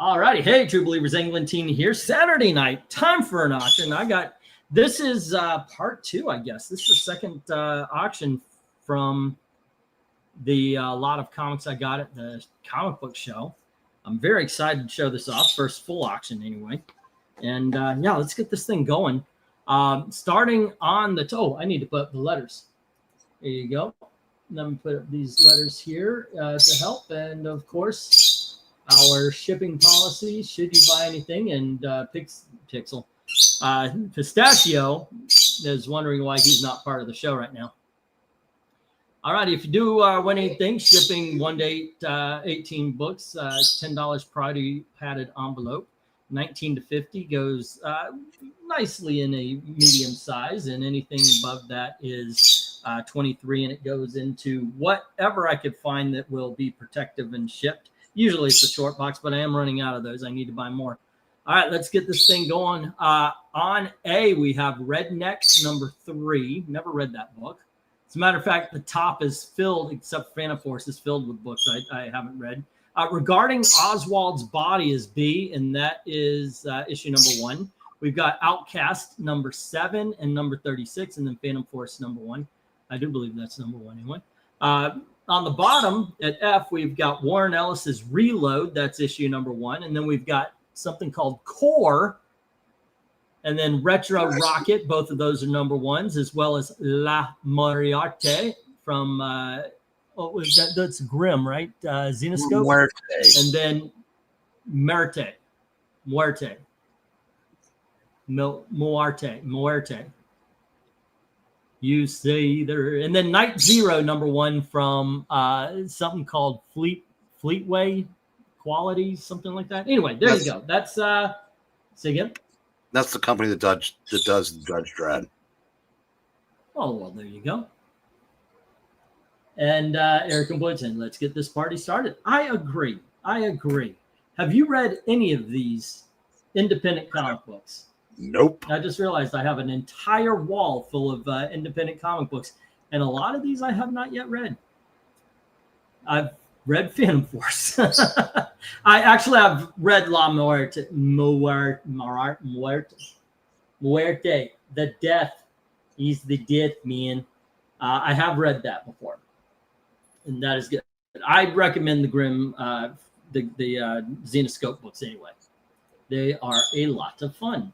All righty. Hey, True Believers England team here. Saturday night, time for an auction. This is part two, I guess. This is the second auction from the lot of comics I got at the comic book show. I'm very excited to show this off. First full auction anyway. And yeah, let's get this thing going. Starting on the I need to put up the letters. There you go. Let me put up these letters here to help. And of course, our shipping policy, should you buy anything. And Pistachio is wondering why he's not part of the show right now. All right, if you do win anything, shipping 1 to 18 books, $10 priority padded envelope. 19 to 50 goes nicely in a medium size, and anything above that is 23, and it goes into whatever I could find that will be protective and shipped. Usually it's a short box, but I am running out of those. I need to buy more. All right, let's get this thing going. On A, we have Redneck number 3. Never read that book. As a matter of fact, the top is filled, except Phantom Force is filled with books I haven't read. Regarding Oswald's Body is B, and that is issue number 1. We've got Outcast number 7 and number 36, and then Phantom Force number 1. I do believe that's number 1 anyway. On the bottom at F, we've got Warren Ellis's Reload. That's issue number 1. And then we've got something called Core, and then Retro Rocket. Both of those are number 1s, as well as La Moriarte from what was that? That's Grimm, right? Xenoscope. Muerte. And then Muerte. You say either. And then Night Zero, number 1 from something called Fleetway Quality, something like that. Anyway, there you go. That's say again. That's the company that does Judge Dredd. Oh, well, there you go. And Eric and Woodson, let's get this party started. I agree. Have you read any of these independent comic books? Nope. I just realized I have an entire wall full of independent comic books, and a lot of these I have not yet read. I've read Phantom Force. I've read La Muerte, the death. He's the death man. I have read that before, and that is good. I recommend the Grimm, the Xenoscope books anyway. They are a lot of fun.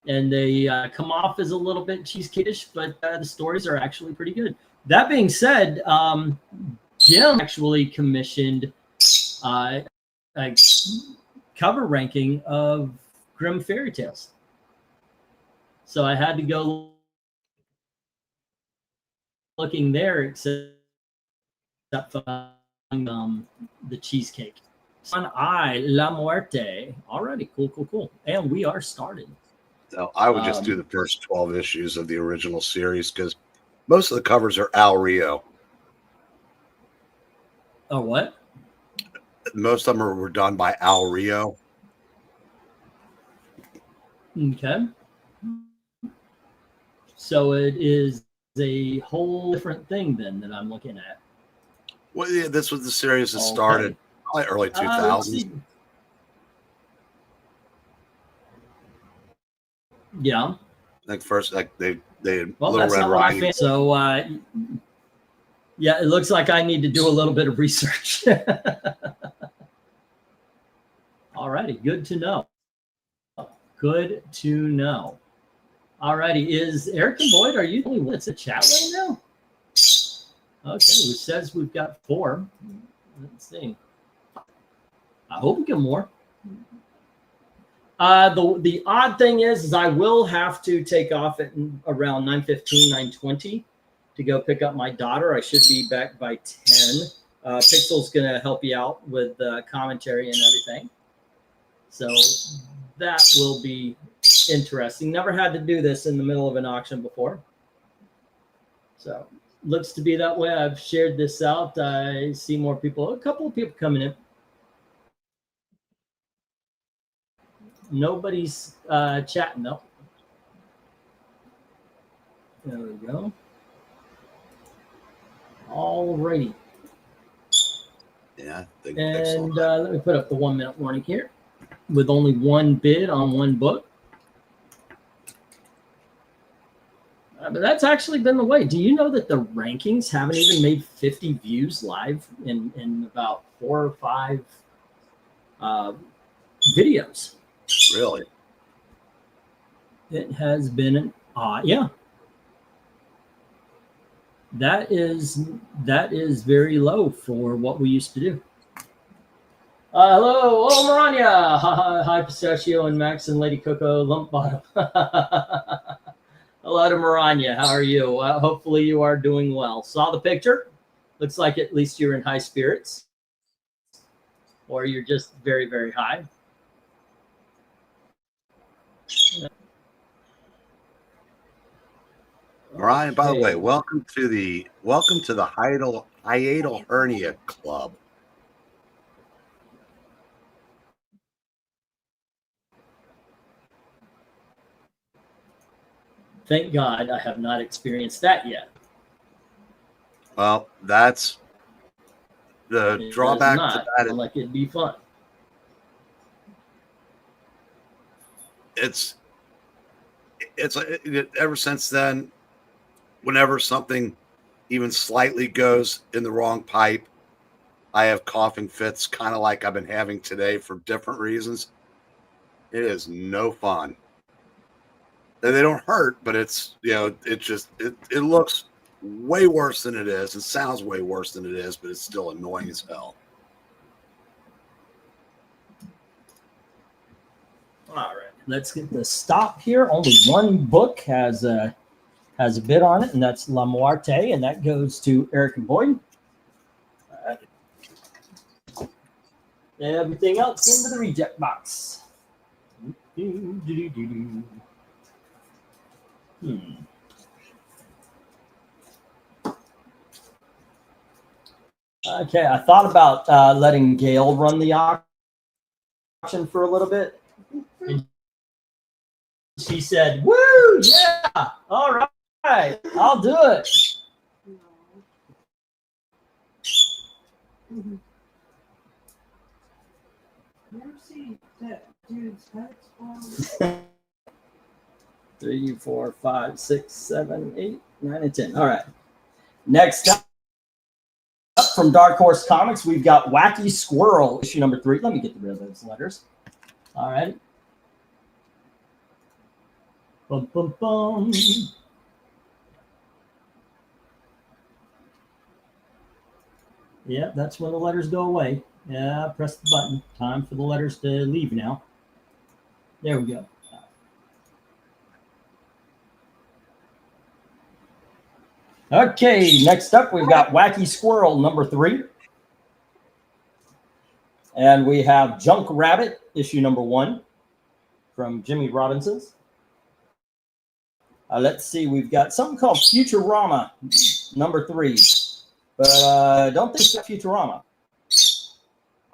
And they come off as a little bit cheesecakeish, but the stories are actually pretty good. That being said, Jim actually commissioned a cover ranking of Grimm fairy tales. So I had to go looking there, except for the cheesecake. On La Muerte. Alrighty, cool. And we are started. So I would just do the first 12 issues of the original series because most of the covers are Al Rio. Oh, what? Most of them were done by Al Rio. Okay. So it is a whole different thing then that I'm looking at. Well, yeah, this was the series that started probably early 2000s. Yeah. Like first, like they had Little Red Riding. So yeah, it looks like I need to do a little bit of research. All righty, good to know. All righty, is Eric and Boyd, are you the only one that's in chat right now? Okay, which says we've got 4. Let's see. I hope we get more. The odd thing is I will have to take off at around 9:15, 9:20 to go pick up my daughter. I should be back by 10. Pixel's going to help you out with commentary and everything. So that will be interesting. Never had to do this in the middle of an auction before. So looks to be that way. I've shared this out. I see more people, a couple of people coming in. Nobody's chatting though. There we go. All righty. Yeah, I think And let me put up the 1 minute warning here with only one bid on one book. But that's actually been the way. Do you know that the rankings haven't even made 50 views live in about 4 or 5 videos? Really? It has been an yeah. That is very low for what we used to do. Hello, Maranya. Hi, Pistachio and Max and Lady Coco Lump Bottom. Hello to Maranya. How are you? Hopefully you are doing well. Saw the picture. Looks like at least you're in high spirits, or you're just very, very high. Ryan, by the way, welcome to the hiatal hernia club. Thank God I have not experienced that yet. Well, that's the drawback to that. Like it'd be fun. It's ever since then, whenever something even slightly goes in the wrong pipe, I have coughing fits, kind of like I've been having today for different reasons. It is no fun. They don't hurt, but it's, it looks way worse than it is. It sounds way worse than it is, but it's still annoying as hell. All right, let's get the stop here. Only one book has a bid on it, and that's La Muerte, and that goes to Eric and Boyd. All right. Everything else into the reject box. Okay, I thought about letting Gail run the auction for a little bit. And she said, "Woo, yeah, all right, I'll do it." Never see that dude's head's 3, 4, 5, 6, 7, 8, 9, and 10. All right. Next up from Dark Horse Comics, we've got Wacky Squirrel, issue number 3. Let me get rid of those letters. All right. Bum, bum, bum. Yeah, that's when the letters go away. Yeah, press the button. Time for the letters to leave now. There we go. Okay, next up we've got Wacky Squirrel number 3. And we have Junk Rabbit, issue number 1 from Jimmy Robinson's. Let's see, we've got something called Futurama number 3. But I don't think it's Futurama.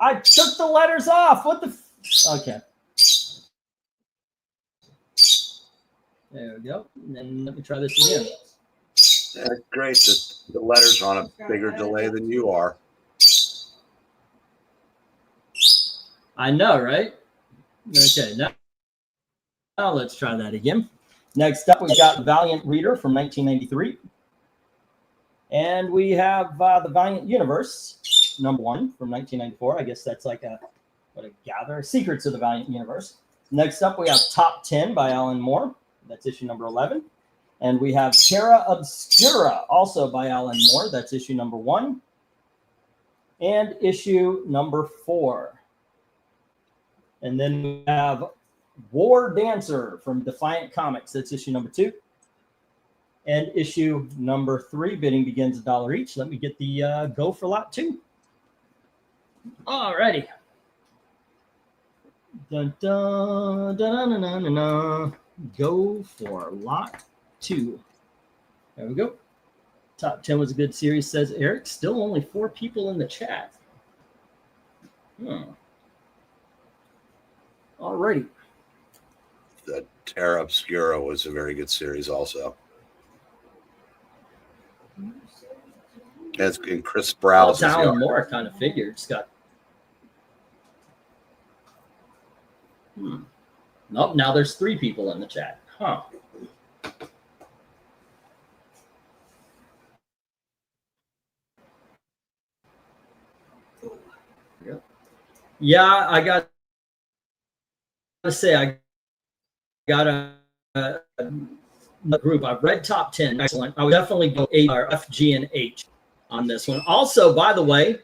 I took the letters off. What the? Okay. There we go. And then let me try this again. It's great that the letters are on a bigger delay than you are. I know, right? Okay, now let's try that again. Next up, we've got Valiant Reader from 1993. And we have the Valiant Universe, number 1 from 1994. I guess that's like a gather. Secrets of the Valiant Universe. Next up, we have Top 10 by Alan Moore. That's issue number 11. And we have Terra Obscura, also by Alan Moore. That's issue number 1. And issue number 4. And then we have War Dancer from Defiant Comics. That's issue number 2. And issue number 3, bidding begins $1 each. Let me get the go for lot 2. All righty. Dun, dun, dun, dun, dun, dun, dun. Go for lot 2. There we go. Top 10 was a good series, says Eric. Still only 4 people in the chat. All righty. The Terra Obscura was a very good series also. As in Chris Well, Browse. it's Alan Moore, kind of figured. It's got. Nope. Now there's 3 people in the chat. Huh. Yeah, I got to say, I got a group. I've read top 10. Excellent. I would definitely go A or F, G, and H on this one. Also, by the way,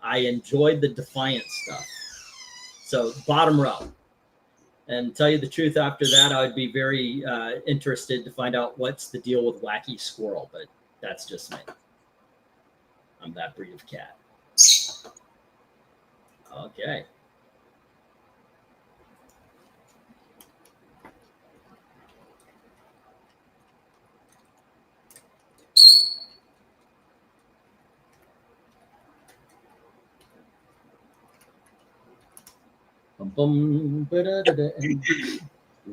I enjoyed the Defiant stuff. So bottom row. And tell you the truth, after that, I would be very interested to find out what's the deal with Wacky Squirrel. But that's just me. I'm that breed of cat. Okay.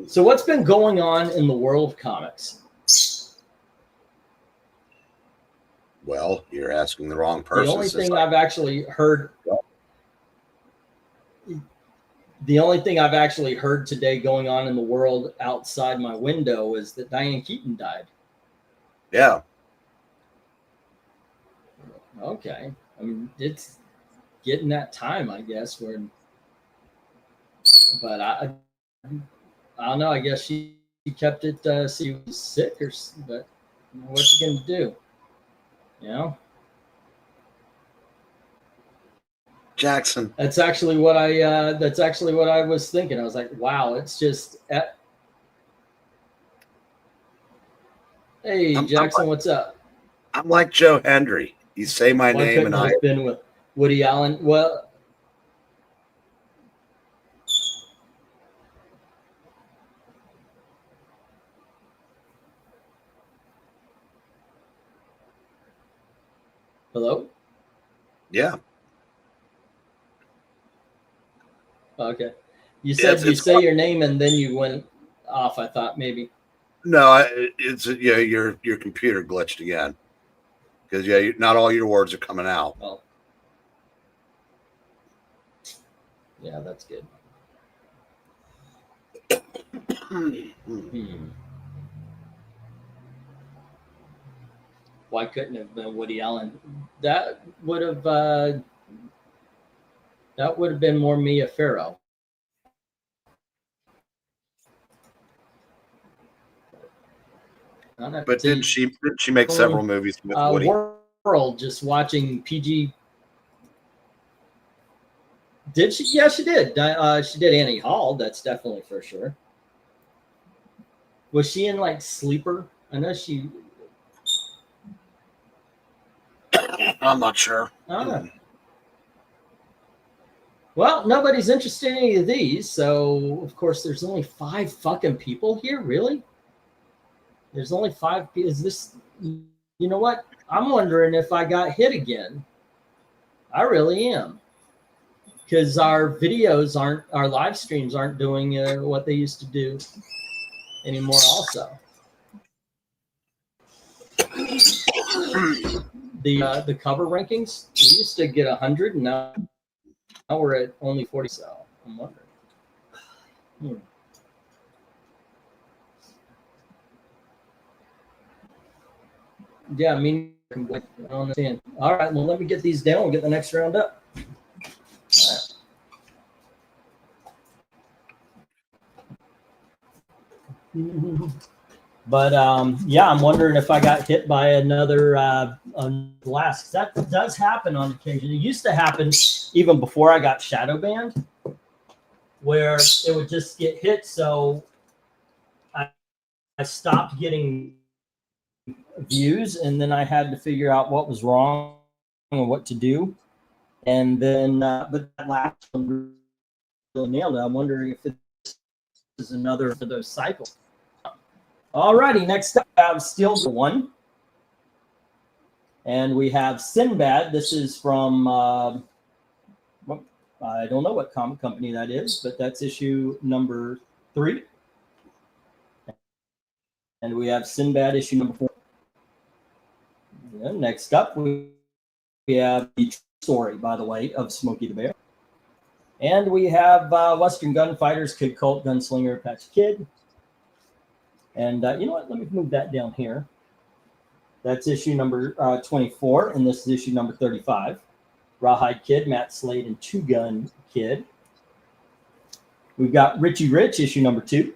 So what's been going on in the world of comics? Well, you're asking the wrong person. The only thing I've actually heard. The only thing I've actually heard today going on in the world outside my window is that Diane Keaton died. Yeah. Okay. I mean, it's getting that time, I guess. But I don't know. I guess she kept it. She was sick, but what's she gonna do? You know. Jackson. That's actually what I was thinking. I was like, wow, it's just. Hey, Jackson, what's up? I'm like Joe Hendry. You say my name and I've been with Woody Allen. Well. Hello? Yeah. Okay. You said you say your name and then you went off. I thought maybe. No, it's your computer glitched again because not all your words are coming out. Oh. Yeah, that's good. Why couldn't it have been Woody Allen? That would have been more Mia Farrow. But didn't she make several movies with Woody? World, just watching PG. Did she? Yeah, she did. She did Annie Hall. That's definitely for sure. Was she in like Sleeper? I know she. I'm not sure. Well, nobody's interested in any of these, so of course there's only 5 fucking people here. Really? There's only 5. Is this? You know what? I'm wondering if I got hit again. I really am, because our live streams aren't doing what they used to do anymore. Also, the cover rankings, we used to get 100, and now we're at only 40. So I'm wondering. Yeah, I mean, I don't understand. All right, well, let me get these down and get the next round up. Right. But yeah, I'm wondering if I got hit by another blast. That does happen on occasion. It used to happen even before I got shadow banned, where it would just get hit. So I stopped getting views, and then I had to figure out what was wrong and what to do. And then, but that last one really nailed it. I'm wondering if this is another of those cycles. All righty, next up, I have Steel One. And we have Sinbad. This is from, I don't know what comic company that is, but that's issue number 3. And we have Sinbad issue number 4. Yeah, next up, we We have the true story, by the way, of Smokey the Bear. And we have Western Gunfighters, Kid Colt, Gunslinger, Apache Kid. And you know what? Let me move that down here. That's issue number 24, and this is issue number 35. Rawhide Kid, Matt Slade, and Two Gun Kid. We've got Richie Rich, issue number 2.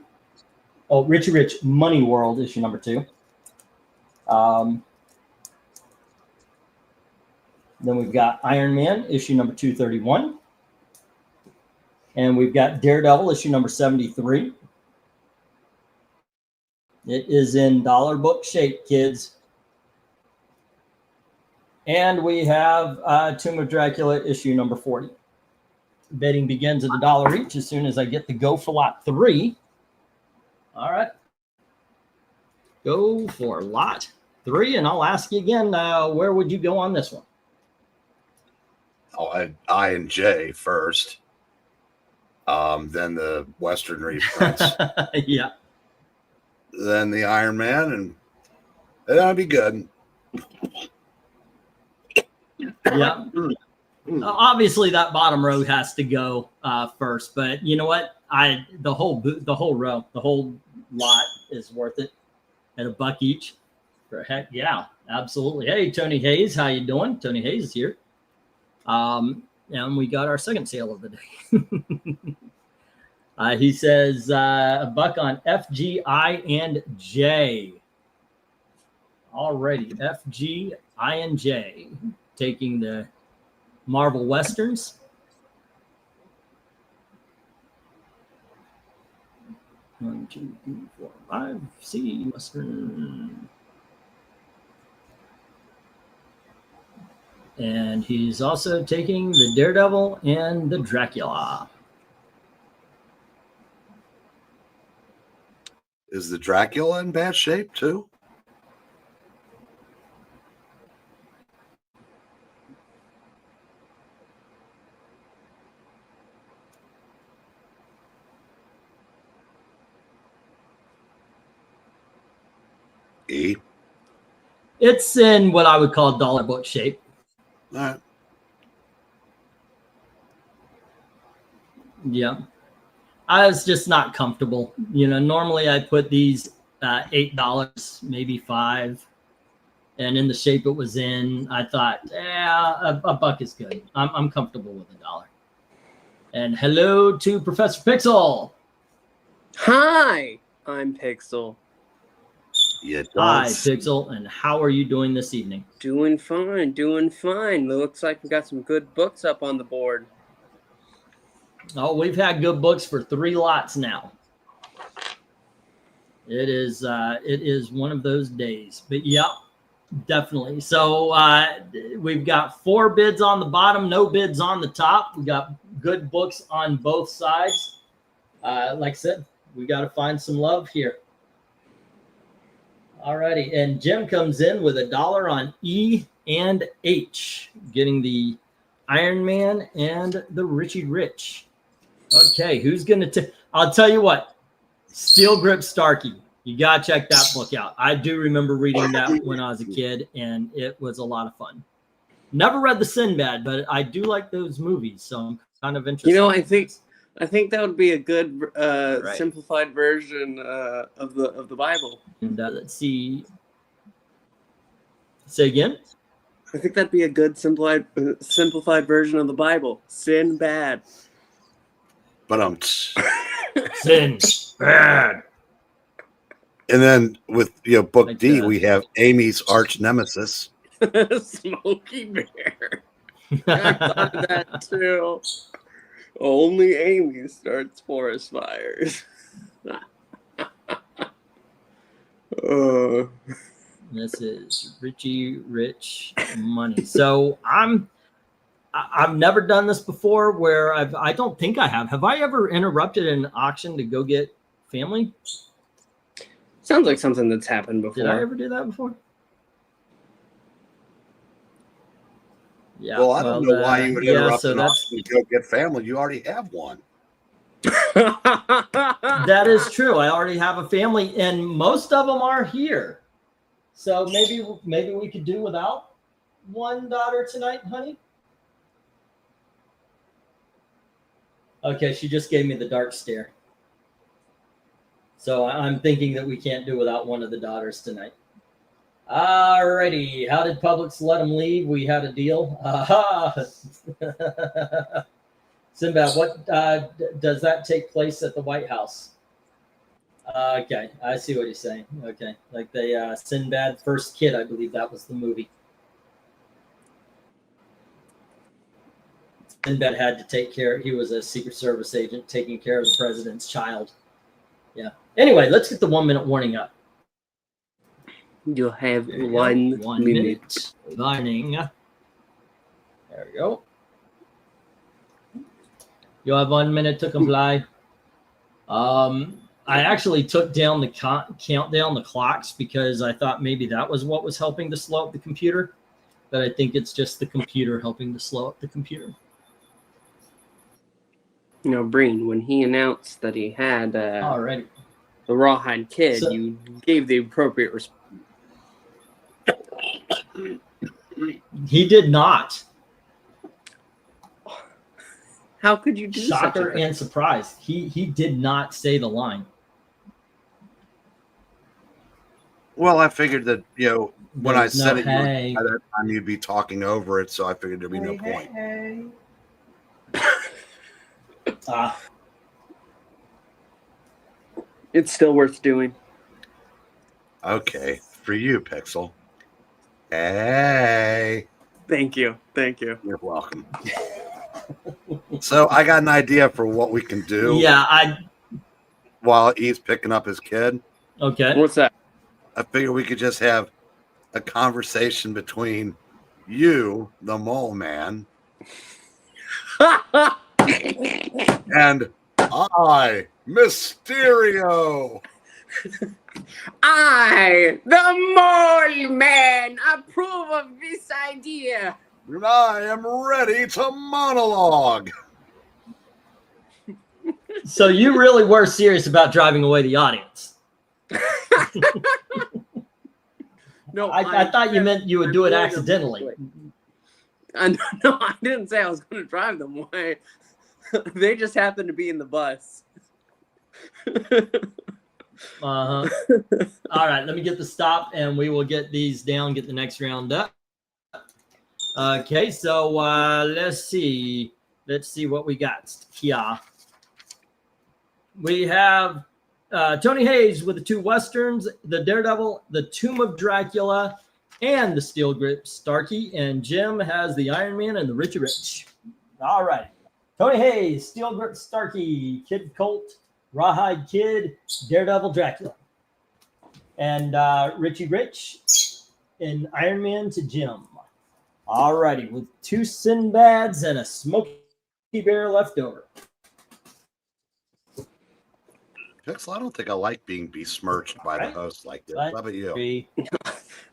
Oh, Richie Rich, Money World, issue number 2. Then we've got Iron Man, issue number 231. And we've got Daredevil, issue number 73. It is in dollar book shape, kids. And we have Tomb of Dracula, issue number 40. Bidding begins at $1 each as soon as I get the go for lot 3. All right. Go for lot 3, and I'll ask you again, where would you go on this one? Oh, I and J first. Then the Western reprints. Yeah. Then the Iron Man, and that'd be good. Yeah. Obviously, that bottom row has to go first, but you know what? The whole row, the whole lot is worth it at $1 each. For heck, yeah, absolutely. Hey, Tony Hayes, how you doing? Tony Hayes is here. And we got our second sale of the day. He says $1 on F, G, I, and J. Alrighty, F, G, I, and J. Taking the Marvel Westerns. One, two, three, four, five. C Western. And he's also taking the Daredevil and the Dracula. Is the Dracula in bad shape too? E. It's in what I would call dollar book shape. All right. Yeah. I was just not comfortable. You know, normally I put these $8, maybe $5. And in the shape it was in, I thought, $1 is good. I'm comfortable with $1. And hello to Professor Pixel. Hi, I'm Pixel. Hi, Pixel, and how are you doing this evening? Doing fine, doing fine. Looks like we got some good books up on the board. Oh, we've had good books for 3 lots now. It is one of those days. But yeah, definitely. So we've got 4 bids on the bottom, no bids on the top. We got good books on both sides. Like I said, we got to find some love here. All righty, and Jim comes in with $1 on E and H, getting the Iron Man and the Richie Rich. Okay, who's going to I'll tell you what, Steel Grip Starkey. You got to check that book out. I do remember reading that when I was a kid, and it was a lot of fun. Never read the Sinbad, but I do like those movies, so I'm kind of interested. You know, I think that would be a good simplified version of the Bible. And let's see. Say again? I think that'd be a good simplified version of the Bible. Sin bad. But Sin bad. And then with book Like D, that. we have Amy's arch nemesis. Smokey Bear. I thought of that too. Only Amy starts forest fires. This is Richie Rich Money. So I've never done this before where I don't think I have. Have I ever interrupted an auction to go get family? Sounds like something that's happened before. Did I ever do that before? Yeah. Well, I don't know why you would interrupt so an auction to go get family. You already have one. That is true. I already have a family, and most of them are here. So maybe we could do without. one daughter tonight, honey? Okay, she just gave me the dark stare. So I'm thinking that we can't do without one of the daughters tonight. Alrighty, how did Publix let him leave? We had a deal. Aha! Sinbad, what does that take place at the White House? Okay, I see what he's saying. Okay, like the Sinbad First Kid, I believe that was the movie. Sinbad had to take care. He was a Secret Service agent taking care of the president's child. Yeah. Anyway, let's get the 1 minute warning up. You'll have one minute. Warning. There we go. You'll have 1 minute to comply. I actually took down the countdown, the clocks, because I thought maybe that was what was helping to slow up the computer. But I think it's just the computer helping to slow up the computer. You know, Breen, when he announced that he had Alrighty. the Rawhide Kid, So- you gave the appropriate response. He did not. How could you do such a Shocker thing? and surprise. He did not say the line. Well, I figured that, you know, when There's I said no it, hey. by that time you'd be talking over it, so I figured there'd be no point. Hey. Ah, It's still worth doing. Okay, for you, Pixel. Hey, Thank you. Thank you. you're welcome. So I got an idea for what we can do yeah, while he's picking up his kid. okay. What's that? I figure we could just have a conversation between you, the mole man, and I, Mysterio. I, the Mole Man, approve of this idea. And I am ready to monologue. So you really were serious about driving away the audience. No, I thought you meant you would do it accidentally. No, I didn't say I was going to drive them away. They just happened to be in the bus. Uh-huh. All right, let me get the stop and we will get these down, get the next round up. Okay, so let's see. Let's see what we got here. We have Tony Hayes with the two Westerns, the Daredevil, the Tomb of Dracula, and the Steel Grip Starkey. And Jim has the Iron Man and the Richie Rich. All right. Tony Hayes, Steel Grip Starkey, Kid Colt, Rawhide Kid, Daredevil Dracula. And Richie Rich and Iron Man to Jim. All righty, with two Sinbads and a Smoky Bear left over. Pixel, I don't think I like being besmirched by the host like this. How about you? Three.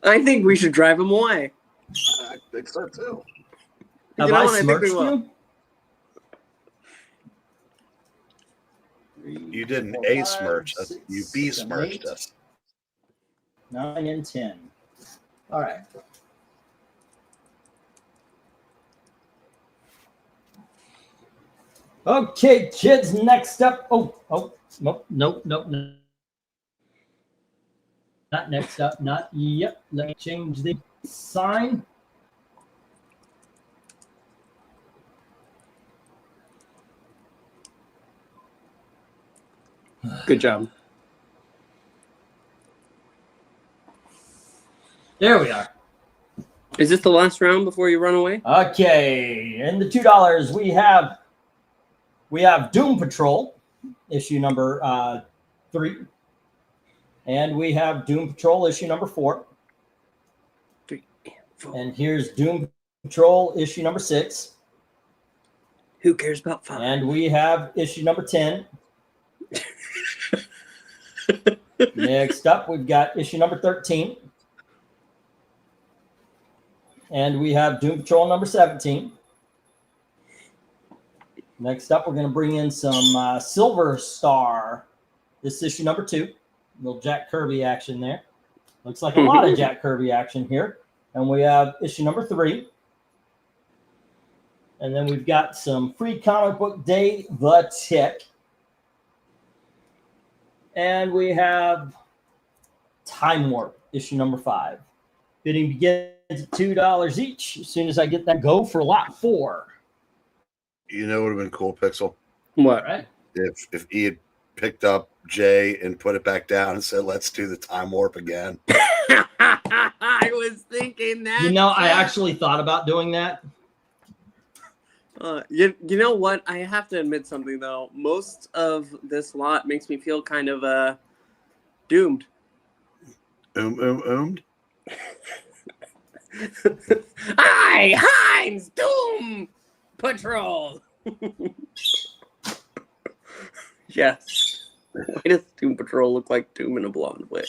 I think we should drive them away. I think so too. Have You know I what? I think we smirched will. you? You didn't 4, 5, smirch us. 6, You 7, besmirched 8, us. 9 and 10. All right. Okay, kids, next up. Nope. Not next up, not yet. Let me change the sign. Good job. There we are. Is this the last round before you run away? Okay, and the $2 we have Doom Patrol, issue number 3, and we have Doom Patrol issue number 4. 3 and 4. And here's Doom Patrol issue number 6, Who cares about 5? and we have issue number 10. Next up, we've got issue number 13. And we have Doom Patrol number 17. Next up, we're going to bring in some Silver Star. This issue number 2. Little Jack Kirby action there. Looks like a lot of Jack Kirby action here. And we have issue number 3. And then we've got some free comic book day, The Tick. And we have Time Warp, issue number 5. Bidding begins at $2 each. As soon as I get that go for lot 4. You know what would have been cool, Pixel? What? All right. If he had picked up Jay and put it back down and said, let's do the time warp again. I was thinking that. You know, I actually thought about doing that. You know what? I have to admit something, though. Most of this lot makes me feel kind of doomed. Oomed? Hi, Heinz, Doom Patrol. Yes. Why does Doom Patrol look like Doom in a blonde wig?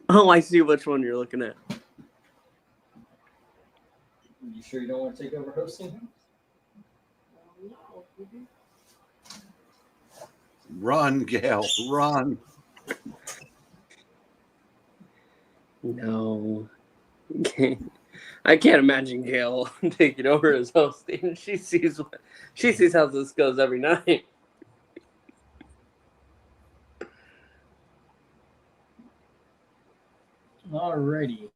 Oh, I see which one you're looking at. You sure you don't want to take over hosting? Run, Gail, run. No. I can't imagine Gail taking over as hosting. She sees how this goes every night. Alrighty.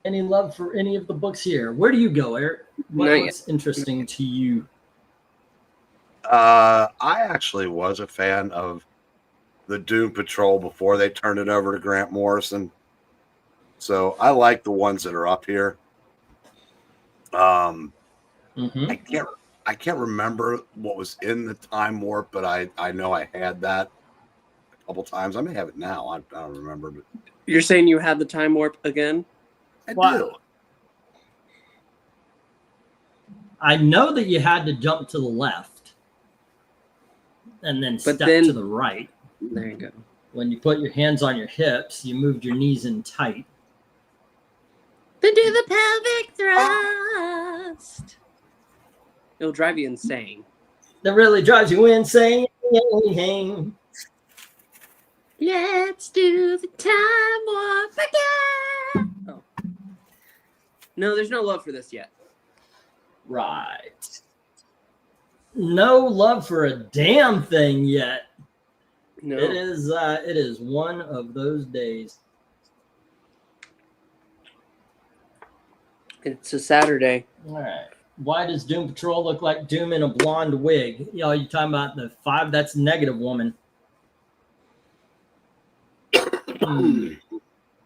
Any love for any of the books here? Where do you go, Eric? What's interesting to you? I actually was a fan of the Doom Patrol before they turned it over to Grant Morrison. So I like the ones that are up here. I can't remember what was in the Time Warp, but I know I had that a couple times. I may have it now. I don't remember. But You're saying you had the Time Warp again? I Wow. do. I know that you had to jump to the left and then step to the right. There you go. When you put your hands on your hips, you moved your knees in tight. Then do the pelvic thrust. It'll drive you insane. That really drives you insane. Let's do the Time Warp again. Oh. No, there's no love for this yet. Right. No love for a damn thing yet. No. It is one of those days. It's a Saturday. All right. Why does Doom Patrol look like Doom in a blonde wig? You know, you're talking about the 5, that's negative woman.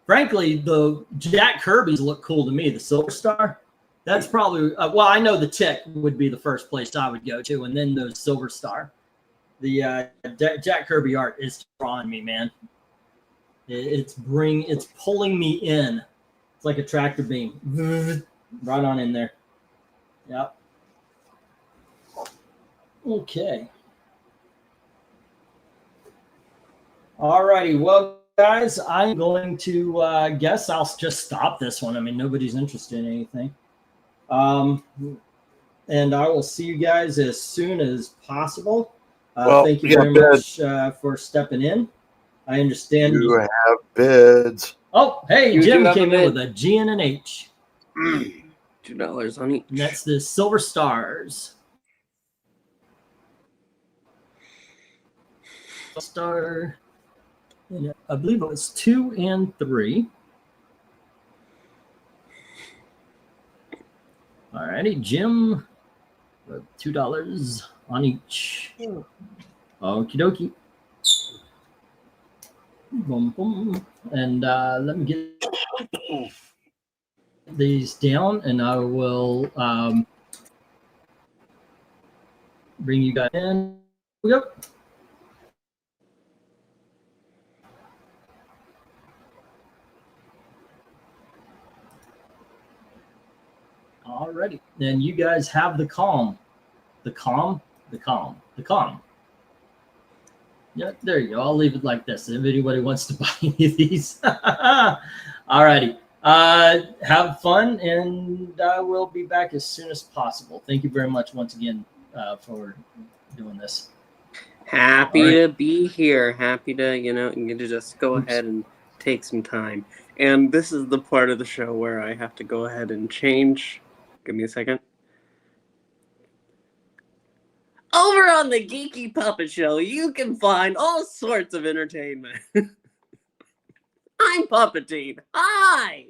Frankly, the Jack Kirby's look cool to me. The Silver Star, that's probably, well, I know the Tick would be the first place I would go to, and then the Silver Star. The Jack Kirby art is drawing me, man. It's pulling me in. It's like a tractor beam. Right on in there. Yep. Okay. All righty. Well, guys, I'm going to guess I'll just stop this one. I mean, nobody's interested in anything. And I will see you guys as soon as possible. Thank you very much for stepping in. I understand you have bids. Oh, hey, You Jim do have came a in bid. with a G and an H. $2 on each. And that's the Silver Stars. Star, and I believe it was 2 and 3. All righty, Jim, $2 on each. Okie dokie. Boom, boom. And let me get these down, and I will bring you guys in. Here we go. Alrighty. Then you guys have the calm. The calm. Yeah, there you go. I'll leave it like this. If anybody wants to buy any of these. Alrighty. Have fun, and I will be back as soon as possible. Thank you very much once again for doing this. Happy to be here. Happy to, you get to just go ahead and take some time. And this is the part of the show where I have to go ahead and change. Give me a second. Over on the Geeky Puppet Show, you can find all sorts of entertainment. I'm Puppeteen. Hi!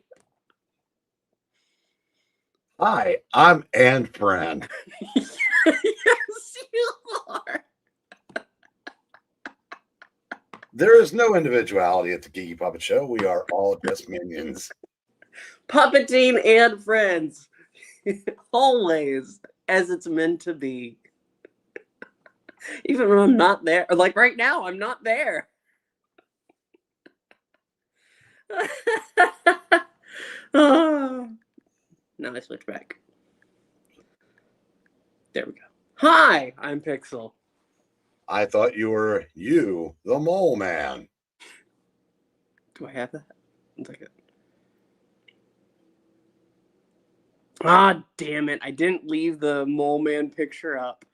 Hi, I'm Anne Friend. Yes, you are. There is no individuality at the Geeky Puppet Show. We are all just minions. Puppeteen and friends. Always as it's meant to be. Even when I'm not there. Like right now, I'm not there. Oh. Now I switch back. There we go. Hi, I'm Pixel. I thought you were the mole man. Do I have that? One second. Ah, damn it. I didn't leave the mole man picture up.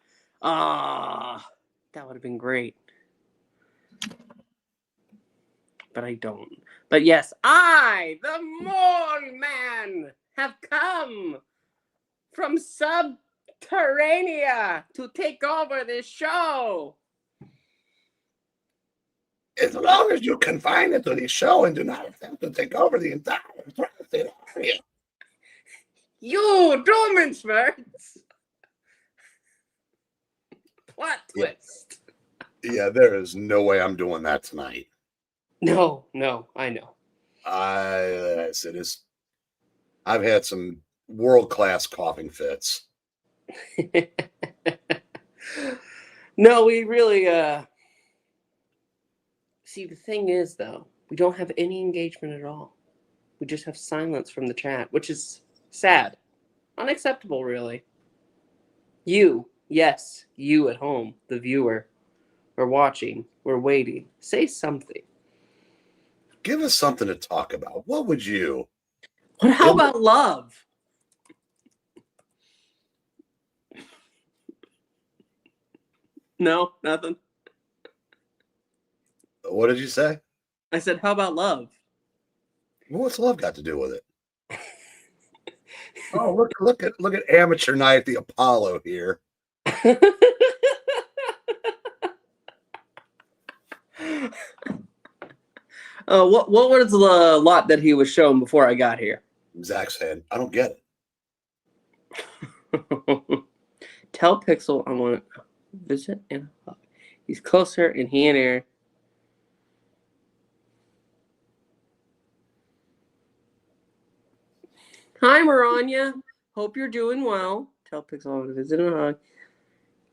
Ah, that would have been great. But I don't. But yes, I, the mole man, have come from Subterranea to take over this show. As long as you confine it to the show and do not attempt to take over the entire tri-state area. You Doomensmerts! Plot twist. Yeah, there is no way I'm doing that tonight. No, I know. I've had some world-class coughing fits. No, we really, see, the thing is, though, we don't have any engagement at all. We just have silence from the chat, which is sad. Unacceptable, really. You, yes, you at home, the viewer. We're watching. We're waiting. Say something. Give us something to talk about. What would you? How about love? No, nothing. What did you say? I said, how about love? What's love got to do with it? Oh, look at Amateur Night at the Apollo here. What was the lot that he was showing before I got here? Zach said, I don't get it. Tell Pixel I want to visit and hug. He's closer and he and Air. Hi, Maranya. Hope you're doing well. Tell Pixel I want to visit and hug.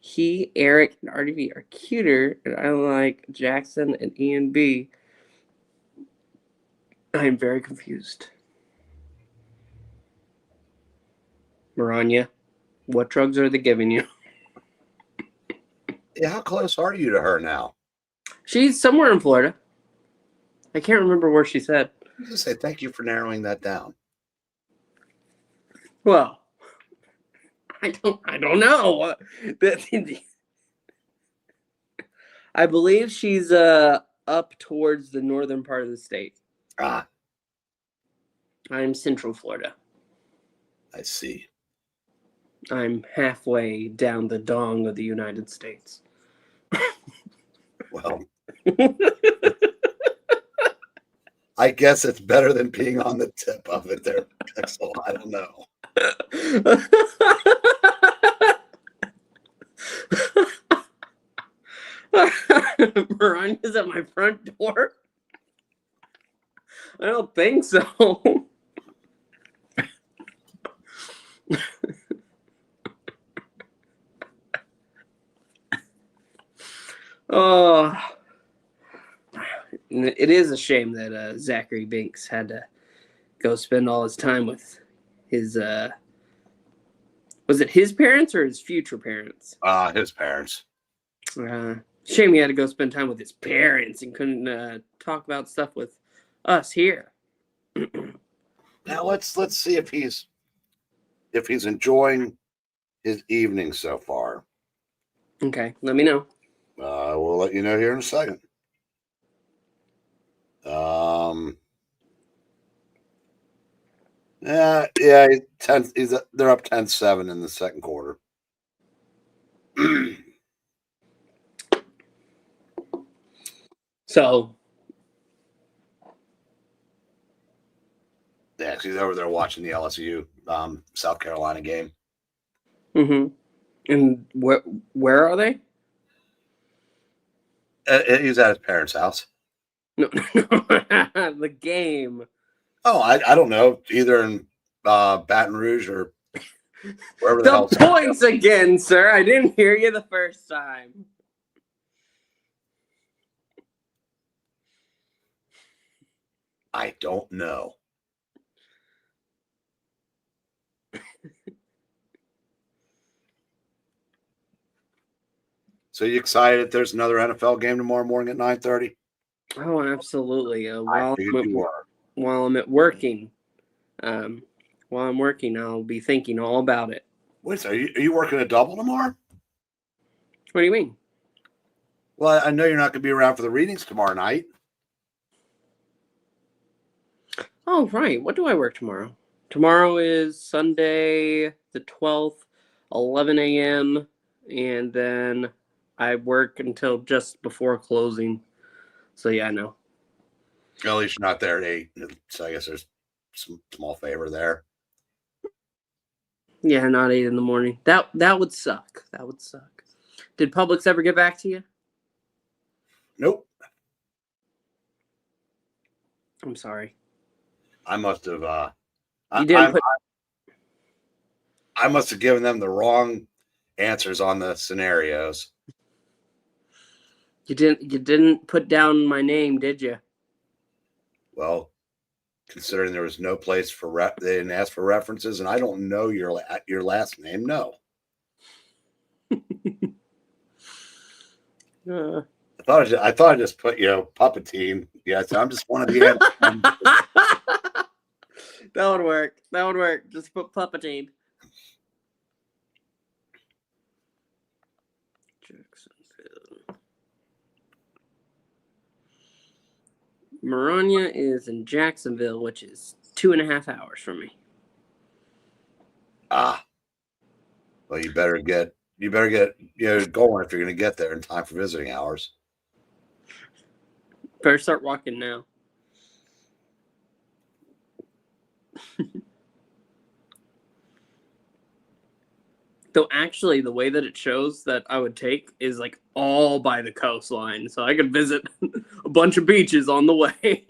He, Eric, and RDV are cuter, and I like Jackson and Ian B. I am very confused. Maranya, what drugs are they giving you? Yeah, how close are you to her now? She's somewhere in Florida. I can't remember where she said. I just say thank you for narrowing that down. Well, I don't know. I believe she's up towards the northern part of the state. Ah, I'm Central Florida. I see. I'm halfway down the dong of the United States. Well, I guess it's better than being on the tip of it there, Pixel. I don't know. Miranda's at my front door. I don't think so. Oh, it is a shame that Zachary Binks had to go spend all his time with his, was it his parents or his future parents? His parents. Shame he had to go spend time with his parents and couldn't talk about stuff with us here. Now let's see if he's enjoying his evening so far. Okay, let me know. We'll let you know here in a second. Yeah, they're up 10-7 in the second quarter. So, Yeah, she's over there watching the LSU South Carolina game. and where are they? He's at his parents' house. No, the game. Oh, I don't know. Either in Baton Rouge or wherever the hell. The points again, sir. I didn't hear you the first time. I don't know. So you excited? There's another NFL game tomorrow morning at 9:30. Oh, absolutely. I figured you were. While I'm working, I'll be thinking all about it. Wait, so are you working a double tomorrow? What do you mean? Well, I know you're not going to be around for the readings tomorrow night. Oh, right. What do I work tomorrow? Tomorrow is Sunday the 12th, 11 a.m., and then I work until just before closing. So, yeah, no. At least you're not there at 8. So I guess there's some small favor there. Yeah, not 8 in the morning. That would suck. That would suck. Did Publix ever get back to you? Nope. I'm sorry. I must have. You didn't put. I must have given them the wrong answers on the scenarios. You didn't put down my name, did you? Well, considering there was no place for they didn't ask for references, and I don't know your last name. No. I thought I just put Puppeteam. Yeah, so I'm just one of the. That would work. That would work. Just put Puppeteam. Jacksonville. Maranya is in Jacksonville, which is 2.5 hours from me. Well, you better get going if you're going to get there in time for visiting hours. Better start walking now. Though actually, the way that it shows that I would take is like all by the coastline, so I could visit a bunch of beaches on the way.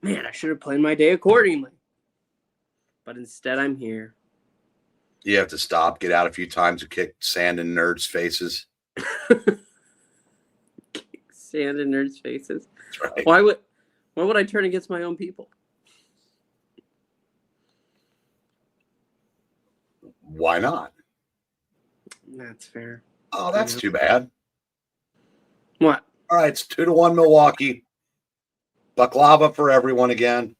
Man, I should have planned my day accordingly. But instead, I'm here. You have to stop, get out a few times, and kick sand in nerds' faces. Sand in nerds' faces. That's right. Why would I turn against my own people? Why not? That's fair. Oh, that's too bad. What? All right, it's 2-1 Milwaukee. Baklava for everyone again.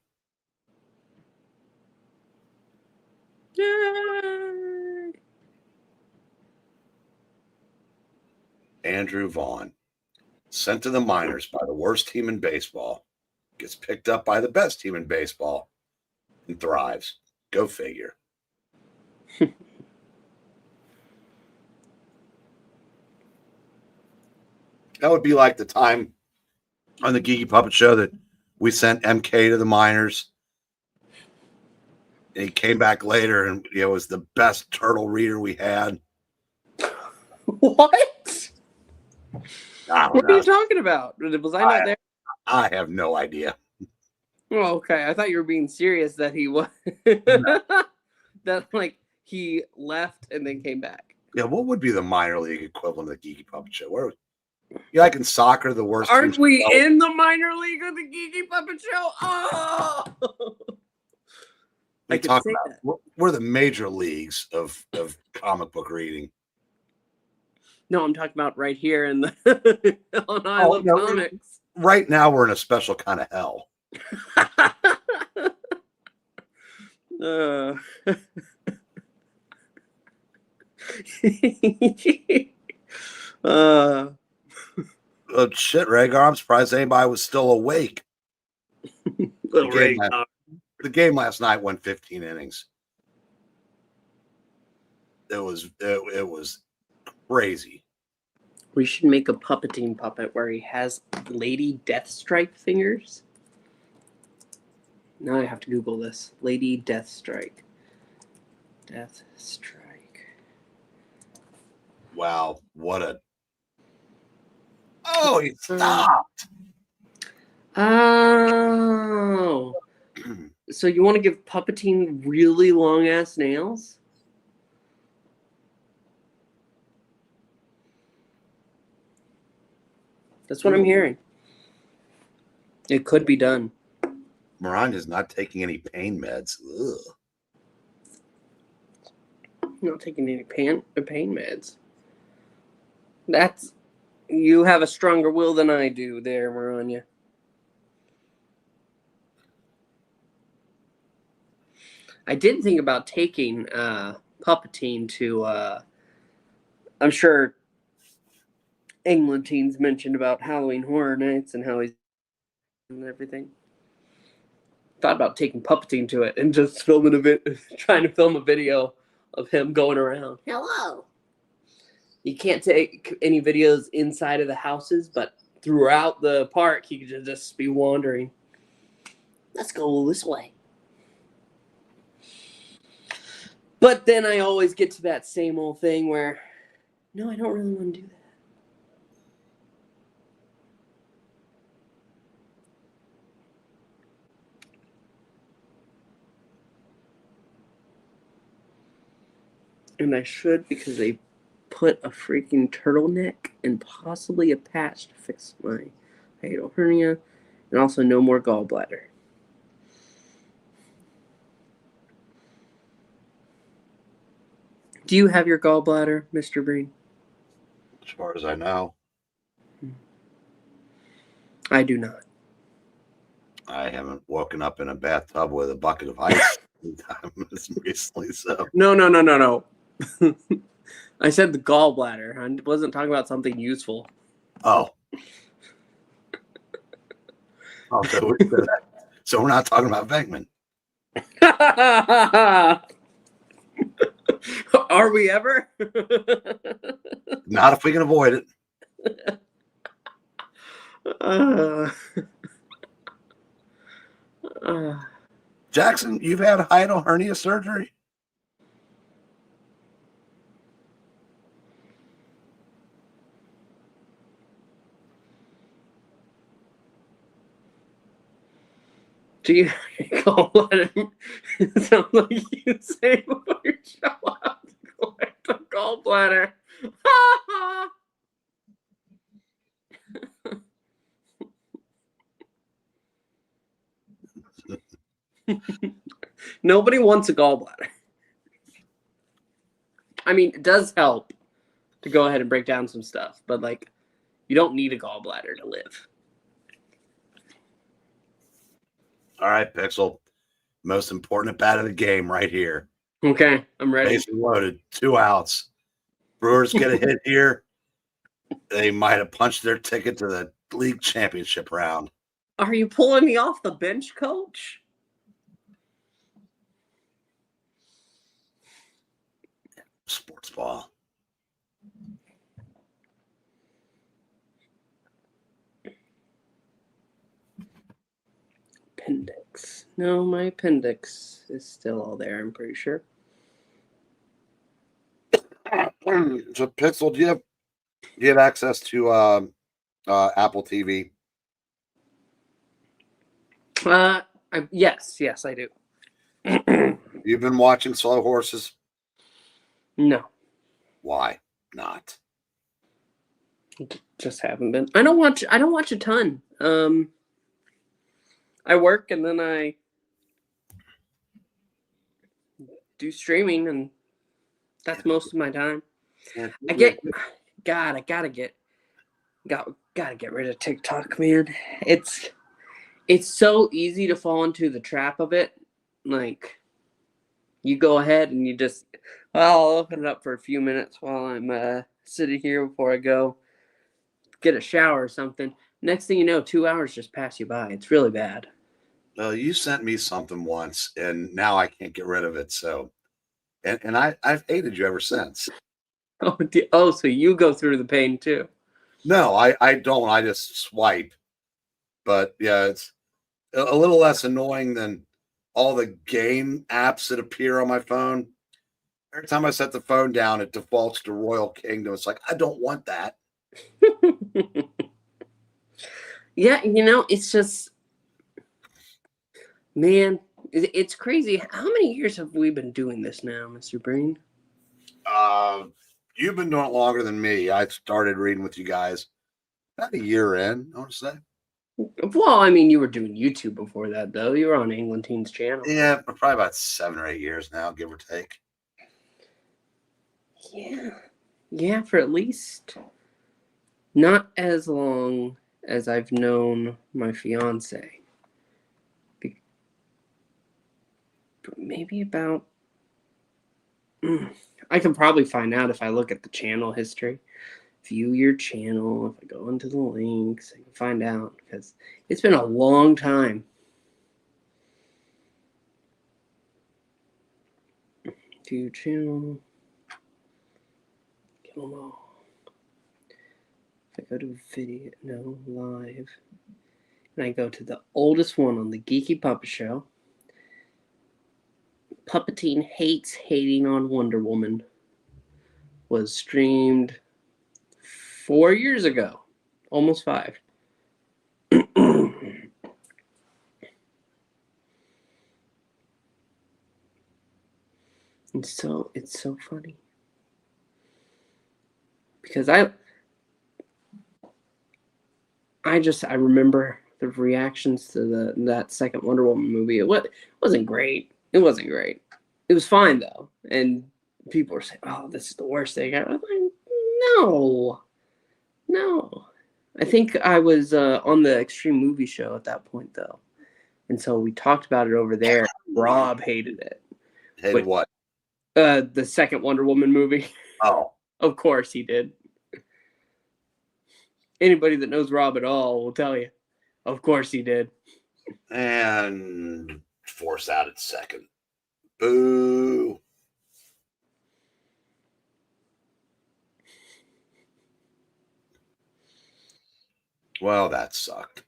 Yay! Andrew Vaughn, sent to the minors by the worst team in baseball, gets picked up by the best team in baseball and thrives. Go figure. That would be like the time on the Geeky Puppet Show that we sent MK to the minors. And he came back later and it was the best turtle reader we had. What? What are you talking about? Was I not there? I have no idea. Oh, okay. I thought you were being serious that he was. No. That like he left and then came back. Yeah, what would be the minor league equivalent of the Geeky Puppet Show? Where? Yeah, like in soccer, the worst. Aren't we in the minor league of the Geeky Puppet Show? Oh, I talk about we're the major leagues of comic book reading. No, I'm talking about right here in the on I Love Comics. Right now, we're in a special kind of hell. Oh, shit, Rhaegar. I'm surprised anybody was still awake. The game last night went 15 innings. It was crazy. We should make a puppeting puppet where he has Lady Deathstrike fingers. Now I have to Google this. Lady Deathstrike. Deathstrike. Wow, what a... Oh, he stopped. Oh. So you want to give puppeting really long-ass nails? That's what I'm hearing. It could be done. Miranda's not taking any pain meds. Ugh. Not taking any pain meds. That's... You have a stronger will than I do there, Maranya. I did think about taking puppeting to... I'm sure Englandines mentioned about Halloween Horror Nights and how he's... and everything. Thought about taking puppeting to it and just filming trying to film a video of him going around. Hello. You can't take any videos inside of the houses, but throughout the park, he could just be wandering. Let's go this way. But then I always get to that same old thing where, no, I don't really want to do that. And I should, because they put a freaking turtleneck and possibly a patch to fix my hiatal hernia, and also no more gallbladder. Do you have your gallbladder, Mr. Breen? As far as I know. I do not. I haven't woken up in a bathtub with a bucket of ice recently, so. No. I said the gallbladder. I wasn't talking about something useful. Oh. Oh, so we're not talking about Venkman. Are we ever? Not if we can avoid it. Jackson, you've had hiatal hernia surgery? Do you gallbladder? It sounds like you say before you show up to collect the gallbladder. Nobody wants a gallbladder. I mean, it does help to go ahead and break down some stuff, but like, you don't need a gallbladder to live. All right, Pixel. Most important bat of the game right here. Okay, I'm ready. Base loaded, 2 outs. Brewers get a hit here. They might have punched their ticket to the league championship round. Are you pulling me off the bench, coach? Sports ball. Appendix. No, my appendix is still all there, I'm pretty sure. So, Pixel, do you have access to Apple TV? Yes, I do. You've been watching Slow Horses? No. Why not? Just haven't been. I don't watch a ton. I work and then I do streaming, and that's most of my time. Yeah. I gotta get rid of TikTok, man. It's so easy to fall into the trap of it. Like, you go ahead and you just, I'll open it up for a few minutes while I'm sitting here before I go get a shower or something. Next thing you know, 2 hours just pass you by. It's really bad. You sent me something once, and now I can't get rid of it. So, and I've hated you ever since. Oh, so you go through the pain too. No, I don't. I just swipe. But yeah, it's a little less annoying than all the game apps that appear on my phone. Every time I set the phone down, it defaults to Royal Kingdom. It's like, I don't want that. Yeah, it's just, man, it's crazy. How many years have we been doing this now, Mr. Breen? You've been doing it longer than me. I started reading with you guys about a year in, I want to say. Well, I mean, you were doing YouTube before that, though. You were on Englantine's channel. Yeah, probably about 7 or 8 years now, give or take. Yeah, for at least not as long as I've known my fiance. But maybe about... I can probably find out if I look at the channel history. View your channel. If I go into the links, I can find out, because it's been a long time. View channel. Come on. If I go to video, no, live, and I go to the oldest one on the Geeky Puppet Show, Puppeteen Hates Hating on Wonder Woman, was streamed 4 years ago, almost 5. And so it's so funny, because I remember the reactions to that second Wonder Woman movie. It wasn't great. It wasn't great. It was fine though, and people were saying, "Oh, this is the worst thing." I was like, no. I think I was on the Extreme Movie Show at that point though, and so we talked about it over there. Rob hated it. Hated what? The second Wonder Woman movie. Oh, Of course he did. Anybody that knows Rob at all will tell you. Of course he did. and force out at second. Boo. Well, that sucked.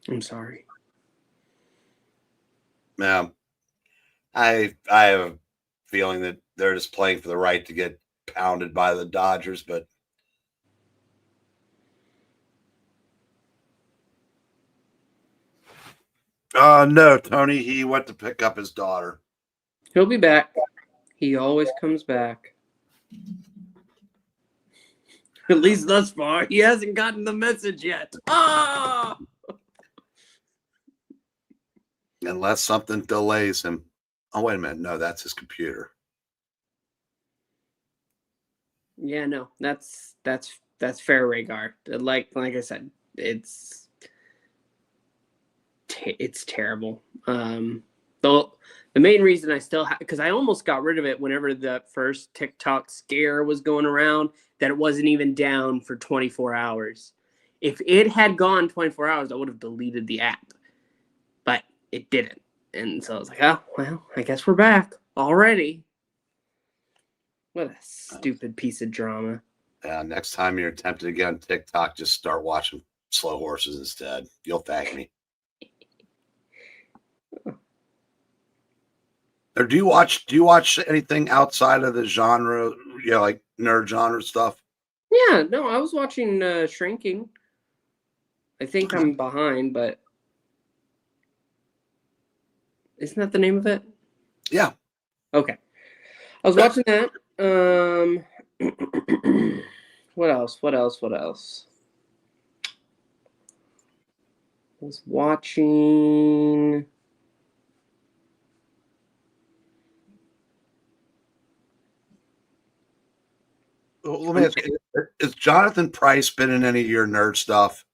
I'm sorry. Now, I have a feeling that they're just playing for the right to get pounded by the Dodgers, but no, Tony, he went to pick up his daughter. He'll be back. He always comes back. At least thus far, he hasn't gotten the message yet. Ah! Unless something delays him. Oh, wait a minute. No, that's his computer. Yeah, no, that's fair, Rhaegar. Like I said, it's terrible. The main reason I still have, because I almost got rid of it whenever the first TikTok scare was going around, that it wasn't even down for 24 hours. If it had gone 24 hours, I would have deleted the app, but it didn't. And so I was like, oh, well, I guess we're back already. What a stupid piece of drama. Next time you're tempted to get on TikTok, just start watching slow horses instead. You'll thank me. Or do you watch anything outside of the genre, like nerd genre stuff? Yeah, no, I was watching Shrinking. I think I'm behind, but isn't that the name of it? Yeah. Okay. I was watching that. What else? I was watching... Well, let me ask you, has Jonathan Price been in any of your nerd stuff?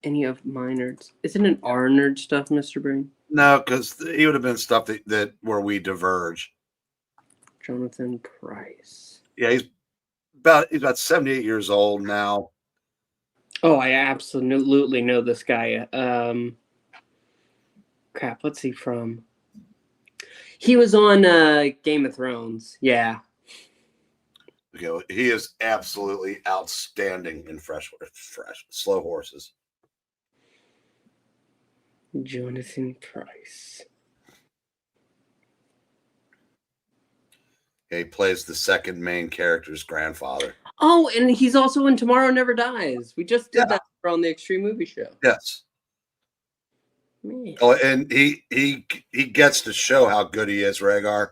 Any of my nerds? Isn't it our nerd stuff, Mr. Brain? No, because he would have been stuff that where we diverge. Jonathan Price. Yeah, he's about 78 years old now. Oh, I absolutely know this guy. Crap, what's he from? He was on Game of Thrones. Yeah. He is absolutely outstanding in slow horses. Jonathan Price. He plays the second main character's grandfather. Oh, and he's also in Tomorrow Never Dies. We just did Yeah. that on the Extreme Movie Show. Yes. Man. Oh, and he gets to show how good he is, Rhaegar.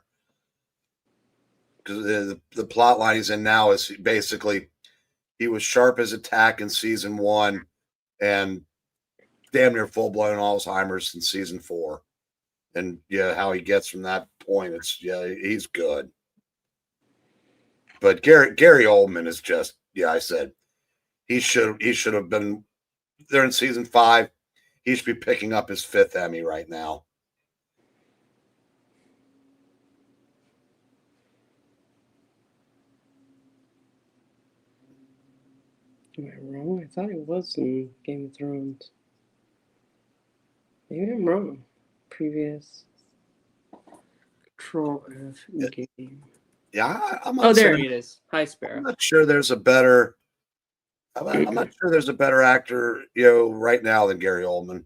Because the plot line he's in now is basically he was sharp as a tack in season 1 and damn near full-blown Alzheimer's in season 4. And how he gets from that point, he's good. But Gary Oldman is just, I said he should have been there in season 5. He should be picking up his 5th Emmy right now. Am I wrong? I thought he was in Game of Thrones. Maybe I'm wrong. Previous Control F game. Yeah, I'm Oh, there he is. Hi, Sparrow. I'm not sure there's a better. I'm not sure there's a better actor, right now than Gary Oldman.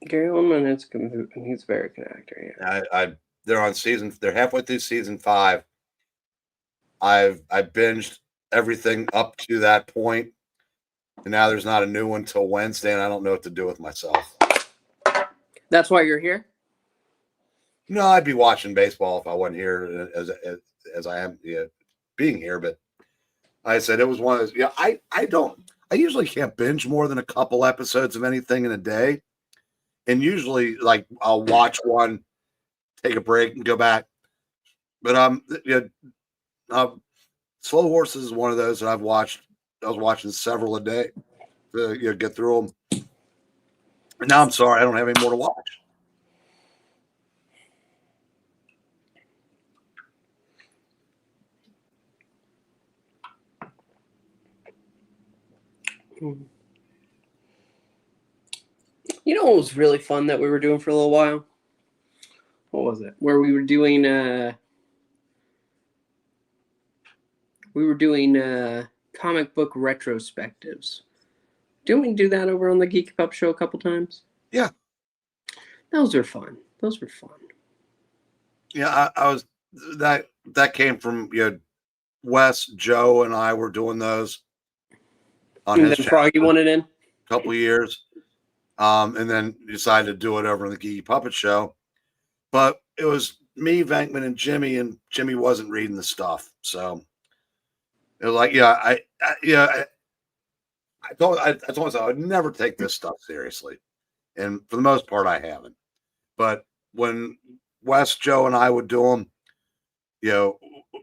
Gary Oldman is good. He's a very good actor. Yeah. They're halfway through season 5. I binged everything up to that point, and now there's not a new one till Wednesday, and I don't know what to do with myself. That's why you're here? No, I'd be watching baseball if I wasn't here as I am being here. But like I said, it was one of those. I usually can't binge more than a couple episodes of anything in a day, and usually like I'll watch one, take a break, and go back. But Slow Horses is one of those that I've watched. I was watching several a day to get through them. And now I'm sorry, I don't have any more to watch. You know what was really fun that we were doing for a little while? What was it? Where we were doing comic book retrospectives. Didn't we do that over on the Geek Up Show a couple times? Yeah. Those are fun. Yeah, I was that came from Wes, Joe, and I were doing those on And his then channel Froggy wanted in. a couple of years. And then decided to do it over on the Geeky Puppet Show. But it was me, Venkman, and Jimmy wasn't reading the stuff. So it was like, I told myself I would never take this stuff seriously. And for the most part, I haven't. But when Wes, Joe, and I would do them,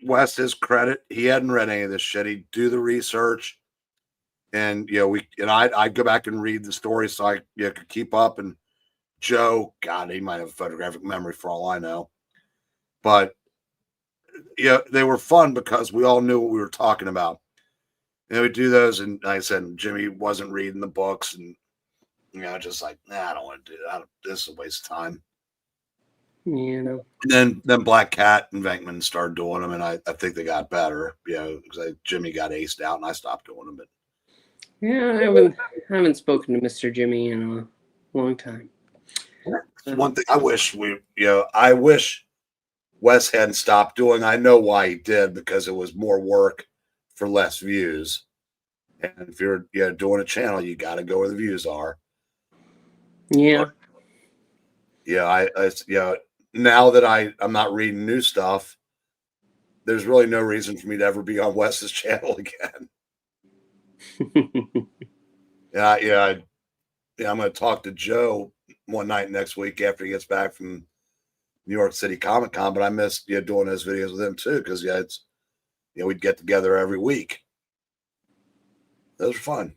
Wes, his credit, he hadn't read any of this shit. He'd do the research. And I'd go back and read the story so I could keep up. And Joe, God, he might have a photographic memory for all I know. But they were fun because we all knew what we were talking about. And we'd do those, and like I said, Jimmy wasn't reading the books, and just like, I don't want to do that. This is a waste of time. And then Black Cat and Venkman started doing them, and I think they got better. Because Jimmy got aced out, and I stopped doing them. But yeah, I haven't spoken to Mr. Jimmy in a long time. One thing I wish I wish Wes hadn't stopped doing. I know why he did, because it was more work for less views. And if you're doing a channel, you got to go where the views are. Yeah. But, now that I'm not reading new stuff, there's really no reason for me to ever be on Wes's channel again. I'm going to talk to Joe one night next week after he gets back from New York City Comic Con, but I miss doing those videos with him too, because it's we'd get together every week. Those were fun.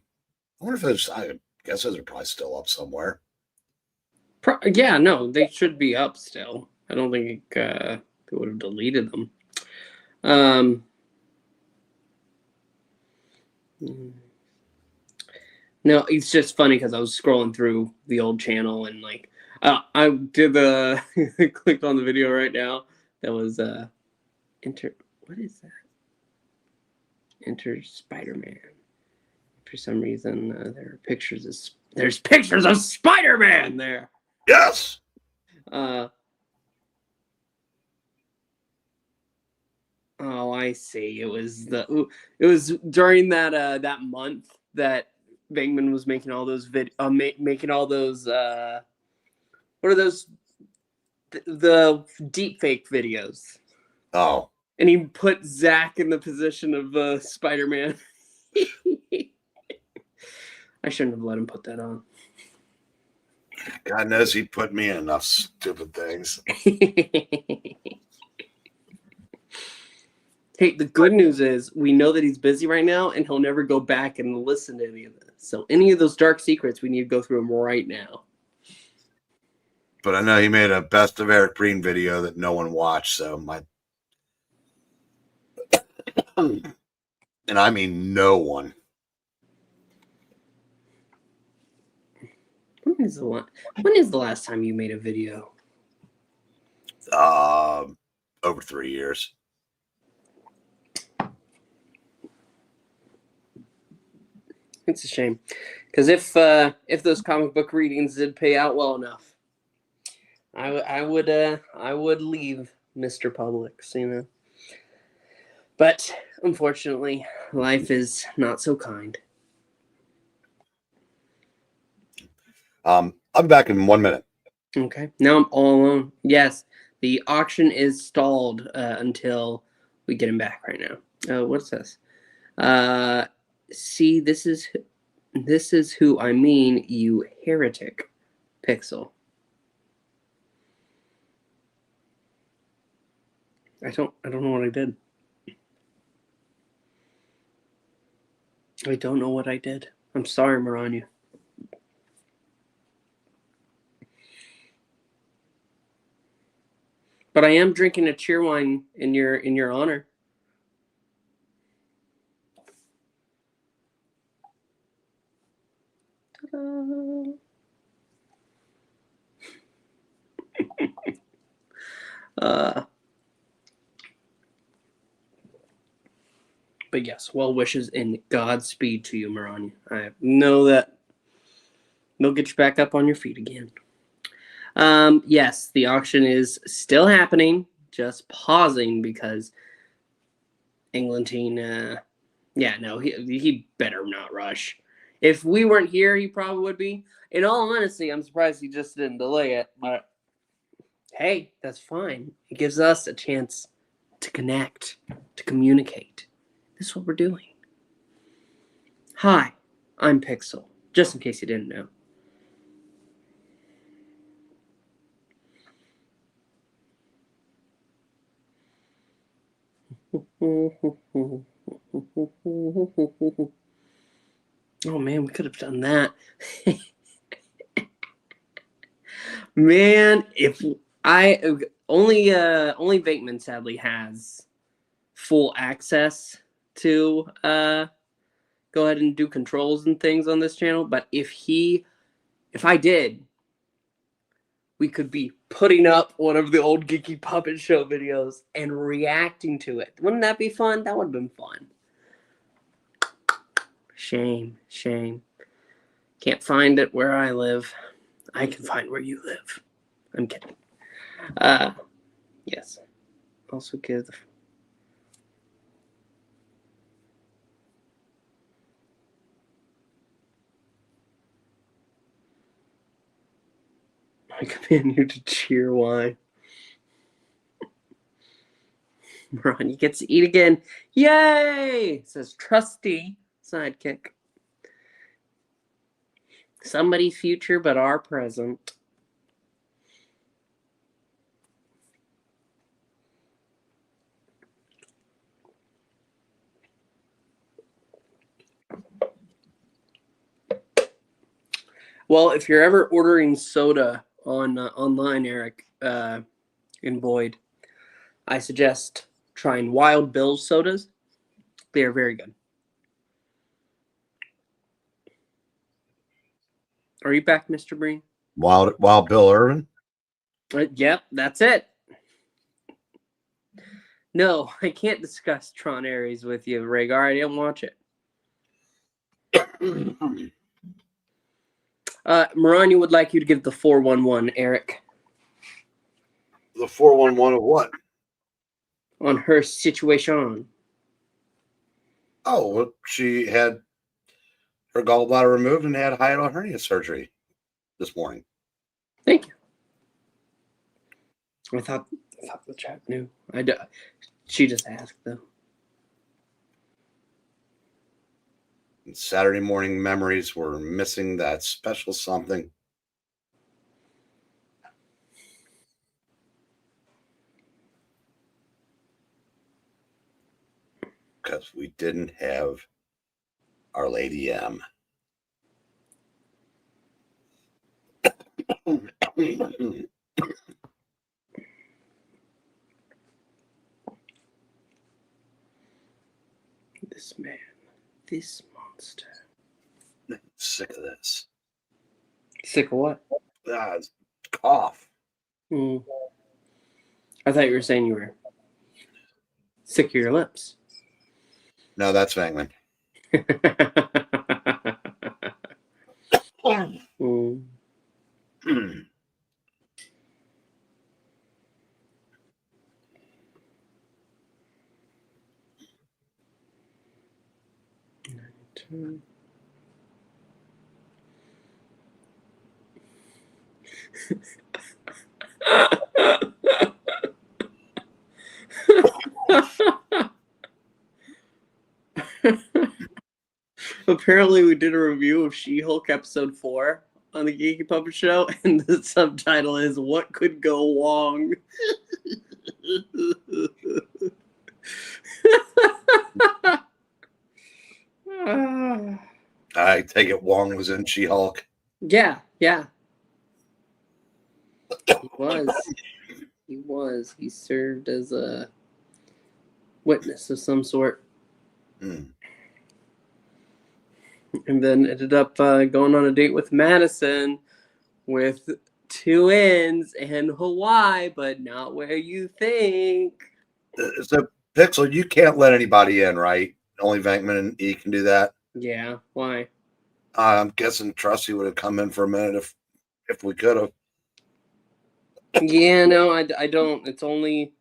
I wonder if guess those are probably still up somewhere. Yeah, no, they should be up still. I don't think they would have deleted them. No, it's just funny because I was scrolling through the old channel and like I did the clicked on the video right now that was what is that? Enter Spider-Man. For some reason there's pictures of Spider-Man there. Yes. Oh, I see. It was during that that month that Venkman was making all those making all those what are those the deep fake videos. Oh. And he put Zach in the position of Spider-Man. I shouldn't have let him put that on. God knows he put me in enough stupid things. Hey, the good news is we know that he's busy right now and he'll never go back and listen to any of this. So any of those dark secrets, we need to go through them right now. But I know he made a best of Eric Breen video that no one watched. So and I mean no one. When is the last time you made a video? Over 3 years. It's a shame, because if those comic book readings did pay out well enough, I would leave Mr. Publix, you know. But unfortunately, life is not so kind. I'm back in 1 minute. Okay, now I'm all alone. Yes, the auction is stalled until we get him back right now. What's this? See, this is who I mean, you heretic, Pixel. I don't know what I did. I don't know what I did. I'm sorry, Maranya. But I am drinking a cheer wine in your honor. But yes, well wishes and Godspeed to you, Maranya. I know that they'll get you back up on your feet again. Yes, the auction is still happening, just pausing because Englentine, he better not rush. If we weren't here, he probably would be. In all honesty, I'm surprised he just didn't delay it, but hey, that's fine. It gives us a chance to connect, to communicate. This is what we're doing. Hi, I'm Pixel, just in case you didn't know. Oh man, we could have done that. Man, if I only Venkman sadly has full access to go ahead and do controls and things on this channel, but if I did, we could be putting up one of the old Geeky Puppet Show videos and reacting to it. Wouldn't that be fun? That would have been fun. Shame. Can't find it where I live. I can find where you live. I'm kidding. Yes. Also give the... I command you to cheer wine. Ronnie gets to eat again. Yay! Says trusty sidekick. Somebody's future, but our present. Well, if you're ever ordering soda on online, Eric, in Boyd, I suggest trying Wild Bill's sodas. They are very good. Are you back, Mr. Breen? Wild Bill Irvin. Yep, that's it. No, I can't discuss Tron Ares with you, Rhaegar. I didn't watch it. Maranya would like you to give the 411, Eric. The 411 of what? On her situation. Oh, well, she had her gallbladder removed and had hiatal hernia surgery this morning. Thank you. I thought the chat knew. She just asked, though. And Saturday morning memories were missing that special something. Because we didn't have Our Lady M. This man, this monster. I'm sick of this. Sick of what? Cough. I thought you were saying you were sick of your lips. No, that's Vangman. Apparently, we did a review of She-Hulk episode 4 on the Geeky Puppet Show, and the subtitle is "What Could Go Wrong." I take it Wong was in She-Hulk. Yeah. He was. He served as a witness of some sort. And then ended up going on a date with Madison with 2 ends and Hawaii, but not where you think. So, Pixel, you can't let anybody in, right? Only Vankman and E can do that. Yeah, why? I'm guessing Trusty would have come in for a minute if we could have. Yeah, no, I don't. It's only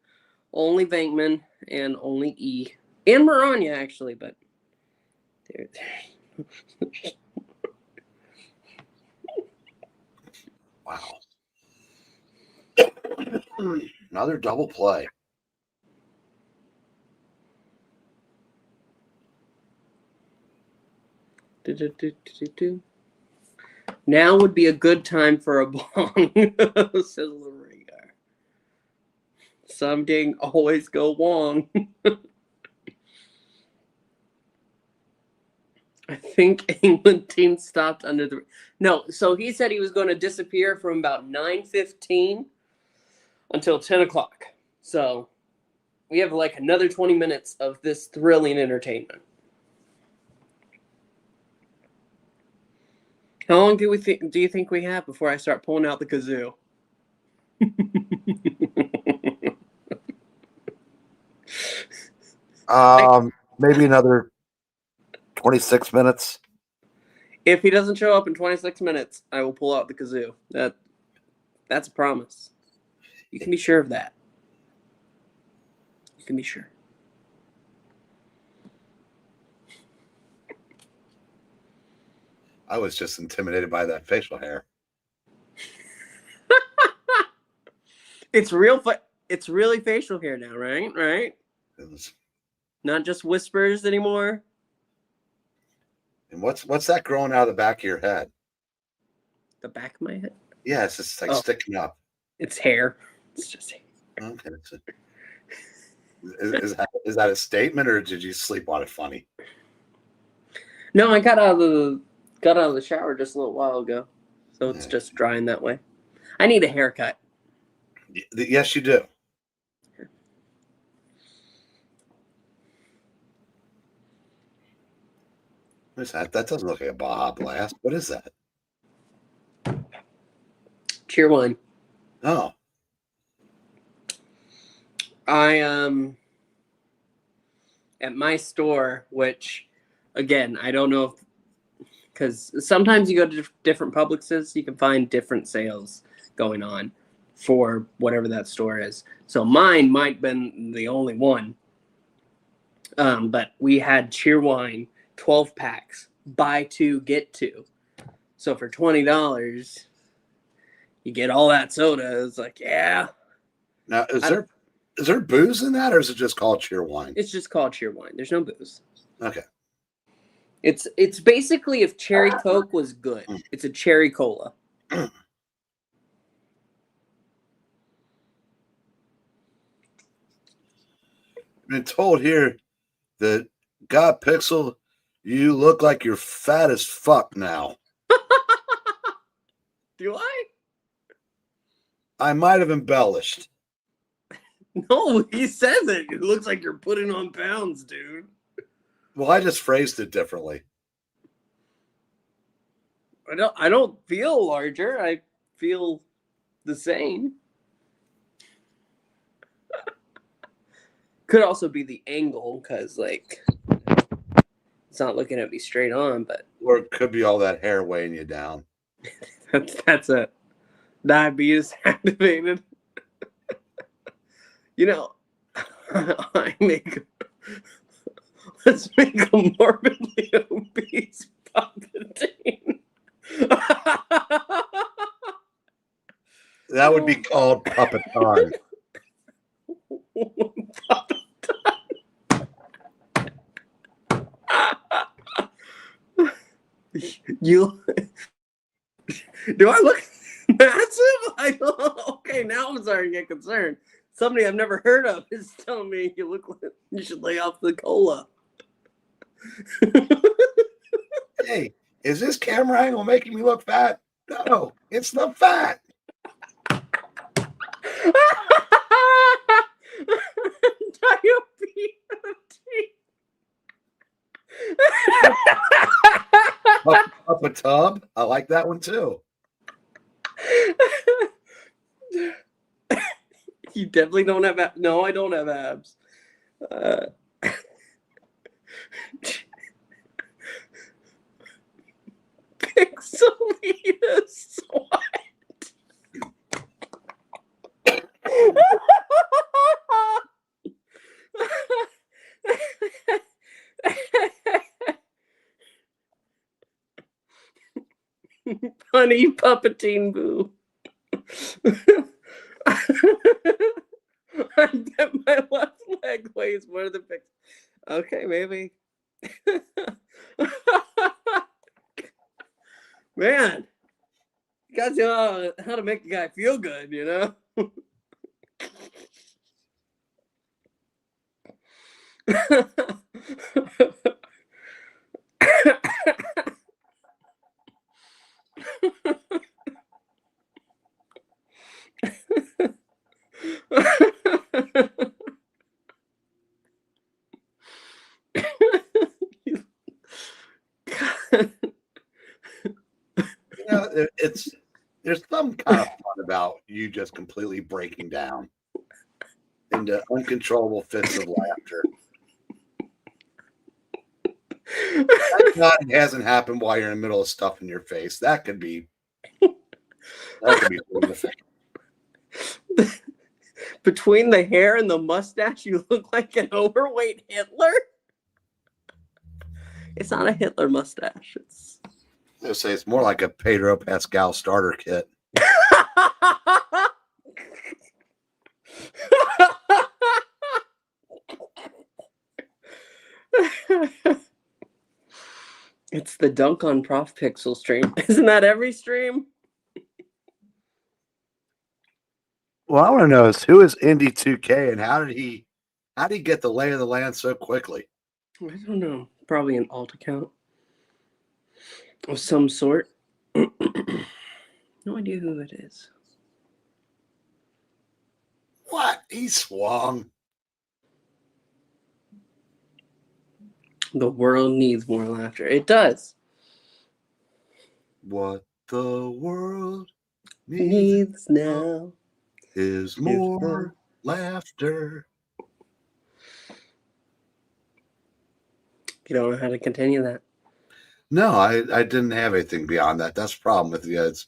Vankman and only E. And Maranya, actually, but they're Wow. Another double play. Now would be a good time for a bong, says Lariga. Some ding always go Wong. I think England team stopped under the... No, so he said he was going to disappear from about 9:15 until 10 o'clock. So we have like another 20 minutes of this thrilling entertainment. How long do you think we have before I start pulling out the kazoo? Maybe another 26 minutes. If he doesn't show up in 26 minutes, I will pull out the kazoo. That's a promise. You can be sure of that. You can be sure. I was just intimidated by that facial hair. It's real. It's really facial hair now, right? Right. It was... Not just whispers anymore. And what's that growing out of the back of your head? The back of my head? Yeah, it's just like sticking up. It's hair. It's just hair. Okay. Is that a statement, or did you sleep on it funny? No, I got out of the shower just a little while ago. So it's just drying that way. I need a haircut. Yes, you do. What is that? That doesn't look like a Baja Blast. What is that? Cheer wine. Oh. I at my store, which again, I don't know if, because sometimes you go to different Publixes, you can find different sales going on for whatever that store is. So mine might have been the only one. But we had cheer wine, 12 packs, buy two, get two. So for $20, you get all that soda. It's like, yeah. Now, is there booze in that, or is it just called cheer wine? It's just called cheer wine. There's no booze. Okay. It's basically if cherry Coke was good. It's a cherry cola. I've been told here that God Pixel, you look like you're fat as fuck now. Do I? I might have embellished. No, he says it. It looks like you're putting on pounds, dude. Well, I just phrased it differently. I don't feel larger. I feel the same. Could also be the angle, because like it's not looking at me straight on, but Or it could be all that hair weighing you down. that's a diabetes activated. You know, let's make a morbidly obese Palpatine. That would be called Puppeton. You do I look massive? I don't. Okay, now I'm starting to get concerned. Somebody I've never heard of is telling me you look like you should lay off the cola. Hey, is this camera angle making me look fat? No, it's the fat. Up a tub. I like that one too. You definitely don't have abs. No, I don't have abs. Pixelita swat. Honey Puppeteen Boo. I bet my left leg weighs more than Pixel. Okay, maybe. Man, you guys know how to make a guy feel good, you know? You know, there's some kind of fun about you just completely breaking down into uncontrollable fits of laughter. Thank God it hasn't happened while you're in the middle of stuffing your face. That could be horrific. Between the hair and the mustache, you look like an overweight Hitler. It's not a Hitler mustache. It's I would say it's more like a Pedro Pascal starter kit. It's the Dunk on Prof Pixel stream. Isn't that every stream? Well, I want to know is who is Indy 2K and how did he get the lay of the land so quickly? I don't know. Probably an alt account of some sort. No idea who it is. What? He swung. The world needs more laughter. It does. What the world Needs now is more laughter. You don't know how to continue that. No, I didn't have anything beyond that. That's the problem with you guys.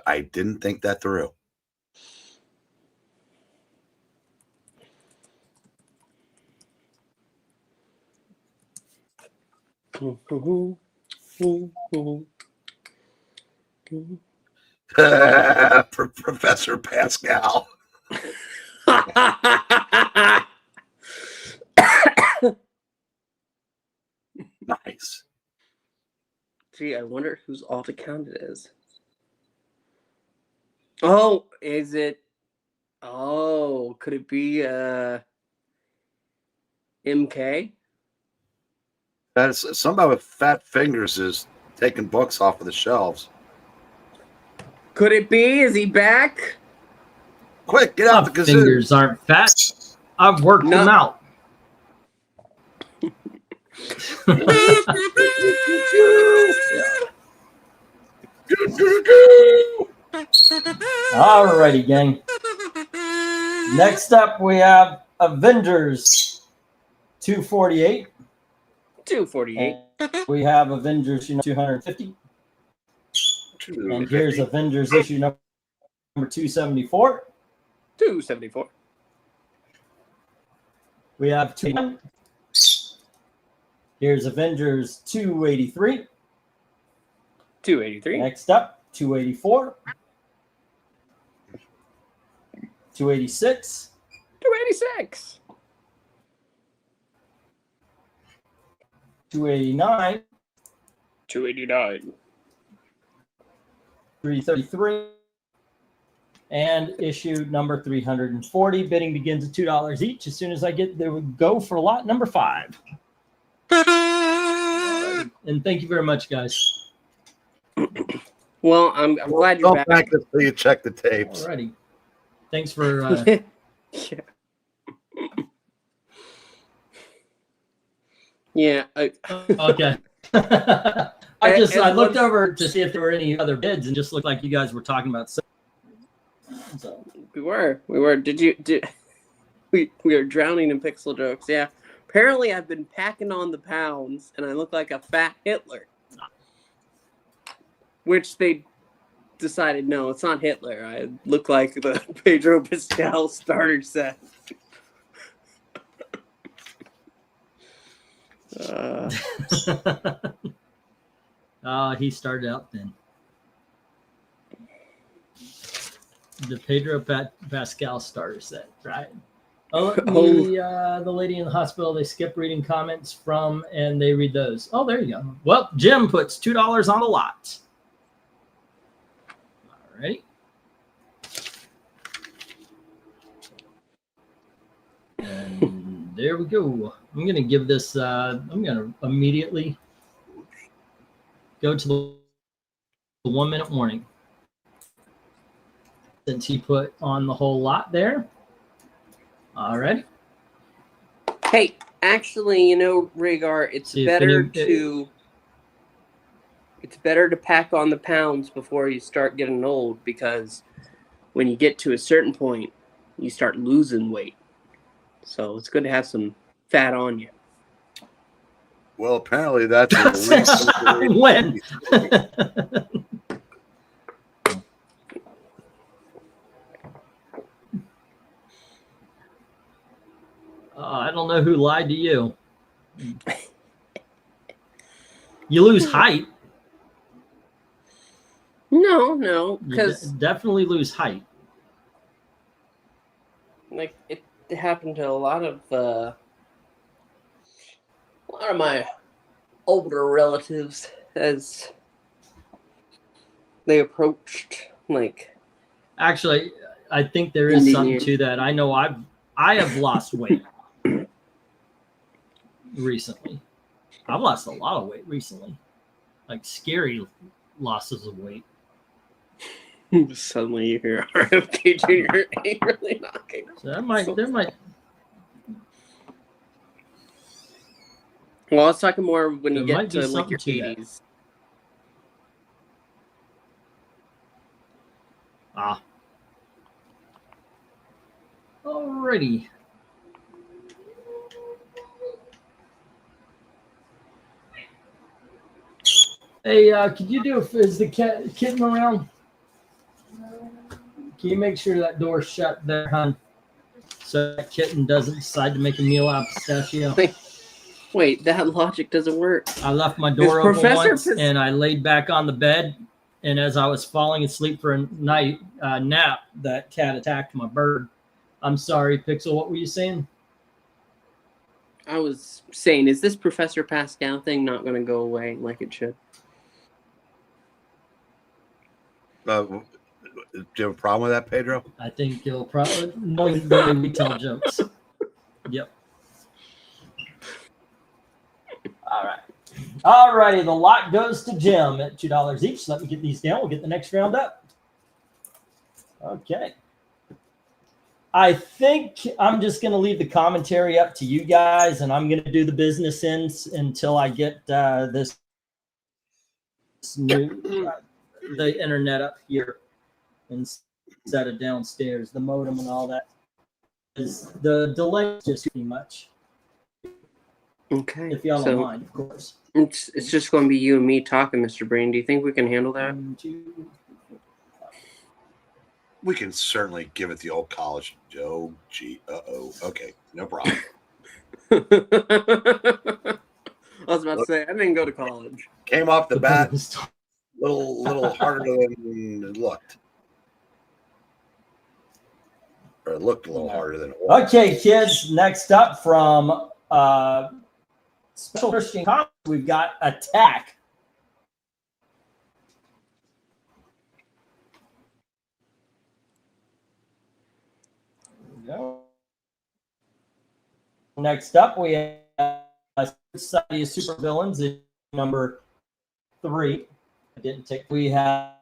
I didn't think that through. Professor Pascal. Nice. Gee, I wonder whose alt account it is. Oh, is it? Oh, could it be MK? That's somebody with fat fingers is taking books off of the shelves. Could it be? Is he back? Quick, get out the My kazoo. fingers aren't fat. I've worked them out. Alrighty, gang. Next up, we have Avengers 248. 248. We have Avengers 250. And here's Avengers issue number 274. 274. We have 2. Here's Avengers 283. 283. Next up, 284. 286. 286. 289. 289. 333. And issue number 340. Bidding begins at $2 each. As soon as I get there, we go for lot number 5. And thank you very much, guys. Well, I'm glad you're back. Back until you check the tapes. Alrighty. Thanks for. Yeah. Yeah. Okay. I looked over to see if there were any other bids, and just looked like you guys were talking about. So. We were. We were drowning in pixel jokes. Yeah. Apparently, I've been packing on the pounds, and I look like a fat Hitler. Which they decided, no, it's not Hitler. I look like the Pedro Pascal starter set. He started out then. The Pedro Pascal starter set, right? The lady in the hospital, they skip reading comments from, and they read those. Oh, there you go. Well, Jim puts $2 on the lot. All right. And there we go. I'm going to give this, I'm going to immediately go to the 1 minute warning. Since he put on the whole lot there. All right. Hey, actually, Rhaegar, it's better to pack on the pounds before you start getting old, because when you get to a certain point, you start losing weight. So it's good to have some fat on you. Well, apparently that's the when. I don't know who lied to you. You lose height. No, because definitely lose height. Like it happened to a lot of my older relatives as they approached Actually, I think there is something to that. I know I have lost weight recently. I've lost a lot of weight recently, like scary losses of weight. Suddenly you hear RFK Jr. angrily knocking. So there might. Well, I was talking more when you There get might be to like your something to that. 80s. Alrighty. Hey, could you is the kitten around? Can you make sure that door's shut there, hon? So that kitten doesn't decide to make a meal out of pistachio. Wait, that logic doesn't work. I left my door open Professor once, and I laid back on the bed. And as I was falling asleep for a nap, that cat attacked my bird. I'm sorry, Pixel. What were you saying? I was saying, is this Professor Pascal thing not going to go away like it should? Do you have a problem with that, Pedro? I think you'll probably know the way we tell jokes. Yep. All right. All righty. The lot goes to Jim at $2 each. Let me get these down. We'll get the next round up. Okay. I think I'm just going to leave the commentary up to you guys, and I'm going to do the business ends until I get this new the internet up here instead of downstairs, the modem and all that. The delay is just too much. Okay. If y'all don't mind, of course. It's just going to be you and me talking, Mr. Brain. Do you think we can handle that? We can certainly give it the old college. Oh, gee. Okay, no problem. I was about to say, I didn't go to college. Came off the bat, little harder than it looked. Or it looked a little harder than it was. Okay, kids. Next up from Special Christian Comics, we've got Attack. Go. Next up, we have Society of Supervillains, number 3. We have.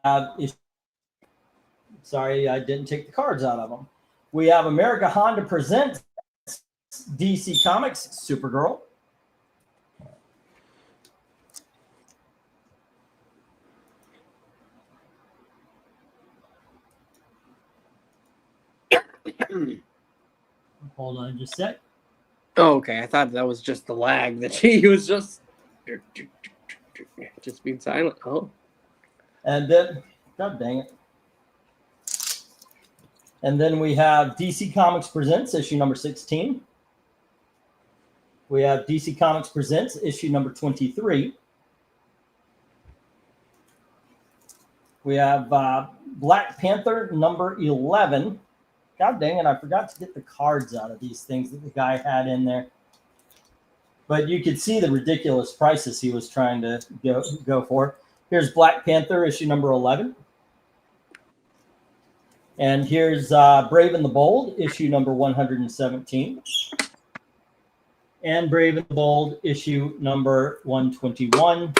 Sorry, I didn't take the cards out of them. We have America Honda presents DC Comics Supergirl. Hold on just a sec. Oh, okay. I thought that was just the lag that he was just being silent. Oh. And then, God dang it. And then we have DC Comics Presents issue number 16. We have DC Comics Presents issue number 23. We have Black Panther number 11. God dang it, I forgot to get the cards out of these things that the guy had in there. But you could see the ridiculous prices he was trying to go for. Here's Black Panther issue number 11. And here's Brave and the Bold issue number 117. And Brave and the Bold issue number 121.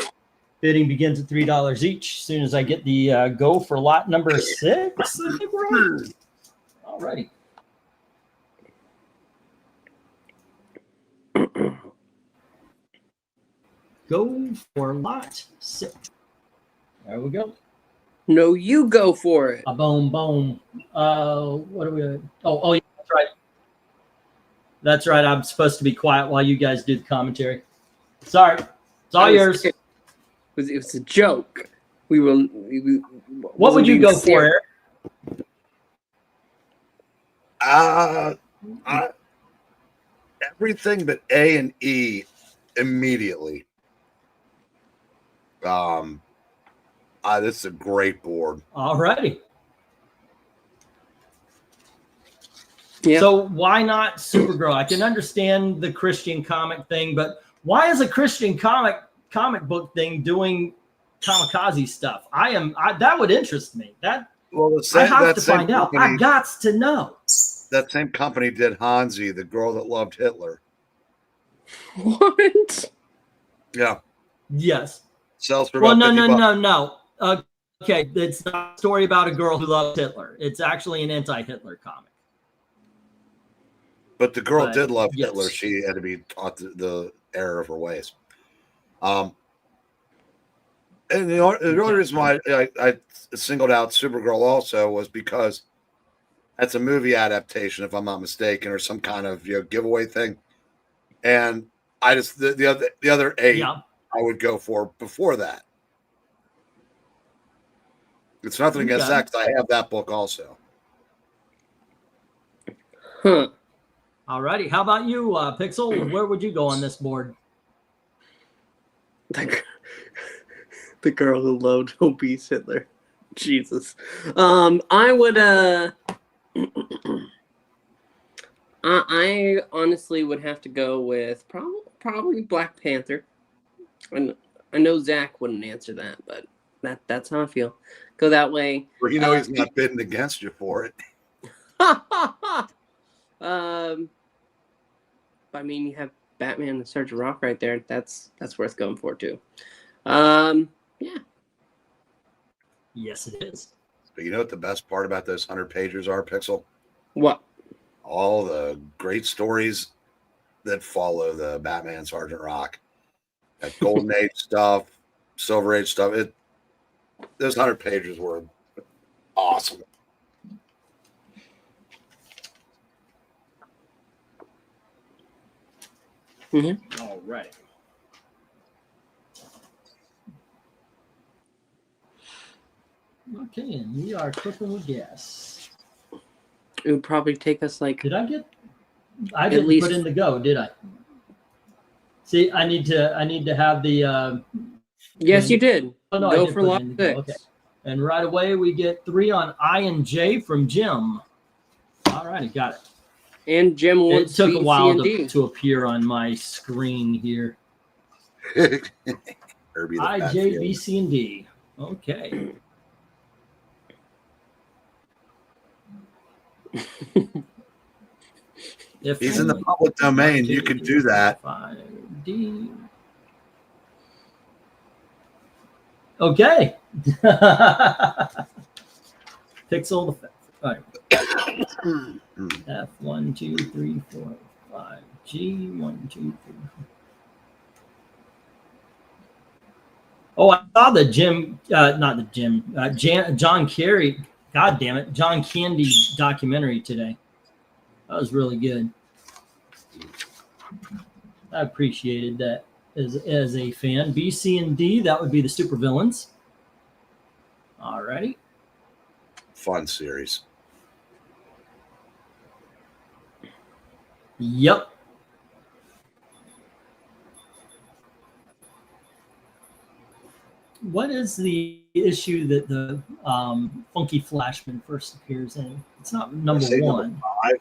Bidding begins at $3 each. As soon as I get the go for lot number 6, I think we're on. All righty. Go for lot 6. There we go. No, you go for it. A boom, boom. What are we? Oh, yeah, that's right. That's right. I'm supposed to be quiet while you guys do the commentary. Sorry, it's all yours. It was a joke. What would you go for, Eric? Everything but A and E immediately. This is a great board. All righty. Yeah. So why not Supergirl? I can understand the Christian comic thing, but why is a Christian comic book thing doing kamikaze stuff? That would interest me. I have to find out. I got to know. That same company did Hansi, the girl that loved Hitler. What? Yeah. Yes. Sells for Well, about no. Okay, it's not a story about a girl who loves Hitler. It's actually an anti-Hitler comic. But the girl But, did love yes. Hitler. She had to be taught the error of her ways. And the only reason why I singled out Supergirl also was because that's a movie adaptation, if I'm not mistaken, or some kind of giveaway thing. And I just the other 8 Yeah. I would go for before that. It's nothing against that because I have that book also. Huh. All righty. How about you, Pixel? Where would you go on this board? The girl who loved obese Hitler. Jesus. I would I honestly would have to go with probably Black Panther. And I know Zach wouldn't answer that, but that's how I feel. Go that way. Well, he's not bidding against you for it. I mean, you have Batman and Sergeant Rock right there. That's worth going for too. Yeah. Yes, it is. But you know what the best part about those 100 pagers are, Pixel? What? All the great stories that follow the Batman Sergeant Rock. That Golden Age stuff, Silver Age stuff. Those 100 pages were awesome. Mm-hmm. All right. Okay, and we are cooking with gas. It would probably take us like. Did I get? I didn't least- put in the go, did I? See, I need to have the. Yes, you did. Oh no, I Go did for put it lot in the go. 6. Okay, and right away we get 3 on I and J from Jim. All righty, got it. And Jim It wants took B, a C, while and D. to appear on my screen here. Herbie the I, Fat J, Field. B, C, and D. Okay. If He's in the only. public domain. You can do that. 5, D. Okay. Pixel the fifth. All right. F 1, 2, 3, 4, 5. G 1, 2, 3. 4. Oh, I saw the Jim, not the Jim, John Kerry. God damn it, John Candy documentary today. That was really good. I appreciated that as a fan. B, C, and D, that would be the supervillains. All righty. Fun series. Yep. What is the issue that the Funky Flashman first appears in? It's not number 1. Number 5.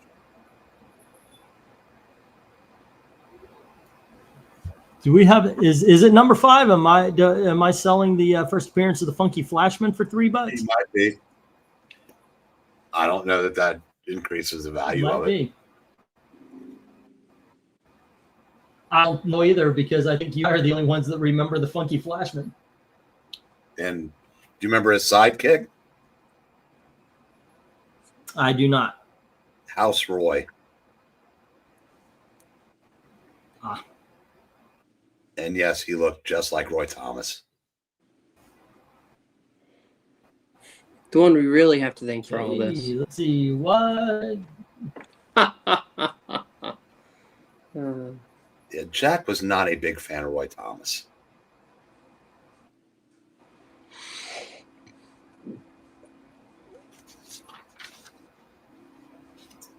Do we have is it number 5? Am I selling the first appearance of the Funky Flashman for $3? He might be. I don't know that increases the value of it. Be. I don't know either because I think you are the only ones that remember the Funky Flashman. And do you remember his sidekick? I do not. House Roy. Ah. And yes, he looked just like Roy Thomas. The one we really have to thank for all Okay, this. let's see what. Yeah, Jack was not a big fan of Roy Thomas.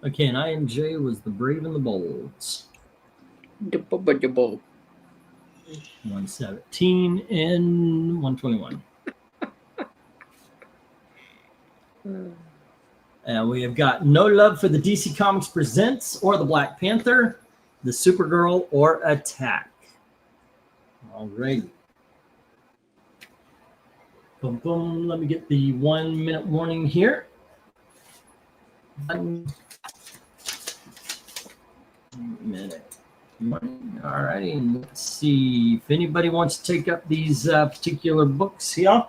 Okay, and I and J was the Brave and the Bolds. 117 and 121. And we have got No Love for the DC Comics Presents or the Black Panther, the Supergirl, or Attack. All right. Boom, boom. Let me get the 1 minute warning here. 1 minute warning. All righty. Let's see if anybody wants to take up these particular books here.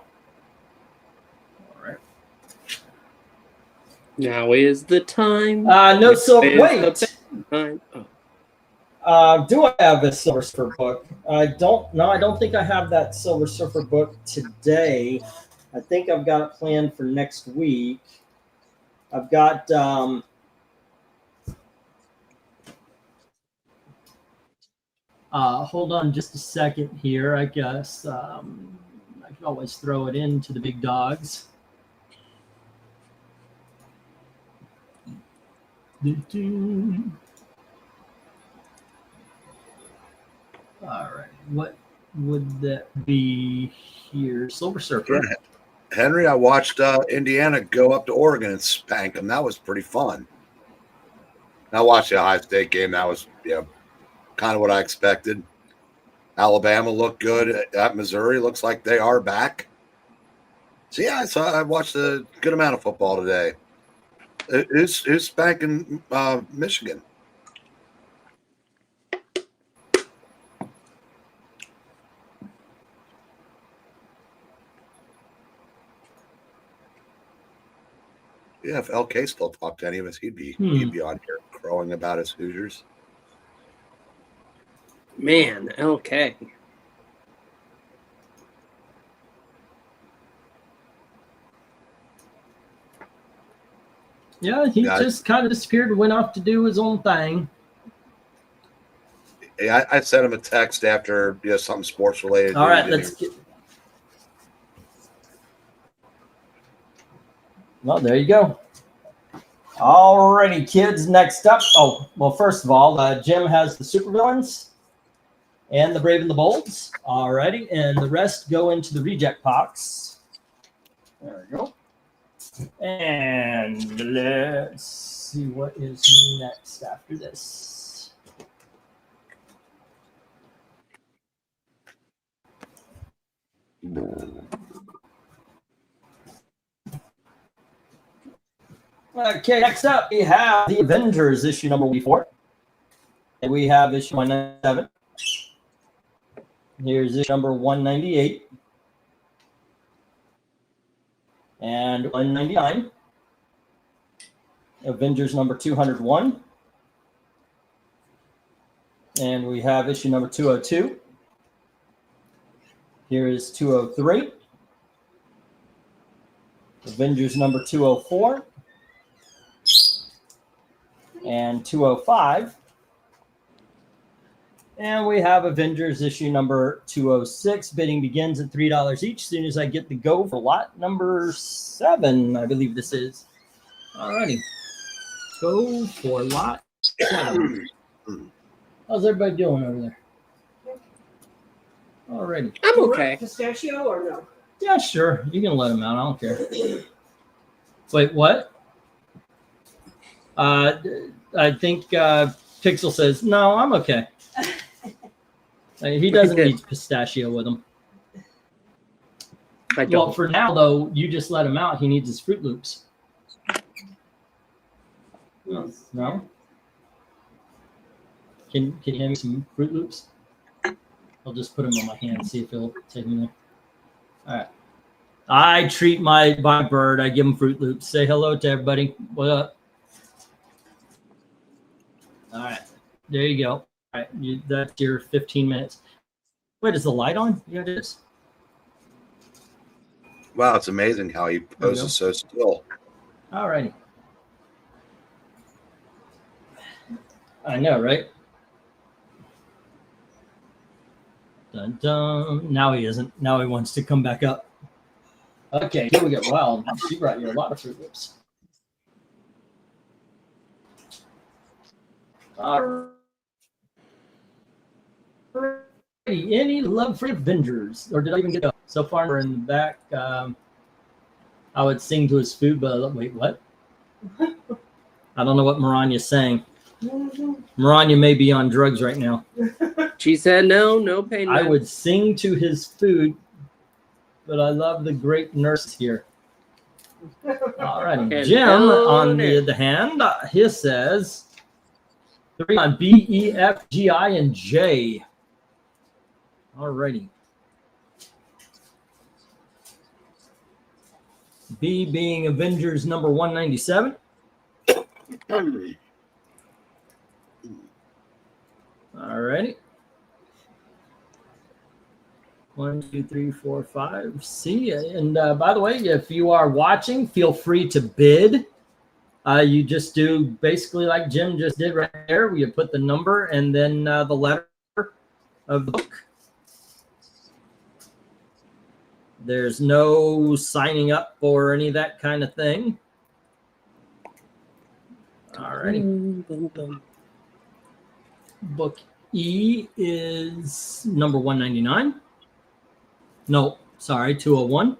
Now is the time. No silver. Is Wait. the time. Oh. Do I have a Silver Surfer book? I don't. No, I don't think I have that Silver Surfer book today. I think I've got it planned for next week. I've got. Hold on just a second here. I guess I can always throw it into the big dogs. All right, what would that be here? Silver Surfer. Henry, I watched Indiana go up to Oregon and spank them. That was pretty fun. I watched the Ohio State game. That was kind of what I expected. Alabama looked good. At Missouri looks like they are back. So yeah, I watched a good amount of football today. Who's spanking Michigan? Yeah, if LK still talked to any of us, he'd be on here crowing about his Hoosiers. Man, LK. Yeah, he just kind of disappeared and went off to do his own thing. Yeah, I sent him a text after something sports related. All right, let's get. Well, there you go. Alrighty, kids. Next up. Oh, well, first of all, Jim has the supervillains and the Brave and the Bolds. Alrighty, and the rest go into the reject box. There we go. And let's see what is next after this. Okay, next up we have the Avengers issue number 4. And we have issue 197. Here's issue number 198. And 199. Avengers number 201. And we have issue number 202. Here is 203. Avengers number 204. And 205. And we have Avengers issue number 206. Bidding begins at $3 each. As soon as I get the go for lot number 7, I believe this is. Alrighty. Go for lot 7. How's everybody doing over there? Alrighty. I'm okay. Pistachio or no? Yeah, sure. You can let him out. I don't care. Wait, what? I think Pixel says, no, I'm okay. He doesn't need pistachio with him. I don't. Well, for now, though, you just let him out. He needs his Fruit Loops. No? Can you hand me some Fruit Loops? I'll just put him on my hand, see if he'll take me there. All right. I treat my bird. I give him Fruit Loops. Say hello to everybody. What up? All right. There you go. All right. That's your 15 minutes. Wait, is the light on? Yeah, it is. Wow, it's amazing how he poses so still. All righty. I know, right? Dun, dun. Now he isn't. Now he wants to come back up. Okay, here we go. Wow, she brought you a lot of Fruit Loops. All right. Any love for Avengers? Or did I even get up? So far, we're in the back. I would sing to his food, but wait, what? I don't know what Maranya's saying. Maranya may be on drugs right now. She said no pain. I would sing to his food, but I love the great nurse here. All righty. Jim, on the other hand, he says 3 on B, E, F, G, I, and J. All righty. B being Avengers number 197. All righty. 1, 2, 3, 4, 5. See, and by the way, if you are watching, feel free to bid. You just do basically like Jim just did right there. You put the number and then the letter of the book. There's no signing up or any of that kind of thing. All righty. Book E is number 199. No, sorry, 201.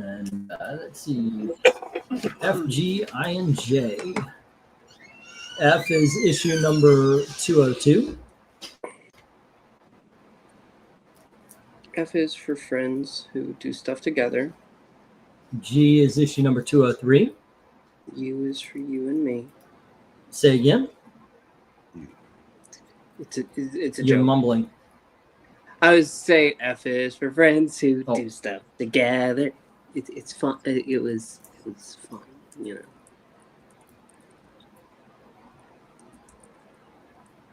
And let's see, F, G, I, and J. F is issue number 202. F is for friends who do stuff together. G is issue number 203. U is for you and me. Say again. It's a You're joke. mumbling. I was saying F is for friends who Oh. do stuff together. It's fun. It was fun, you know.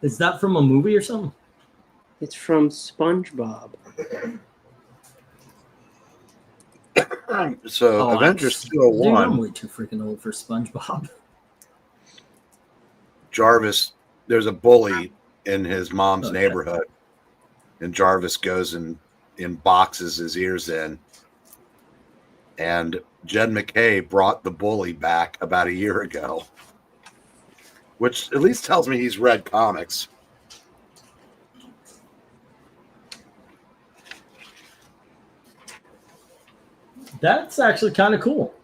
Is that from a movie or something? It's from SpongeBob. So Oh, Avengers Dude, I'm 201, way too freaking old for SpongeBob. Jarvis, there's a bully in his mom's Okay. neighborhood, and Jarvis goes and boxes his ears in. And Jed McKay brought the bully back about a year ago, which at least tells me he's read comics. That's actually kind of cool.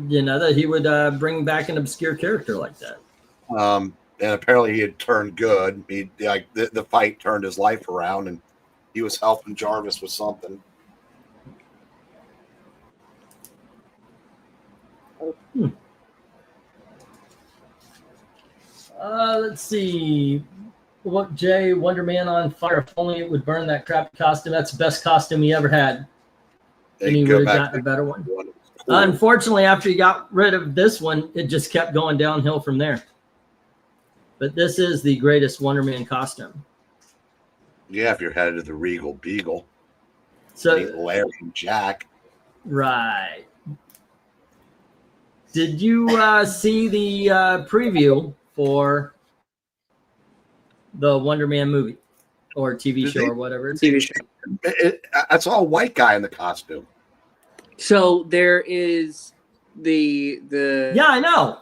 You know, that he would bring back an obscure character like that. And apparently he had turned good. He like the fight turned his life around, and he was helping Jarvis with something. Let's see. Look, Jay, Wonder Man on fire. If only it would burn that crappy costume. That's the best costume he ever had. They And he go would have back gotten a better one. Cool. Unfortunately, after he got rid of this one, it just kept going downhill from there. But this is the greatest Wonder Man costume. Yeah, if you're headed to the Regal Beagle, So, meet Larry and Jack. right. Did you see the preview for the Wonder Man movie or TV Did show they- or whatever? It's TV show. I saw a white guy in the costume. So there is the Yeah, I know.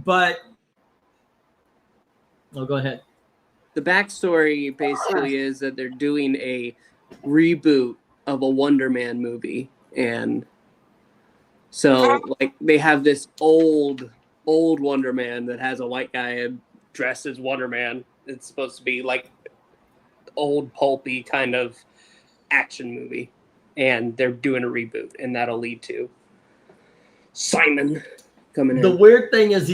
But go ahead. the backstory basically is that they're doing a reboot of a Wonder Man movie, and so like they have this old Wonder Man that has a white guy dressed as Wonder Man. It's supposed to be like old pulpy kind of action movie, and they're doing a reboot, and that'll lead to Simon coming The in. weird thing is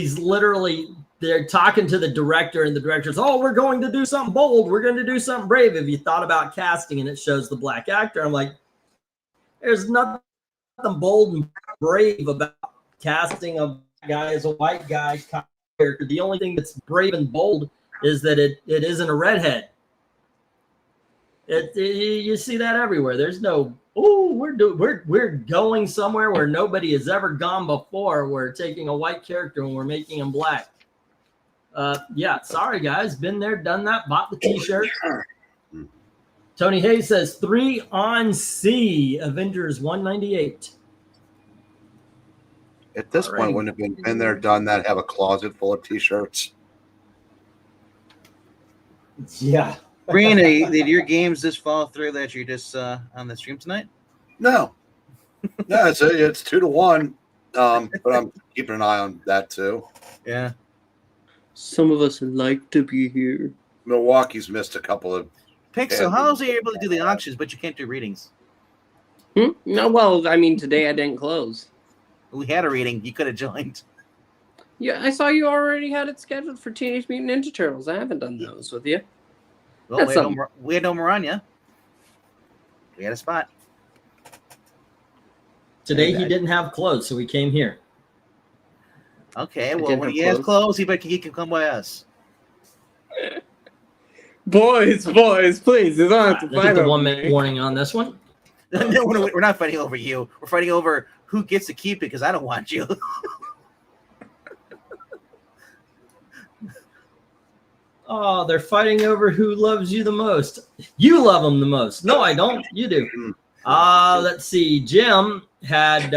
they're talking to the director, and the director's, oh, we're going to do something bold. We're going to do something brave. Have you thought about casting? And it shows the black actor. I'm like, there's nothing bold and brave about casting a guy as a white guy character. The only thing that's brave and bold is that it isn't a redhead. You see that everywhere. There's no, oh, we're going somewhere where nobody has ever gone before. We're taking a white character and we're making him black. Yeah, sorry guys, been there, done that, bought the t-shirt. Tony Hayes says 3 on C, Avengers 198. At this All point, right. wouldn't have been there, done that, have a closet full of t-shirts. Yeah. Breen, did your games just fall through that you're just on the stream tonight? No, it's 2-1. But I'm keeping an eye on that too. Yeah. Some of us like to be here. Milwaukee's missed a couple of. Pixel, how is he able to do the auctions, but you can't do readings? No, well, I mean, today I didn't close. We had a reading. You could have joined. Yeah, I saw you already had it scheduled for Teenage Mutant Ninja Turtles. I haven't done those with you. Well, That's we had no Maranya. We had a spot. Today he didn't have clothes, so he came here. Okay, well, didn't when have he has clothes. clothes, he can come by us. Boys, please, you don't have to Let's fight get the over 1 minute me. warning on this one. No, we're not fighting over you. We're fighting over who gets to keep it because I don't want you. Oh, they're fighting over who loves you the most. You love them the most. No, I don't. You do. Let's see. Jim had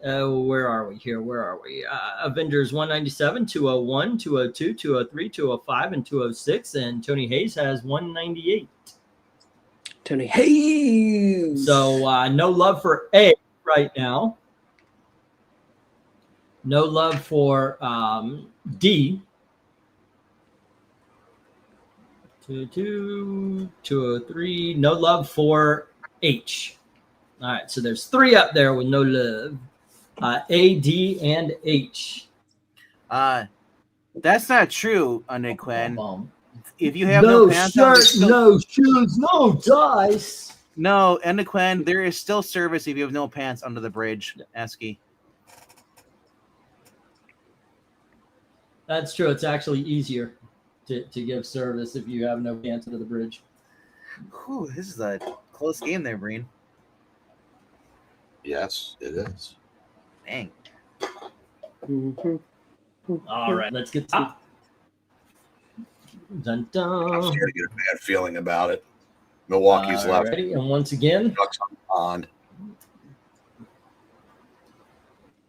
where are we here? Where are we? Avengers 197, 201, 202, 203, 205, and 206. And Tony Hayes has 198. Tony Hayes. So no love for A right now. No love for D. 202, 203. No love for H. All right, so there's 3 up there with no love. A, D, and H. That's not true, Nick Quinn. If you have no no pants on, shirt, there's still... no shoes, no dice. No, Nick Quinn, there is still service if you have no pants under the bridge, ASCII. That's true. It's actually easier to give service if you have no pants under the bridge. Whew, this is a close game there, Breen. Yes, it is. Dang. All right, let's get to dun, dun. I'm starting to get a bad feeling about it. Milwaukee's left. Ready? And once again, Ducks on the pond.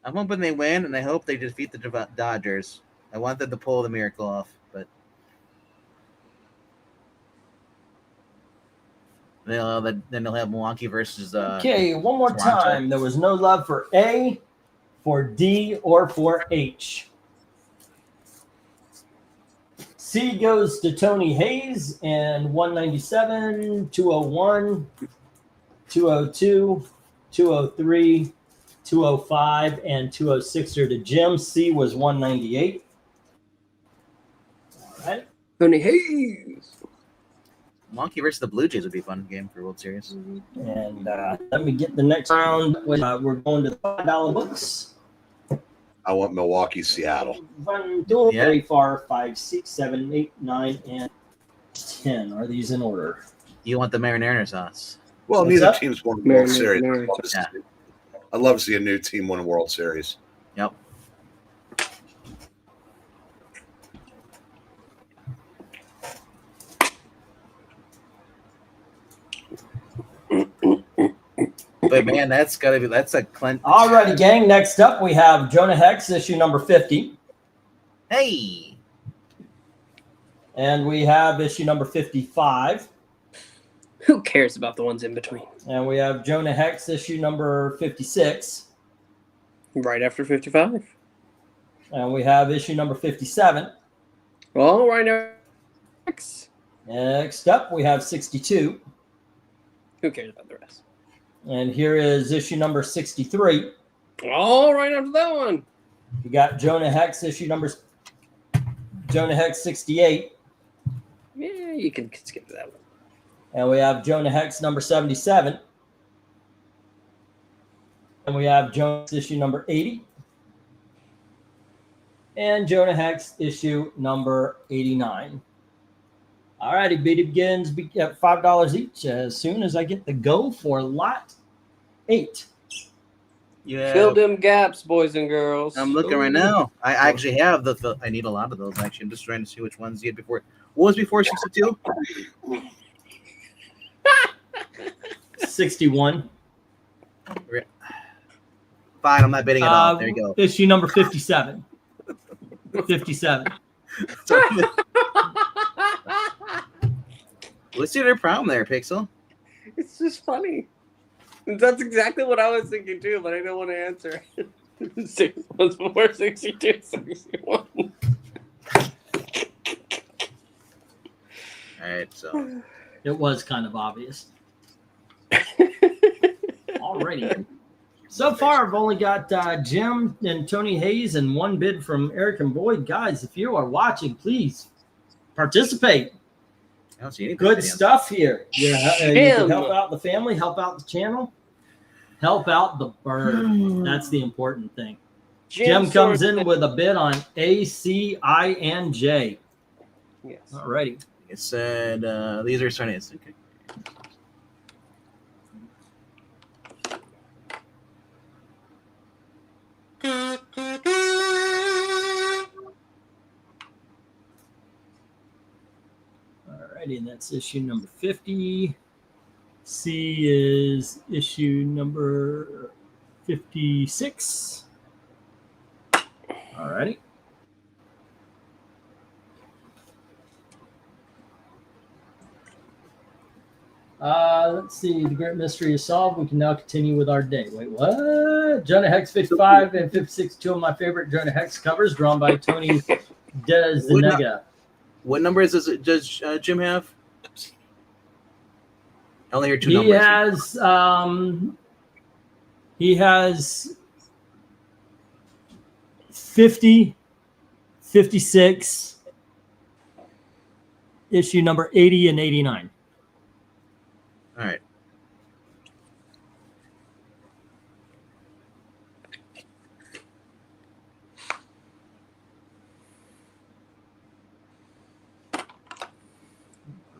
I'm hoping they win, and I hope they defeat the Dodgers. I want them to pull the miracle off, but then they'll have Milwaukee versus. okay, one more Toronto. time. There was no love for A, for D, or for H. C goes to Tony Hayes and 197, 201, 202, 203, 205, and 206 are to Jim. C was 198. All right. Tony Hayes. Milwaukee versus the Blue Jays would be a fun game for World Series. And let me get the next round. We're going to the $5 books. I want Milwaukee, Seattle. 1, 2, 3, 4, 5, 6, 7, 8, 9, and 10. Are these in order? You want the Mariners sauce? Well, What's neither up? team's won a World Series. Mariners. I'd love to see a new team win a World Series. Yep. But man, that's a clean. All righty, gang. Next up, we have Jonah Hex, issue number 50. Hey, And we have issue number 55. Who cares about the ones in between? And we have Jonah Hex, issue number 56. Right after 55. And we have issue number 57. All right now. Next up, we have 62. Who cares about the rest? And here is issue number 63. All right after that one. You got Jonah Hex, Jonah Hex 68. Yeah, you can skip that one. And we have Jonah Hex number 77. And we have Jonah issue number 80. And Jonah Hex issue number 89. All righty, bid begins at $5 each as soon as I get the go for lot 8. yeah. Fill them gaps, boys and girls. I'm looking right now. I actually have the. I need a lot of those. Actually, I'm just trying to see which ones you had before. What was before 62? 61. Fine, I'm not bidding at all. There you go. Issue number 57. 57. Let's see their problem there, Pixel. It's just funny. That's exactly what I was thinking too, but I don't want to answer. 6 months before 62, 61. All right, so It was kind of obvious. Alrighty. So far, I've only got Jim and Tony Hayes and one bid from Eric and Boyd. Guys, if you are watching, please participate. I don't see any Good videos. stuff here. Yeah, you Jim. can help out the family, help out the channel, help out the bird. That's the important thing. Jim comes in with a bid on A, C, I, and J. Yes. Alrighty. It said these are starting. Okay. Alrighty, and that's issue number 50. C is issue number 56. Alrighty. Let's see. The great mystery is solved. We can now continue with our day. Wait, what? Jonah Hex 55 and 56, two of my favorite Jonah Hex covers, drawn by Tony Dezenega. What number is this? Does Jim have? I only hear two He numbers. has 50, 56, issue number 80 and 89. All right.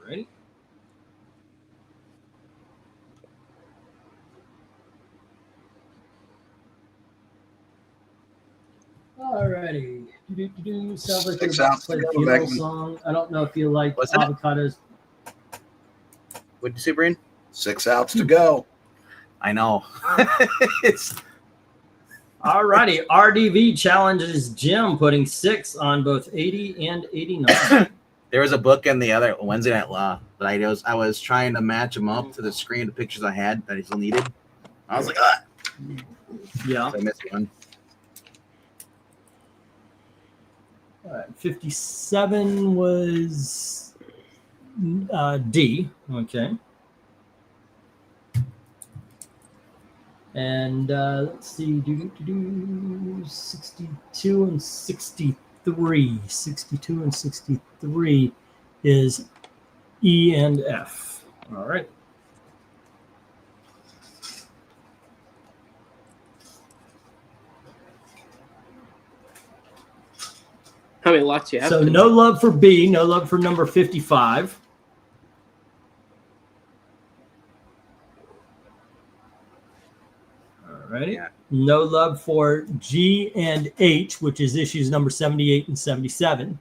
Ready? Alrighty. Sounds like Six you're about ounce to play the to go, funeral Beckman. song. I don't know if you like What's that? avocados. What did you say, Brian? 6 outs to go. I know. It's Alrighty. RDV challenges Jim, putting 6 on both 80 and 89. there was a book in the other Wednesday Night Law that I was trying to match them up to the screen, the pictures I had that he still needed. I was like, ah, Yeah. so I missed one. All right, 57 was D. Okay. And let's see, 62 and 63. 62 and 63 is E and F. All right. How many lots you have? So tonight? no love for B, no love for number 55. Alrighty. Yeah. No love for G and H, which is issues number 78 and 77.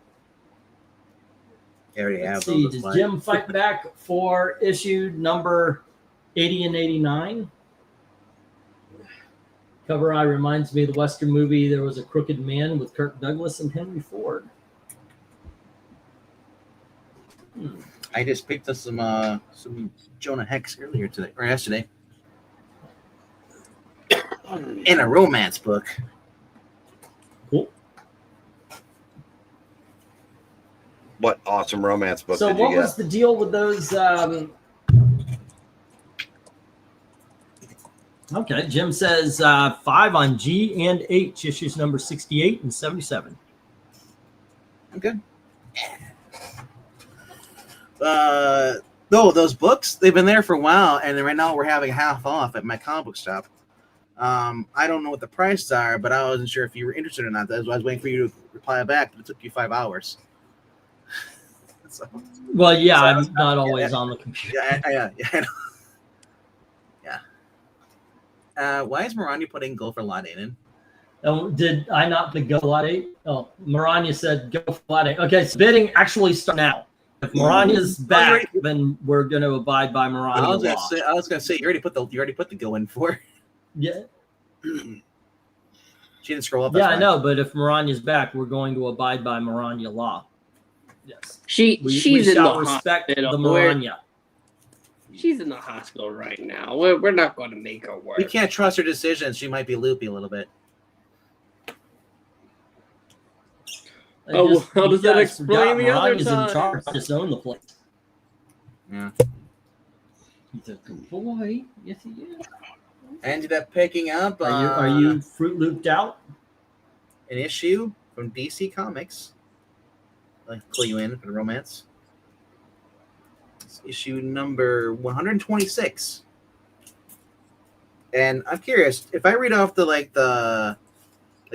I already have Let's see, those. does Like- Jim fight back for issue number 80 and 89? Cover eye reminds me of the Western movie There Was a Crooked Man with Kirk Douglas and Henry Ford. I just picked up some Jonah Hex earlier today or yesterday in a romance book. Cool. What awesome romance book So did you what get? was the deal with those? Okay, Jim says 5 on G and H, issues number 68 and 77. I'm good. No, those books, they've been there for a while, and then right now we're having half off at my comic book shop. I don't know what the prices are, but I wasn't sure if you were interested or not. That's why I was waiting for you to reply back, but it took you 5 hours. So, Well, yeah, So I I'm was- not always yeah. on the computer. yeah, I know. Yeah. Why is Marani putting Go for Lot in? Oh, did I not put go lot 8? Oh, Maranya said go for lot 8. Okay, so bidding actually start now. If Maranya's back, then we're going to abide by Maranya I was law. gonna say you already put the Go in for. Yeah, She didn't scroll up. yeah, that's I why. know, but if Maranya's back, we're going to abide by Maranya law. Yes. she's We in the shall respect hospital. the Maranya. She's in the hospital right now. We're not going to make her work. We can't trust her decisions. She might be loopy a little bit. Oh, how you does that guys explain forgot the other Maranya's times? in charge. Just own the place. Yeah. He's a good boy. Yes, he is. I ended up picking up Are you Fruit Looped out? an issue from DC Comics. I'll pull you in for the romance. It's issue number 126. And I'm curious, if I read off the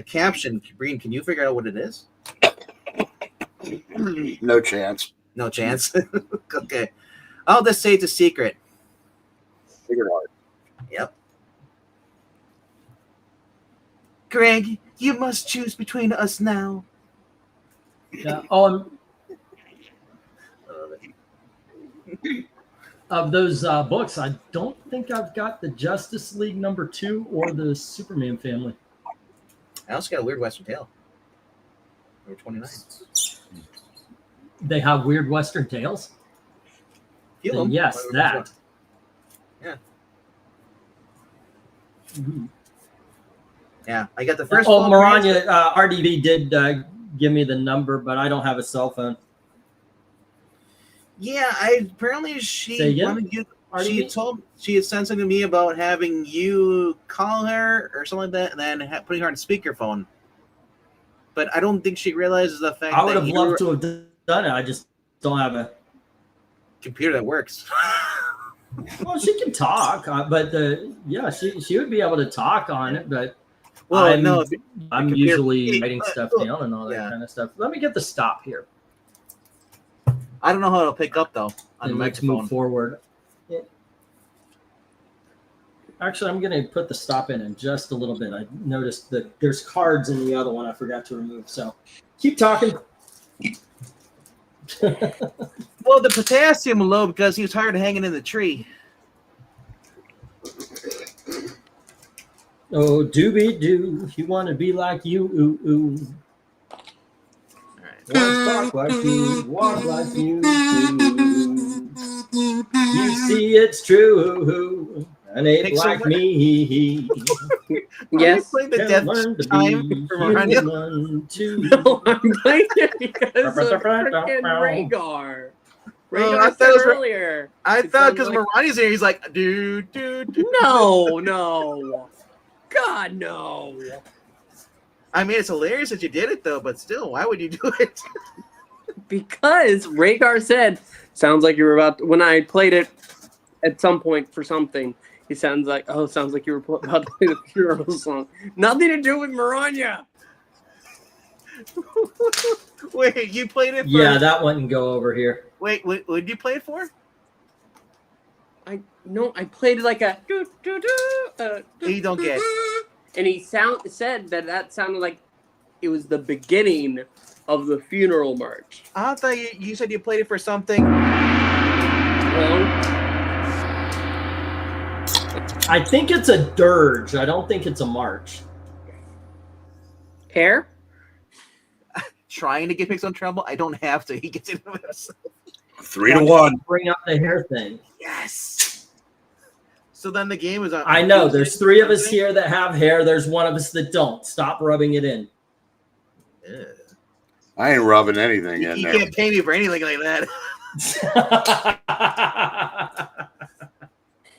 caption, Breen, can you figure out what it is? No chance. No chance. Okay. I'll just say it's a secret. Figure it out. Yep. Greg, you must choose between us now. Yeah. Oh, of those books, I don't think I've got the Justice League #2 or the Superman family. I also got a Weird Western Tale. Number 29. They have weird Western tales. Few of Then them. yes, that. Yeah. Mhm. Yeah, I got the first. Oh, 12 Maranya, RDV did give me the number, but I don't have a cell phone. Yeah, apparently Say she again? wanted you. RDV? She had sent something to me about having you call her or something like that, and then putting her on speakerphone. But I don't think she realizes the fact I would that have you loved to have done it. I just don't have a. computer that works. Well, she can talk, but yeah, she would be able to talk on it. But Well, I'm, no, I'm computer- usually writing stuff down and all that Yeah. kind of stuff. Let me get the stop here. I don't know how it'll pick up though on the And let's microphone. move forward. Yeah. Actually, I'm going to put the stop in just a little bit. I noticed that there's cards in the other one I forgot to remove. So keep talking. Well, the potassium low because he was tired of hanging in the tree. Oh, doobie doo. You want to be like you. Ooh, ooh. All right. Want to talk like you. Walk like you. You see, it's true. An ape Thanks so like much. me. Yes. Playing the Can death learn to time be from Aranya. human too. No, I'm playing it because of freaking Rhaegar. Rhaegar I thought said it was earlier. I It thought sounds because like- Marani's here, he's like, dude. No. God, no. I mean, it's hilarious that you did it though, but still, why would you do it? Because Rhaegar said, sounds like you were about to, when I played it at some point for something, he sounds like you were about to play the funeral song. Nothing to do with Maranya. Wait, you played it for Yeah, that wouldn't go over here. Wait, what did you play it for? I played it like a You don't get. and he said that sounded like it was the beginning of the funeral march. I thought you said you played it for something. Wrong. I think it's a dirge. I don't think it's a march. Hair? Trying to get Pix on trouble. I don't have to. He gets it himself. 3-1. Bring up the hair thing. Yes. So then the game is on. I know. There's 3 of us here that have hair. There's 1 of us that don't. Stop rubbing it in. Ugh. I ain't rubbing anything in You there. can't pay me for anything like that.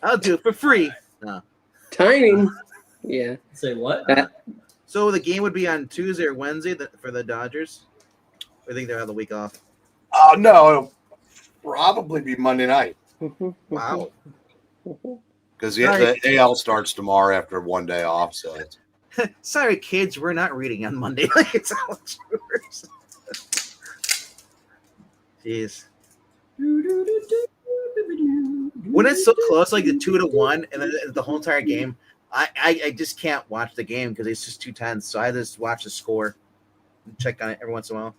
I'll do it for free. No. Timing. Yeah. Say what? So the game would be on Tuesday or Wednesday for the Dodgers. I think they'll have the week off. Oh, no. It'll probably be Monday night Wow. because the AL starts tomorrow after 1 day off. So it's Sorry, kids, we're not reading on Monday nights. Jeez. When it's so close, like the 2-1, and then the whole entire game, I just can't watch the game because it's just too tense. So I just watch the score and check on it every once in a while.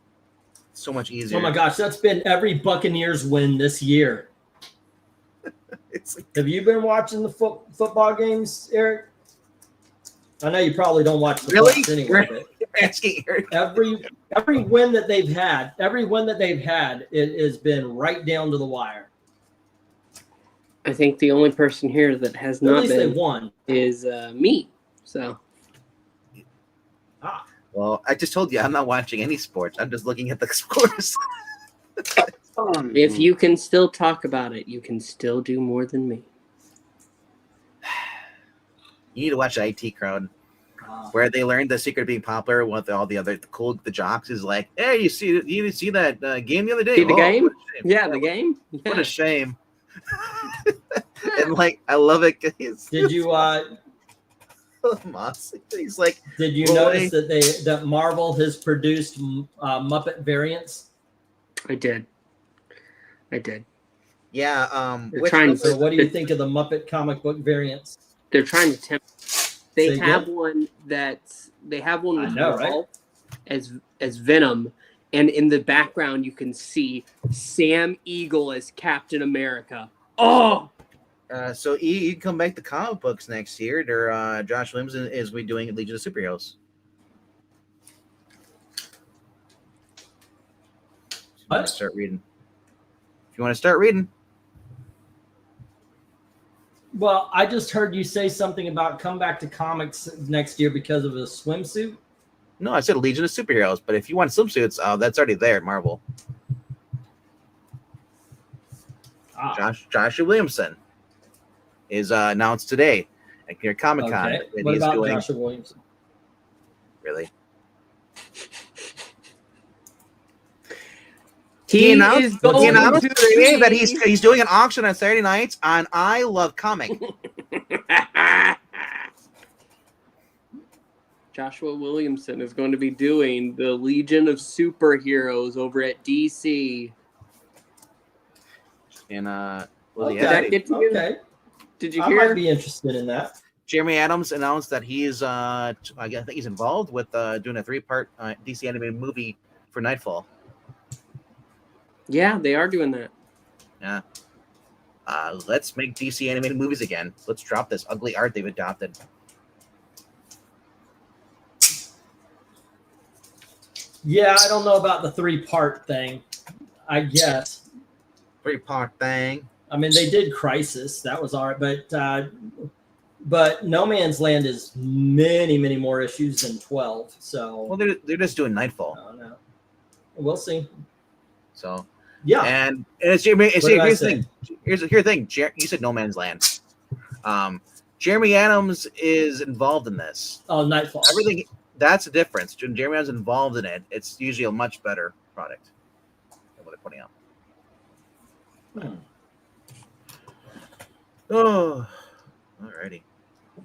It's so much easier. Oh my gosh, that's been every Buccaneers win this year. It's like, Have you been watching the football games, Eric? I know you probably don't watch the Really? Bucs anyway, but asking Eric. every win that they've had, it has been right down to the wire. I think the only person here that has At not least they been won. is me. So Well, I just told you I'm not watching any sports. I'm just looking at the scores. if you can still talk about it, you can still do more than me. You need to watch the IT Crowd, where they learned the secret of being popular with all the jocks is like, hey, you see that game the other day? See the game? What a shame. Yeah, the game. What Yeah. a shame. And like, I love it. Did you He's like, did you boy. notice that Marvel has produced Muppet variants? I did. Yeah. They're trying So what do you think of the Muppet comic book variants? They're trying to tempt. They Say have again? one I with know, right? Ralph as Venom, and in the background you can see Sam Eagle as Captain America. Oh, So you can come back to comic books next year. They're Josh Williams is we doing Legion of Superheroes. What? Start reading. If you want to start reading. Well, I just heard you say something about come back to comics next year because of a swimsuit. No, I said Legion of Superheroes, but if you want swimsuits, that's already there at Marvel. Joshua Williamson is announced today at your Comic Con. Okay. What about Joshua Williamson? Really? he announced is going today that to he's doing an auction on Saturday nights on I Love Comic. Joshua Williamson is going to be doing the Legion of Superheroes over at DC. And Okay. Did that get to you? Okay. Did you I hear? might be interested in that. Jeremy Adams announced that he's I think he's involved with doing a 3-part DC animated movie for Nightfall. Yeah, they are doing that. Yeah. Let's make DC animated movies again. Let's drop this ugly art they've adopted. Yeah, I don't know about the 3-part thing. I guess. 3-part thing. I mean, they did Crisis. That was all right. But No Man's Land is many, many more issues than 12. So, Well, they're just doing Nightfall. I don't know. We'll see. So, Yeah. and it's Jeremy. What did I Here's the say? thing. Here's the thing. You said No Man's Land. Jeremy Adams is involved in this. Oh, Nightfall. Everything. That's the difference. When Jeremy Adams is involved in it, it's usually a much better product than what they're putting out. Oh, alrighty.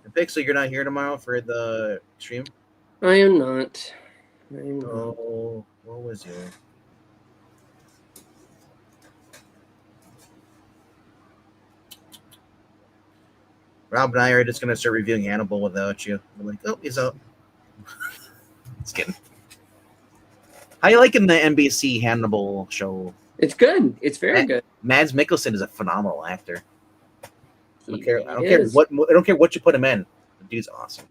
And Pixel, you're not here tomorrow for the stream? I am not. Oh, what was you? Rob and I are just going to start reviewing Hannibal without you. We're like, oh, he's out. Just kidding. How you liking the NBC Hannibal show? It's good. It's very good. Mads Mikkelsen is a phenomenal actor. I don't care He what you put him in. The dude's awesome.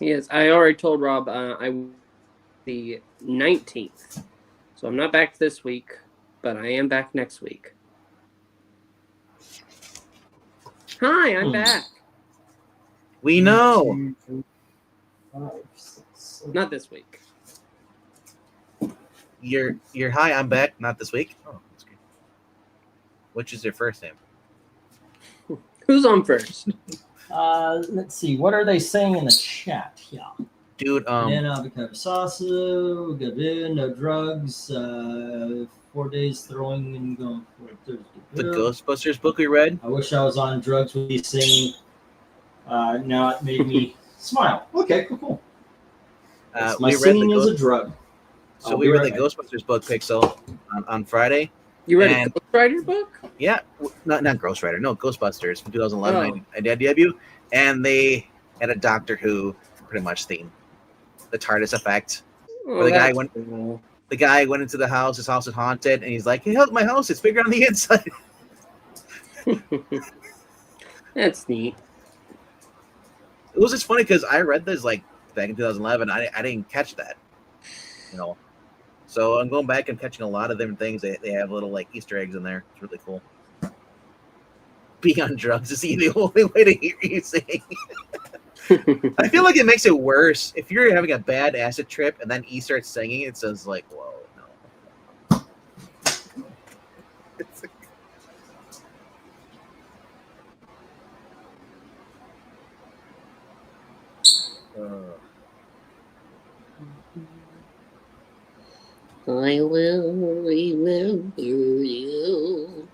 He is. I already told Rob the 19th. So I'm not back this week, but I am back next week. Hi, I'm back. We know. 2, 5, 6, 7. Not this week. You're hi, I'm back. Not this week. Oh, that's good. Which is your first name? Who's on first? Let's see. What are they saying in the chat? Yeah. Dude, Banana, avocado sasu, good, no drugs, 4 days throwing and going for Thursday. the Ghostbusters book we read. I wish I was on drugs with these singing. Now it made me smile. Okay, cool. My We read singing the is a drug. So I'll we be read right the back. Ghostbusters book, Pixel, on Friday. You read a And- Ghost Rider book? Yeah, not Ghost Rider, no, Ghostbusters from 2011. Oh. I did debut, and they had a Doctor Who pretty much theme, the TARDIS effect. Oh, the guy that's went- cool. The guy went into the house. His house is haunted, and he's like, "Hey, help! My house is bigger on the inside." That's neat. It was just funny because I read this like back in 2011. I didn't catch that, you know. So I'm going back and catching a lot of different things. They have little like Easter eggs in there. It's really cool. Being on drugs is the only way to hear you sing. I feel like it makes it worse if you're having a bad acid trip and then he starts singing. It says like, "Whoa, no." It's like, I will remember you.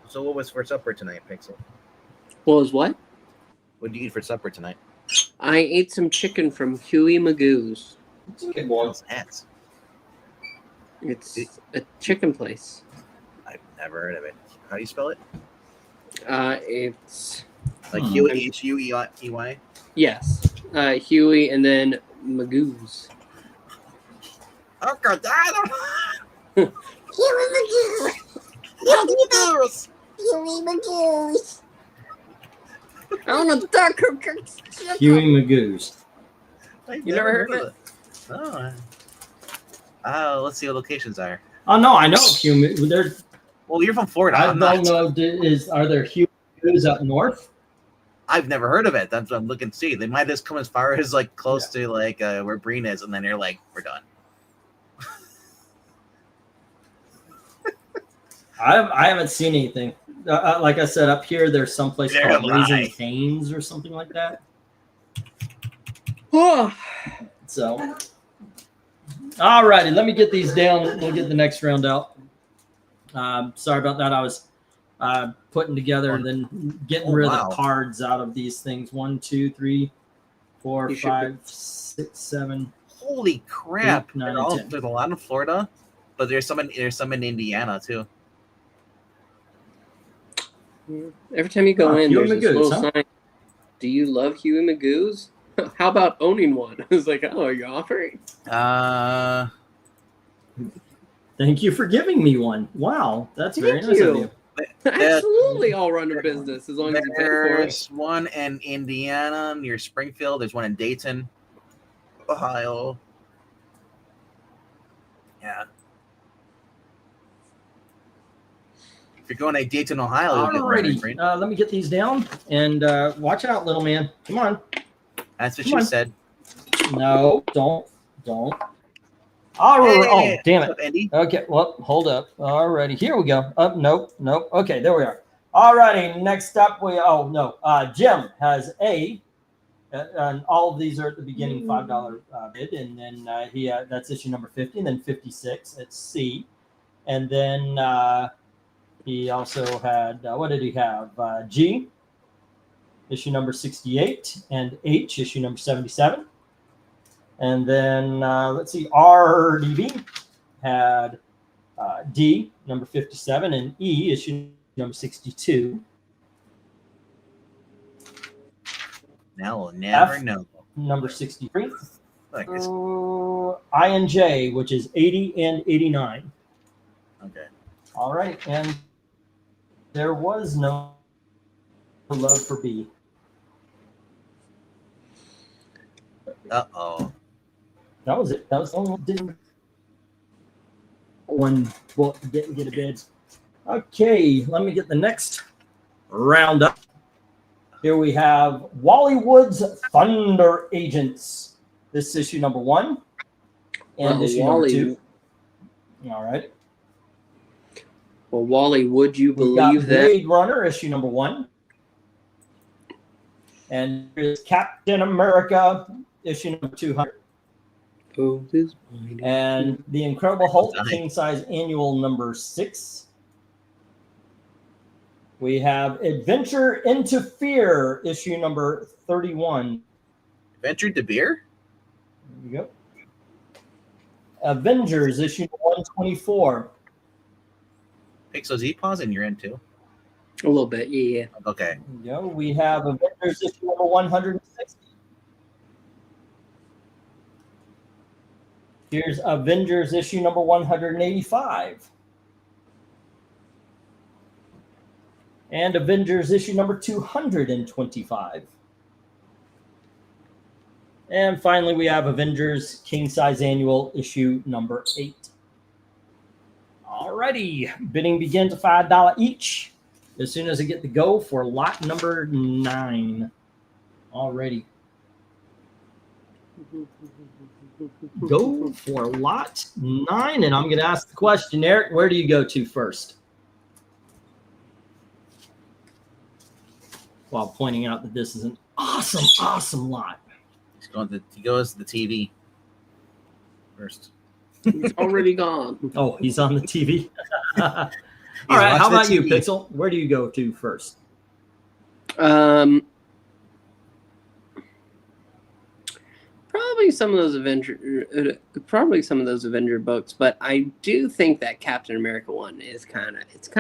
So what was for supper tonight, Pixel? What was what? What did you eat for supper tonight? I ate some chicken from Huey Magoo's. Okay, boy. How's that? It's a chicken place. I've never heard of it. How do you spell it? It's Like Hmm. Huey, Huey? yes, Huey and then Magoo's. Oh God! Huey Magoo's. Huey Magoo's. I want a darker chicken. Huey Magoo's. You never heard of it? Oh, let's see what locations are. Oh no, I know Huey. There, Well, you're from Florida. I I'm don't not. know. Are there Huey Magoo's up north? I've never heard of it. That's what I'm looking to see. They might just come as far as like close to like where Breen is, and then they're like, we're done. I haven't seen anything. Like I said, up here there's some place They're called Raising lying. Cane's or something like that. Oh, So, all righty, let me get these down. We'll get the next round out. Sorry about that. I was putting together and then getting rid of the cards out of these things. 1, 2, 3, 4, You should 5, 6, 7. Holy crap! 8, 9, They're all- 10. there's a lot in Florida, but there's some in Indiana too. every time you go in, Huey there's this Magoo's, little huh? sign. Do you love Huey Magoo's? How about owning one? I was like, oh, you're offering. Thank you for giving me one. Wow, that's very Thank nice you. of you. Absolutely, I'll run a business as long as you pay for it. There's one in Indiana near Springfield. There's one in Dayton, Ohio. Yeah. If you're going to Dayton, Ohio, you'll get one, Alrighty, right? let me get these down and watch out, little man. Come on. That's what Come she on. said. No, don't. Oh, damn What's it. up, Andy? Okay, well, hold up. Alrighty, here we go. Nope. Okay, there we are. Alrighty, next up Jim has A, and all of these are at the beginning $5 bid, and then that's issue number 50, and then 56 at C, and then he also had what did he have? G, issue number 68, and H, issue number 77. And then let's see, RDB had D, number 57, and E, issue number 62. Now we'll never F. know. Number 63. Like this. I and J, which is 80 and 89. Okay. All right, and there was no love for B. Uh-oh. That was it. That was the only one didn't didn't get a bid. Okay, let me get the next round up. Here we have Wallywood's Thunder Agents. This is issue number 1 and issue number 2. All right. Well, Wally, would you We've got believe that? Blade Runner, issue number 1. And here's Captain America, issue number 200. Oh, this mighty- And The Incredible Hulk, king size annual number 6. We have Adventure into Fear, issue number 31. Ventured to beer? There you go. Avengers, issue 124. Pixels E-Pause and you're in too? A little bit, yeah. Okay. There you go. We have Avengers, issue number 160. Here's Avengers, issue number 185. And Avengers, issue number 225. And finally, we have Avengers King Size Annual, issue number 8. Alrighty, bidding begins at $5 each. As soon as I get the go for lot number 9. Alrighty. Go for lot 9, and I'm going to ask the question, Eric, where do you go to first? While pointing out that this is an awesome lot. He goes to the TV. first. He's already gone. Oh, he's on the TV. All right. watching How the about you, TV. Pixel? Where do you go to first? Probably some of those Avenger books, but I do think that Captain America one is kind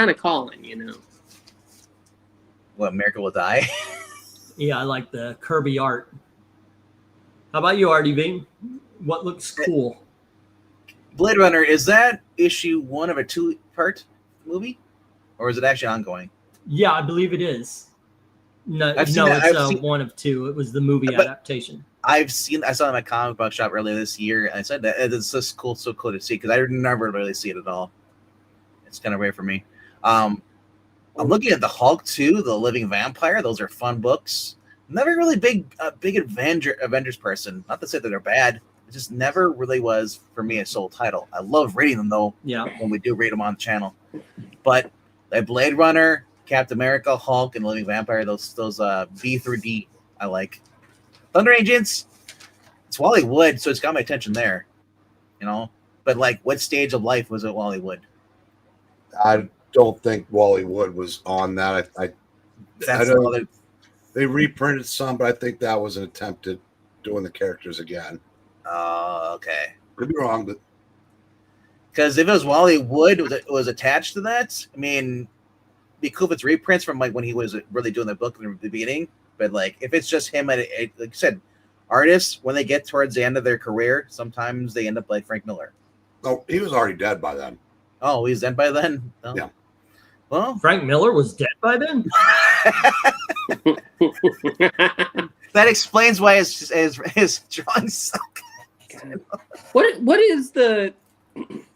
of calling, you know. What, America Will Die? Yeah, I like the Kirby art. How about you, RDV? What looks cool? Blade Runner, is that issue 1 of a 2-part movie? Or is it actually ongoing? Yeah, I believe it is. No, I've seen no, that. it's I've seen- 1 of 2. It was the movie But- adaptation. I saw it in my comic book shop earlier this year, and I said that it's just cool, so cool to see, because I never really see it at all. It's kind of rare for me. I'm looking at the Hulk too, the Living Vampire. Those are fun books. Never really big Avengers person. Not to say that they're bad. It just never really was for me a sole title. I love reading them though. Yeah. When we do read them on the channel, but like Blade Runner, Captain America, Hulk, and Living Vampire, those B through D, I like. Thunder Agents, it's Wally Wood, so it's got my attention there, you know. But like, what stage of life was it Wally Wood? I don't think Wally Wood was on that. I That's don't- another. They reprinted some, but I think that was an attempt at doing the characters again. Oh, okay. Could be wrong, but Because if it was Wally Wood was attached to that, I mean, it'd be cool if it's reprints from like when he was really doing the book in the beginning. But like, if it's just him, like you said, artists when they get towards the end of their career, sometimes they end up like Frank Miller. oh, he was already dead by then. Oh, he's dead by then. Oh. Yeah. Well, Frank Miller was dead by then? that explains why his drawings suck. What is the?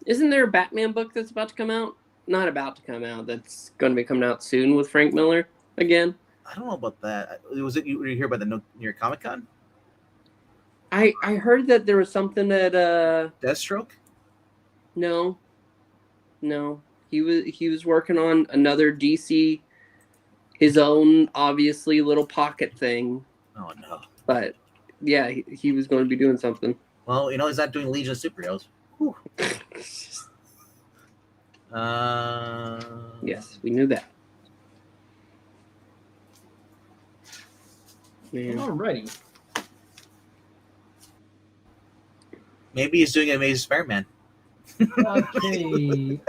Isn't there a Batman book that's about to come out? Not about to come out. That's going to be coming out soon with Frank Miller again. I don't know about that. Was it you hear about the New York Comic Con? I heard that there was something that Deathstroke? no. He was working on another DC, his own obviously little pocket thing. Oh no. But yeah, he was going to be doing something. Well, you know, he's not doing Legion of Superheroes. Yes, we knew that. Man. Alrighty. Maybe he's doing Amazing Spider-Man. Okay.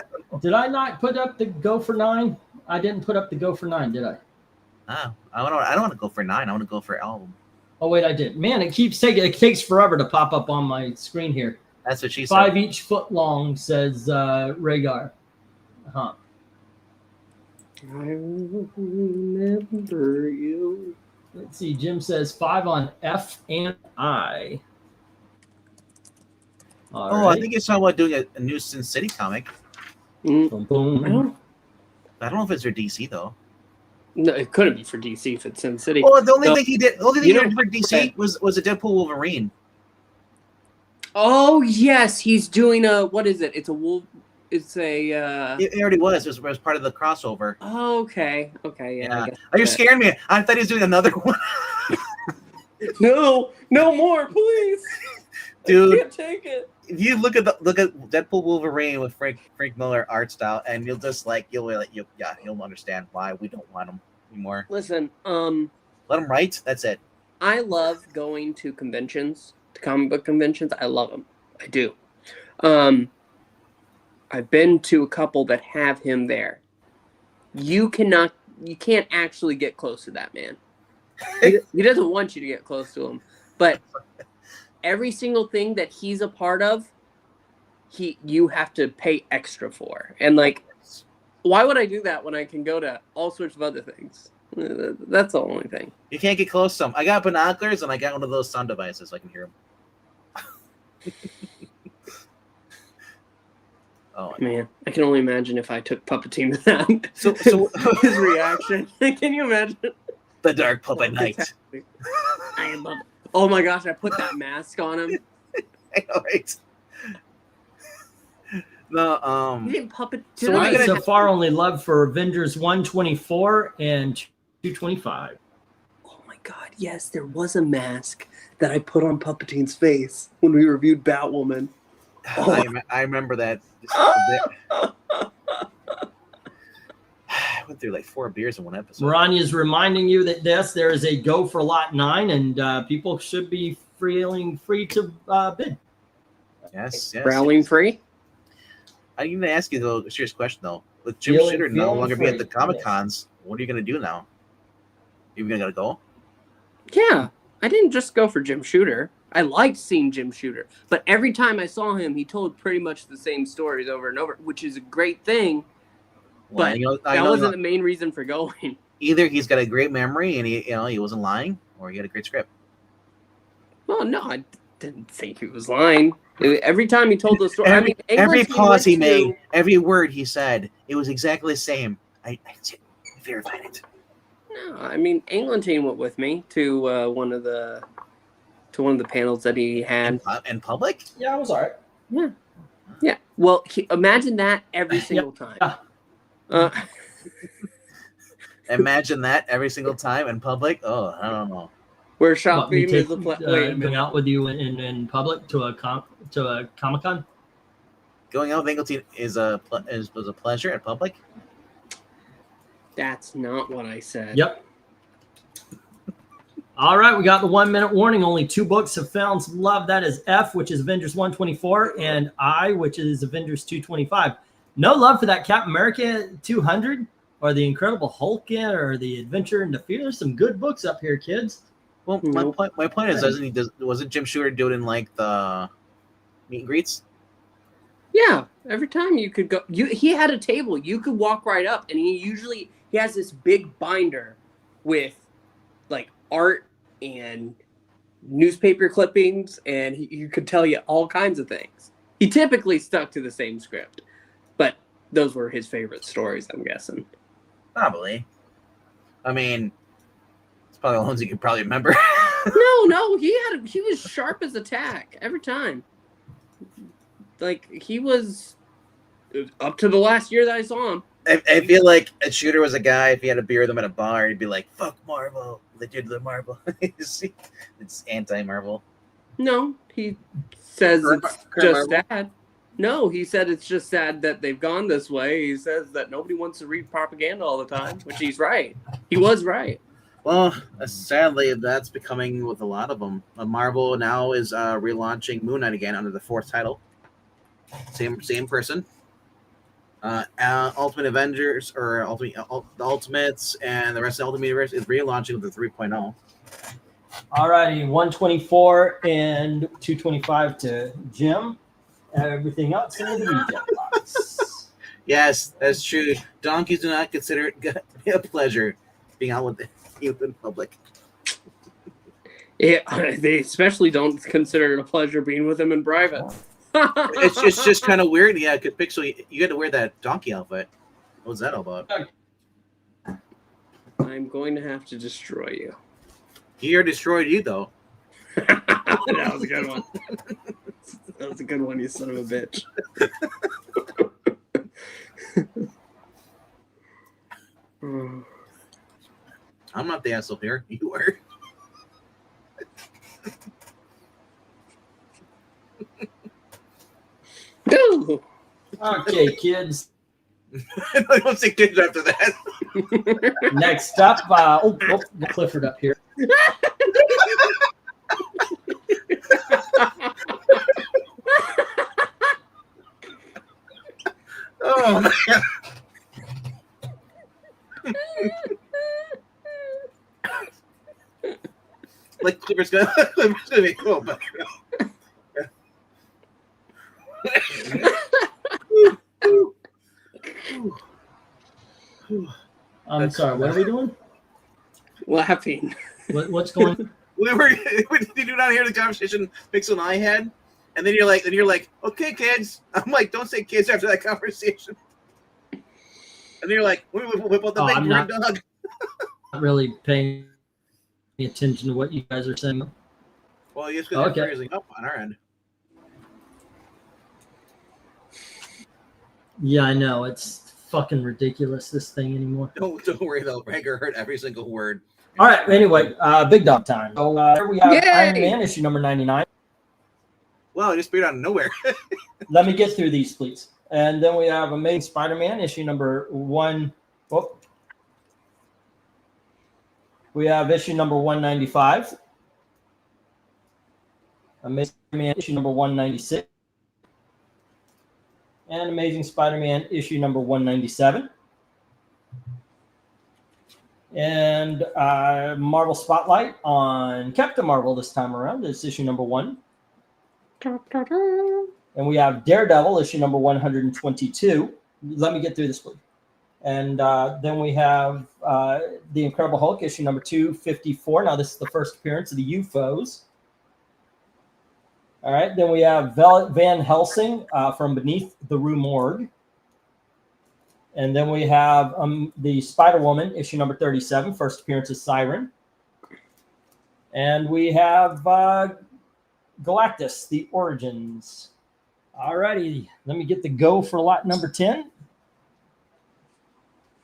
Did I not put up the Go for 9? I didn't put up the Go for 9, did I? Oh, I don't want to go for 9. I want to go for album. Oh wait, I did. Man, it takes forever to pop up on my screen here. That's what she said. 5 each foot long, says Rhaegar. Huh. I remember you. Let's see. Jim says 5 on F and I. All I right. think he's talking about doing a new Sin City comic. Boom, boom. I don't know if it's for DC though. No, it couldn't be for DC if it's Sin City. Well, the only No. thing he did for DC was a Deadpool Wolverine. Oh yes, he's doing a what is it? It's a wolf. It's a. It already was. It was part of the crossover. Okay. Yeah. I guess Oh, you're that- scaring me. I thought he was doing another one. No more, please. Dude. I can't take it. If you look at Deadpool Wolverine with Frank Miller art style, and you'll understand why we don't want him anymore. Listen, Let him write. That's it. I love going to conventions, to comic book conventions. I love them. I do. I've been to a couple that have him there. You can't actually get close to that man. He doesn't want you to get close to him, but every single thing that he's a part of, you have to pay extra for. And like, why would I do that when I can go to all sorts of other things? That's the only thing. You can't get close to him. I got binoculars and I got one of those sound devices so I can hear him. Oh Man, I can only imagine if I took Puppeteam to that. So His reaction. Can you imagine? the Dark Puppet Knight. I am up. Oh my gosh, I put that mask on him. I know, right? No, He didn't puppet. So Did we're All I? right, gonna- so far, only love for Avengers 124 and 225. Oh my god, yes, there was a mask that I put on Puppeteam's face when we reviewed Batwoman. I remember that. I went through like 4 beers in one episode. Marania is reminding you that there is a go for lot 9, and people should be feeling free to bid. Yes. Growling free. I'm going to ask you though a serious question though. With Jim Feeling- Shooter no feeling longer be at the free, Comic Cons, what are you going to do now? You going to go? Yeah, I didn't just go for Jim Shooter. I liked seeing Jim Shooter, but every time I saw him, he told pretty much the same stories over and over, which is a great thing. Well, But that wasn't the main reason for going. Either he's got a great memory and he wasn't lying, or he had a great script. Well, no, I didn't think he was lying. Every time he told the story, Every England pause he went to- made, every word he said, it was exactly the same. I verified it. No, I mean, Eglinton went with me to one of the panels that he had. In public? Yeah, it was all right. Yeah. Well, imagine that every single time. Imagine that every single time in public. Oh, I don't know. Where What, shopping me is a wait a going minute. out with you in public to a Comic-Con? Going out with Engleton was a pleasure in public. That's not what I said. Yep. All right, we got the 1 minute warning. Only 2 books have found some love. That is F, which is Avengers 124, and I, which is Avengers 225. No love for that Captain America 200 or the Incredible Hulk or the Adventure in the Fear. There's some good books up here, kids. Well, my point is, wasn't Jim Shooter do it in like the meet and greets? Yeah, every time you could go, he had a table. You could walk right up, and he has this big binder with like art and newspaper clippings, and you could tell you all kinds of things. He typically stuck to the same script, but those were his favorite stories, I'm guessing. Probably. I mean, it's probably the ones you could probably remember. No, he was sharp as a tack every time. Like he was up to the last year that I saw him. I feel like a Shooter was a guy, if he had a beer with him at a bar, he'd be like, fuck Marvel. They did the Marvel. It's anti-Marvel. No, he says it's just Marvel? sad. No, he said it's just sad that they've gone this way. He says that nobody wants to read propaganda all the time, which he's right. He was right. Well, sadly, that's becoming with a lot of them. Marvel now is relaunching Moon Knight again under the 4th title. Same person. Ultimate Avengers or the Ultimates and the rest of the Ultimate Universe is relaunching with the 3.0. All righty, 124 and 225 to Jim. Everything else in the reject box. Yes, that's true. Donkeys do not consider it a pleasure being out with you in public. Yeah, they especially don't consider it a pleasure being with him in private. It's just kind of weird. Yeah, because Pixel, you had to wear that donkey outfit. What was that all about? I'm going to have to destroy you. He already destroyed you, though. That was a good one. That was a good one, you son of a bitch. I'm not the asshole here. You are. No. Okay, kids. I don't say kids after that. Next up, get Clifford up here. Oh, man. Like Clifford's gonna be cool, but I'm sorry, what are we doing? Laughing. What's going did you not hear the conversation Pixel and I had? And then you're like, okay, kids. I'm like, don't say kids after that conversation. And then you're like, whip out the big I'm green not- dog. Not really paying attention to what you guys are saying. Well, yes, because Okay. they're freezing up on our end. Yeah, I know. It's fucking ridiculous, this thing anymore. Don't worry though. Ranker heard every single word. All right, anyway, big dog time. So here we have Yay! Iron Man, issue number 99. Wow, it just appeared out of nowhere. Let me get through these, please. And then we have Amazing Spider-Man, issue number 1. Oh. We have issue number 195. Amazing Spider-Man, issue number 196. And Amazing Spider-Man, issue number 197. And Marvel Spotlight on Captain Marvel this time around is issue number 1. And we have Daredevil, issue number 122. Let me get through this, please. And then we have The Incredible Hulk, issue number 254. Now, this is the first appearance of the UFOs. All right. Then we have Van Helsing from Beneath the Rue Morgue. And then we have the Spider-Woman, issue number 37, first appearance of Siren. And we have Galactus, The Origins. All righty. Let me get the go for lot number 10.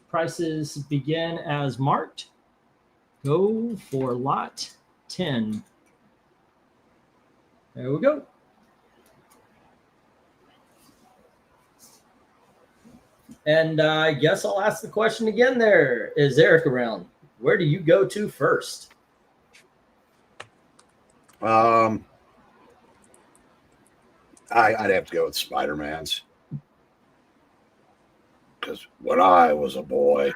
Prices begin as marked. Go for lot 10. There we go. And I guess I'll ask the question again there. Is Eric around? Where do you go to first? I'd have to go with Spider-Man's. Because when I was a boy,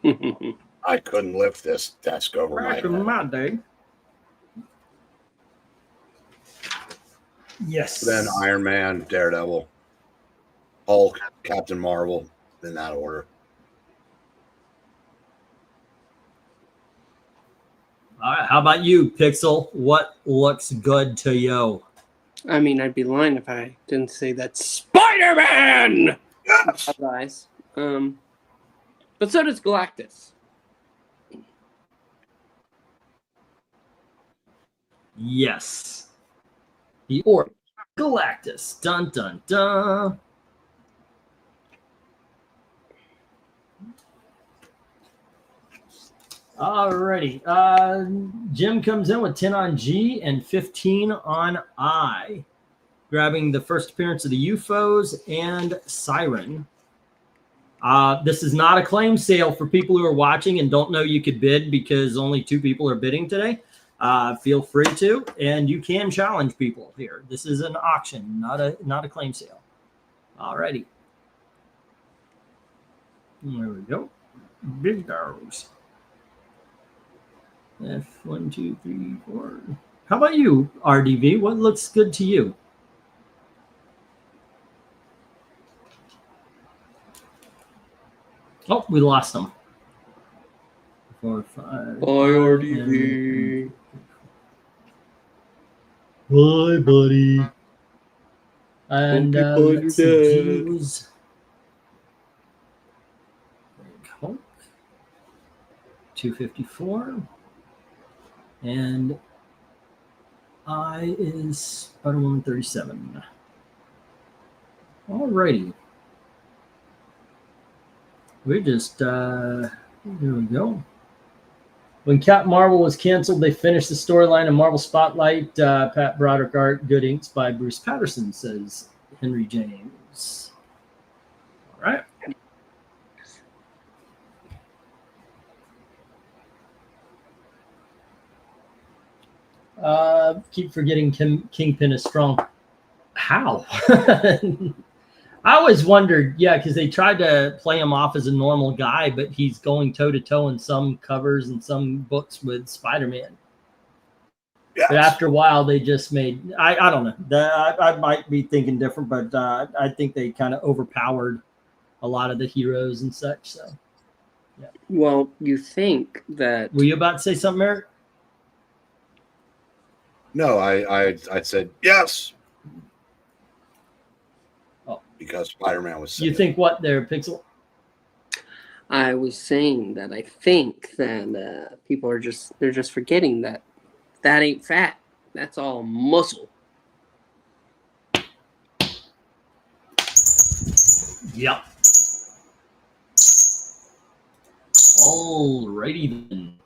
I couldn't lift this desk over my Back in head. my day. Yes. Then Iron Man, Daredevil, Hulk, Captain Marvel, in that order. All right. How about you, Pixel? What looks good to you? I mean, I'd be lying if I didn't say that Spider-Man. Yes! Eyes. But so does Galactus. Yes. The Orc Galactus. Dun dun dun. Alrighty. Jim comes in with 10 on G and 15 on I. Grabbing the first appearance of the UFOs and Siren. This is not a claim sale for people who are watching and don't know you could bid because only 2 people are bidding today. Feel free to, and you can challenge people here. This is an auction, not a claim sale. Alrighty. There we go. Big dogs. F1, 2, 3, 4. How about you, RDV? What looks good to you? Oh, we lost them. 4, 5. Bye, RDV. Bye, buddy. And Hope you let's find your see, dad. G was Hulk, 254, and I is Spider-Woman 37. Alrighty. We just there we go. When Captain Marvel was canceled, they finished the storyline of Marvel Spotlight. Pat Broderick art, good inks by Bruce Patterson, says Henry James. All right. Keep forgetting Kingpin is strong. How? I always wondered, yeah, because they tried to play him off as a normal guy, but he's going toe-to-toe in some covers and some books with Spider-Man. Yes. But after a while, they just made, I don't know. I might be thinking different, but I think they kind of overpowered a lot of the heroes and such. So, yeah. Well, you think that... Were you about to say something, Eric? No, I said yes. Oh. Because Spider-Man was You think what there, Pixel? I was saying that I think that people are they're just forgetting that ain't fat. That's all muscle. Yep. Alrighty then.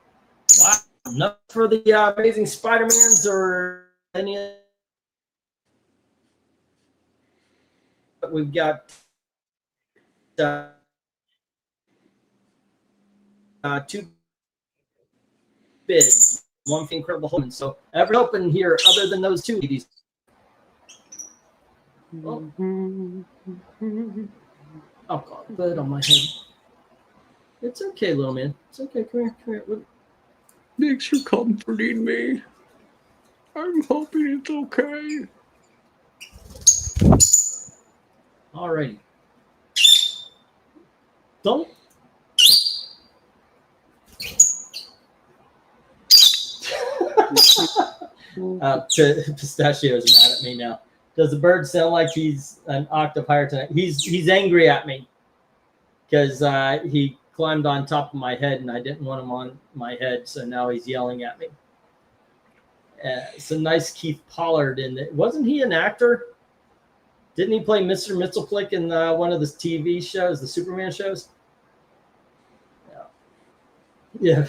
Wow. Enough for the Amazing Spider-Mans or any we've got two bids, one for Incredible Hulk. So every open here other than those two ladies. Oh, I've got a bird on my head. It's okay, little man. It's okay. Come here. Come here. Thanks for comforting me. I'm hoping it's okay. Alrighty. Don't. Pistachio's mad at me now. Does the bird sound like he's an octave higher tonight? He's angry at me because he climbed on top of my head and I didn't want him on my head, so now he's yelling at me. Some nice Keith Pollard in it. Wasn't he an actor? Didn't he play Mr. Mxyzptlk in one of the TV shows, the Superman shows? Yeah,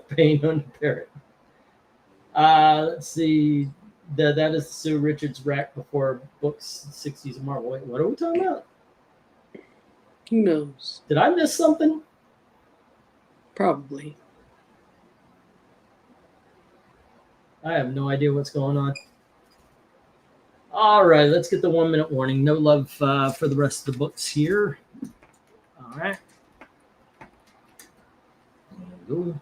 Pain on the Parrot. Let's see. That is Sue Richards rack before books 60s of Marvel. Wait, what are we talking about? Who knows? Did I miss something? Probably. I have no idea what's going on. All right, let's get the 1 minute warning. No love for the rest of the books here. All right. There we go.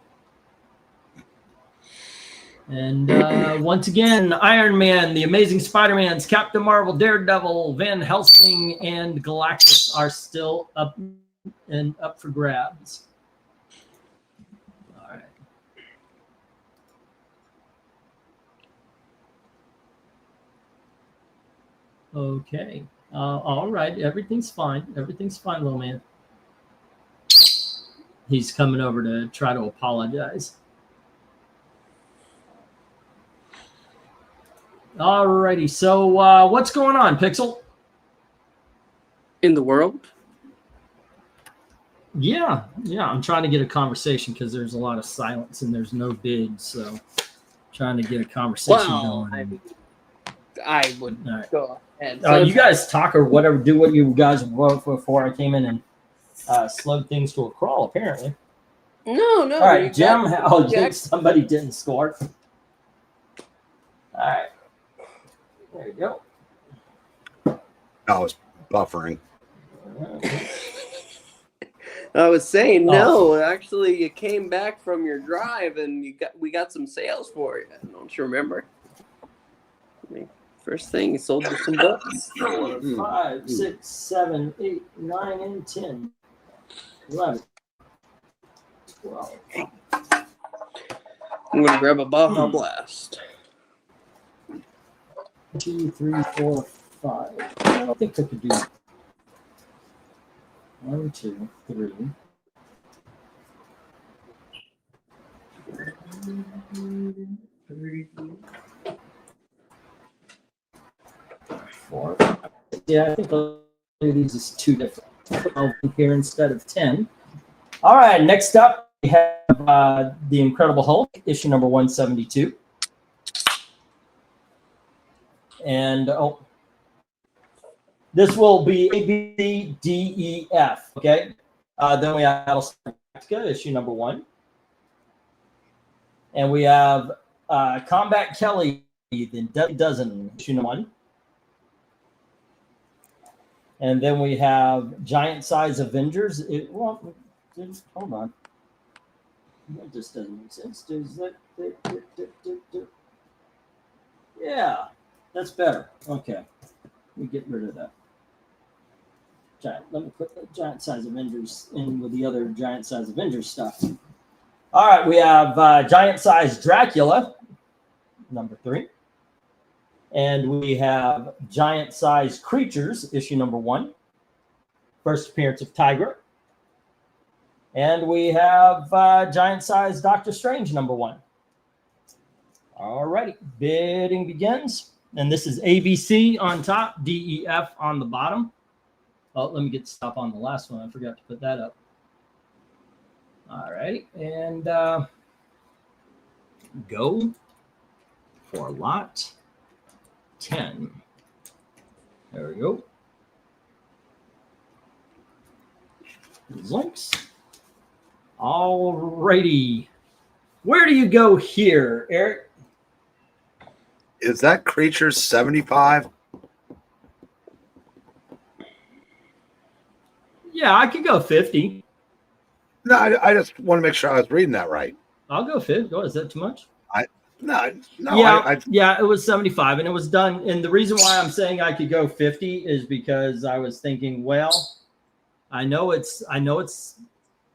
And once again, Iron Man, the Amazing Spider-Mans, Captain Marvel, Daredevil, Van Helsing, and Galactus are still up for grabs. All right. Okay. All right. Everything's fine. Everything's fine, little man. He's coming over to try to apologize. Alrighty, so what's going on, Pixel? In the world? Yeah, I'm trying to get a conversation because there's a lot of silence and there's no bids, so trying to get a conversation going. I would right. go ahead. You guys talk or whatever, do what you guys wrote before I came in and slowed things to a crawl, apparently. No. All right, Jim, somebody didn't score. All right. There you go. I was buffering. I was saying no. Actually, you came back from your drive and we got some sales for you. Don't you remember? I mean, first thing you sold you some books. 4, 5, 6, 7, 8, 9, and 10, 11, 12. I'm gonna grab a Baja Blast. 2, 3, 4, 5. I don't think I could do 1, 2, 3. 4. Yeah, I think I'll do these as 2 different. 12 here instead of 10. All right, next up we have The Incredible Hulk, issue number 172. And this will be A, B, C, D, E, F. Okay. Then we have Battlestar Galactica, issue number 1. And we have Combat Kelly, the Deadly Dozen, issue number 1. And then we have Giant Size Avengers. Hold on. That just doesn't make sense. Does that? Yeah. That's better. Okay. Let me get rid of that. Let me put the Giant Size Avengers in with the other Giant Size Avengers stuff. All right. We have Giant Size Dracula, number 3. And we have Giant Size Creatures, issue number 1. First appearance of Tigra. And we have Giant Size Doctor Strange, number 1. All righty. Bidding begins. And this is ABC on top, DEF on the bottom. Oh, let me get stop on the last one. I forgot to put that up. All righty. And go for lot 10. There we go. these links. Alrighty. Where do you go here, Eric? Is that creature 75? Yeah, I could go 50. No, I just want to make sure I was reading that right. I'll go 50. Oh, is that too much? No, Yeah, it was 75, and it was done. And the reason why I'm saying I could go 50 is because I was thinking, well, I know it's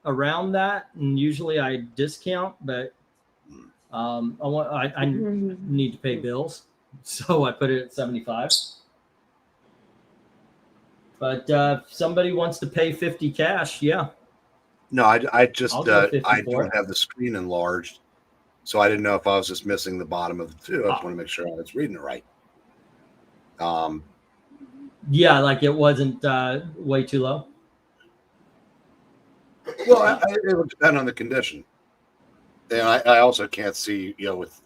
around that, and usually I discount, but I need to pay bills, so I put it at 75. But if somebody wants to pay 50 cash, yeah. No, I just I'll go I 54. don't have the screen enlarged, so I didn't know if I was just missing the bottom of the two. I just want to make sure I was reading it right. Yeah, like it wasn't way too low. Well, it would depend on the condition, and I also can't see, with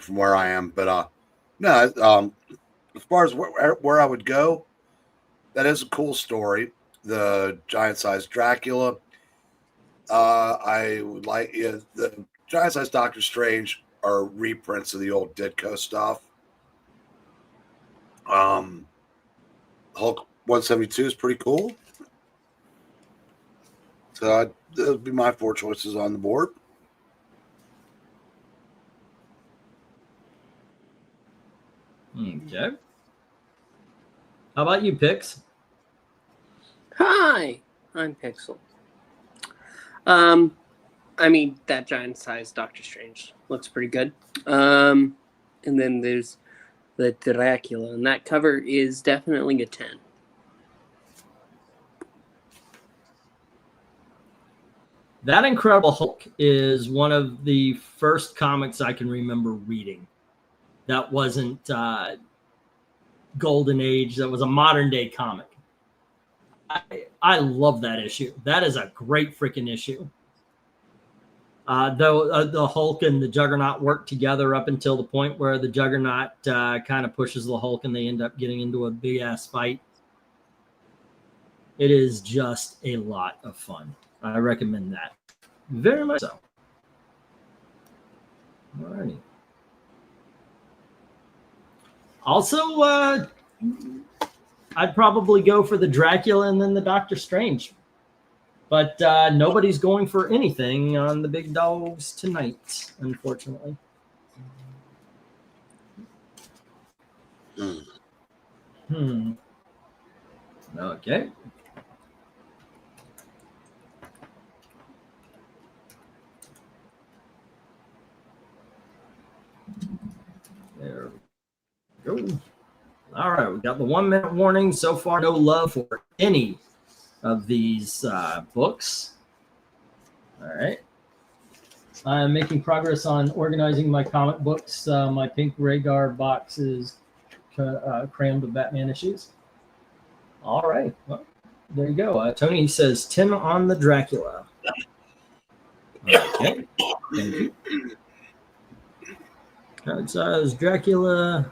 from where I am. But no, as far as where I would go, that is a cool story. The giant-sized Dracula. I would like the giant-sized Doctor Strange are reprints of the old Ditko stuff. Hulk 172 is pretty cool. So that would be my 4 choices on the board. Okay. How about you, Pix? Hi, I'm Pixel. I mean, that giant-sized Doctor Strange looks pretty good. And then there's the Dracula, and that cover is definitely a 10. That Incredible Hulk is one of the first comics I can remember reading. That wasn't Golden Age. That was a modern day comic. I love that issue. That is a great freaking issue. Though the Hulk and the Juggernaut work together up until the point where the Juggernaut kind of pushes the Hulk and they end up getting into a big ass fight. It is just a lot of fun. I recommend that very much so. Alrighty. Also, I'd probably go for the Dracula and then the Doctor Strange. But nobody's going for anything on the big dogs tonight, unfortunately. Okay. There we go. All right, we got the 1 minute warning. So far, no love for any of these books. All right. I'm making progress on organizing my comic books. My pink Rhaegar box is crammed with Batman issues. All right. Well, there you go. Tony says 10 on the Dracula. Okay. Thank you. Card size Dracula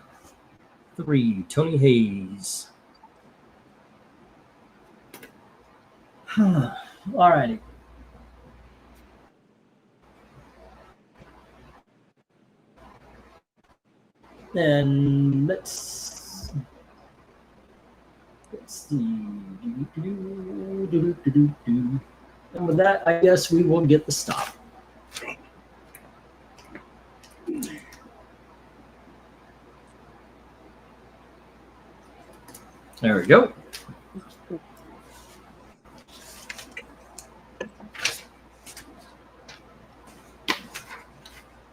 3. Tony Hayes. All righty. And let's see. And with that, I guess we will get the stop. There we go.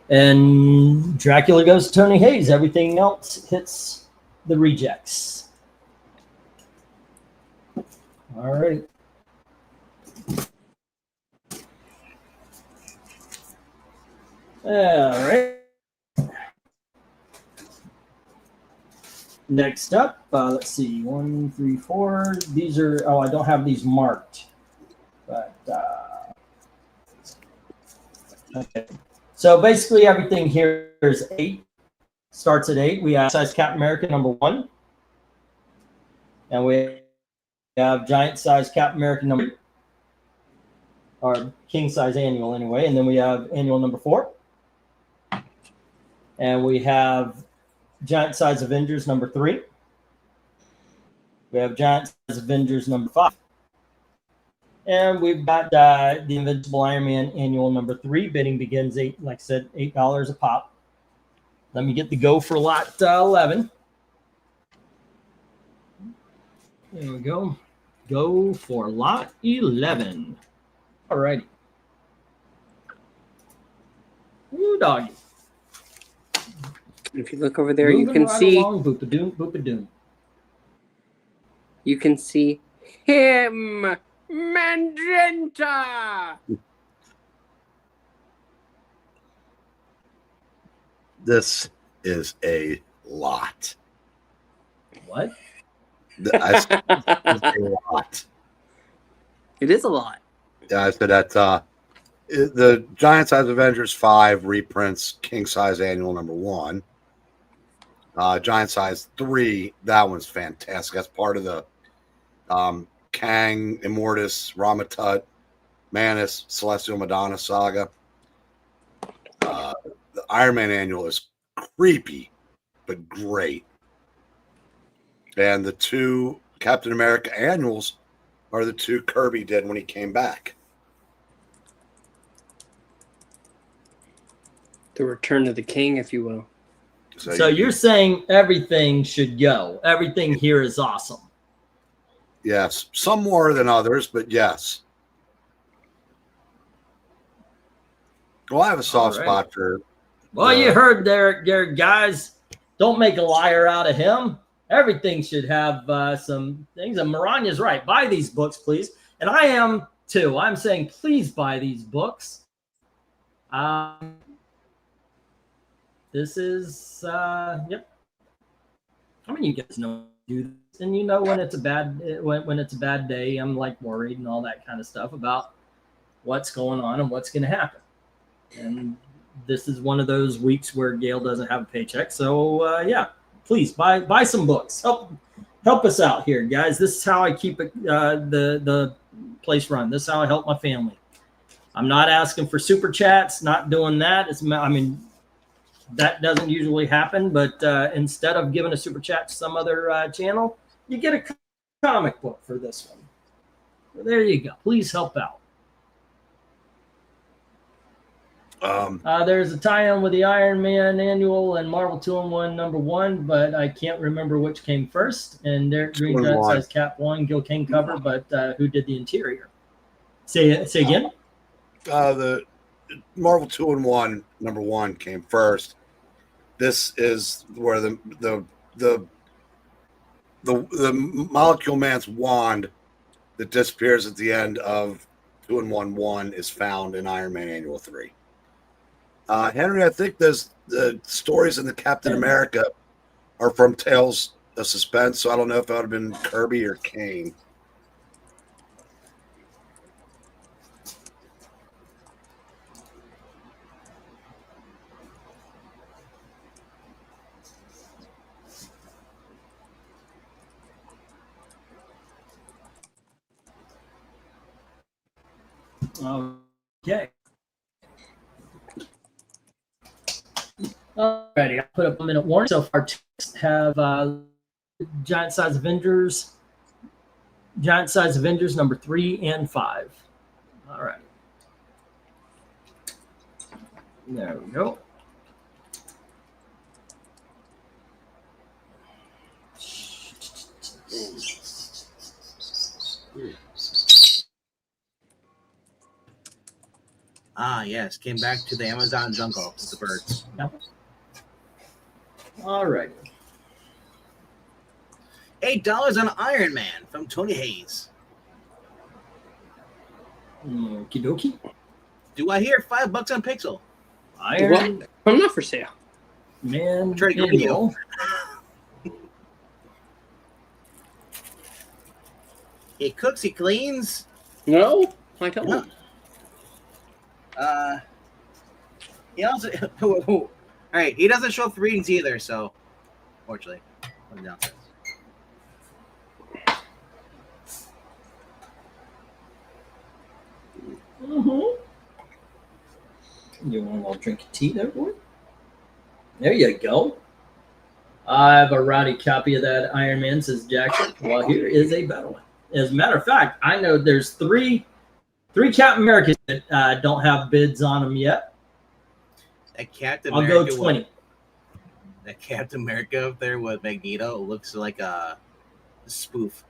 And Dracula goes to Tony Hayes. Everything else hits the rejects. All right. All right. Next up, let's see. 1, 3, 4. These are, I don't have these marked. But, okay. So basically everything here is 8. Starts at 8. We have size Captain America #1. And we have giant size Captain America number, or king size annual anyway, and then we have annual number 4, and we have giant size Avengers number 3. We have giant size Avengers number 5, and we've got the Invincible Iron Man annual number 3. Bidding begins $8 a pop. Let me get the go for lot 11. There we go. Go for lot 11. All righty. Ooh, doggy. If you look over there, you Moving can right see. along, boop-a-doom, boop-a-doom. You can see him, Magenta. This is a lot. What? I said it's a lot. It is a lot. Yeah, I said that the Giant Size Avengers 5 reprints King Size Annual number 1. Giant Size 3, that one's fantastic. That's part of the Kang, Immortus, Ramatut, Manus, Celestial Madonna saga. The Iron Man Annual is creepy, but great. And the 2 Captain America Annuals are the 2 Kirby did when he came back. The Return of the King, if you will. So you're saying everything should go. Everything here is awesome. Yes, some more than others, but yes. Well, I have a soft spot for. Well, you heard there, guys. Don't make a liar out of him. Everything should have some things. And Maranya's right. Buy these books, please. And I am too. I'm saying please buy these books. This is yep. I mean, you guys know do this, and you know when it's a bad day. I'm like worried and all that kind of stuff about what's going on and what's going to happen. And this is one of those weeks where Gail doesn't have a paycheck. So yeah, please buy some books. Help us out here, guys. This is how I keep it the place run. This is how I help my family. I'm not asking for super chats. Not doing that. That doesn't usually happen, but instead of giving a super chat to some other channel, you get a comic book for this one. So there you go. Please help out. There's a tie-in with the Iron Man Annual and Marvel 2-in-1 number 1, but I can't remember which came first. And Derek Green Giant Size Cap 1, Gil Kane cover, but who did the interior? Say again? The Marvel 2-in-1 number 1 came first. This is where the Molecule Man's wand that disappears at the end of 2-in-1 is found in Iron Man Annual 3. Henry, I think the stories in the Captain America are from Tales of Suspense, so I don't know if that would have been Kirby or Kane. Okay. Alrighty, I'll put up a minute warning. So far, have Giant Size Avengers number 3 and 5. All right. There we go. Ah, yes. Came back to the Amazon jungle with the birds. Yep. All right. $8 on Iron Man from Tony Hayes. Okie dokie. Do I hear $5 on Pixel? Iron What? I'm not for sale. Man. Try to go to you. He cooks, he cleans. No, I don't. He also all right. He doesn't show up for readings either, so fortunately, You want a little drink of tea there, boy? There you go. I have a rowdy copy of that Iron Man, says Jackson. Well, here is a better one. As a matter of fact, I know there's three Captain Americas that don't have bids on them yet. That Captain I'll America go 20. That Captain America up there with Magneto looks like a spoof.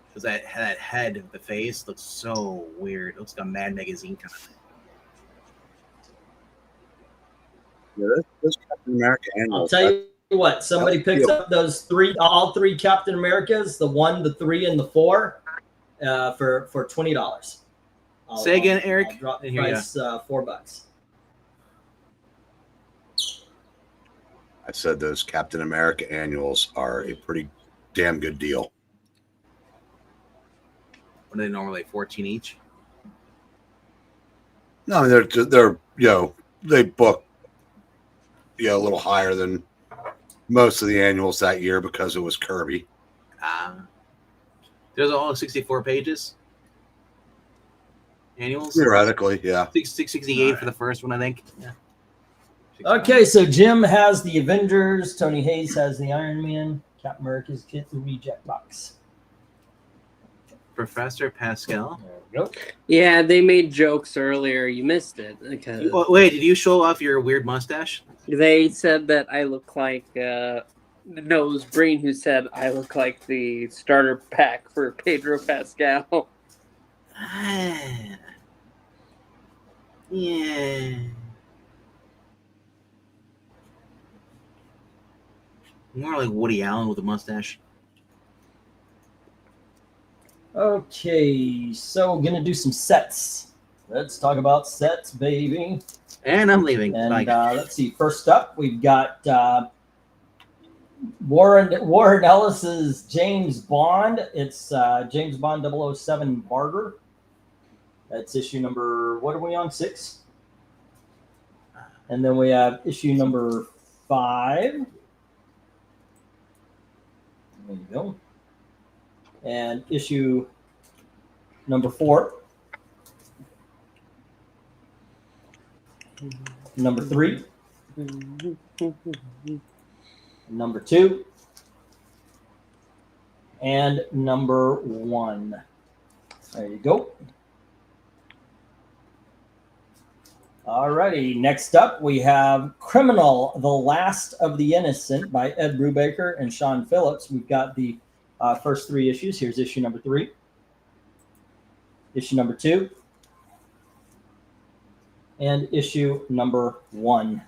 Because that head, the face, looks so weird. It looks like a Mad Magazine kind of thing. Yeah, those Captain America I'll annuals. tell you what, somebody picks up those all three Captain Americas, the 1, the 3, and the 4, for $20. Say again, Eric. I'll drop the Didn't hear price $4. I said those Captain America annuals are a pretty damn good deal. What are they normally, 14 each? No, I mean, they're they book a little higher than most of the annuals that year because it was Kirby. There's all 64 pages. Annuals? Theoretically, yeah. 668 for the first one, I think. Yeah. Okay, so Jim has the Avengers, Tony Hayes has the Iron Man, Captain America's get the reject box. Professor Pascal. There we go. Yeah, they made jokes earlier. You missed it. Because Wait, did you show off your weird mustache? they said that I look like Nose Brain, who said I look like the starter pack for Pedro Pascal. Yeah. More like Woody Allen with a mustache. Okay, so we're gonna do some sets. Let's talk about sets, baby. And I'm leaving. And Bye. let's see. First up, we've got Warren Ellis's James Bond. It's James Bond 007 Barter. That's issue number, what are we on, 6? And then we have issue number 5. There you go. And issue number 4. Number 3. Number 2. And number 1. There you go. Alrighty, next up we have Criminal, The Last of the Innocent by Ed Brubaker and Sean Phillips. We've got the first 3 issues. Here's issue number 3. Issue number 2. And issue number 1.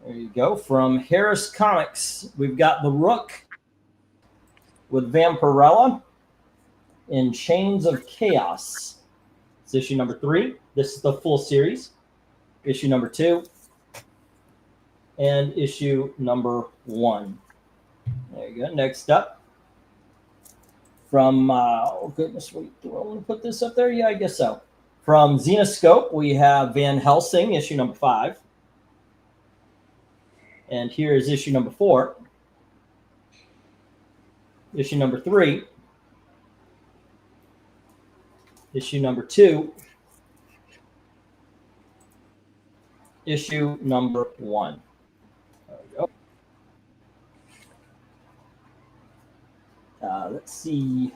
There you go. From Harris Comics, we've got The Rook with Vampirella in Chains of Chaos. It's issue number 3. This is the full series. Issue number 2. And issue number 1. There you go. Next up. From, oh goodness, wait, do I want to put this up there? Yeah, I guess so. From Zenoscope, we have Van Helsing, issue number 5. And here is issue number 4. Issue number 3. Issue number 2. Issue number 1. There we go. Let's see.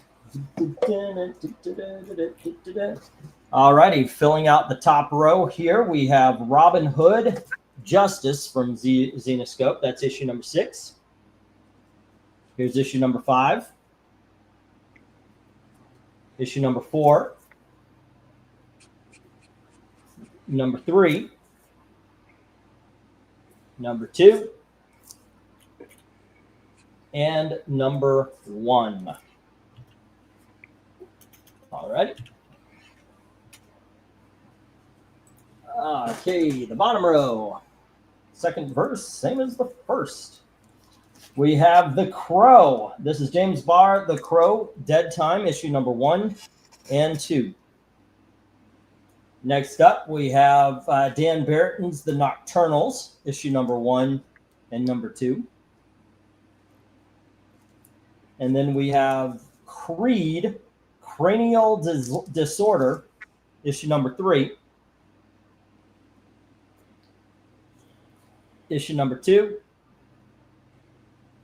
Alrighty, filling out the top row here, we have Robin Hood Justice from Zenoscope. That's issue number 6. Here's issue number 5. Issue number 4. Number 3. Number 2. And number 1. All right. Okay, the bottom row. Second verse, same as the first. We have The Crow. This is James Barr, The Crow, Dead Time, issue number 1 and 2. Next up, we have Dan Barretton's The Nocturnals, issue number 1 and number 2. And then we have Creed, Cranial Disorder, issue number 3. issue number 2,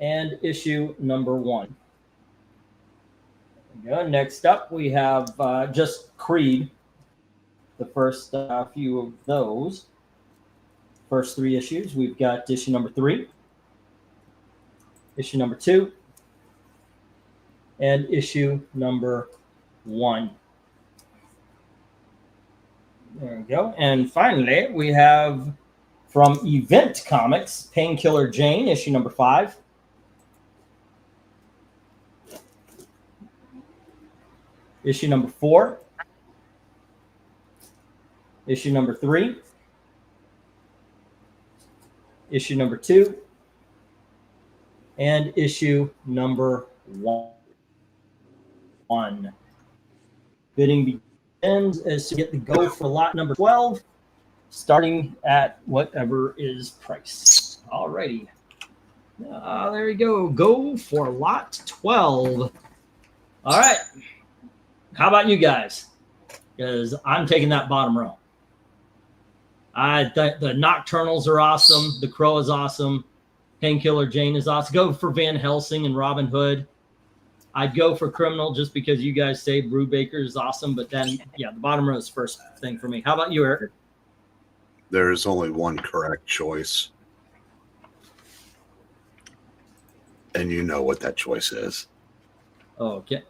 and issue number 1. There we go. Next up, we have just Creed, the first few of those. First 3 issues. We've got issue number 3, issue number 2, and issue number 1. There we go. And finally, we have from Event Comics, Painkiller Jane, issue number 5. Issue number 4. Issue number 3. Issue number 2. And issue number 1. Bidding begins as to get the go for lot number 12, starting at whatever is priced. Alrighty. There you go. Go for lot 12. All right. How about you guys? Because I'm taking that bottom row. The Nocturnals are awesome. The Crow is awesome. Painkiller Jane is awesome. Go for Van Helsing and Robin Hood. I'd go for Criminal just because you guys say Brubaker is awesome. But then, yeah, the bottom row is first thing for me. How about you, Eric? There's only one correct choice. And you know what that choice is. Okay.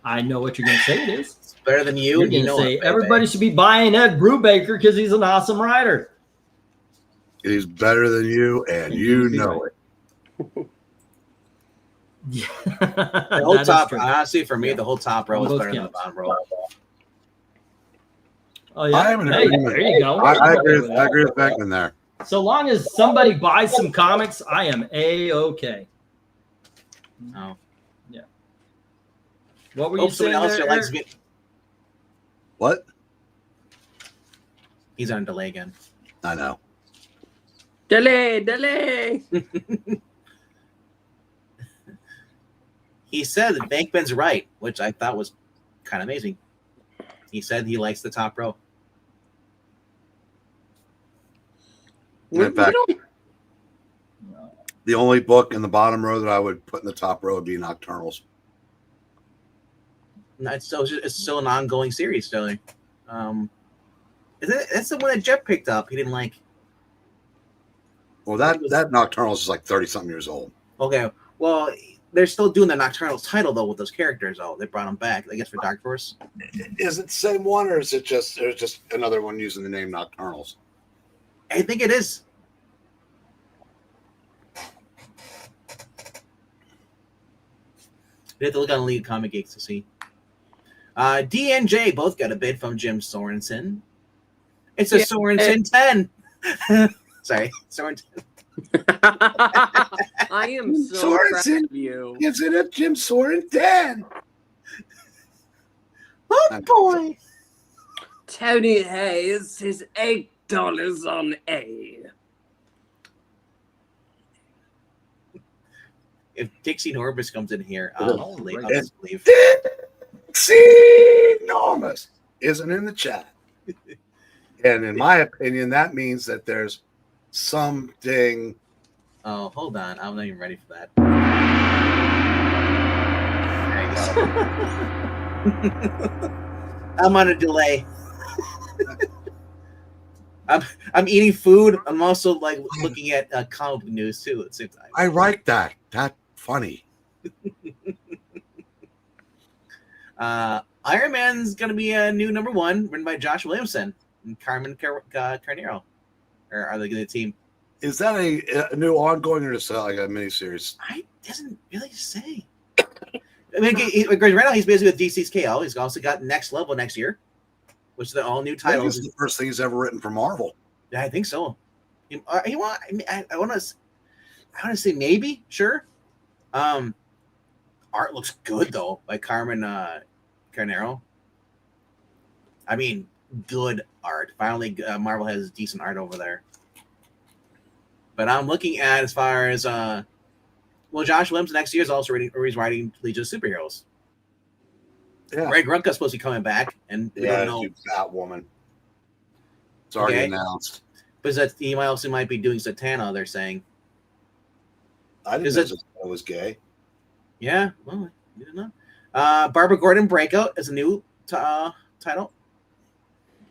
I know what you're going to say it is. It's better than you. You're going to say everybody should be buying Ed Brubaker because he's an awesome writer. He's better than you, and you know it. Yeah. The whole top, honestly, for me, the whole top row is better than the bottom row. Oh, yeah. I am in Hey, agreement. there you go. I agree with Beckman there. So long as somebody buys some comics, I am A-okay. Oh. Yeah. What were you saying there, Eric? What? He's on delay again. I know. Delay. He said that Bankman's right, which I thought was kind of amazing. He said he likes the top row. In fact, the only book in the bottom row that I would put in the top row would be Nocturnals. No, it's still an ongoing series, still. That's the one that Jeff picked up. He didn't like. Well, that Nocturnals is like 30-something years old. Okay, well, they're still doing the Nocturnals title though with those characters. Though they brought them back, I guess, for Dark Force. Is it the same one, or is it just another one using the name Nocturnals? I think it is. We have to look on League Comic Geeks to see. D and J both got a bid from Jim Sorensen. It's a Sorensen 10. Sorry, Sorensen. I am so proud of you. It's in a Jim Soren 10. Oh boy. Tony Hayes is $8 on A. If Dixie Norbis comes in here, I'll just leave. Dixie Norbis isn't in the chat. And in my opinion, that means that there's something. Oh, hold on. I'm not even ready for that. There you go. I'm on a delay. I'm eating food. I'm also like looking at comic book news too at the same time. I like that. That's funny. Iron Man's gonna be a new #1 written by Josh Williamson and Carmen Carnero. Or are they the team? Is that a new ongoing or just like a miniseries? I doesn't really say. I mean, right now he's basically with DC's KO. He's also got Next Level next year, which is the all new title. This is the first thing he's ever written for Marvel. Yeah, I think so. I want to say maybe, sure. Art looks good though, by Carmen Carnero. I mean, good art. Finally, Marvel has decent art over there. But I'm looking at as far as Josh Williams next year is also writing Legion of Superheroes. Yeah, Greg Rucka's supposed to be coming back, and we don't know Batwoman. It's already announced. Because that he also might be doing Satana, they're saying. I didn't know it was gay. Yeah, well, you didn't know. Barbara Gordon Breakout is a new title.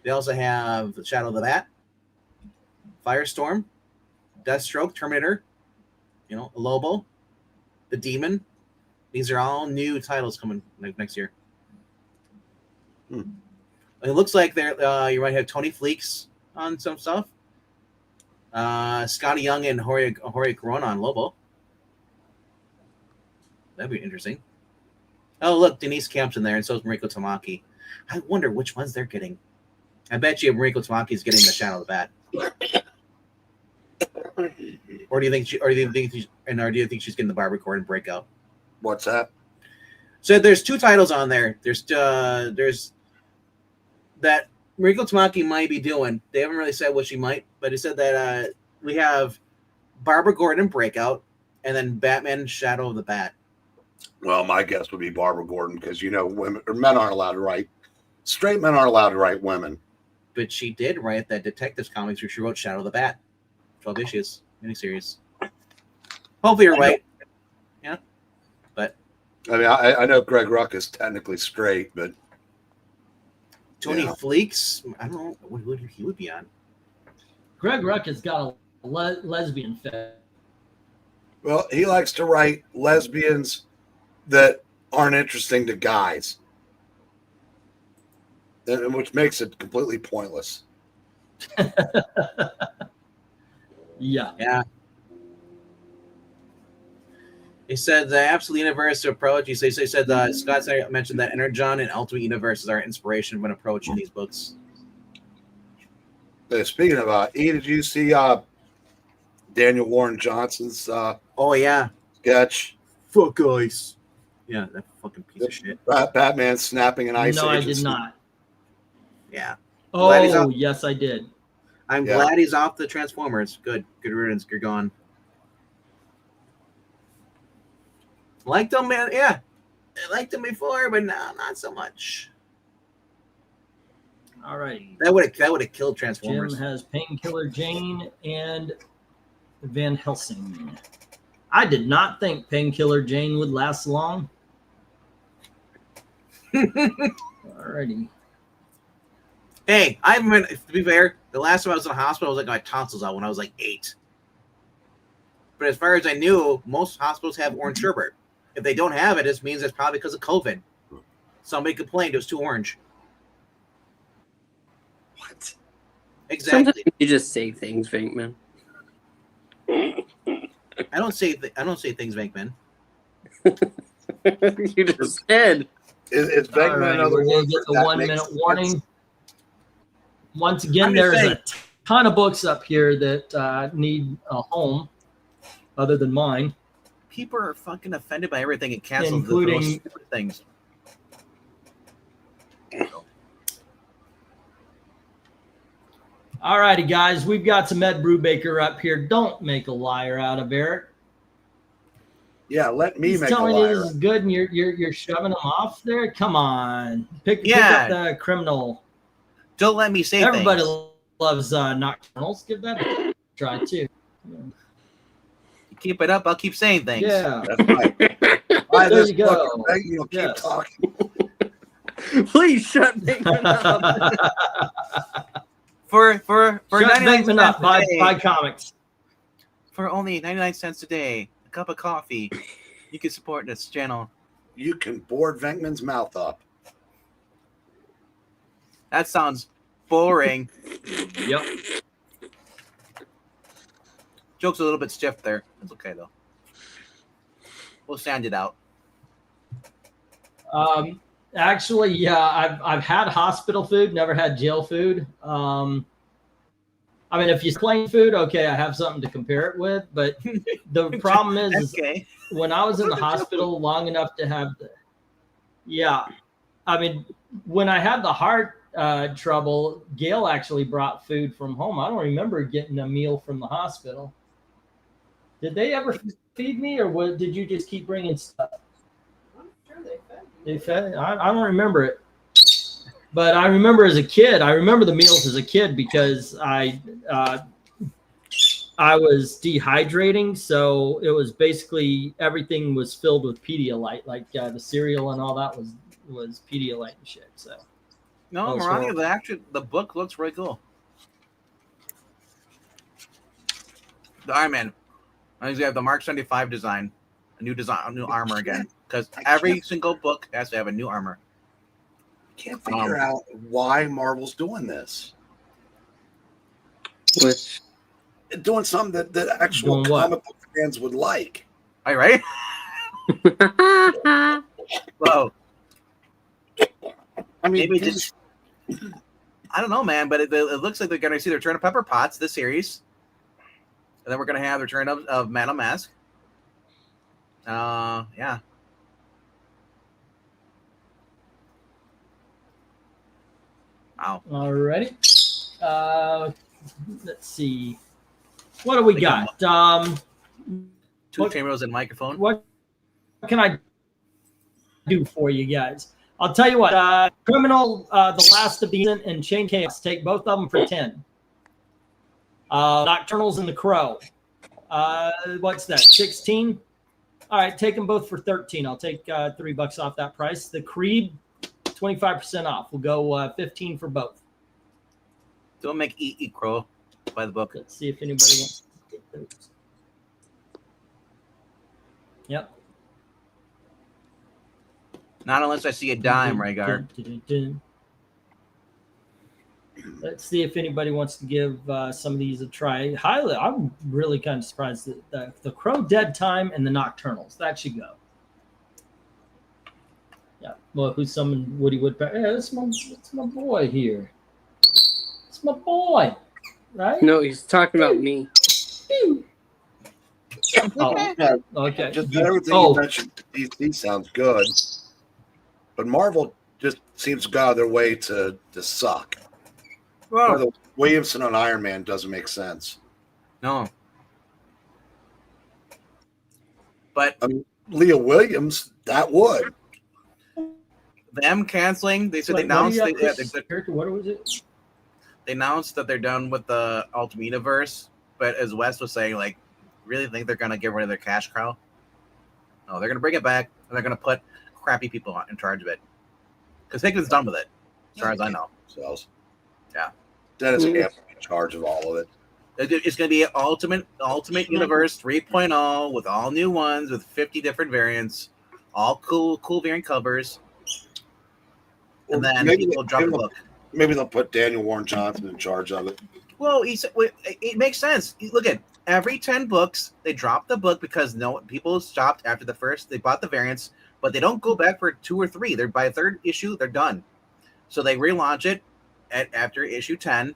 They also have Shadow of the Bat, Firestorm, Deathstroke, Terminator, Lobo, The Demon. These are all new titles coming next year. It looks like you might have Tony Fleeks on some stuff. Scotty Young and Jorge Corona on Lobo. That'd be interesting. Oh, look, Denise Camp's in there, and so is Mariko Tamaki. I wonder which ones they're getting. I bet you Mariko Tamaki is getting the Shadow of the Bat. Or do you think she's getting the Barbara Gordon Breakout? What's that? So there's two titles on there. There's that Mariko Tamaki might be doing. They haven't really said what she might, but it said that we have Barbara Gordon Breakout and then Batman Shadow of the Bat. Well, my guess would be Barbara Gordon because women or men aren't allowed to write. Straight men aren't allowed to write women. But she did write that Detectives comics where she wrote Shadow of the Bat, 12 issues, miniseries. Hopefully you're right. Yeah, but I mean, I know Greg Ruck is technically straight, but Tony Fleeks, I don't know what he would be on. Greg Ruck has got a lesbian fetish. Well, he likes to write lesbians that aren't interesting to guys, which makes it completely pointless. Yeah. He said the Absolute Universe approach. He said Scott mentioned that Energon and Ultimate Universe is our inspiration when approaching these books. Speaking of did you see Daniel Warren Johnson's oh yeah, sketch? Fuck ice. Yeah, that fucking piece of shit. Batman snapping an ice. No, I did not. Yeah. Oh, yes, I did. I'm glad he's off the Transformers. Good riddance. You're gone. Liked him, man. Yeah, I liked him before, but no, not so much. All right. That would have killed Transformers. Jim has Painkiller Jane and Van Helsing. I did not think Painkiller Jane would last long. Alrighty. Hey, to be fair, the last time I was in the hospital, I was like my tonsils out when I was like 8. But as far as I knew, most hospitals have orange sherbet. If they don't have it, it means it's probably because of COVID. Somebody complained it was too orange. What? Exactly. Sometimes you just say things, Venkman. I don't say things, Venkman. You just said. It's Venkman Alright, another we're word going to get for the that 1 makes minute sense. warning. Once again, I'm just there's saying. a ton of books up here that need a home other than mine. People are fucking offended by everything and cancel Including- the most stupid things. All righty, guys, we've got some Ed Brubaker up here. Don't make a liar out of Eric. Yeah, let me He's make a telling you liar. this is good, and you're shoving him off there. Come on, pick Yeah. up the criminal. Don't let me say Everybody things. loves nocturnals. Give that a try too. Keep it up, I'll keep saying things. Yeah, That's right. Buy There this you go. book, right? You'll keep Yes. talking. Please shut Venkman up. For Shut 99 Venkman cents up. a Buy day, comics. for only 99 cents a day, a cup of coffee, you can support this channel. You can board Venkman's mouth up. That sounds boring. Yep. Joke's a little bit stiff there. That's okay though. We'll sand it out. Actually, yeah, I've had hospital food, never had jail food. I mean, if you plain food, okay, I have something to compare it with. But the problem is Okay. when I was in the hospital long enough to have I mean, when I had the heart trouble, Gail actually brought food from home. I don't remember getting a meal from the hospital. Did they ever feed me, or did you just keep bringing stuff? I'm sure they fed you. They fed. I don't remember it, but I remember as a kid. I remember the meals as a kid because I I was dehydrating, so it was basically everything was filled with Pedialyte, like the cereal and all that was Pedialyte and shit. So No, That was Ronnie, horrible. the book looks really cool. The Iron Man. I think they have the Mark 75 design, a new armor again. Because every single book has to have a new armor. Can't figure out why Marvel's doing this. Which Doing something that actual Doing what? comic book fans would like. All right. Whoa. I mean, Maybe just I don't know, man, but it looks like they're going to see the return of Pepper Potts this series, and then we're going to have the return of Man of Mask. Yeah. Wow. Alrighty. Let's see. What do we got? Two cameras and microphone. What can I do for you guys? I'll tell you what. Criminal, The Last of the Season, and Chain Chaos. Take both of them for 10. Nocturnals and The Crow. What's that? 16. All right, take them both for 13. I'll take $3 off that price. The Creed, 25% off. We'll go 15 for both. Don't make eat crow by the book. Let's see if anybody wants to take those. Yep. Not unless I see a dime, Rhaegar. Let's see if anybody wants to give some of these a try. I'm really kind of surprised that the Crow Dead Time and the Nocturnals. That should go. Yeah. Well, who's summoned Woody Woodpecker? Yeah, that's my boy here. It's my boy, right? no, he's talking about me. Oh, Yeah, okay. just everything you mentioned, DC sounds good, but Marvel just seems to go out of their way to suck. Well, Williamson on Iron Man doesn't make sense. no. But Leah Williams, that would. them canceling, they said Wait, they announced what was it? they announced that they're done with the Ultimate-verse, but as Wes was saying, like, really think they're gonna get rid of their cash cow? No, they're gonna bring it back and they're gonna put crappy people in charge of it. Because Hickman's done with it, as far as I know. Sells. Yeah. Dennis Camp in charge of all of it. It's gonna be Ultimate Universe 3.0 with all new ones with 50 different variants, all cool variant covers. And then people drop the book. Maybe they'll put Daniel Warren Johnson in charge of it. Well, it makes sense. Look at every 10 books, they drop the book because people stopped after the first. They bought the variants, but they don't go back for 2 or 3. They're by third issue, they're done. So they relaunch it after issue 10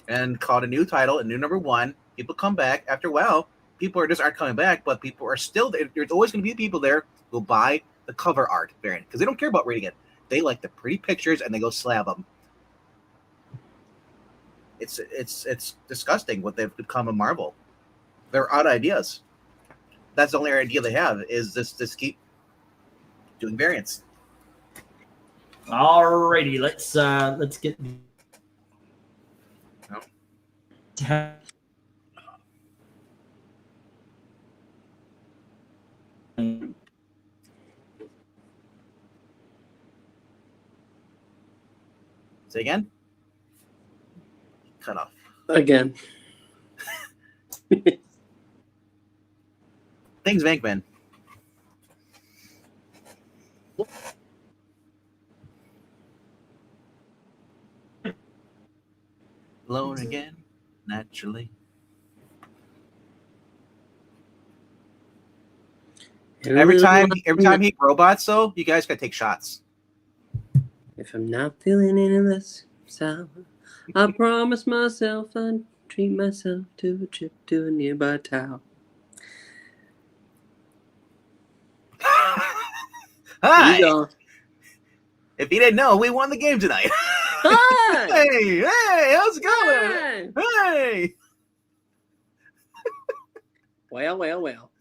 and call it a new title, a new number 1. People come back after a while. People aren't coming back, but people are still there. There's always going to be people there who buy the cover art variant because they don't care about reading it. They like the pretty pictures and they go slab them. It's disgusting what they've become of Marvel. They're odd ideas. That's the only idea they have is this keep doing variants. Alrighty, let's get. No. Say again? Cut off. Again. Things Venkman. Alone again, naturally. Every time he eats robots, though, you guys gotta take shots. If I'm not feeling any less sour, I promise myself I'd treat myself to a trip to a nearby town. Hi. You go. If you didn't know, we won the game tonight. Hi. Hey, how's it going? Hi. Hey. Well.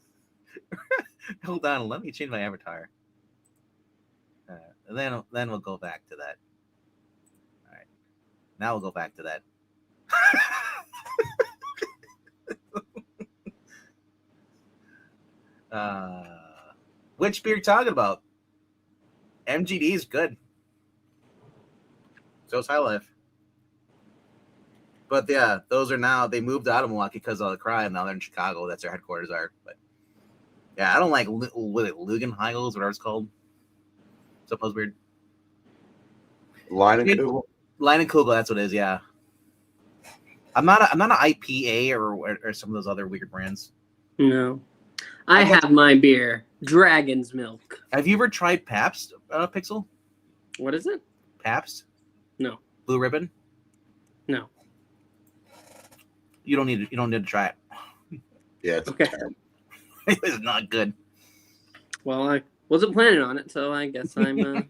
Hold on, let me change my avatar. And then we'll go back to that. All right. Now we'll go back to that. Which beer you talking about? MGD is good. So is High Life. But yeah, those are now, they moved out of Milwaukee because of the crime. Now they're in Chicago. That's their headquarters are. But yeah, I don't like Lugenheigels, whatever it's called. Suppose weird. Line and Kugel. Line and Kugel, that's what it is, yeah. I'm not an IPA or some of those other weird brands. No. I have my beer, Dragon's Milk. Have you ever tried Pabst, Pixel? What is it? Pabst? No. Blue Ribbon? No. You don't need to try it. Yeah, it's Okay. It's not good. Well, I wasn't planning on it, so I guess I'm good.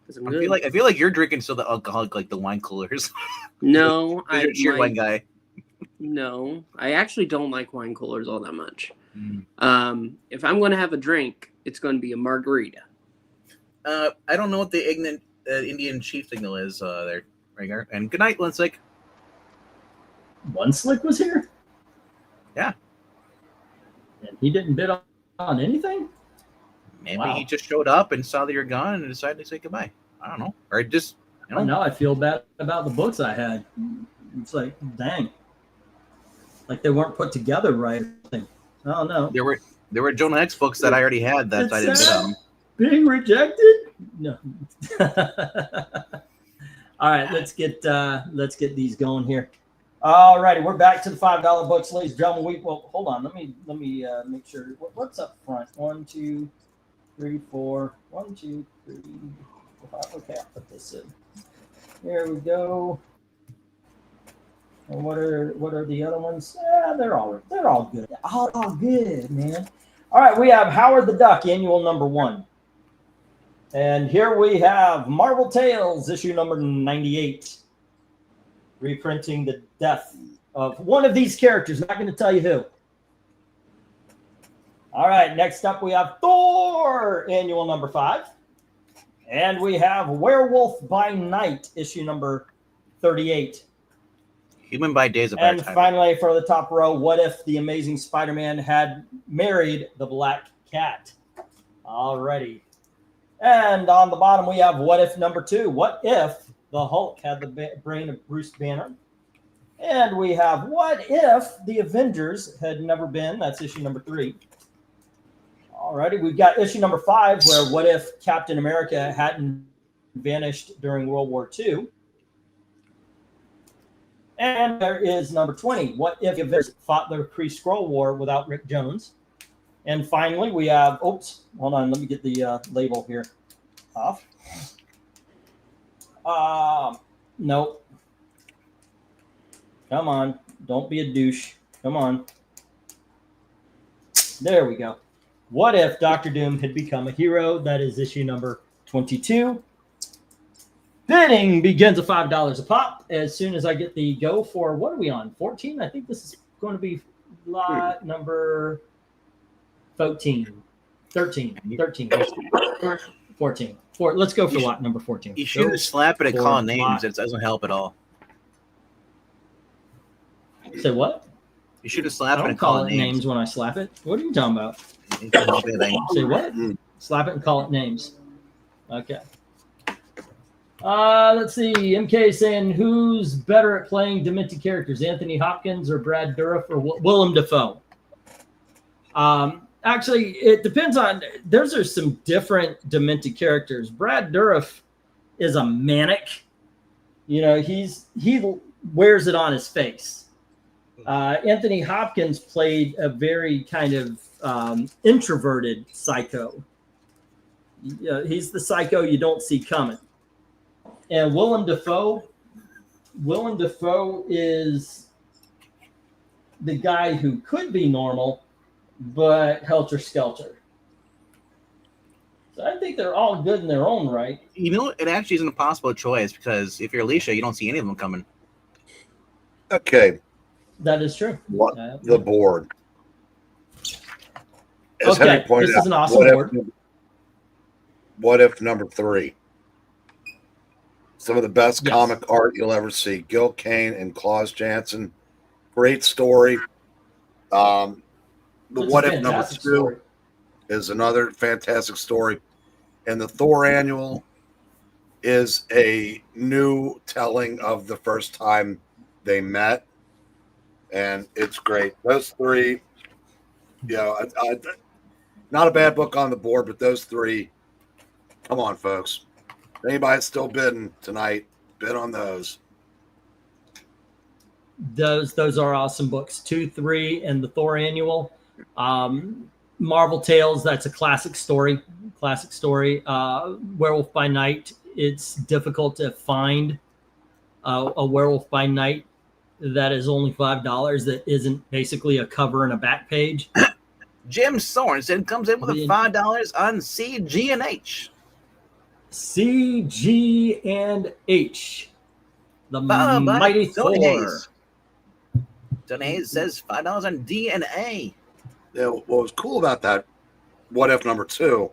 I feel like you're drinking still the alcoholic, like the wine coolers. No, You're a wine guy. No, I actually don't like wine coolers all that much. Mm. If I'm going to have a drink, it's going to be a margarita. I don't know what the Indian chief signal is there, Ranger. And good night, Linslick. One Slick was here? Yeah. And he didn't bid on anything? Maybe he just showed up and saw that you're gone and decided to say goodbye. I don't know. Or just, you know. Now I feel bad about the books I had. It's like, dang. Like they weren't put together right. I don't know. There were Jonah Hex books that I already had that I didn't bid on. Being rejected? No. All right, let's get these going here. All righty, we're back to the $5 books, ladies and gentlemen. Well, hold on. Let me make sure. What's up front? 1, 2, 3, 4. 1, 2, 3, 4, 5. Okay, I'll put this in. Here we go. And what are the other ones? They're all good. All good, man. All right, we have Howard the Duck, annual number 1. And here we have Marvel Tales, issue number 98. Reprinting the death of one of these characters. Not going to tell you who. All right, next up we have Thor, annual number 5. And we have Werewolf by Night, issue number 38. Human by Day is a better And title. finally, for the top row, what if the Amazing Spider-Man had married the Black Cat? Alrighty. And on the bottom, we have what if number 2. What if the Hulk had the brain of Bruce Banner? And we have what if the Avengers had never been? That's issue number 3. Alrighty, we've got issue number 5, where what if Captain America hadn't vanished during World War II? And there is number 20. What if the Avengers fought the Kree-Skrull War without Rick Jones? And finally, we have, oops, hold on, let me get the label here off. Nope. Come on, don't be a douche. Come on. There we go. What if Doctor Doom had become a hero? That is issue number 22. Bidding begins at $5 a pop. As soon as I get the go for, what are we on? 14? I think this is going to be lot number 13. 14. Let's go for lot number 14. You shouldn't slap it and call names. It doesn't help at all. Say what? You should have I slapped it don't and call call it it names when I slap it. What are you talking about? It doesn't help anything. Say what? Slap it and call it names. Okay. Let's see. MK saying, who's better at playing demented characters, Anthony Hopkins or Brad Dourif or Willem Dafoe? Actually, it depends on. Those are some different demented characters. Brad Dourif is a manic. You know, he wears it on his face. Anthony Hopkins played a very kind of introverted psycho. He's the psycho you don't see coming. And Willem Dafoe is the guy who could be normal, but helter-skelter. So I think they're all good in their own right. You know, it actually is an impossible choice because if you're Alicia, you don't see any of them coming. Okay. That is true. The board. As Okay, Henry pointed this is an out, awesome board. What if number 3? Some of the best Yes. comic art you'll ever see. Gil Kane and Klaus Janson. Great story. The It's a What If number fantastic 2 story. is another fantastic story. And the Thor annual is a new telling of the first time they met. And it's great. Those three, not a bad book on the board, but those three, come on, folks. Anybody's still bidding tonight, bid on those. Those are awesome books. 2, 3, and the Thor annual. Marvel Tales, that's a classic story. Werewolf by Night, it's difficult to find a Werewolf by Night that is only $5 that isn't basically a cover and a back page. Jim Sorensen comes in with a $5 on CG&H. CG&H. The Followed by Mighty Tony Thor. Hayes. Tony Hayes says $5 on DNA. Yeah, what was cool about that What If number 2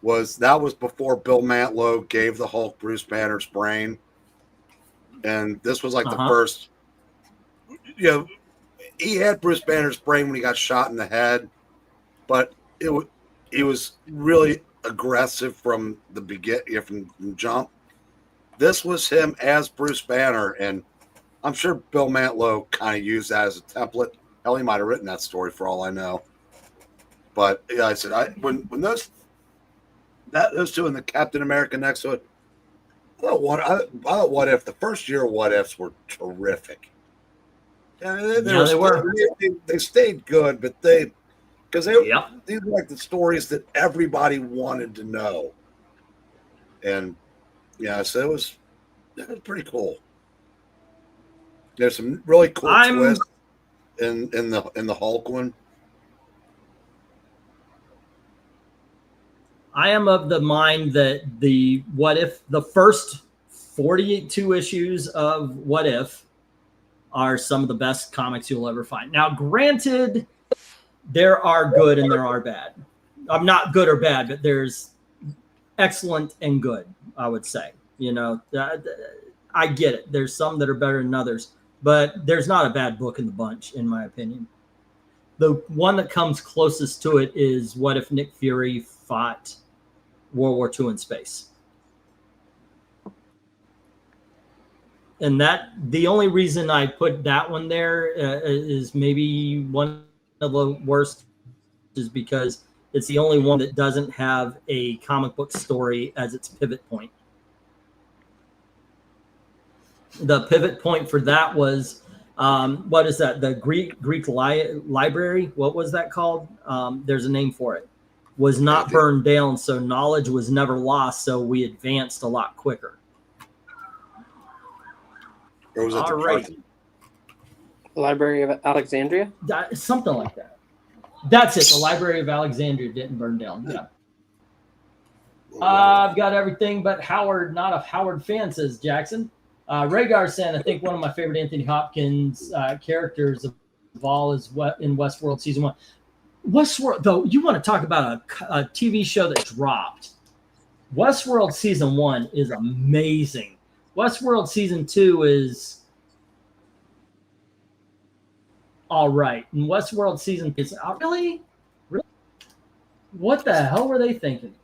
was that was before Bill Mantlo gave the Hulk Bruce Banner's brain. And this was like the first, he had Bruce Banner's brain when he got shot in the head, but it was really aggressive from the beginning, from the jump. This was him as Bruce Banner, and I'm sure Bill Mantlo kind of used that as a template. Hell, he might have written that story for all I know. But yeah, I said when those two and the Captain America next to it, I thought What If the first year What Ifs were terrific. Yeah, they were. They stayed good, but these were like the stories that everybody wanted to know. And yeah, so it was pretty cool. There's some really cool twists in the Hulk one. I am of the mind that the first 42 issues of What If are some of the best comics you'll ever find. Now, granted, there are good and there are bad. I'm not good or bad, but there's excellent and good, I would say. I get it. There's some that are better than others, but there's not a bad book in the bunch, in my opinion. The one that comes closest to it is What If Nick Fury fought World War II in space. And the only reason I put that one there is maybe one of the worst is because it's the only one that doesn't have a comic book story as its pivot point. The pivot point for that was, what is that? The Greek library. What was that called? There's a name for it. Was not burned down, so knowledge was never lost. So we advanced a lot quicker. Or was it all right? Library of Alexandria? Something like that. That's it. The Library of Alexandria didn't burn down. Yeah. I've got everything but Howard. Not a Howard fan, says Jackson. Rhaegar saying, I think one of my favorite Anthony Hopkins characters of all is in Westworld season 1. Westworld, though, you want to talk about a TV show that dropped. Westworld season 1 is amazing. Westworld season 2 is all right. And Westworld season is really? What the hell were they thinking?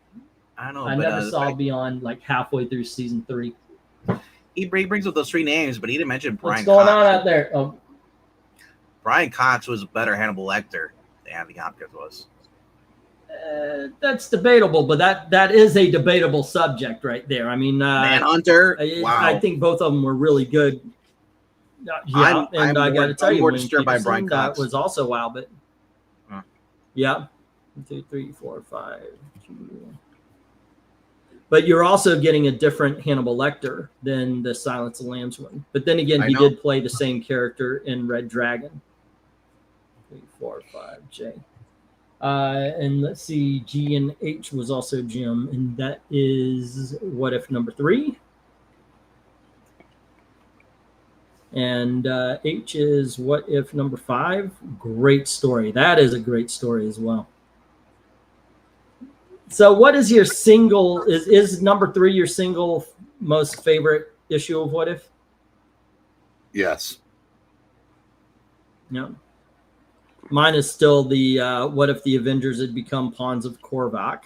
I don't know. I never saw beyond like halfway through season 3. He brings up those 3 names, but he didn't mention Brian. What's going Cox. on out there? Oh. Brian Cox was a better Hannibal Lecter than Anthony Hopkins was. That's debatable, but that is a debatable subject right there. I mean, Manhunter. Wow. I think both of them were really good. Yeah, I got to tell you, more disturbed by Brian Cox Cox. was also wow, but yeah, 1, 2, 3, 4, 5. But you're also getting a different Hannibal Lecter than the Silence of the Lambs one. But then again, he did play the same character in Red Dragon. 3, 4, 5, J. And let's see, G and H was also Jim, and that is What If number 3. And H is What If number 5. Great story. That is a great story as well. So what is your single, is number 3 your single most favorite issue of What If? Yes. No. Mine is still the what if the Avengers had become pawns of Korvac?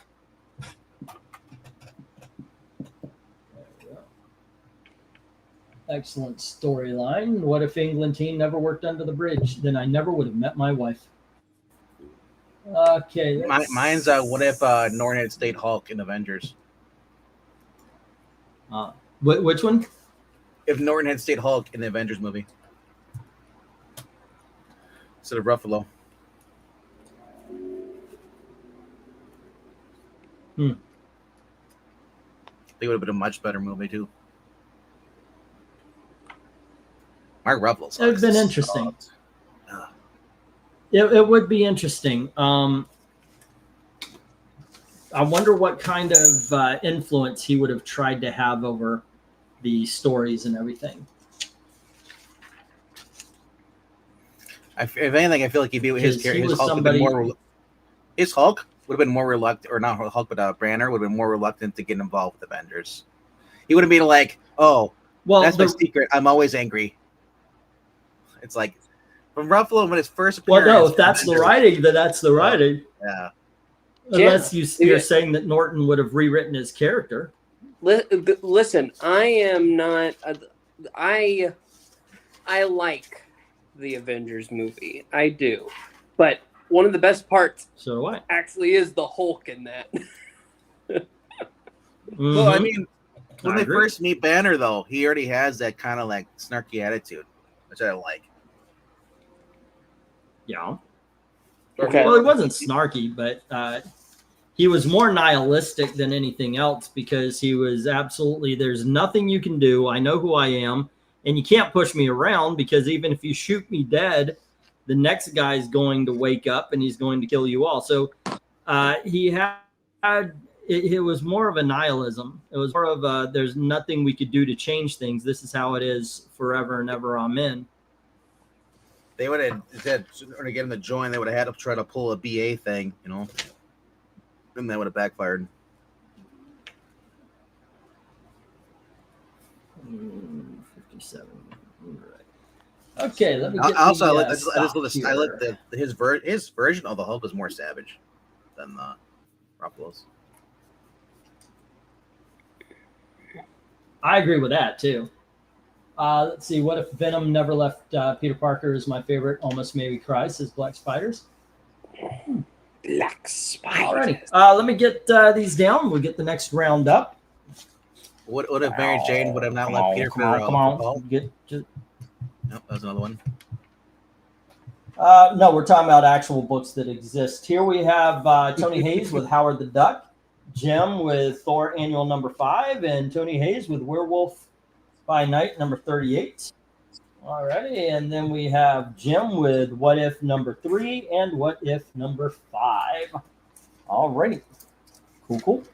Excellent storyline. What if England team never worked under the bridge? Then I never would have met my wife. Okay. Mine's what if Norton had stayed Hulk in Avengers? Which one? If Norton had stayed Hulk in the Avengers movie instead of Ruffalo. I think it would have been a much better movie too. Mark Ruffalo's. It would have been interesting. It would be interesting. I wonder what kind of influence he would have tried to have over the stories and everything. If anything, I feel like if he his Because he was Hulk somebody- would have been more. His Hulk would have been more reluctant, or not Hulk, but Banner would have been more reluctant to get involved with Avengers. He would have been like, "Oh, Well, that's my secret. I'm always angry." It's like from Ruffalo when his first well, appearance. no, if that's the writing, then that's the writing. Yeah. Unless you're saying that Norton would have rewritten his character. Listen, I am not. I like the Avengers movie. I do, but one of the best parts So do I. actually is the Hulk in that. Well, I Mhm. mean, when I they agree. first meet Banner, though, he already has that kind of like snarky attitude, which I like. Yeah. Okay. Well, he wasn't snarky, but he was more nihilistic than anything else because he was absolutely, there's nothing you can do. I know who I am, and you can't push me around because even if you shoot me dead, the next guy's going to wake up and he's going to kill you all. So he had, it was more of a nihilism. It was more of a, there's nothing we could do to change things. This is how it is forever and ever. Amen. They would have instead to get him to join. They would have had to try to pull a BA thing, you know, and that would have backfired. 57. All right. Okay, let me get Also, the, I like here. his version of the Hulk is more savage than Ruffalo's. I agree with that too. Let's see. What if Venom never left Peter Parker? Is my favorite. Almost made me cry. Says Black Spiders. Black Spider. Alrighty. Let me get these down. We'll get the next round up. What if Mary Jane would have not left Peter Come on. for Paul? Nope, that was another one. No, we're talking about actual books that exist. Here we have Tony Hayes with Howard the Duck, Jim with Thor Annual number 5, and Tony Hayes with Werewolf by Night number 38. Alrighty, and then we have Jim with What If number 3 and What If number 5. Alrighty. Cool.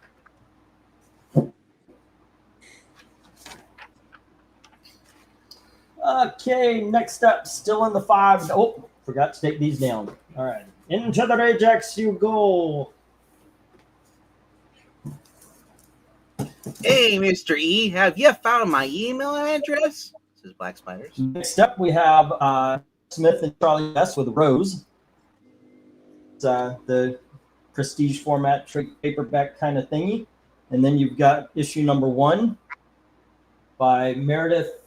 Okay, next up, still in the 5. Oh, forgot to take these down. All right. Into the Ajax you go. Hey, Mr. E, have you found my email address? Says Black Spiders. Next up, we have Smith and Charlie S. with Rose. It's the prestige format trade paperback kind of thingy. And then you've got issue number 1 by Meredith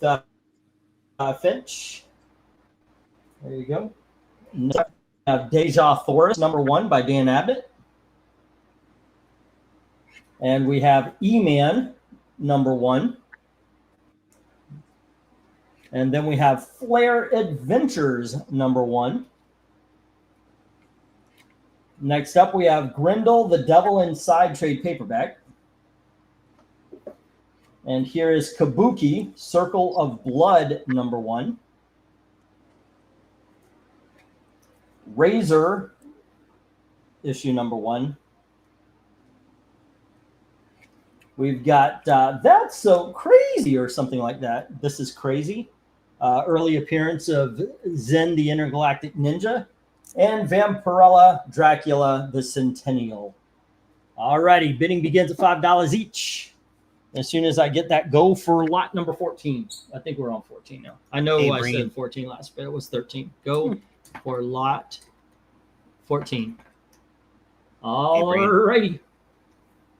Finch. There you go. Next up, we have Deja Thoris, number 1 by Dan Abbott. And we have E-Man, number 1. And then we have Flair Adventures, number 1. Next up, we have Grendel, the Devil Inside trade paperback. And here is Kabuki, Circle of Blood, number 1. Razor, issue number 1. We've got That's So Crazy or something like that. This is Crazy. Early appearance of Zen, the Intergalactic Ninja. And Vampirella, Dracula, the Centennial. All righty, bidding begins at $5 each. As soon as I get that, go for lot number 14. I think we're on 14 now. I know Hey, I Breen. said 14 last, but it was 13. Go for lot 14. All righty.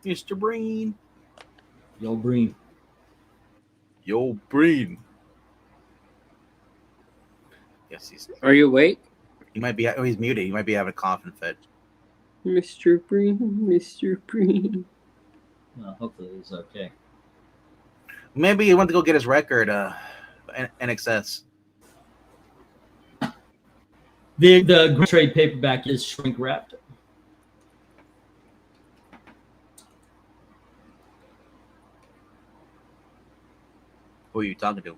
Mr. Breen. Yo, Breen. Yo, Breen. Yes, Are you awake? he might be. Oh, he's muted. He might be having a coughing fit. Mr. Breen, Mr. Breen. Well, hopefully he's okay. Maybe he went to go get his record. NXS. The trade paperback is shrink wrapped. Who are you talking to?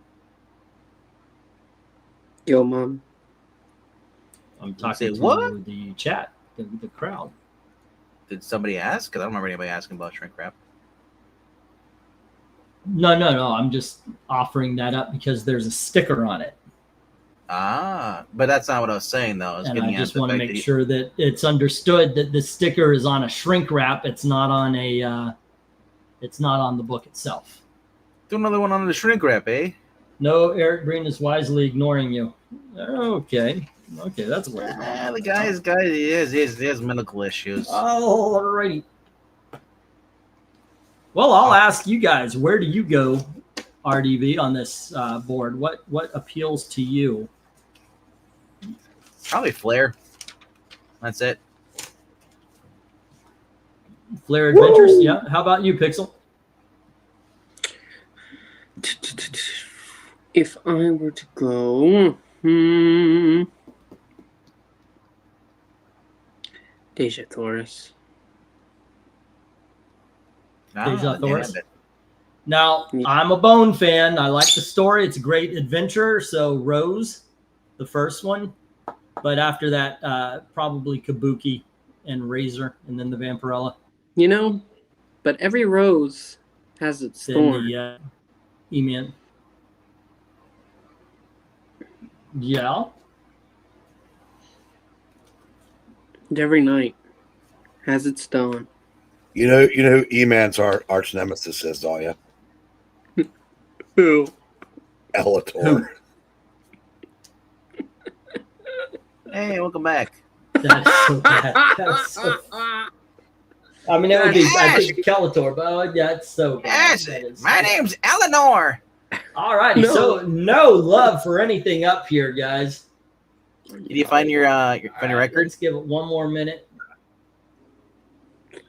Yo, Mom. I'm talking to what? the chat, the crowd. Did somebody ask? Because I don't remember anybody asking about shrink wrap. No. I'm just offering that up because there's a sticker on it. Ah, but that's not what I was saying, though. And I just want to make sure that it's understood that the sticker is on a shrink wrap. It's not on a. It's not on the book itself. Do another one on the shrink wrap, eh? No, Eric Breen is wisely ignoring you. Okay, that's a way. The guy, he has medical issues. All righty. Well, I'll ask you guys, where do you go, RDV, on this board? What appeals to you? Probably Flair. That's it. Flair Adventures? Woo! Yeah. How about you, Pixel? If I were to go, Deja Thoris. Deja Thoris. Now, I'm a Bone fan. I like the story. It's a great adventure. So Rose, the first one. But after that, probably Kabuki and Razor, and then the Vampirella. You know, but every rose has its thorn. The E-Man. Yeah. And every night has its dawn. You know who E-Man's arch nemesis is, don't you? Who? Elator. Hey, welcome back. That is so bad. That is so I mean, it would be, I think, Skeletor, but that's so bad. Yes, my name's Eleanor. All righty, so no love for anything up here, guys. Did you find your record? Let's give it one more minute.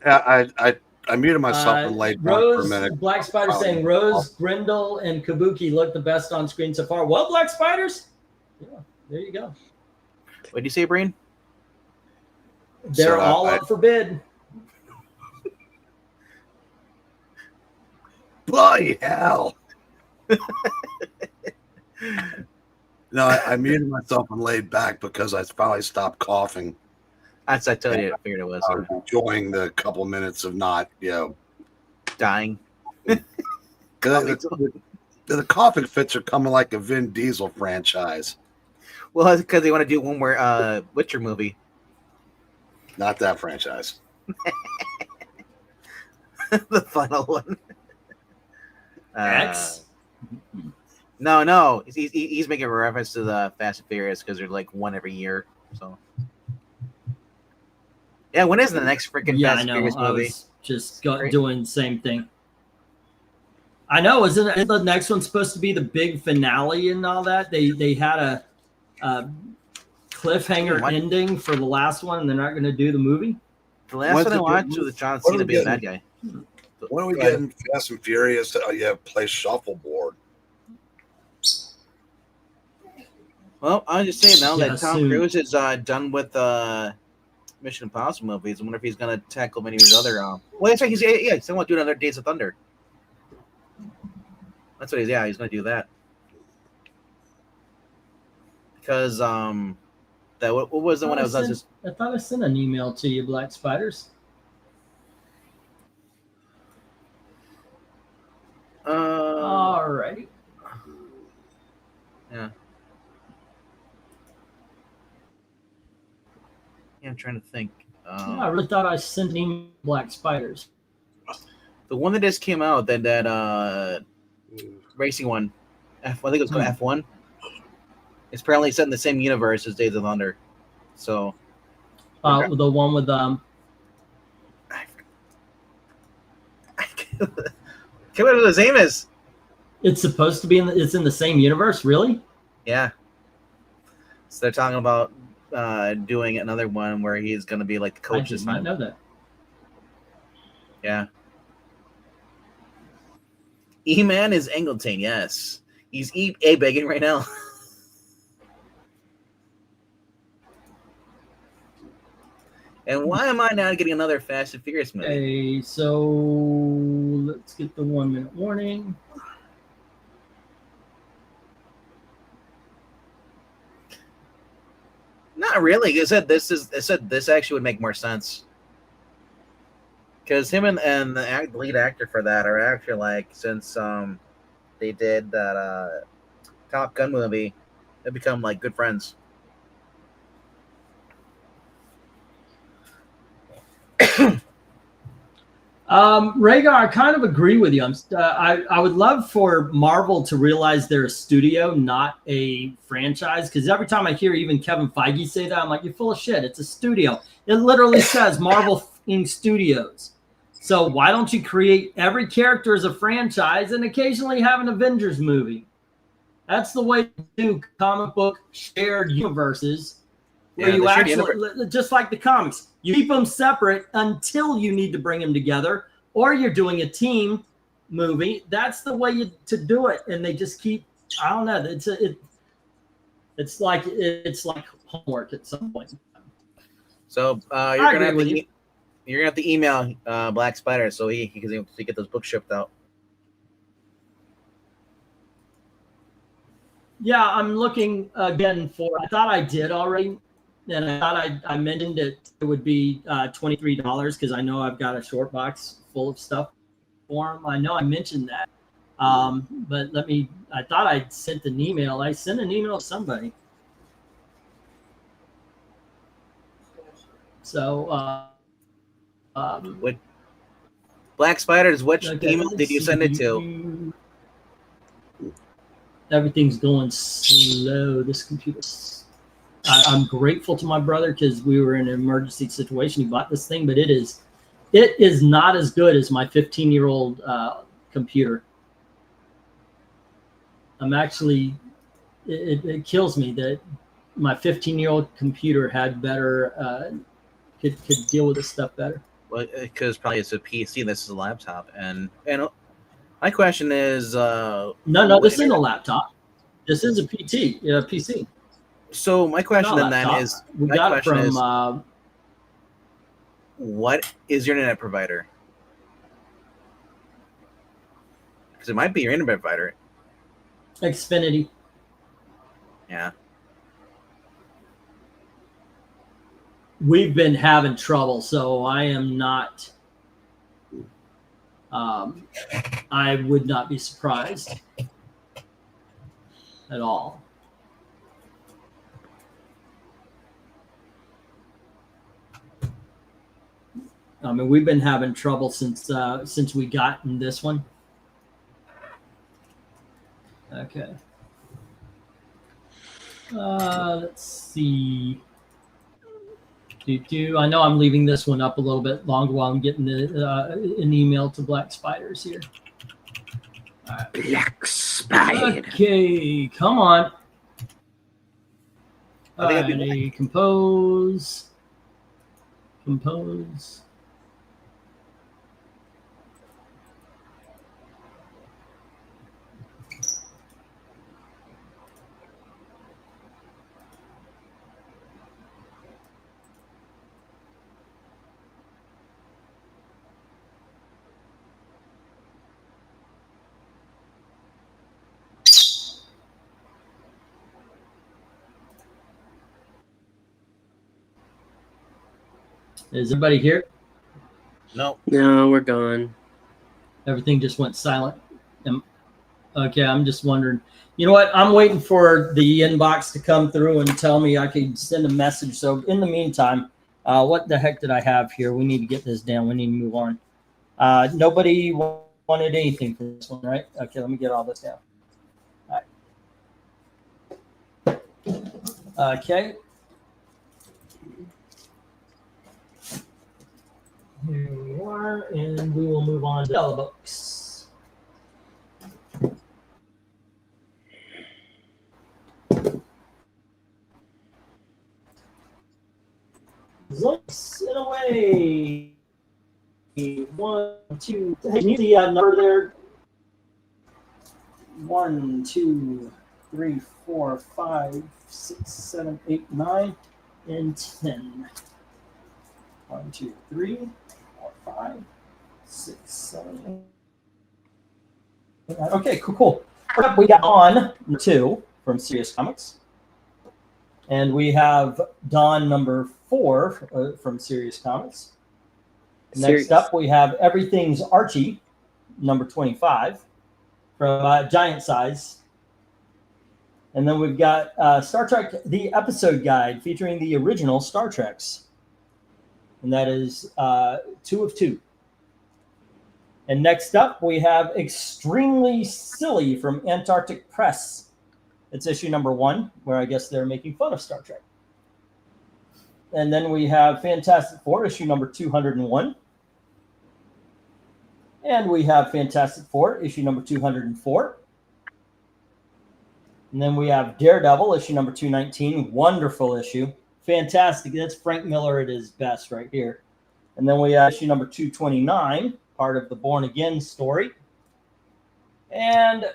I muted myself and laid down Rose, for a minute. Black Spider saying Rose, Grindel, and Kabuki look the best on screen so far. Well, Black Spiders, yeah, there you go. What did you say, Breen? They're all up for bid. Bloody hell. No, I muted myself and laid back because I finally stopped coughing. That's I told you. I figured it was. I was enjoying the couple minutes of not, dying. Because the coughing fits are coming like a Vin Diesel franchise. Well, it's because they want to do one more Witcher movie. Not that franchise. The final one. X? No. He's making a reference to the Fast and Furious because they're like one every year. So. Yeah, when is the next freaking Fast and Furious movie? I was just doing the same thing. I know, isn't the next one supposed to be the big finale and all that? They had a cliffhanger ending for the last one, and they're not going to do the movie? The last one I watched was John Cena being the bad guy. When are we getting Fast and Furious? Play shuffleboard. Well, I'm just saying now that Tom Cruise is done with Mission Impossible movies. I wonder if he's going to tackle many of his other. Well, that's right. He's going to do another Days of Thunder. That's what he's going to do that. Because that what was the one I was just. I thought I sent an email to you, Black Spiders. Alrighty. Yeah. I'm trying to think. I really thought I sent an email to Black Spiders. The one that just came out, that racing one, I think it was called F1. It's apparently set in the same universe as Days of Thunder. So The one with What his name is? it's supposed to be it's in the same universe, really? Yeah. So they're talking about doing another one where he's going to be like the coach. I did not know that. Yeah. E-Man is Angleton, yes. He's begging right now. And why am I not getting another Fast and Furious movie? Okay, so let's get the 1 minute warning. Not really. It said this actually would make more sense. Because him and the lead actor for that are actually like, since they did that Top Gun movie, they become like good friends. Rhaegar, I kind of agree with you. I would love for Marvel to realize they're a studio, not a franchise. Because every time I hear even Kevin Feige say that, I'm like, you're full of shit. It's a studio. It literally says Marvel Studios. So why don't you create every character as a franchise and occasionally have an Avengers movie? That's the way to do comic book shared universes. Where you actually, just like the comics, you keep them separate until you need to bring them together, or you're doing a team movie. That's the way to do it. And they just keep, I don't know. It's like homework at some point. So you're gonna have to email Black Spider so he can get those books shipped out. Yeah, I'm looking again for. I thought I did already. And I thought I mentioned it would be $23 because I know I've got a short box full of stuff for him. I know I mentioned that. But I thought I sent an email. I sent an email to somebody. So, what Black Spiders, which email did you send it to? Everything's going slow. This computer's. I'm grateful to my brother because we were in an emergency situation. He bought this thing, but it is not as good as my 15-year-old computer. I'm actually, it kills me that my 15-year-old computer had better, could deal with this stuff better. Well, because probably it's a PC. This is a laptop, and my question is, no, this isn't a laptop. This is a PC. So my question then is, we got it from. What is your internet provider? Because it might be your internet provider. Xfinity. Yeah. We've been having trouble, so I am not. I would not be surprised at all. I mean, we've been having trouble since we got in this one. Okay. Let's see. I know I'm leaving this one up a little bit longer while I'm getting an email to Black Spiders here. All right. Black Spider. Okay, come on. Compose. Is everybody here? No, we're gone. Everything just went silent. Okay, I'm just wondering. You know what? I'm waiting for the inbox to come through and tell me I can send a message. So in the meantime, what the heck did I have here? We need to get this down. We need to move on. Nobody wanted anything for this one, right? Okay, let me get all this down. All right. Okay. galore, and we will move on to the books. Zoinks it away. 1, 2. Can you see the number there? 1, 2, 3, 4, 5, 6, 7, 8, 9, and 10. 1, 2, 3, 4, 5, 6, 7, 8, 9. Okay, cool. First up, we got Dawn number 2 from Serious Comics. And we have Dawn number 4 from Serious Comics. Next up, we have Everything's Archie number 25 from Giant Size. And then we've got Star Trek, the episode guide featuring the original Star Treks. And that is 2 of 2. And next up, we have Extremely Silly from Antarctic Press. It's issue number 1, where I guess they're making fun of Star Trek. And then we have Fantastic Four, issue number 201. And we have Fantastic Four, issue number 204. And then we have Daredevil, issue number 219. Wonderful issue. Fantastic. That's Frank Miller at his best right here. And then we have issue number 229, part of the Born Again story. And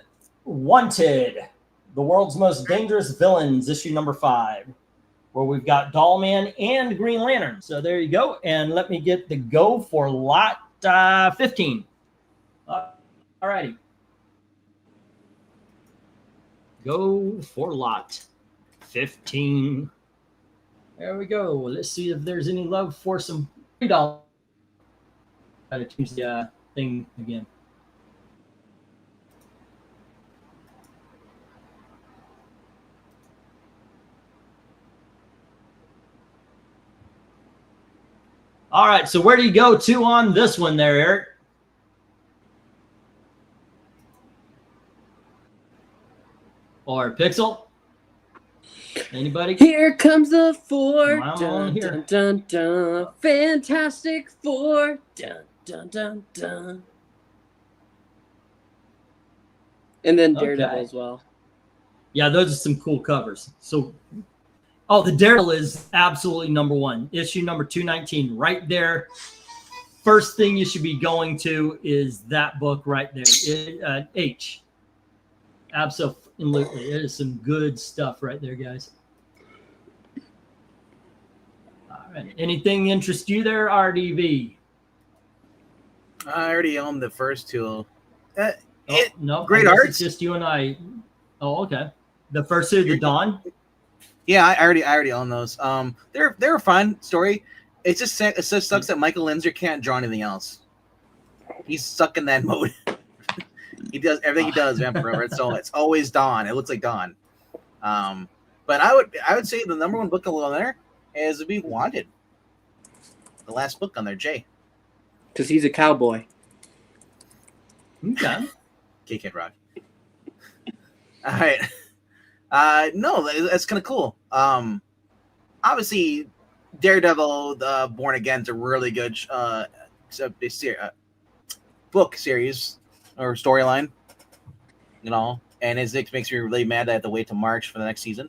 Wanted, the World's Most Dangerous Villains, issue number 5, where we've got Dollman and Green Lantern. So there you go. And let me get the go for lot 15. All righty. Go for lot 15. There we go. Let's see if there's any love for some $3. Gotta choose the thing again. All right, so where do you go to on this one there, Eric? Or Pixel? Anybody? Here comes the 4. I'm Dun, on here. dun, dun, dun. Fantastic 4. Dun, dun, dun, dun. And then Daredevil Okay. as well. Yeah, those are some cool covers. So, oh, the Daredevil is absolutely number 1. Issue number 219, right there. First thing you should be going to is that book right there. H. Absolutely. It is some good stuff right there, guys. All right. Anything interest you there, RDV? I already own the first 2. No. Great I guess art. It's just you and I. Oh, okay. The first 2, the Dawn. Yeah, I already own those. They're a fun story. It just sucks that Michael Linzer can't draw anything else. He's stuck in that mode. He does everything he does, Vampire. So it's always Dawn. It looks like Dawn. But I would say the number 1 book on there is to be Wanted. The last book on there, Jay. Because he's a cowboy. Okay. Kid Rock. All right. No, that's kind of cool. Obviously, Daredevil, the Born Again's a really good book series or storyline, and it makes me really mad that I have to wait till March for the next season.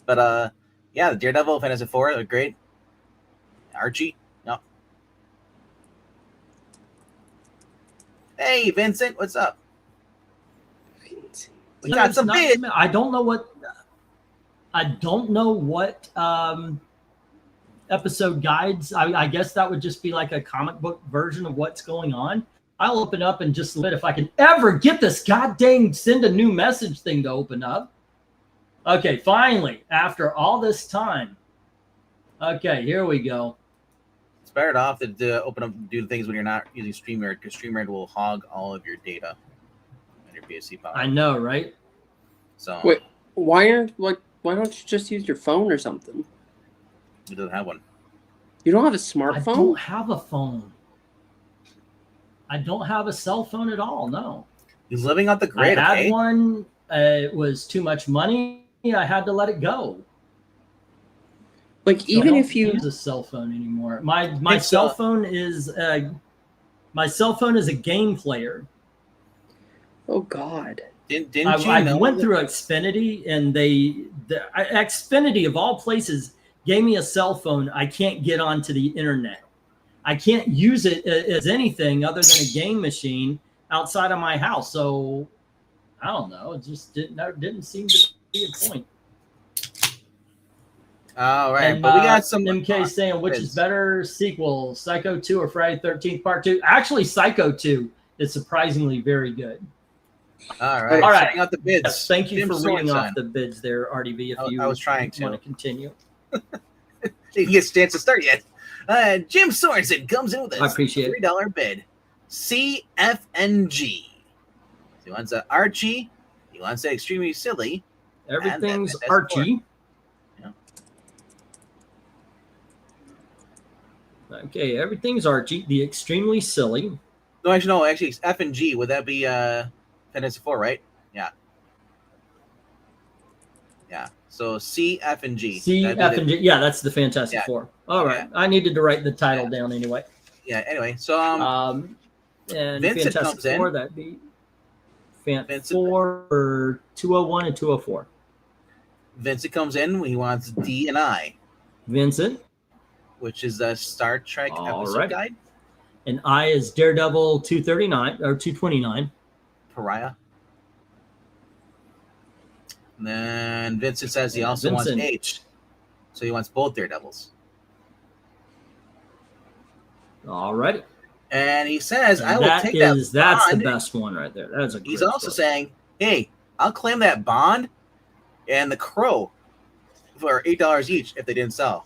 But yeah, the Daredevil, Fantastic Four, they're great. Archie, no. Hey, Vincent, what's up? We got some bid. I don't know what episode guides. I guess that would just be like a comic book version of what's going on. I'll open up and just look if I can ever get this goddamn send a new message thing to open up. Okay, finally, after all this time. Okay, here we go. It's better off to do things when you're not using StreamYard, because StreamYard will hog all of your data and your PSC power. I know, right? So Wait, why don't you just use your phone or something? He doesn't have one. You don't have a I smartphone? don't have a phone. I don't have a cell phone at all. No. He's living off the grid. I had Okay? one. It was too much money. I had to let it go. Like So even I if don't you use a cell phone anymore. My It's, cell phone is a game player. oh god. didn't you I know? went that- through Xfinity, and Xfinity of all places gave me a cell phone. I can't get onto the internet. I can't use it as anything other than a game machine outside of my house. So I don't know. It just didn't seem to be a point. All right, And but we got some MK saying which is bids. better sequel, Psycho 2 or Friday 13th Part 2? Actually, Psycho 2 is surprisingly very good. All right, All right. checking out the bids. Yes, thank you Jim for reading Sorensen. off the bids there, RDV. If I was trying to. want to continue, Didn't get a chance to start yet. Jim Sorensen comes in with I a appreciate it. $3 bid. CFNG. He wants a Archie. He wants a extremely silly. Everything's that's Archie. Yeah. Okay, everything's Archie. The extremely silly. No, actually, it's F and G. Would that be Fantasy 4, right? Yeah. Yeah. So C, F, and G. C, That'd be F, the- and G. Yeah, that's the Fantastic Yeah. Four. All right, Yeah. I needed to write the title down anyway. Yeah. Anyway, so And Vincent Fantastic comes in. Four, that'd be Fant Vincent- 4 or 201 and 204. Vincent comes in. He wants D and I, Vincent, which is a Star Trek episode Alright. guide. and I is Daredevil 239 or 229. Pariah. And then Vincent says he also wants Vincent. H. So he wants both Daredevils. All right. And he says, I And will that take is that that's the bond. best one right there. That's a great He's also story. saying, hey, I'll claim that bond and the Crow for $8 each if they didn't sell.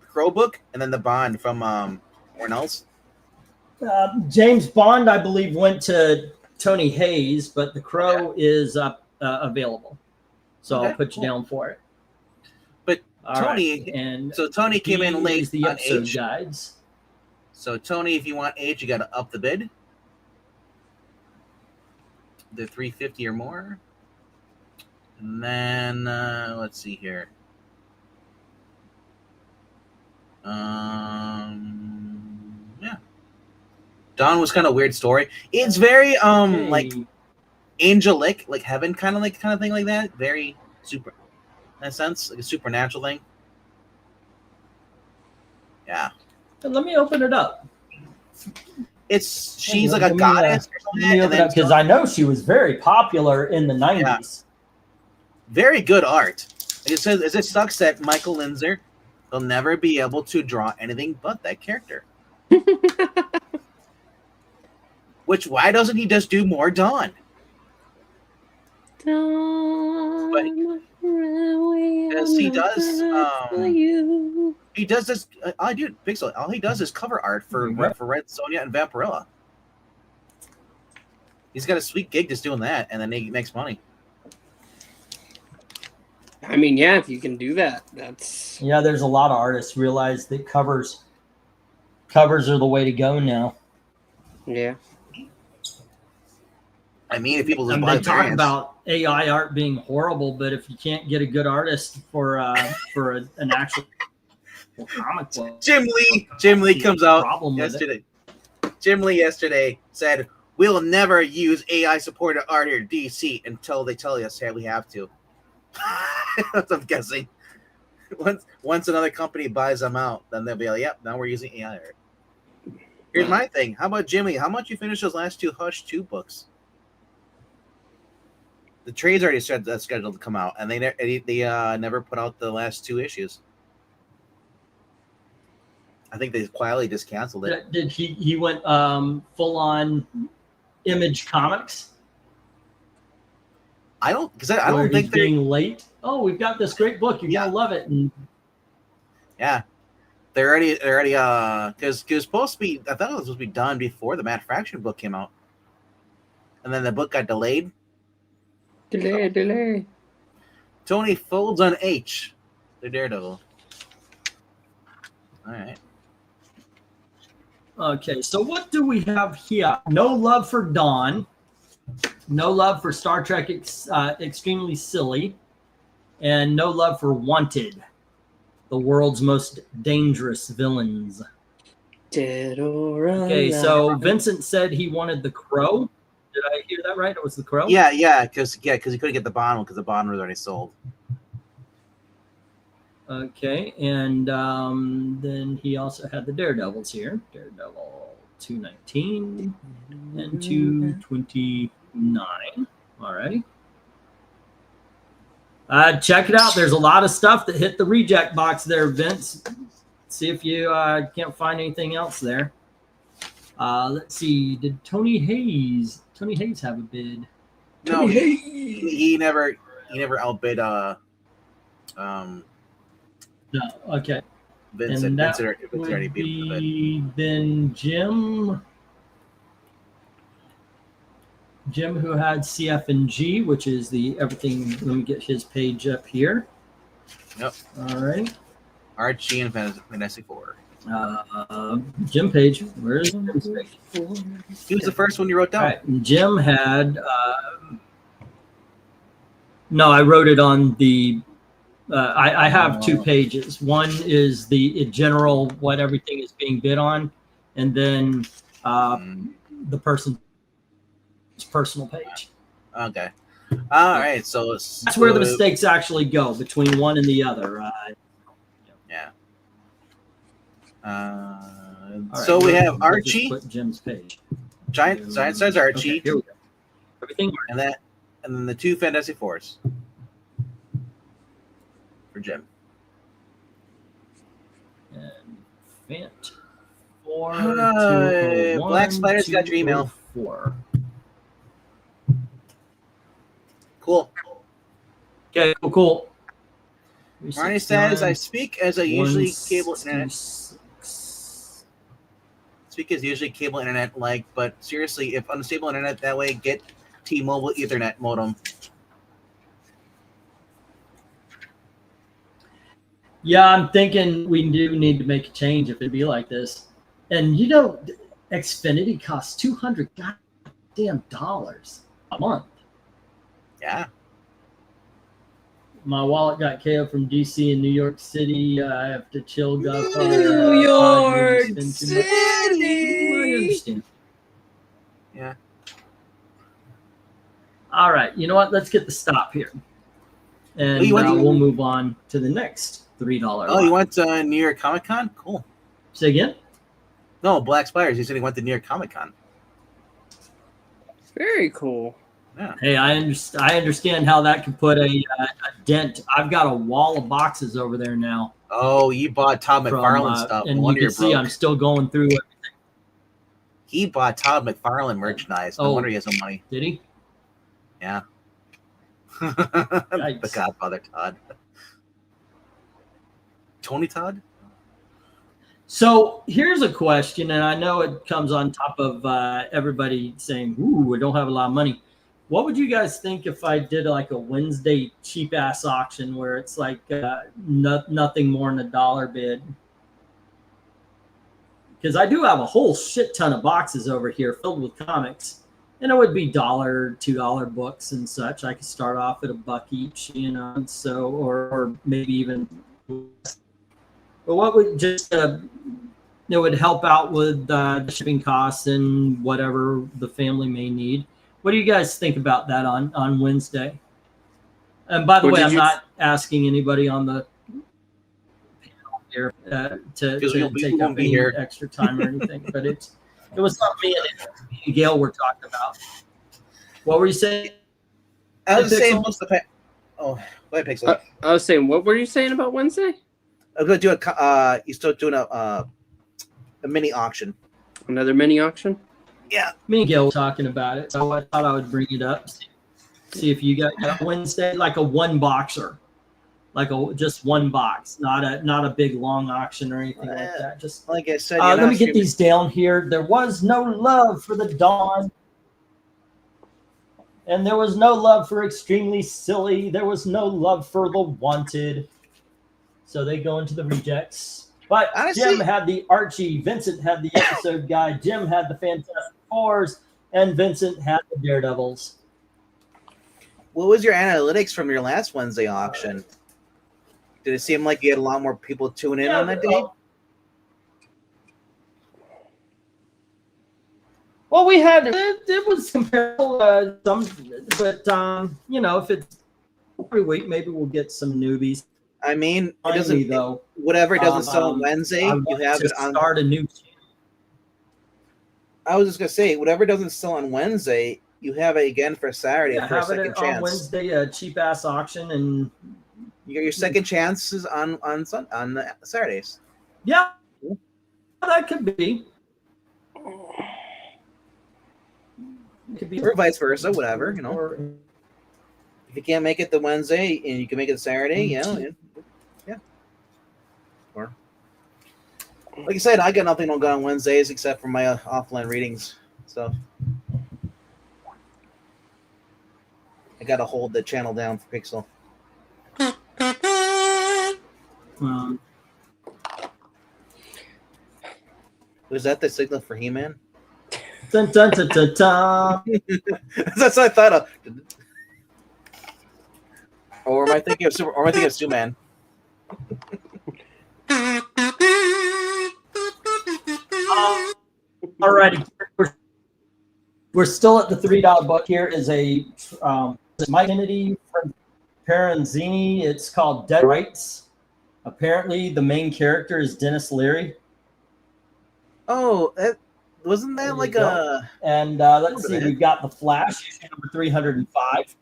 Crow book and then the bond from Ornell's. James Bond, I believe, went to Tony Hayes, but the Crow is available. So Okay, I'll put you cool. down for it. But All Tony- right. And So Tony came in B late is the on episode H. guides. So Tony, if you want H, you got to up the bid. The $350 or more. And then let's see here. Yeah. Dawn was kind of a weird story. It's very like Hey, angelic, like heaven kind of thing like that. Very super in that sense, like a supernatural thing. Yeah. let me open it up. She's like Let a me, goddess or Let me something. And open it then up because I know she was very popular in the 90s. very good art. It says it sucks that Michael Linzer will never be able to draw anything but that character. Which why doesn't he just do more Dawn? Because he does he does this Pixel. All he does is cover art for Right. Red Sonja and Vampirella. He's got a sweet gig just doing that, and then he makes money. I mean, yeah, if you can do that, that's Yeah, there's a lot of artists realize that covers are the way to go now. yeah. I mean, if people just And buy they talk variants, about AI art being horrible, but if you can't get a good artist for an actual comic book, Jim Lee comes out problem with it. yesterday. Jim Lee yesterday said, "We'll never use AI supported art here, DC, until they tell us we have to." That's what I'm guessing. Once another company buys them out, then they'll be like, "Yep, now we're using AI art." Here's my thing. How about Jim Lee? How much you finish those last two Hush 2 books? The trade's already said that's scheduled to come out, and they never put out the last 2 issues. I think they quietly just canceled it. Did he went full on Image Comics? I don't Where think he's they're being late. Oh, we've got this great book. You're gonna love it. And yeah. They're already because it was supposed to be. I thought it was supposed to be done before the Matt Fraction book came out, and then the book got delayed. Delay. Tony folds on H, the Daredevil. All right. okay, so what do we have here? No love for Dawn. No love for Star Trek Extremely Silly. and no love for Wanted, the world's most dangerous villains. Dead or alive. Okay, so Vincent said he wanted the Crow. Did I hear that right? It was the Crow? Yeah, because he couldn't get the Bond one because the Bond was already sold. Okay, and then he also had the Daredevils here. Daredevil 219 and 229. Alrighty. Check it out. There's a lot of stuff that hit the reject box there, Vince. See if you can't find anything else there. Let's see. Did Tony Hayes have a bid? No, he never outbid No. Okay. Vincent. And that Vincent already would beat him. be then Jim, who had CF and G, which is the everything. Let me get his page up here. Yep. All right. Archie and Fantasy Four. Jim Page. Where is Jim's page? He was the first one you wrote down. All right. Jim had. No, I wrote it on the. I have 2 pages. One is the general what everything is being bid on, and then the person's personal page. Okay. All right. So That's where the mistakes actually go between one and the other. Yeah. All right, So we have we'll Archie, just put Jim's page. giant size Archie, Okay, here we go. Everything. and then the 2 Fantasy Fours for Jim. And Fant 4. Black Spider's got your email. 4. Cool. Okay, cool. Marnie says, "I speak as I usually cable internet. 166. Speak as usually cable internet like, but seriously, if unstable internet that way, get T-Mobile Ethernet modem." Yeah, I'm thinking we do need to make a change if it be like this. And you know, Xfinity costs $200 goddamn dollars a month. Yeah. My wallet got KO from DC and New York City. I have to chill. New York City. I understand. Yeah. All right. You know what? Let's get the stop here. And we'll move on to the next $3. Oh, you went to New York Comic Con? Cool. Say again? No, Black Spiders. He said he went to New York Comic Con. Very cool. Yeah. Hey, I understand how that could put a dent. I've got a wall of boxes over there now. Oh, you bought Todd McFarlane stuff. And No you wonder can you're see broke. I'm still going through it. He bought Todd McFarlane merchandise. No wonder he has no money. Did he? Yeah. The Godfather Todd. Tony Todd? So here's a question, and I know it comes on top of everybody saying, "Ooh, we don't have a lot of money." What would you guys think if I did like a Wednesday cheap ass auction where it's like nothing more than $1 bid? Because I do have a whole shit ton of boxes over here filled with comics, and it would be $1, $2 books and such. I could start off at $1 each, you know, and so or maybe even. But what would just it would help out with the shipping costs and whatever the family may need. What do you guys think about that on Wednesday? And by the way, I'm not asking anybody on the panel here to take up any extra time or anything, but it was something me and Gail were talking about. What were you saying? I was saying most of the go ahead, Pixel. I was saying, what were you saying about Wednesday? I'm going to do he's still doing a mini auction. Another mini auction? Yeah. Me and Gail were talking about it, so I thought I would bring it up. See if you got Wednesday, like a one boxer, like just one box, not a big long auction or anything like that. Just like I said, let me get these down here. There was no love for the Dawn, and there was no love for Extremely Silly. There was no love for the Wanted. So they go into the rejects. But honestly, Jim had the Archie, Vincent had the episode guy, Jim had the Fantastic Fours, and Vincent had the Daredevils. what was your analytics from your last Wednesday auction? Did it seem like you had a lot more people tune in on that day? Well, we had it was comparable, some, but if it's every week, maybe we'll get some newbies. I mean, it Finally, doesn't. though, Whatever doesn't sell on Wednesday, I you want have to it on. start a new channel. I was just gonna say, whatever doesn't sell on Wednesday, you have it again for Saturday Yeah, for a have second it chance. on Wednesday, a cheap ass auction, and You get your second chances on Saturdays. yeah, that could be. It could be, Or vice versa, whatever, or If you can't make it the Wednesday and you can make it Saturday, yeah. Or like I said, I got nothing on on Wednesdays except for my offline readings. So I gotta hold the channel down for Pixel. Was that the signal for He-Man? Dun, dun, dun, dun, dun. That's what I thought of. Or am I thinking of Super? Or am I thinking of Stu-Man? All righty, we're still at the $3 book. Here is a Mike Kennedy from Peranzini. It's called Dead Rights. Apparently, the main character is Dennis Leary. Oh, wasn't that like a? And let's see, we've got The Flash, issue number 305.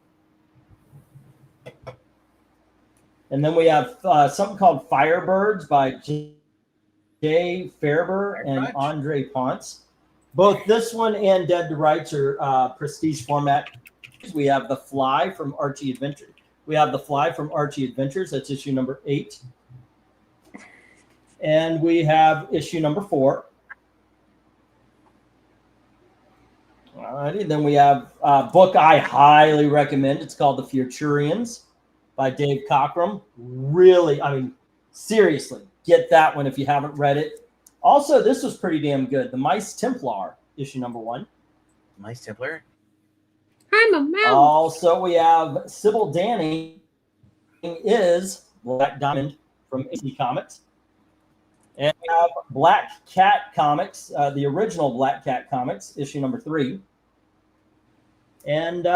And then we have something called Firebirds by Jay Faerber and Andre Ponce. Both this one and Dead to Rights are prestige format. We have The Fly from Archie Adventures. That's issue number 8. And we have issue number 4. Alrighty, then we have a book I highly recommend. It's called The Futurians by Dave Cockrum. Really, seriously, get that one if you haven't read it. Also, this was pretty damn good. The Mice Templar, issue number 1. Mice Templar? I'm a mouse. Also, we have Sybil Danning is Black Diamond from AC Comics. And we have Black Cat Comics, the original Black Cat Comics, issue number 3. And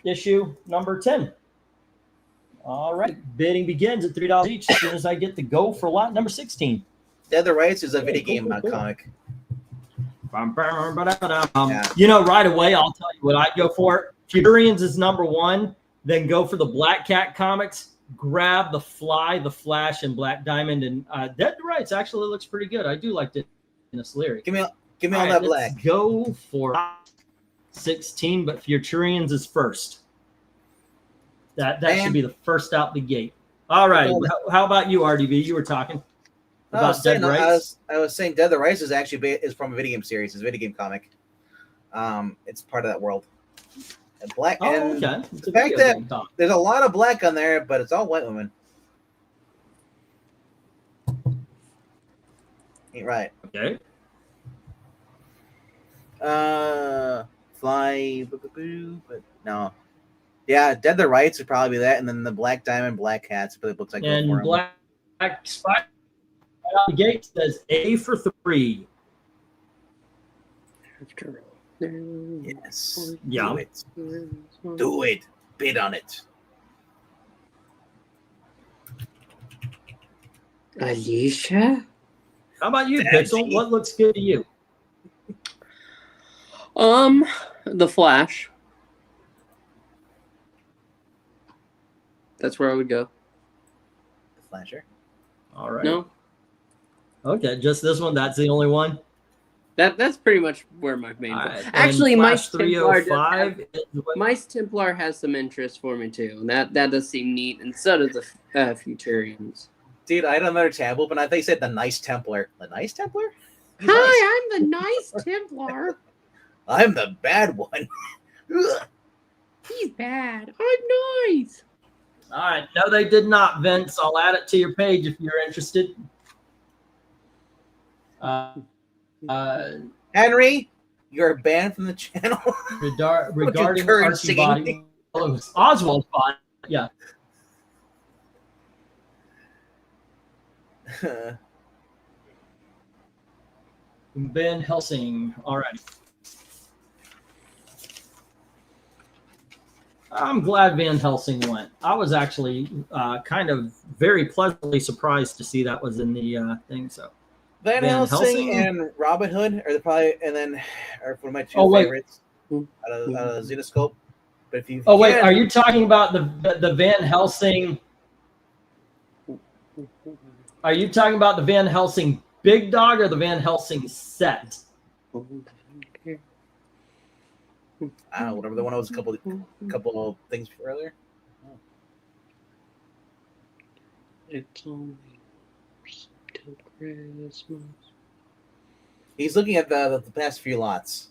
issue number 10. All right. Bidding begins at $3 each as soon as I get the go for lot number 16. Dead to Rights is a video game comic. Right away, I'll tell you what I'd go for. Futurians is number 1. Then go for the Black Cat Comics. Grab The Fly, The Flash, and Black Diamond. And Dead to Rights actually looks pretty good. I do like Dennis Leary. Give me all right, that let's black. Go for 16, but Futurians is first. That should be the first out the gate. All right. How about you, RDB? You were talking about Dead Rights. I was saying Dead to Rights is actually from a video game series. It's a video game comic. It's part of that world. And black. Oh, and okay. the fact that there's a lot of black on there, but it's all white women. Ain't right. Okay. Fly, but no. Yeah, Dead to Rights would probably be that, and then the Black Diamond, Black Cats, but it looks like and Black Spy out the gate says A for 3. Yes. Yeah. Do it. Bid on it. Alicia? How about you, Pixel? What looks good to you? The Flash. That's where I would go. The Flasher. All right. No, Okay, just this one. That's the only one. that's pretty much where my main. Right. Actually, Mice Templar, 305. Mice Templar has some interest for me too, and that does seem neat, and so does the Futurians. Dude, I had another tab open. I thought you said the Nice Templar. The Nice Templar? He's Hi, I'm the Nice Templar. I'm the bad one. He's bad. I'm nice. All right. No, they did not, Vince. I'll add it to your page if you're interested. Henry, you're banned from the channel. Regarding Archie Body Well, it was Oswald's body. Yeah. Van Helsing. All right. I'm glad Van Helsing went. I was actually kind of very pleasantly surprised to see that was in the thing. So Van Helsing and Robin Hood are probably, and then are one of my two favorites out of Zenoscope. But if you wait, are you talking about the Van Helsing? Are you talking about the Van Helsing Big Dog or the Van Helsing set? I don't know, whatever the one that was a couple of things earlier. It's only till Christmas. He's looking at the past few lots.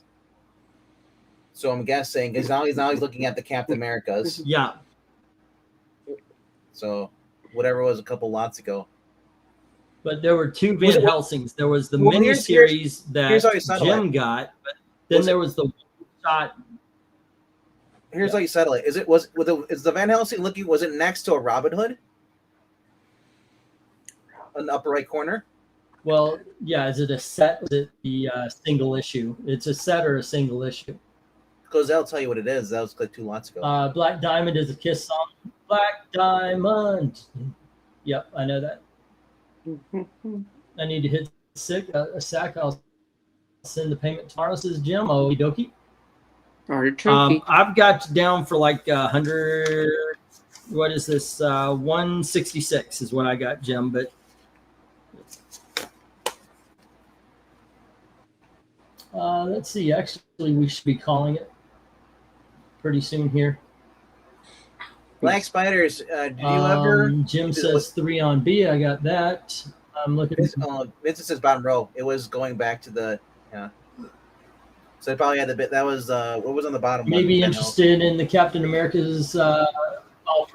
So I'm guessing because now he's looking at the Captain Americas. Yeah. So whatever was a couple lots ago. But there were two Van Helsings. There was the miniseries that Jim got, but then there was the shot. Here's how you settle it. Is the Van Helsing looking? Was it next to a Robin Hood? In the upper right corner. Well, yeah. Is it a set? Is it the single issue? It's a set or a single issue? Because that'll tell you what it is. That was like 2 lots ago. Black Diamond is a Kiss song. Black Diamond. Yep, I know that. I need to hit a sack. I'll send the payment tomorrow, says Jim. Okie dokie. I've got down for like 100. What is this? 166 is what I got, Jim. But let's see. Actually, we should be calling it pretty soon here. Black Spiders. Do you ever? Jim says 3 on B. I got that. I'm looking. Vincent says bottom row. It was going back to the. Yeah. So they probably had the bit that was what was on the bottom. Maybe interested in the Captain America's. All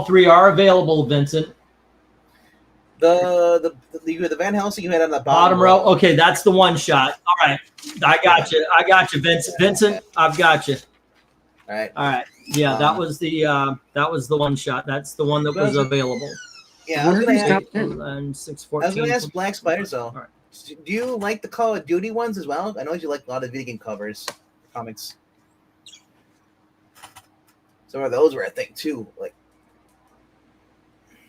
three are available, Vincent. The Van Helsing you had on the bottom row. Okay, that's the one shot. All right, I got you, Vincent. Vincent, I've got you. All right. Yeah, that was the one shot. That's the one that was available. Yeah, I was going to ask Black Spiders though. Right. Do you like the Call of Duty ones as well? I know you like a lot of video game covers, comics. Some of those were a thing too. Like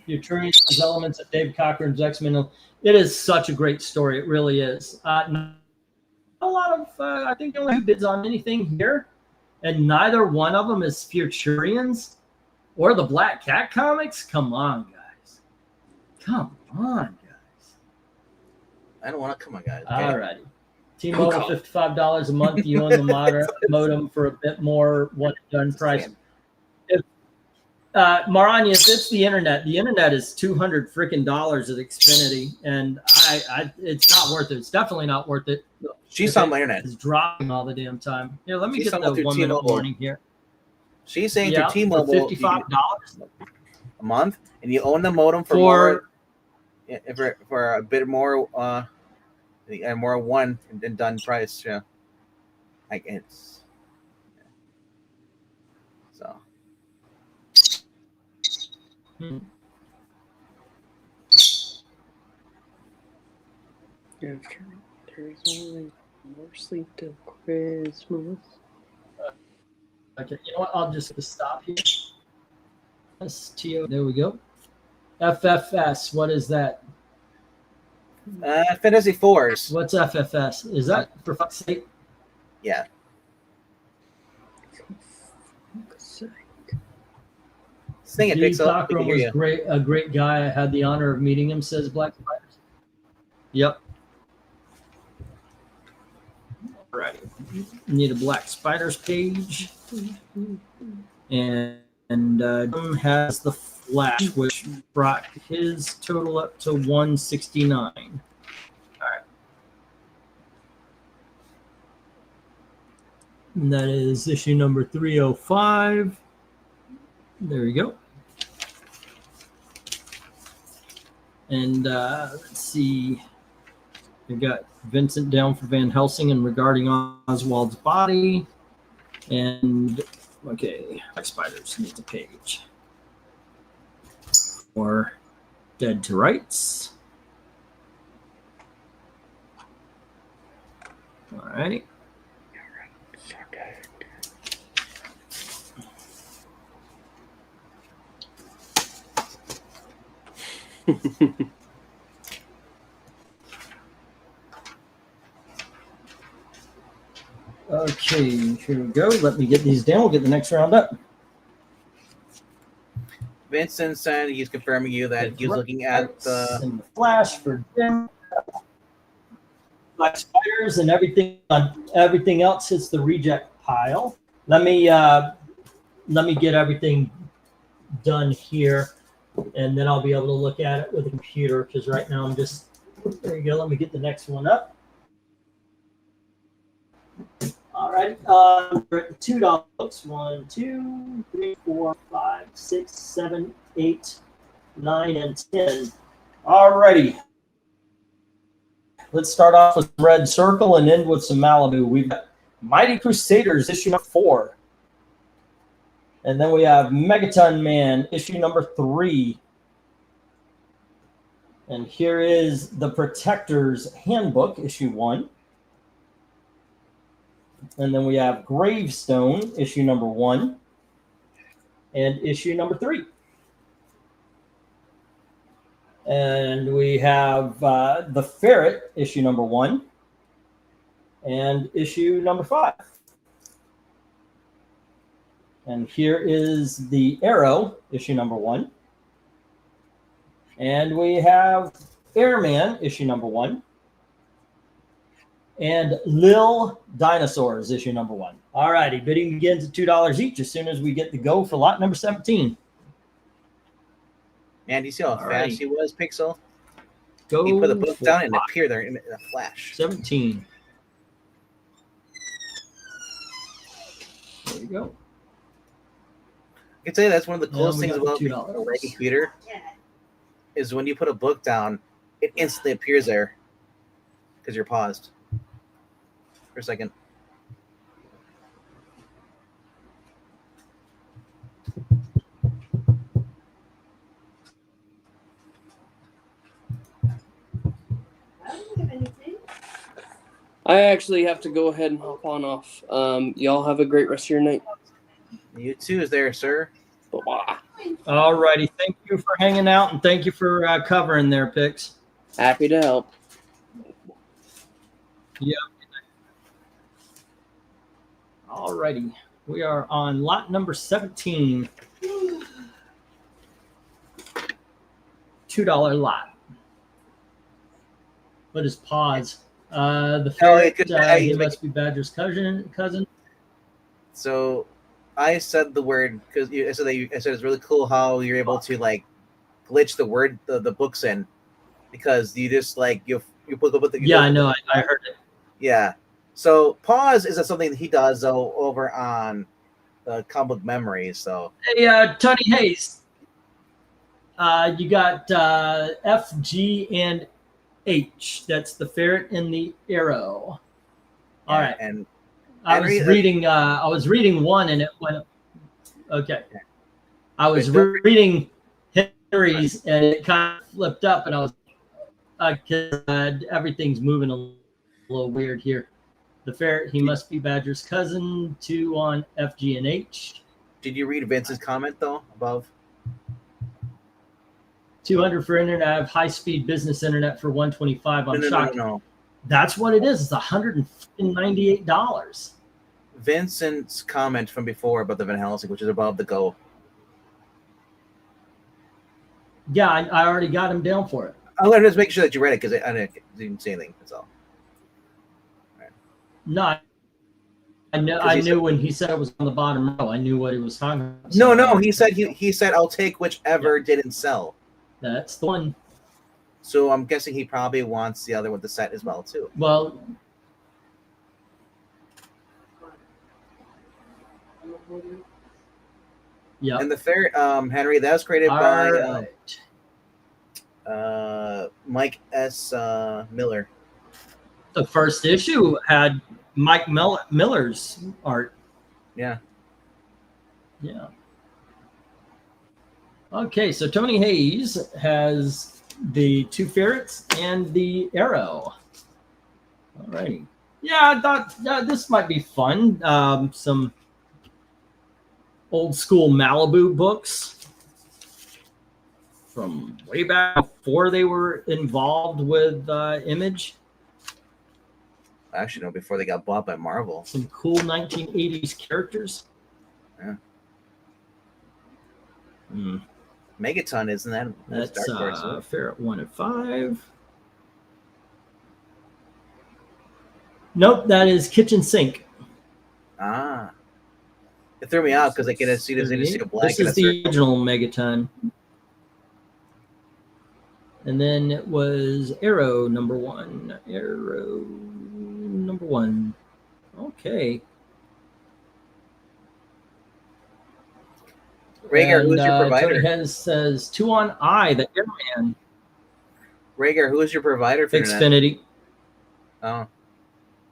Futurians, elements of Dave Cochran's X-Men. It is such a great story. It really is. Not a lot of. I think the only 2 bids on anything here, and neither one of them is Futurians or the Black Cat comics. Come on, guys. Come on, guys. I don't want to come on, guys. Okay. All righty. T-Mobile, $55 a month. You own the modem for a bit more. What done price? If Maranya, if it's the internet is $200 freaking at Xfinity, and I it's not worth it. It's definitely not worth it. She's on my internet. It's dropping all the damn time. Here, let me get the 1 minute warning here. She's saying through T-Mobile, $55 a month, and you own the modem for more. Yeah, for a bit more, and more one and done price. Yeah, I guess. So. There's only more sleep till Christmas. Okay, you know what? I'll just stop here. STO. There we go. FFS. What is that? Fantasy Fours. What's FFS? Is that for fuck's sake? Yeah. Thing it picks up. Cochran was great. A great guy. I had the honor of meeting him. Says Black Spiders. Yep. All right. Need a Black Spiders page, and Jim has the Flash, which brought his total up to 169. All right. And that is issue number 305. There we go. And let's see. We got Vincent down for Van Helsing and regarding Oswald's body. And okay, Black Spiders needs a page. Or Dead to Rights. All righty. Okay, here we go. Let me get these down. We'll get the next round up. Vincent said he's confirming you that he's looking at the and the Flash for Jim. Black Spiders and everything else hits the reject pile. Let me get everything done here, and then I'll be able to look at it with a computer, because right now I'm just, there you go. Let me get the next one up. All right, we're at $2 books. 1, 2, 3, 4, 5, 6, 7, 8, 9, and 10. All righty. Let's start off with Red Circle and end with some Malibu. We've got Mighty Crusaders, issue number 4. And then we have Megaton Man, issue number 3. And here is The Protector's Handbook, issue 1. And then we have Gravestone, issue number 1. And issue number 3. And we have The Ferret, issue number 1. And issue number 5. And here is The Arrow, issue number 1. And we have Airman, issue number 1. And Lil Dinosaurs, issue number 1. All righty, bidding begins at $2 each as soon as we get the go for lot number 17. Man, do you see how fast right. he was, Pixel? Go He put the book for down and lot appeared there in a flash. 17. There you go. I can tell you that's one of the Now coolest we things got about $2. a Reiki computer is when you put a book down, it instantly appears there because you're paused for a second. I don't have anything. I actually have to go ahead and hop on off. Y'all have a great rest of your night. You too is there, sir. Bye-bye. All righty. Thank you for hanging out, and thank you for covering there, Pix. Happy to help. All righty. We are on lot number 17. $2 lot. What is pause? The ferret, he must be Badger's cousin. So I said the word because I said it's really cool how you're able to like glitch the word the books in because you just like you put the book. Yeah, I know. I heard it. Yeah. So pause is something that he does though over on the comic book memories. So Hey, Tony Hayes. You got F, G, and H. That's the ferret and the arrow. All right. And I was reading one and it went. Okay. I was reading Henry's and it kind of flipped up and I was everything's moving a little weird here. The ferret, he must be Badger's cousin. 2 on F, G, and H. Did you read Vince's comment though above? 200 for internet. I have high-speed business internet for 125. I'm shocked. No. That's what it is. It's $198. Vincent's comment from before about the Van Helsing, which is above the go. Yeah, I already got him down for it. I'll just make sure that you read it because I didn't say anything. That's all. No, I knew when he said it was on the bottom row. I knew what he was talking about. No. He said I'll take whichever didn't sell. That's the one. So I'm guessing he probably wants the other one to set as well too. Well, yeah. And the third, Henry, that was created by right. Mike S. Miller. The first issue had Mike Miller's art. Yeah. Yeah. Okay, so Tony Hayes has the 2 ferrets and the arrow. All righty. Yeah, I thought this might be fun. Some old school Malibu books from way back before they were involved with Image. Actually, no, before they got bought by Marvel. Some cool 1980s characters. Yeah. Hmm. Megaton, isn't that? That's Dark Horse, isn't it? Ferret 1 and 5. Nope, that is Kitchen Sink. Ah. It threw me off because I can see this a black. This is the original Megaton. And then it was Arrow number 1. Arrow number 1. Okay. Rhaegar, who's your provider? Tony Hayes says 2 on I, the Airman. Rhaegar, who is your provider for internet? Xfinity. Oh.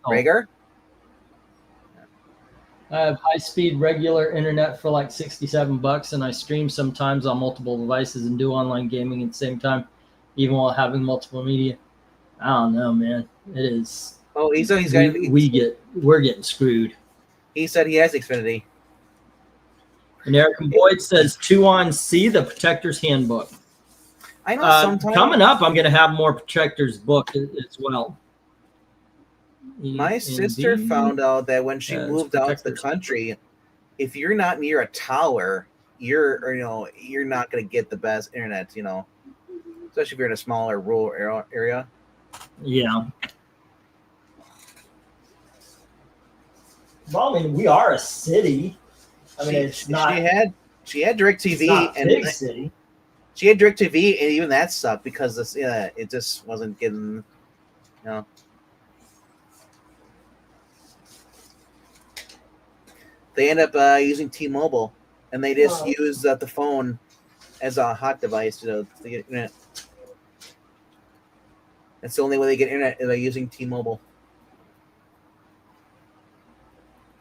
Rhaegar? I have high-speed regular internet for like $67, and I stream sometimes on multiple devices and do online gaming at the same time, even while having multiple media. I don't know, man. It is. Oh, we're getting screwed. He said he has Xfinity. And Eric Boyd says 2 on C, the Protector's Handbook. I know sometimes coming up, I'm going to have more Protector's book as well. My sister found out that when she moved out to the country, if you're not near a tower, you're not going to get the best internet, especially if you're in a smaller rural area. Yeah. Well, I mean, we are a city. I mean, it's not. She had DirecTV and big city. She had DirecTV, and even that sucked because it just wasn't getting, They end up using T-Mobile, and they just use the phone as a hot device to get internet. That's the only way they get internet is by using T-Mobile.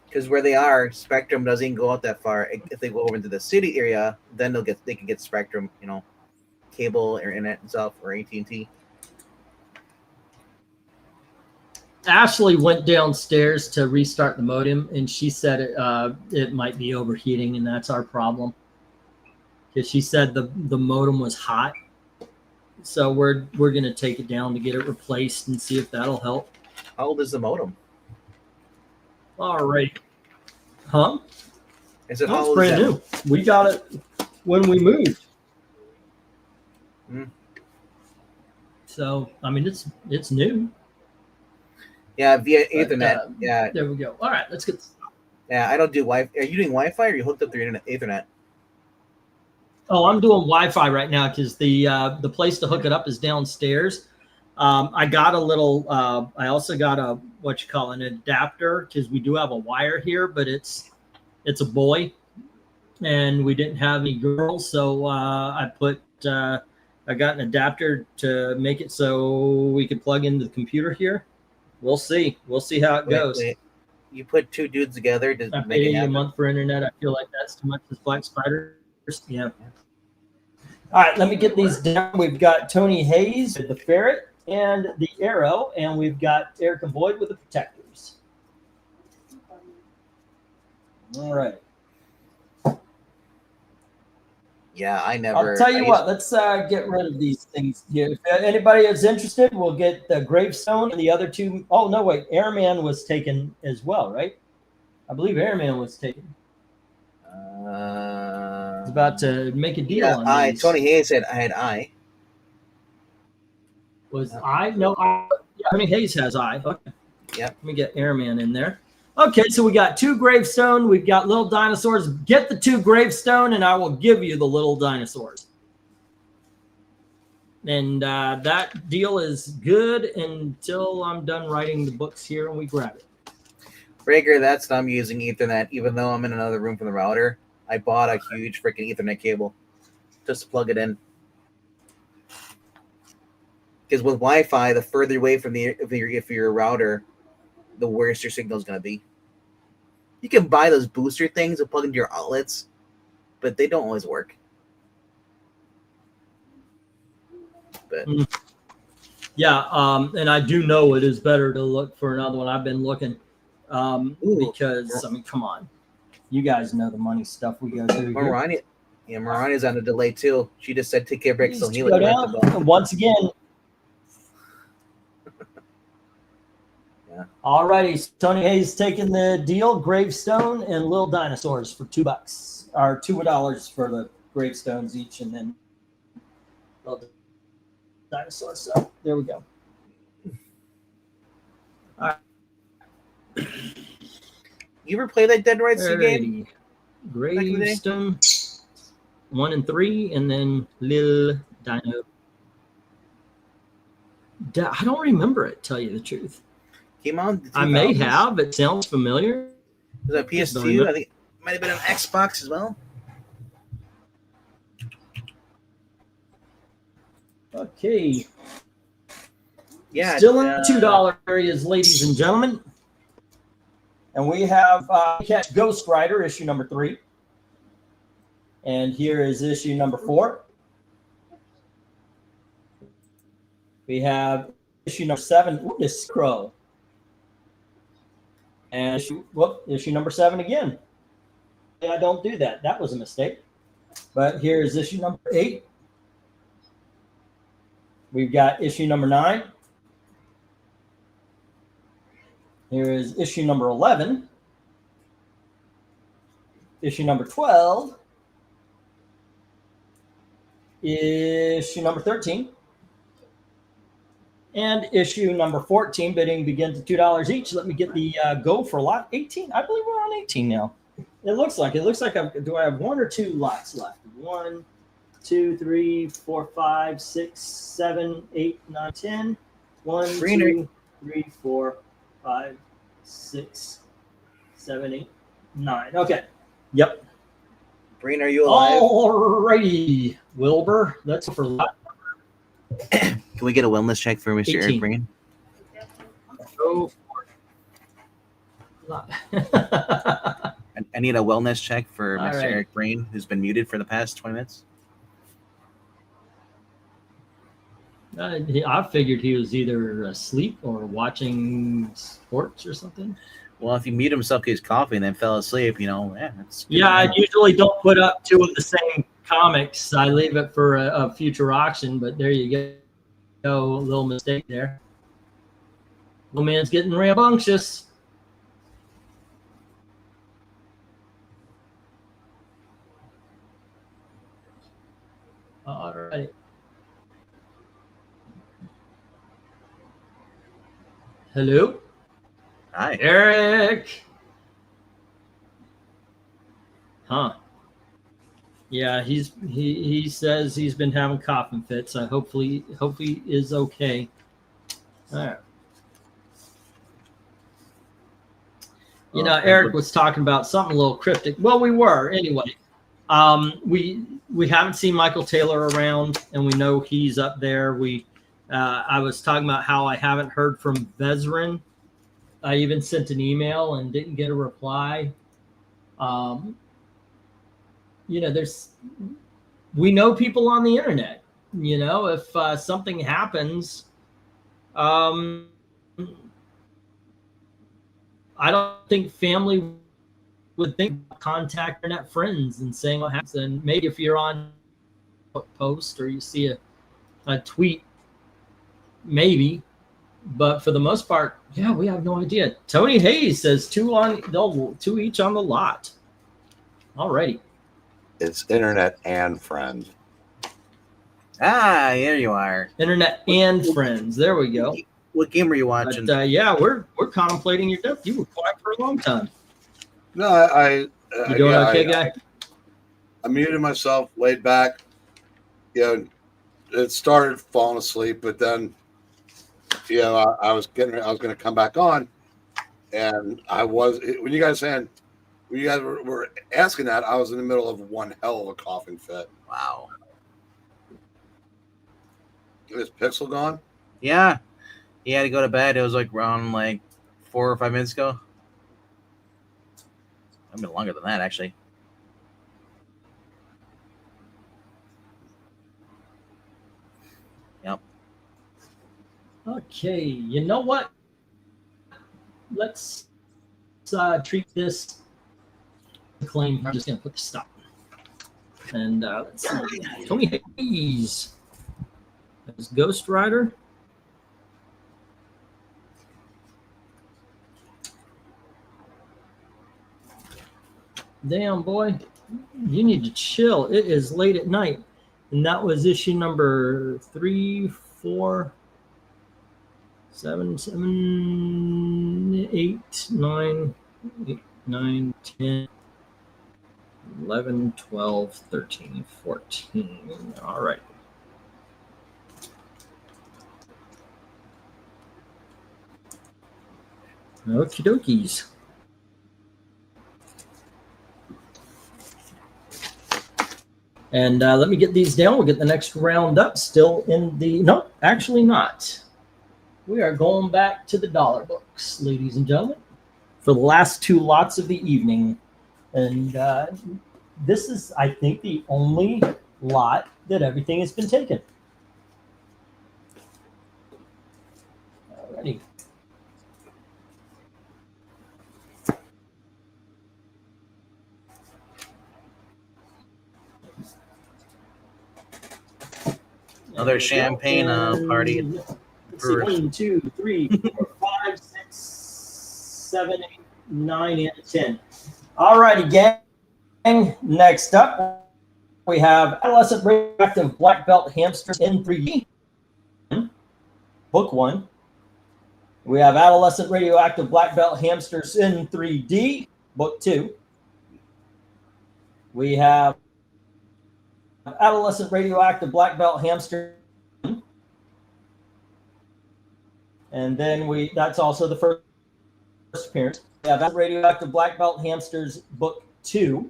Because where they are, Spectrum doesn't go out that far. If they go over into the city area, then they can get Spectrum, cable or internet and stuff, or AT&T. Ashley went downstairs to restart the modem, and she said it might be overheating, and that's our problem. Because she said the modem was hot, so we're gonna take it down to get it replaced and see if that'll help. How old is the modem? All right, huh? Is it It's brand new. We got it when we moved. So I mean, it's new. Yeah, via Ethernet. Yeah. There we go. All right, let's get. Yeah, I don't do Wi-Fi. Are you doing Wi-Fi or are you hooked up to your Ethernet? Oh, I'm doing Wi-Fi right now because the place to hook it up is downstairs. I got a little. I also got an adapter because we do have a wire here, but it's a boy, and we didn't have any girls, so I got an adapter to make it so we could plug into the computer here. We'll see. We'll see how it goes. Wait. You put 2 dudes together to I make pay it happen. a month for internet. I feel like that's too much as Black Spiders. Yeah. All right, let me get these down. We've got Tony Hayes with the ferret and the arrow, and we've got Eric and Boyd with the protectors. All right. Yeah, I never. I'll tell you what. Let's get rid of these things here. If anybody is interested, we'll get the gravestone and the other 2. Oh no, wait. Airman was taken as well, right? I believe Airman was taken. He's about to make a deal on these. Tony Hayes said I had I. Was I? No, Tony Hayes has I. Okay. Yeah. Let me get Airman in there. Okay, so we got 2 gravestone. We've got little dinosaurs. Get the 2 gravestone, and I will give you the little dinosaurs. And that deal is good until I'm done writing the books here and we grab it. Rhaegar, that's I'm using Ethernet, even though I'm in another room from the router. I bought a huge freaking Ethernet cable just to plug it in. Because with Wi-Fi, the further away from if your router, the worse your signal is going to be. You can buy those booster things to plug into your outlets, but they don't always work. But Yeah, and I do know it is better to look for another one. I've been looking because, I mean, come on. You guys know the money stuff we go through here. Marani's on a delay too. She just said take a break, so Please he go like down. the ball. Once again. Yeah. Alrighty, Tony Hayes taking the deal. Gravestone and Little Dinosaurs for $2 or $2 for the gravestones each, and then Little Dinosaurs. So there we go. All right. You ever play that Dead Rights game? Gravestone 1 and 3, and then Lil Dino. I don't remember it, tell you the truth. Came out in the 2000s. I may have. It sounds familiar. Was that PS2? I think it might have been on Xbox as well. Okay. Yeah. Still in the $2 areas, ladies and gentlemen. And we have Catch Ghost Rider, issue number 3. And here is issue number 4. We have issue number 7. Ooh, this Crow. And issue number 7 again. I don't do that. That was a mistake. But here is issue number 8. We've got issue number 9. Here is issue number 11. Issue number 12. Issue number 13. And issue number 14. Bidding begins at $2 each. Let me get the go for lot 18. I believe we're on 18 now. It looks like do I have 1 or 2 lots left? 1, 2, 3, 4, 5, 6, 7, 8, 9, 10. 1, 2, 3, 4, 5, 6, 7, 8, 9. Okay. Yep. Breen, are you alive? Alrighty, Wilbur. That's for lot. Can we get a wellness check for Mr. 18. Eric Breen? Go for it. I need a wellness check for All Mr. right. Eric Breen, who's been muted for the past 20 minutes. I figured he was either asleep or watching sports or something. Well, if he muted himself because he's coughing and then fell asleep, that's good. Yeah, I usually don't put up 2 of the same comics. I leave it for a future auction, but there you go. A little mistake there. Little man's getting rambunctious. All right. Hello, Hi. Eric. Huh. Yeah, he says he's been having coughing fits. I hopefully is okay. All right. Eric was talking about something a little cryptic. Well, we were anyway. We haven't seen Michael Taylor around, and we know he's up there. I was talking about how I haven't heard from Vezrin. I even sent an email and didn't get a reply. We know people on the internet. If something happens, I don't think family would think contact internet friends and saying what happens. And maybe if you're on a post or you see a tweet, maybe. But for the most part, yeah, we have no idea. Tony Hayes says 2 each on the lot. Alrighty. It's internet and friend. Ah, there you are. Internet and friends. There we go. What game are you watching? But yeah, we're contemplating your death. You were quiet for a long time. No, You doing okay, guy? I muted myself, laid back. It started falling asleep, but then, I was going to come back on, and when you guys were asking that, I was in the middle of one hell of a coughing fit. Wow. Is Pixel gone? Yeah. He had to go to bed. It was around 4 or 5 minutes ago. I've been longer than that, actually. Yep. Okay, you know what? Let's treat this claim. I'm just going to put the stop. And let's see. Tony Hayes as Ghost Rider. Damn, boy. You need to chill. It is late at night. And that was issue number 3, 4, 7, 8, 9, 10, 11, 12, 13, 14. All right. Okie dokies. And let me get these down. We'll get the next round up. Still in the... No, actually not. We are going back to the dollar books, ladies and gentlemen, for the last 2 lots of the evening. And this is, I think, the only lot that everything has been taken. Alrighty. Another champagne party. Let's see, 1, 2, 3, 4, 5, 6, 7, 8, 9, and 10. All righty, gang. Next up, we have Adolescent Radioactive Black Belt Hamsters in 3D. Book 1. We have Adolescent Radioactive Black Belt Hamsters in 3D. Book 2. We have Adolescent Radioactive Black Belt Hamster. And then that's also the first appearance. We have Radioactive Black Belt Hamsters Book 2.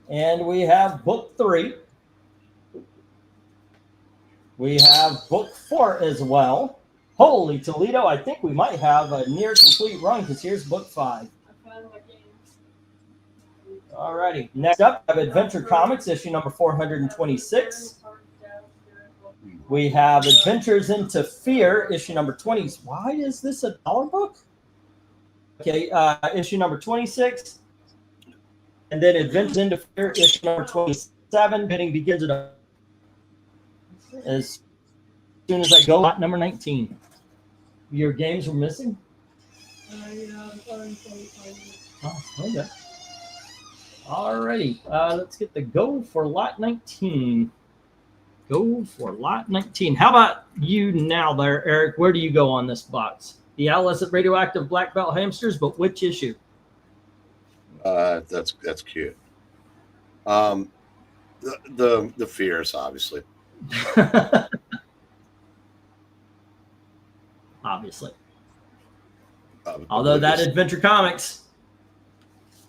And we have Book 3. We have Book 4 as well. Holy Toledo, I think we might have a near complete run because here's Book 5. All righty. Next up, we have Adventure Comics, issue number 426. We have Adventures into Fear, issue number 20. Why is this a dollar book? Okay, issue number 26. And then Adventures into Fear, issue number 27. Bidding begins as soon as I go. Lot number 19. Your games were missing? Yeah, Oh, okay. All righty. Let's get the go for lot 19. Go for lot 19. How about you now there, Eric? Where do you go on this box? The Adolescent Radioactive Black Belt Hamsters, but which issue? That's cute. The fears, obviously. Obviously. Although that Adventure Comics.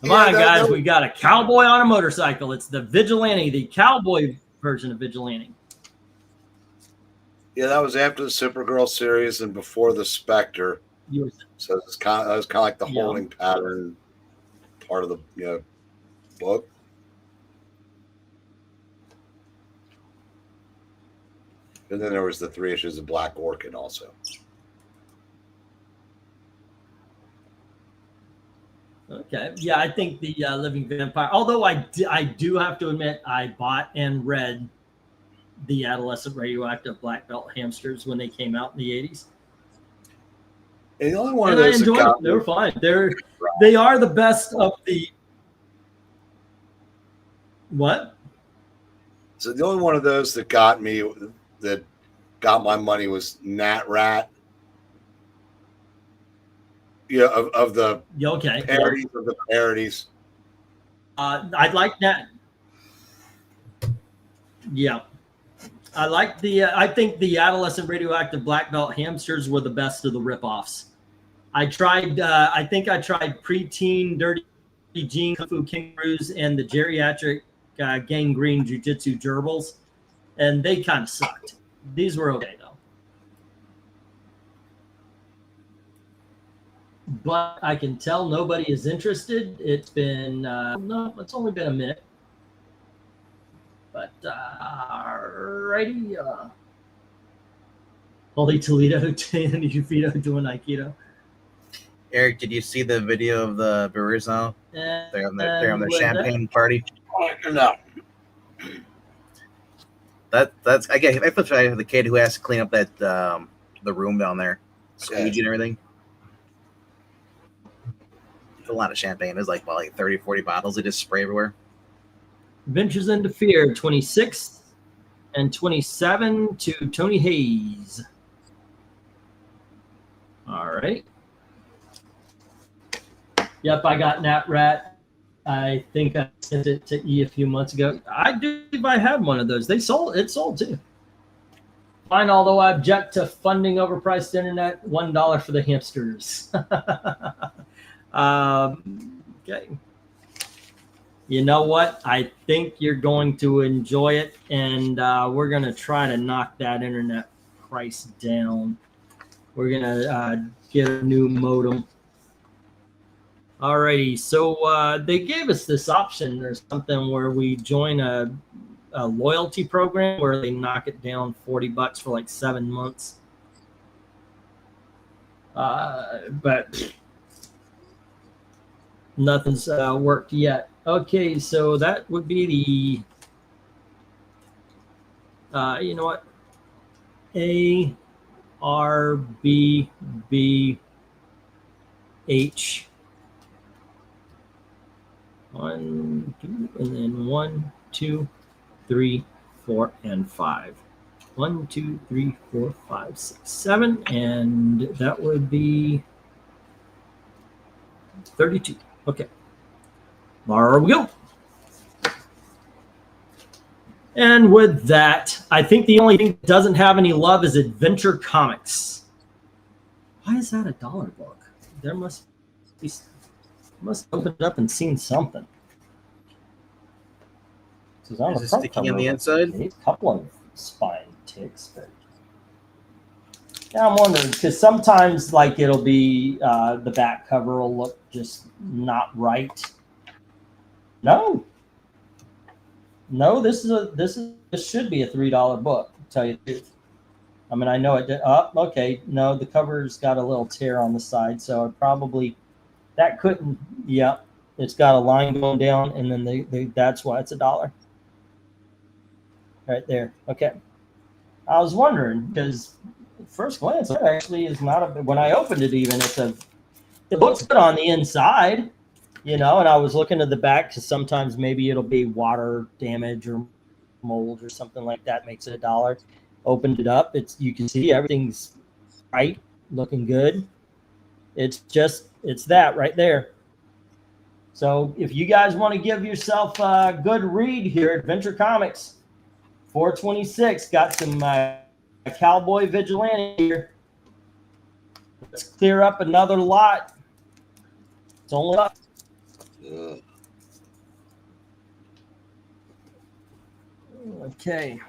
Come on, guys. We got a cowboy on a motorcycle. It's the Vigilante, the cowboy version of Vigilante. Yeah, that was after the Supergirl series and before the Spectre. So it's kind of like the holding pattern part of the book. And then there was the 3 issues of Black Orchid also. Okay. Yeah, I think the Living Vampire, although I do have to admit, I bought and read the Adolescent Radioactive Black Belt Hamsters when they came out in the 80s. And the only one And of I those enjoyed them. They were fine. They are the best of the... What? So the only one of those that got my money was Nat Rat. Yeah, of the parodies of the parodies. I'd like that. Yeah. I like I think the Adolescent Radioactive Black Belt Hamsters were the best of the ripoffs. I think I tried Preteen Dirty Jean Kung Fu Kangaroos and the Geriatric Gangrene Jiu-Jitsu Gerbils, and they kind of sucked. These were okay, though. but I can tell nobody is interested. It's been no, it's only been a minute. But alrighty, Holy Toledo and Uvito doing Aikido. Eric, did you see the video of the brewers now? They're on their champagne party. No. That's I get. I feel sorry for the kid who has to clean up that the room down there, squeegee and everything. It's a lot of champagne. There's like 30, 40 bottles. They just spray everywhere. Ventures into Fear, 26 and 27 to Tony Hayes. All right. Yep, I got Nat Rat. I think I sent it to E a few months ago. I do believe I had one of those. It sold too. Fine, although I object to funding overpriced internet, $1 for the hamsters. Okay. You know what? I think you're going to enjoy it, and we're going to try to knock that internet price down. We're going to get a new modem. Alrighty, so they gave us this option or something where we join a loyalty program where they knock it down $40 for like 7 months. But nothing's worked yet. Okay, so that would be the you know what? ARBBH 1, 2, and then 1, 2, 3, 4, and 5. 1, 2, 3, 4, 5, 6, 7, and that would be 32. Okay. There we go. And with that, I think the only thing that doesn't have any love is Adventure Comics. Why is that $1 book? There must open it up and seen something. Is it sticking on the inside? A couple of spine ticks, but yeah, I'm wondering because sometimes like it'll be the back cover will look just not right. No, this should be a $3 book. To tell you the truth. I mean, I know it did. Oh, okay. No, the cover's got a little tear on the side, so it probably that couldn't. Yeah, it's got a line going down, and then that's why it's $1. Right there. Okay. I was wondering because at first glance, it actually is not a. When I opened it, even it looks good on the inside. And I was looking at the back because sometimes maybe it'll be water damage or mold or something like that makes it $1. Opened it up. You can see everything's right, looking good. It's that right there. So if you guys want to give yourself a good read here, Adventure Comics, 426 got some Cowboy Vigilante here. Let's clear up another lot. It's only up. Okay.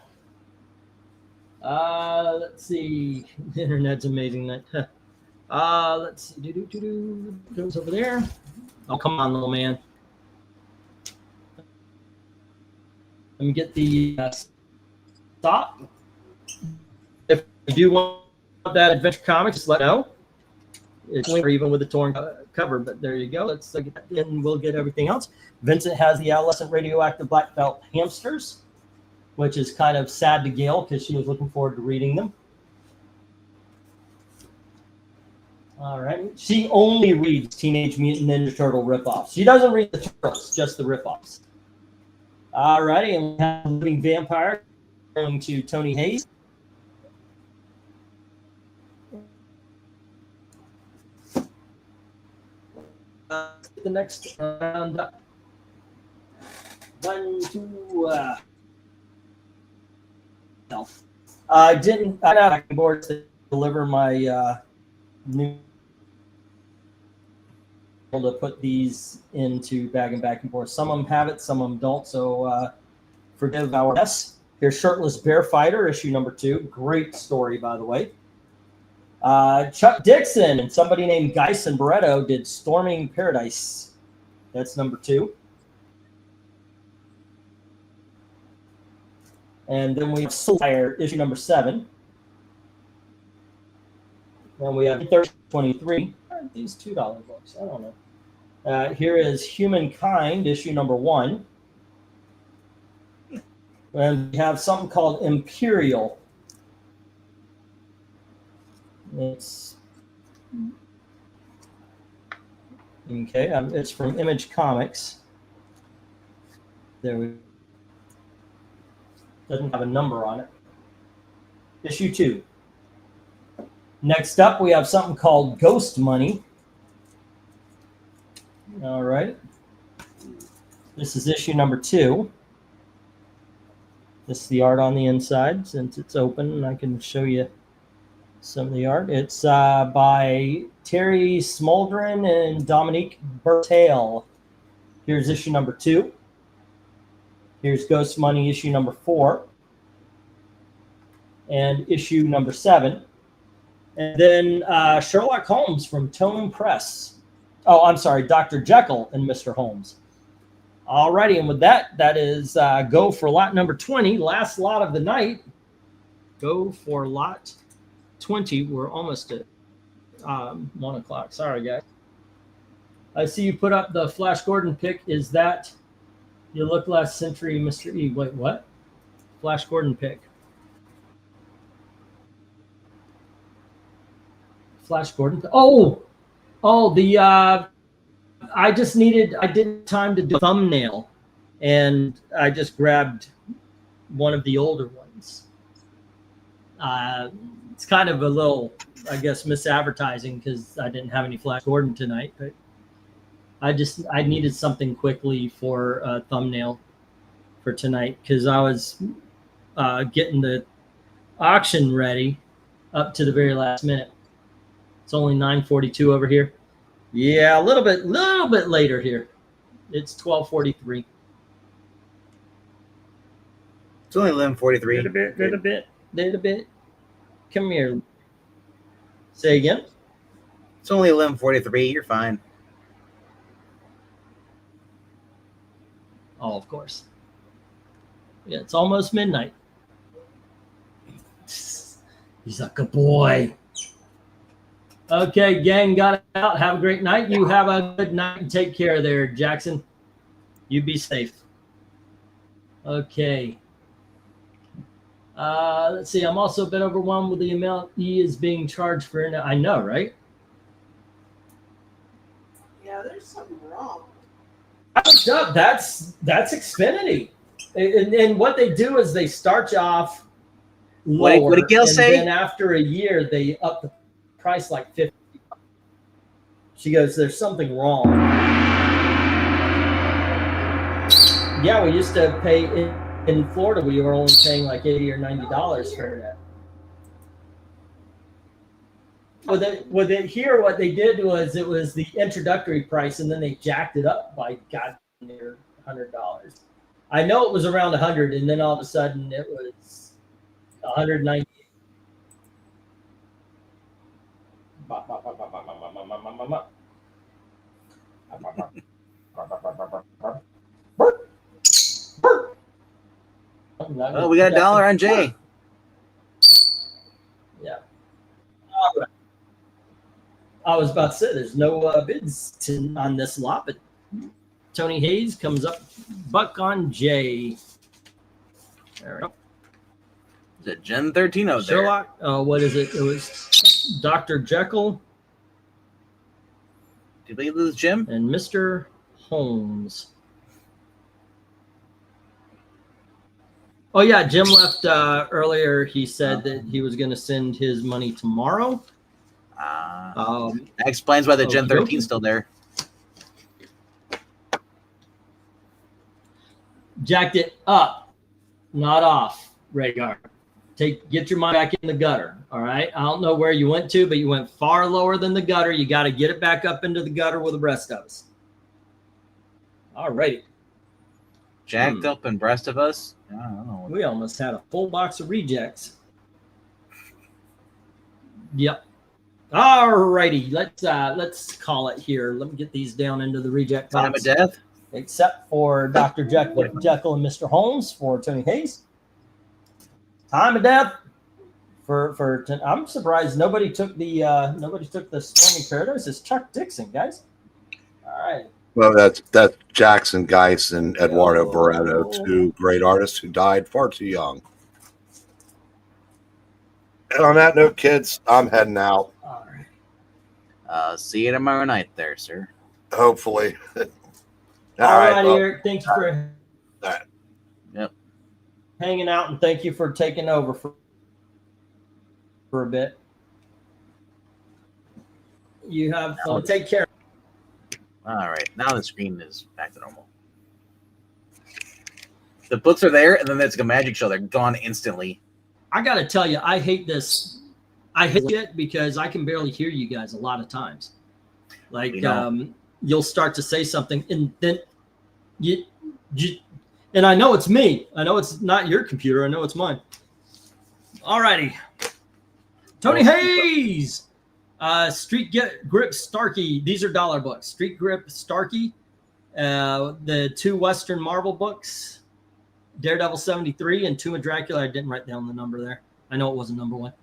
Let's see. The internet's amazing. Let's see. Goes over there. Oh, come on, little man. Let me get the stop. If you do want that Adventure Comics, just let me know. It's even with the torn cover, but there you go. Let's get that in. We'll get everything else. Vincent has the adolescent radioactive black belt hamsters, which is kind of sad to Gail because she was looking forward to reading them. All right. She only reads Teenage Mutant Ninja Turtle ripoffs. She doesn't read the Turtles, just the ripoffs. All righty. And we have Living Vampire going to Tony Hayes. The next round up. 1, 2. No. I didn't. I got back board to deliver my new. To put these into bag and forth. Some of them have it, some of them don't. So forgive our mess. Here's Shirtless Bear Fighter, issue number 2. Great story, by the way. Chuck Dixon and somebody named Geisen Barretto did Storming Paradise. That's number 2. And then we have Soulfire, issue number 7. Then we have 23. Aren't these $2 books? I don't know. Here is Humankind, issue number 1. And we have something called Imperial. It's okay. It's from Image Comics. There we doesn't have a number on it. Issue 2. Next up, we have something called Ghost Money. All right. This is issue number 2. This is the art on the inside. Since it's open, and I can show you some of the art. It's by Terry Smolderen and Dominique Bertel. Here's issue number 2. Here's Ghost Money, issue number 4. And issue number 7. And then Sherlock Holmes from Tome Press. Oh, I'm sorry, Dr. Jekyll and Mr. Holmes. All righty, and with that, that is go for lot number 20, last lot of the night. Go for lot 20. We're almost at 1 o'clock. Sorry, guys. I see you put up the Flash Gordon pick. Is that You Look Last Century, Mr. E? Wait, what? Flash Gordon pick. Flash Gordon. Oh, I didn't time to do a thumbnail, and I just grabbed one of the older ones. It's kind of a little, I guess, misadvertising because I didn't have any Flash Gordon tonight, but I needed something quickly for a thumbnail for tonight because I was getting the auction ready up to the very last minute. It's only 9:42 over here. Yeah, a little bit later here. It's 12:43. It's only 11:43. Little bit. Come here. Say again. It's only 11:43. You're fine. Oh, of course. Yeah, it's almost midnight. He's like a boy. Okay, gang, got it out. Have a great night. You have a good night and take care there, Jackson. You be safe. Okay. Let's see. I'm also a bit overwhelmed with the amount he is being charged for. I know, right? Yeah, there's something wrong. That's Xfinity. And what they do is they start you off lower. What did Gail say? And then after a year, they up the price like 50. She goes, there's something wrong. Yeah, we used to pay in Florida, we were only paying like $80 or $90 for internet. With it here, what they did was it was the introductory price, and then they jacked it up by near $100. I know it was around 100, and then all of a sudden it was 190. Oh, we got $1 on Jay. Yeah. I was about to say there's no bids on this lot, but Tony Hayes comes up buck on Jay. There we go. Is it Gen 13 out there? Sherlock, what is it? It was Dr. Jekyll. Do you believe this is Jim? And Mr. Holmes. Oh, yeah, Jim left earlier. He said that he was going to send his money tomorrow. That explains why the Gen 13 is still there. Jacked it up, not off, Rhaegar. Get your money back in the gutter, all right? I don't know where you went to, but you went far lower than the gutter. You got to get it back up into the gutter with the rest of us. All righty. Jacked up and breast of us? I don't know. We almost had a full box of rejects. Yep. All righty, let's call it here. Let me get these down into the reject Time of box. death. Except for Dr. Jekyll and Mr. Holmes for Tony Hayes. Time of death for I'm surprised nobody took the Stormy Paradise. It's Chuck Dixon, guys. All right. Well, that's Jackson Geis and Eduardo Barreto, two great artists who died far too young. And on that note, kids, I'm heading out. All right. See you tomorrow night there, sir. Hopefully. All right, well, Eric. Thank you for right. Yep. hanging out, and thank you for taking over for a bit. You have fun. Take care. All right. Now the screen is back to normal. The books are there, and then there's like a magic show. They're gone instantly. I got to tell you, I hate this. I hate it because I can barely hear you guys a lot of times. Like, you'll start to say something, and then you, and I know it's me. I know it's not your computer. I know it's mine. All righty. Tony Hayes. Street Grip Starkey. These are dollar books. Street Grip Starkey. The two Western Marvel books. Daredevil 73 and Tomb of Dracula. I didn't write down the number there. I know it wasn't number one.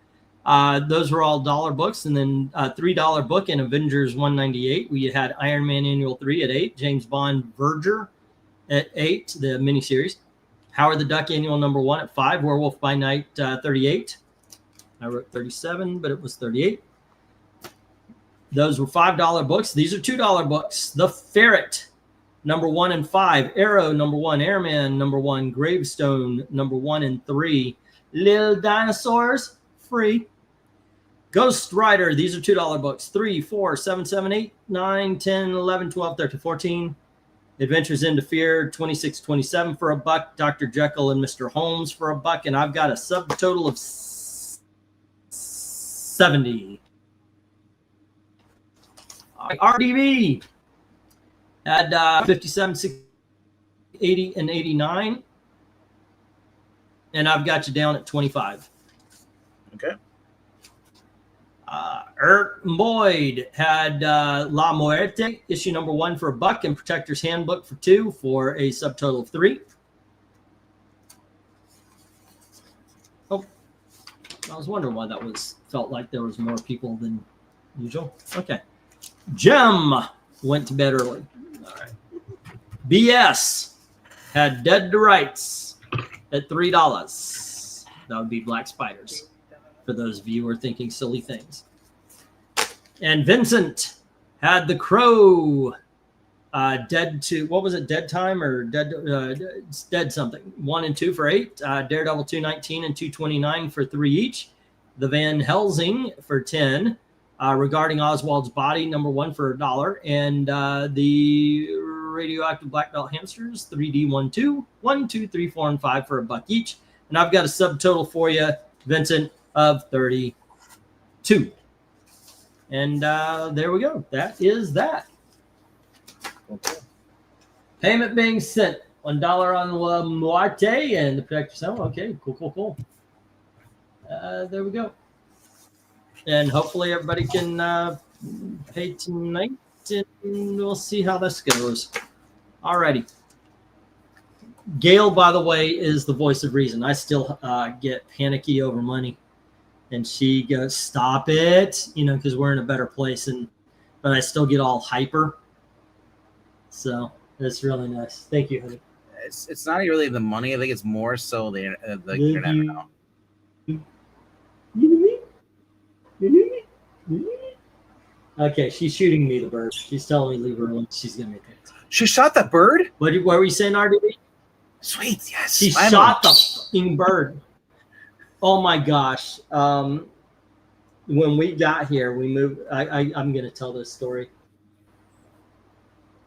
Those were all dollar books. And then $3 book in Avengers 198. We had Iron Man Annual 3 at 8. James Bond Verger at 8, the miniseries. Howard the Duck Annual number 1 at 5. Werewolf by Night 38. I wrote 37, but it was 38. Those were $5 books. These are $2 books. The Ferret, number 1 and 5. Arrow, number 1. Airman, number 1. Gravestone, number 1 and 3. Little Dinosaurs, free. Ghost Rider, these are $2 books. 3, 4, 7, 7, 8, 9, 10, 11, 12, 13, 14. Adventures into Fear, 26, 27 for $1. Dr. Jekyll and Mr. Holmes for $1. And I've got a subtotal of 70. RDB had 57, 60, 80, and 89. And I've got you down at 25. Okay. Ert Boyd had La Muerte, issue number 1 for $1, and Protector's Handbook for 2 for a subtotal of 3. Oh, I was wondering why that felt like there was more people than usual. Okay. Gem went to bed early. All right. BS had Dead to Rights at $3. That would be Black Spiders, for those of you who are thinking silly things. And Vincent had The Crow, Dead to, what was it, Dead Time or Dead something, 1 and 2 for $8. Daredevil 219 and 229 for $3 each. The Van Helsing for $10. Regarding Oswald's Body, number 1 for $1. And the Radioactive Black Belt Hamsters, 3D 1, 2, 1, 2, 3, 4, and 5 for $1 each. And I've got a subtotal for you, Vincent, of 32. And there we go. That is that. Okay. Payment being sent. $1 on La Muerte and the Protector's Handbook. Okay, cool. There we go. And hopefully everybody can pay tonight, and we'll see how this goes. All righty. Gail, by the way, is the voice of reason. I still get panicky over money. And she goes, stop it, because we're in a better place. But I still get all hyper. So that's really nice. Thank you, honey. It's not really the money. I think it's more so the internet now. Okay, she's shooting me the bird. She's telling me leave her alone. She's gonna make it. She shot the bird? What were you saying, RDB? Sweet, yes. She shot the fucking bird. Oh my gosh. When we got here, we moved. I'm gonna tell this story.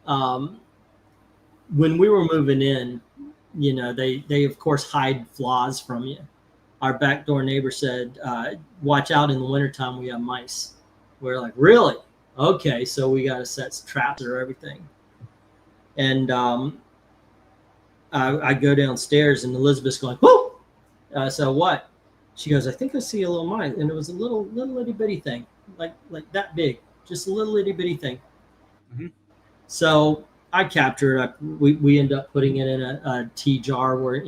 When we were moving in, they of course hide flaws from you. Our backdoor neighbor said, watch out in the wintertime, we have mice. We're like, really? Okay, so we got to set traps or everything. And I go downstairs and Elizabeth's going, whoo! So what? She goes, I think I see a little mice. And it was a little itty bitty thing, like that big, just a little itty bitty thing. Mm-hmm. So I captured it. We end up putting it in a tea jar where,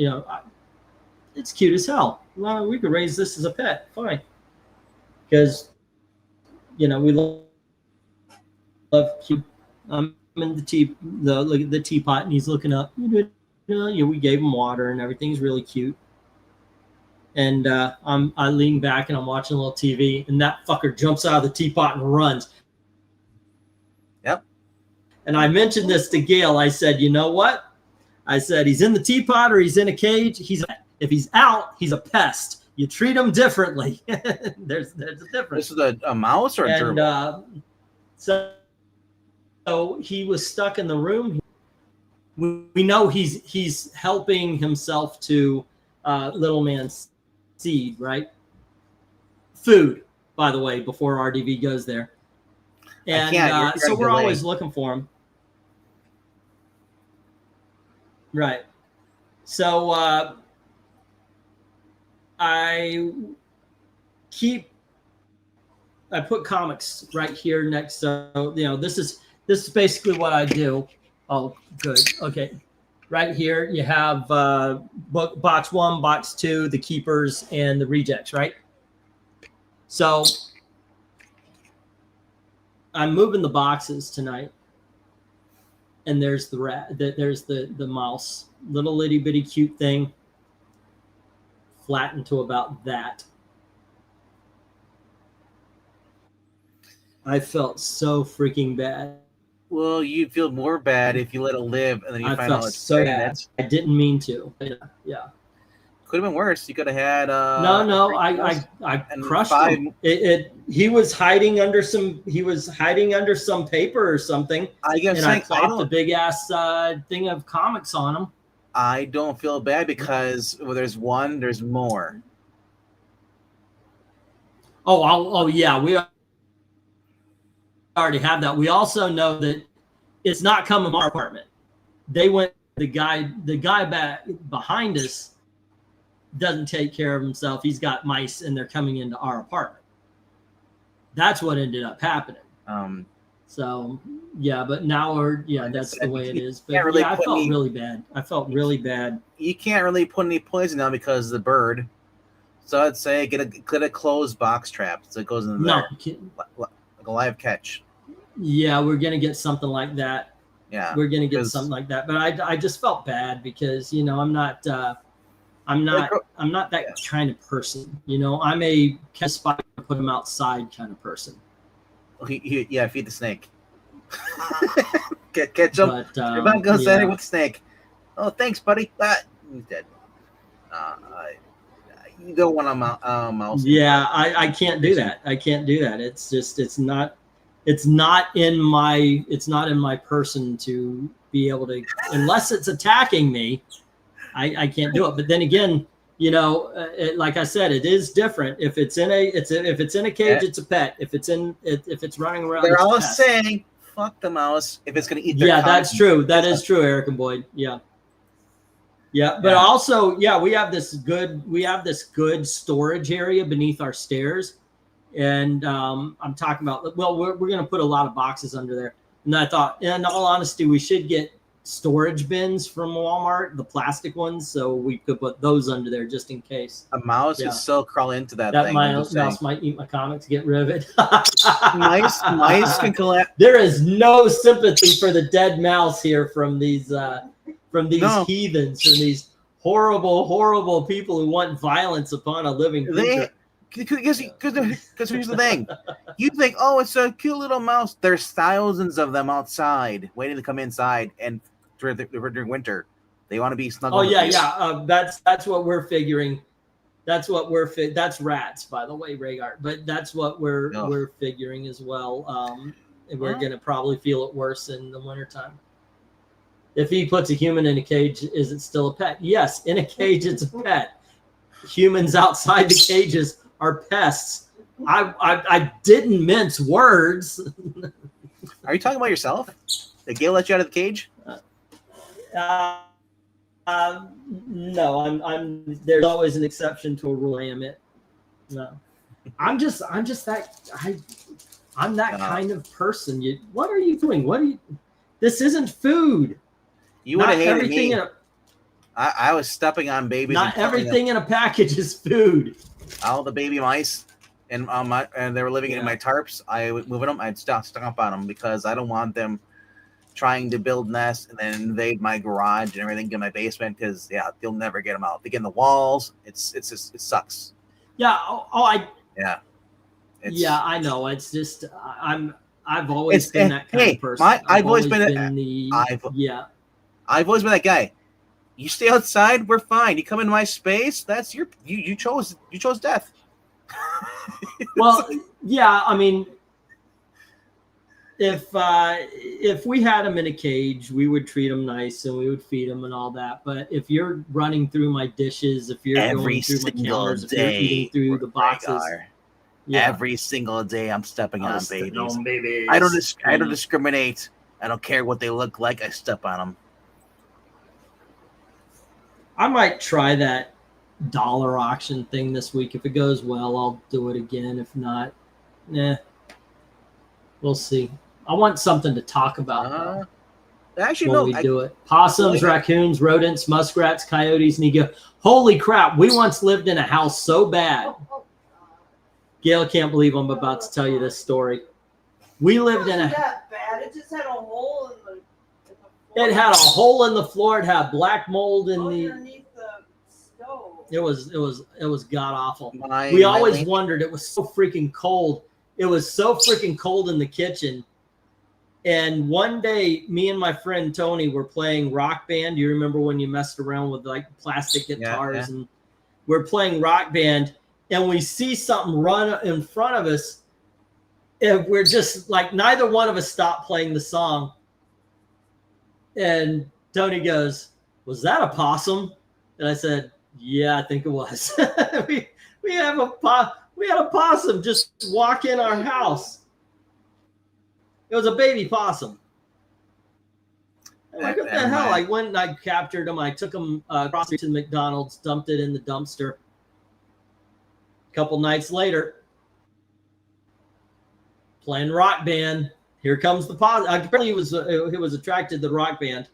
it's cute as hell. Well, we could raise this as a pet. Fine. Because, we love cute. I'm in the teapot, and he's looking up. We gave him water and everything's really cute. And I lean back and I'm watching a little TV, and that fucker jumps out of the teapot and runs. Yep. And I mentioned this to Gail. I said, you know what? I said, he's in the teapot or he's in a cage. If he's out, he's a pest. You treat him differently. there's a difference. This is a mouse or a gerbil? So he was stuck in the room. We know he's helping himself to little man's seed, right? Food, by the way, before RDV goes there. And so we're always looking for him. Right. So I put comics right here next. So, this is basically what I do. Oh, good. Okay. Right here, you have box 1, box 2, the keepers, and the rejects, right? So I'm moving the boxes tonight, and there's the rat. There's the mouse, little itty bitty cute thing, flattened to about that. I felt so freaking bad. Well, you feel more bad if you let it live and then you find out it's so bad. I didn't mean to. Yeah. Could have been worse. You could have had no. I crushed him. He was hiding under some. He was hiding under some paper or something. I plopped a big ass thing of comics on him. I don't feel bad because there's one. There's more. Oh yeah. We already have that. We also know that it's not coming from our apartment. They went. The guy back behind us doesn't take care of himself. He's got mice, and they're coming into our apartment. That's what ended up happening. So yeah, but now that's the way it is. But really I felt really bad. I felt really bad. You can't really put any poison down because of the bird. So I'd say get a closed box trap so it goes in there. Like a live catch. Yeah, we're gonna get something like that. Yeah, we're gonna get something like that. But I just felt bad because I'm not that kind of person. I'm a catch spider, put him outside kind of person. Feed the snake. Catch him. Your mom goes there with the snake. Oh, thanks, buddy. He's dead. You don't want a mouse. Yeah, I can't do that. I can't do that. It's just it's not in my person to be able to, unless it's attacking me. I can't do it. But then again, like I said, it is different. If it's in a cage, it's a pet. If it's running around, they're all saying fuck the mouse if it's going to eat their that's true. That is true, Eric and Boyd. Yeah. But also, we have this good storage area beneath our stairs, and I'm talking about. Well, we're going to put a lot of boxes under there, and I thought, in all honesty, we should get storage bins from Walmart, the plastic ones, so we could put those under there just in case. A mouse could still crawl into that thing. Mouse might eat my comics, get rid of it. Mice can collect. There is no sympathy for the dead mouse here from these heathens, from these horrible people who want violence upon a living creature. Because here's the thing. You think, it's a cute little mouse. There's thousands of them outside waiting to come inside and during winter. They want to be snuggled. That's what we're figuring. That's rats, by the way, Rhaegar. But that's what we're figuring as well. And we're going to probably feel it worse in the wintertime. If he puts a human in a cage, is it still a pet? Yes, in a cage, it's a pet. Humans outside the cages are pests. I didn't mince words. Are you talking about yourself? Did Gail let you out of the cage? No, I'm. There's always an exception to a rule. I am it. No. I'm just that I'm that kind of person. What are you doing? This isn't food. You would have Not hated everything me. in a I was stepping on babies. not everything in a package is food. All the baby mice, and they were living in my tarps. I would move them. I'd stomp on them because I don't want them trying to build nests and then invade my garage and everything in my basement. Because they'll never get them out. They get in the walls. It's just, it sucks. Yeah. I know. It's just I've always been that kind of person. I've always been that guy. You stay outside, we're fine. You come in my space, that's you chose death. Well, yeah, I mean, if we had them in a cage, we would treat them nice and we would feed them and all that. But if you're running through my dishes, if you're going through my counters, if you're eating through the boxes, every single day I'm stepping on babies. I don't discriminate. I don't care what they look like. I step on them. I might try that dollar auction thing this week. If it goes well, I'll do it again. If not, we'll see. I want something to talk about. We do it. Possums, raccoons, rodents, muskrats, coyotes, and you go, holy crap, we once lived in a house so bad. Gail can't believe I'm about to tell you this story. We lived in a... that bad. It just had a hole in the floor. It had a hole in the floor. It had black mold in underneath the stove. It was god awful. We always wondered. It was so freaking cold. It was so freaking cold in the kitchen. And one day, me and my friend Tony were playing Rock Band. You remember when you messed around with like plastic guitars? And we're playing Rock Band, and we see something run in front of us. And we're just like, neither one of us stopped playing the song. And Tony goes, "Was that a possum?" And I said, "Yeah, I think it was." we had a possum just walk in our house. It was a baby possum. I'm like, what the hell? I went and I captured him. I took him across to the McDonald's, dumped it in the dumpster. A couple nights later, playing Rock Band. Here comes the possum. Apparently, he was attracted to the Rock Band.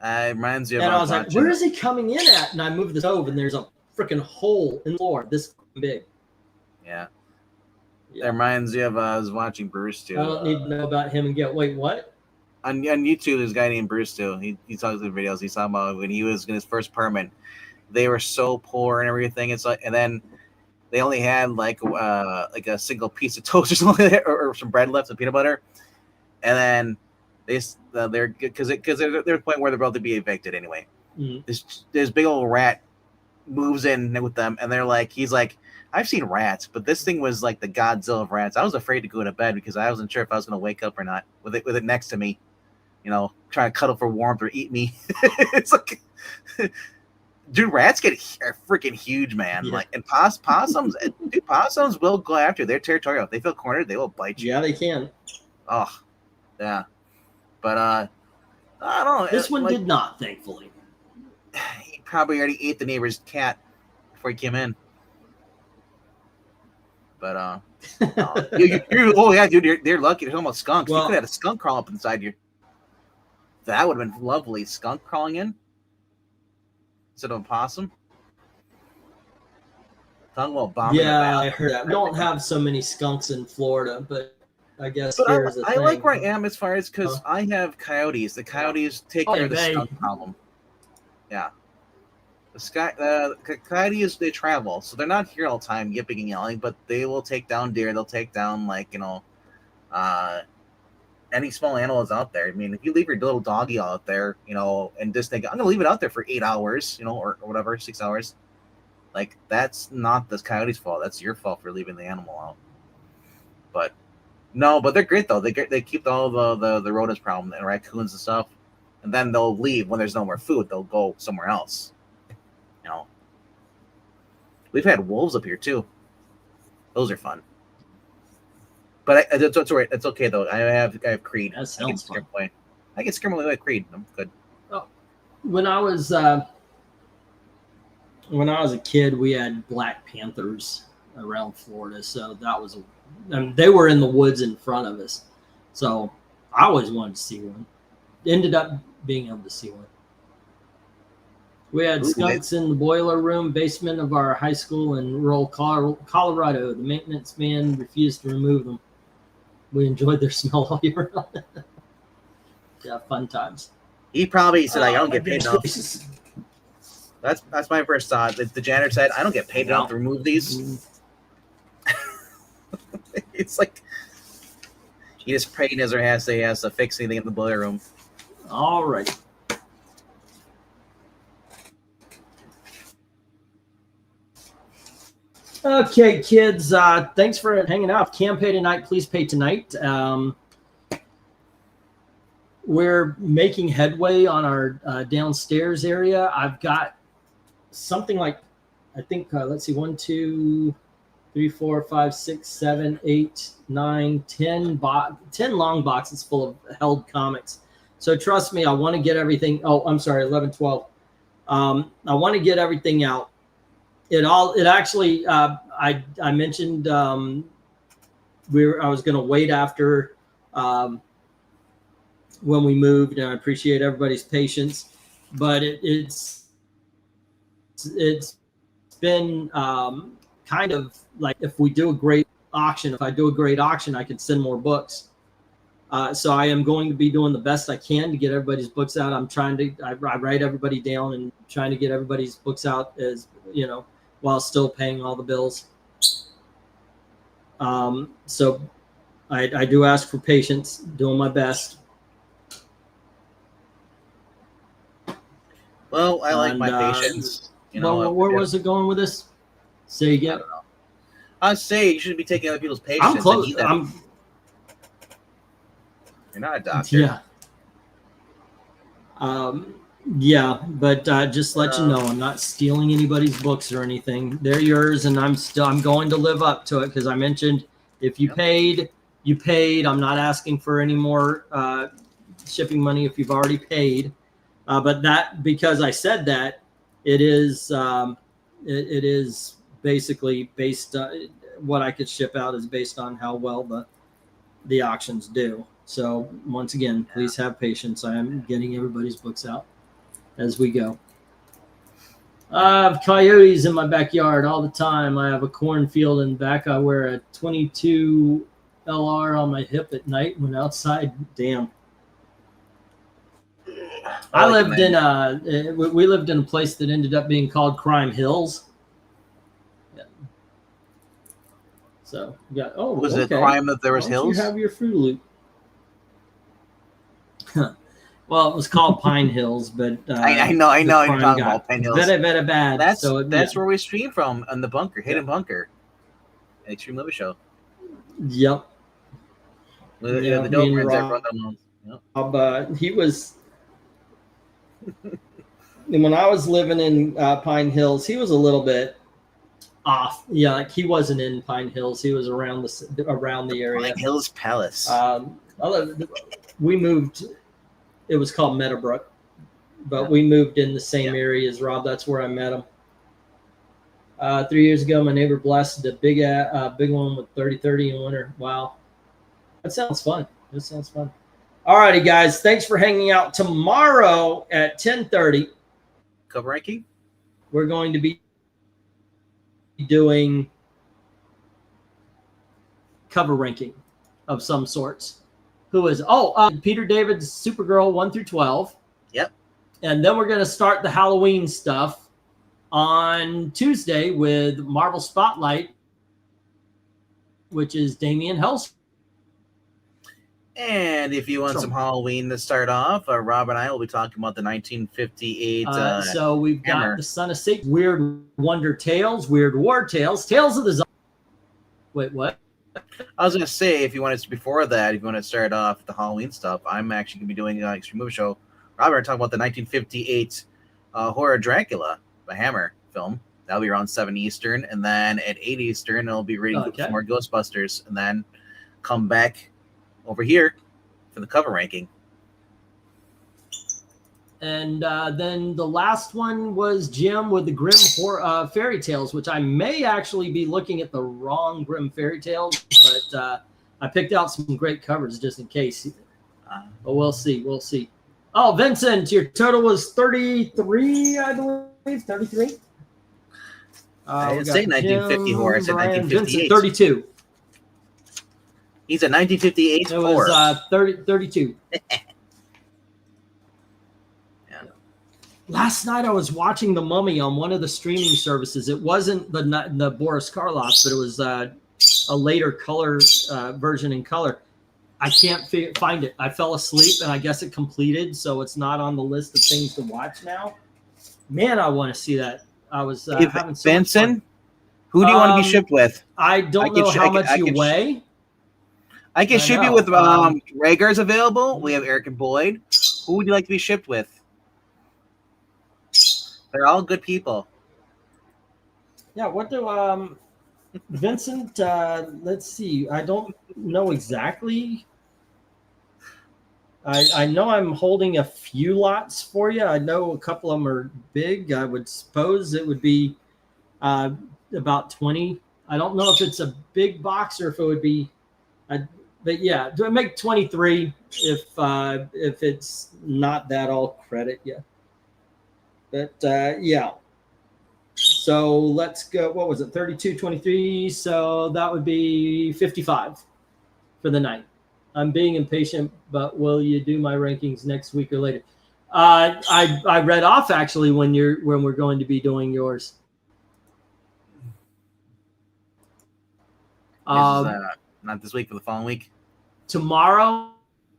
Reminds you. And I was like, "Where is he coming in at?" And I moved the stove, and there's a freaking hole in the floor this big. Yeah. That reminds you of I was watching Bruce too. I don't need to know about him and get. Wait, what? On YouTube, there's a guy named Bruce too. He talks in videos. He's talking about when he was in his first apartment. They were so poor and everything. It's like, and then they only had like a single piece of toast or something, or some bread left and peanut butter. And then they're because they're at the point where they're about to be evicted anyway. Mm-hmm. This big old rat moves in with them, and they're like, he's like, I've seen rats, but this thing was like the Godzilla of rats. I was afraid to go to bed because I wasn't sure if I was going to wake up or not with it next to me, trying to cuddle for warmth or eat me. It's like, dude, rats are freaking huge, man. Yeah. Like, and possums, dude, possums will go after you. They're territorial. If they feel cornered, they will bite you. Yeah, they can. Oh, yeah. But I don't know. This one did not, thankfully. He probably already ate the neighbor's cat before he came in. But oh yeah, dude, they're lucky. There's almost skunks. You could have had a skunk crawl up inside you. That would have been lovely. Skunk crawling in instead of a possum. Talking about bombing. Yeah, I heard that. We don't have so many skunks in Florida, but I guess here's I like where I am as far as because I have coyotes. The coyotes take care of the skunk problem. Yeah. The coyotes, they travel, so they're not here all the time yipping and yelling, but they will take down deer. They'll take down, any small animals out there. I mean, if you leave your little doggy out there, and just think, I'm going to leave it out there for 8 hours, or whatever, 6 hours, like, that's not the coyote's fault. That's your fault for leaving the animal out. But, no, but they're great, though. They keep all the rodents problem and raccoons and stuff, and then they'll leave when there's no more food. They'll go somewhere else. We've had wolves up here too. Those are fun. But it's right. It's okay though. I have Creed. I can scare away. I can scare away with Creed. I'm good. When I was when I was a kid, we had Black Panthers around Florida, so that was they were in the woods in front of us. So I always wanted to see one. Ended up being able to see one. We had skunks in the boiler room basement of our high school in rural Colorado. The maintenance man refused to remove them. We enjoyed their smell all year round. Yeah, fun times. He probably said, "I don't get paid enough." gracious. That's my first thought. The janitor said, "I don't get paid enough to remove these." It's like he just prayed in his ass he has to fix anything in the boiler room. All right. Okay, kids. Thanks for hanging out. Can pay tonight. Please pay tonight. We're making headway on our downstairs area. I've got something like, I think, let's see, 1, 2, 3, 4, 5, 6, 7, 8, 9, 10 long boxes full of held comics. So trust me, I want to get everything. Oh, I'm sorry, 11, 12. I want to get everything out. It actually, I mentioned I was going to wait after when we moved, and I appreciate everybody's patience, but it's been kind of like if I do a great auction, I can send more books. So I am going to be doing the best I can to get everybody's books out. I write everybody down and trying to get everybody's books out as, while still paying all the bills. So I do ask for patience, doing my best. Well, I like my patience. Where was it going with this? Say again. I don't know. I say you shouldn't be taking other people's patience. I'm close. You're not a doctor. Yeah. Yeah, but just let you know, I'm not stealing anybody's books or anything. They're yours, and I'm going to live up to it because I mentioned if you paid, you paid. I'm not asking for any more shipping money if you've already paid. But that, because I said that, it is basically based what I could ship out is based on how well the auctions do. So once again, please have patience. I am getting everybody's books out as we go. I have coyotes in my backyard all the time. I have a cornfield in the back. I wear a 22 LR on my hip at night when outside. Damn. We lived in a place that ended up being called Crime Hills. Yeah. So we got was it crime that there was hills? You have your Fruit Loop. Well, it was called Pine Hills, but I know you're talking about Pine Hills. Very bad. That's where we stream from on the bunker, Hidden Bunker, Extreme Movie Show. Yep. The Dobermans Rob, he was. When I was living in Pine Hills, he was a little bit off. Yeah, like he wasn't in Pine Hills. He was around the area. Pine Hills Palace. We moved. It was called Meadowbrook, but we moved in the same area as Rob. That's where I met him. 3 years ago, my neighbor blasted a big one with 30-30 in winter. Wow, that sounds fun. All righty, guys. Thanks for hanging out. Tomorrow at 10:30, cover ranking. We're going to be doing cover ranking of some sorts. Who is Peter David's Supergirl 1 through 12. Yep. And then we're going to start the Halloween stuff on Tuesday with Marvel Spotlight, which is Damian Hellstrom. And if you want some Halloween to start off, Rob and I will be talking about the 1958. So we've Hammer. got the Son of Satan, Weird Wonder Tales, Weird War Tales, Tales of the Zombie. Wait, what? I was going to say, if you want to, before that, if you want to start off the Halloween stuff, I'm actually going to be doing an Extreme Movie Show. Robert, talking about the 1958 Horror Dracula, the Hammer film. That'll be around 7 Eastern. And then at 8 Eastern, I'll be reading some more Ghostbusters. And then come back over here for the cover ranking. And then the last one was Jim with the Grimm Fairy Tales, which I may actually be looking at the wrong Grimm Fairy Tales, but I picked out some great covers just in case. But we'll see. We'll see. Oh, Vincent, your total was 33, I believe. 33? I didn't say 1950 horror. I said Brian, 1958. Vincent, 32. He's a 1958 It was 32. Last night I was watching The Mummy on one of the streaming services. It wasn't the Boris Karloff, but it was a later color version in color. I can't find it. I fell asleep, and I guess it completed, so it's not on the list of things to watch now. Man, I want to see that. I was having so Benson, much fun. who do you want to be shipped with? I don't know how much you weigh. I can ship you with Rhaegar's available. We have Eric and Boyd. Who would you like to be shipped with? They're all good people. Yeah, what do Vincent, let's see. I don't know exactly. I know I'm holding a few lots for you. I know a couple of them are big. I would suppose it would be about 20. I don't know if it's a big box or if it would be, but yeah, do I make 23 if it's not that, I'll credit you. But yeah. So let's go. What was it? 32, 23. So that would be 55 for the night. I'm being impatient, but will you do my rankings next week or later? I read off actually when we're going to be doing yours. Not this week, for the following week. Tomorrow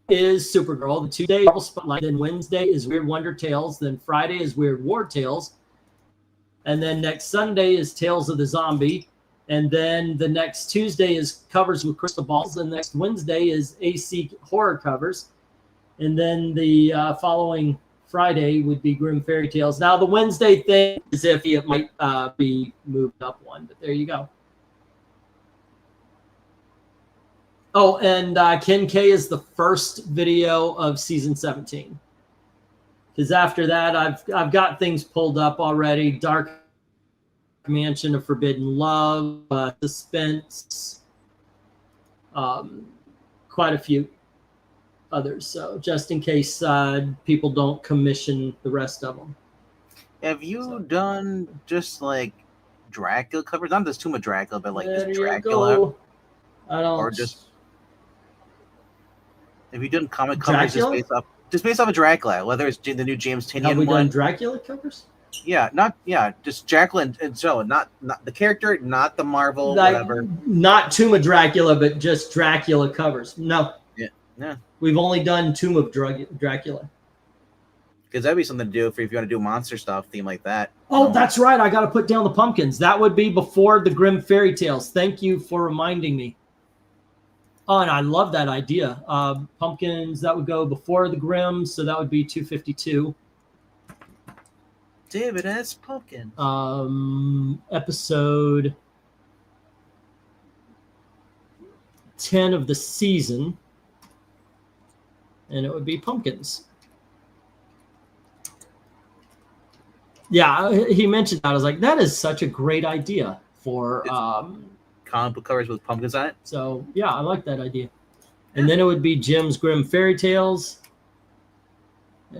is Supergirl. The Tuesday Marvel Spotlight. Then Wednesday is Weird Wonder Tales. Then Friday is Weird War Tales. And then next Sunday is Tales of the Zombie. And then the next Tuesday is Covers with Crystal Balls. And next Wednesday is AC Horror Covers. And then the following Friday would be Grimm Fairy Tales. Now, the Wednesday thing is iffy. It might be moved up one, but there you go. Oh, and Ken K is the first video of season 17. Because after that, I've got things pulled up already. Dark Mansion of Forbidden Love, Suspense, quite a few others. So just in case people don't commission the rest of them. Have you done just like Dracula covers? Not just Tomb of Dracula, but like just Dracula. I don't. Or just. Have you done comic covers just based off of Dracula? Whether it's the new James Tynion one. Have we done Dracula covers? Yeah, just Dracula and so not the character, not the Marvel, whatever. Not Tomb of Dracula, but just Dracula covers. No. Yeah. We've only done Tomb of Dracula. Because that'd be something to do if you want to do monster stuff, theme like that. Oh, that's right. I got to put down the pumpkins. That would be before the Grimm Fairy Tales. Thank you for reminding me. Oh, and I love that idea. Pumpkins, that would go before the Grimm, so that would be 252. David S. Pumpkin. Episode 10 of the season, and it would be pumpkins. Yeah, he mentioned that. I was like, that is such a great idea for comic book covers with pumpkins on it. So yeah, I like that idea. And then it would be Jim's Grimm Fairy Tales.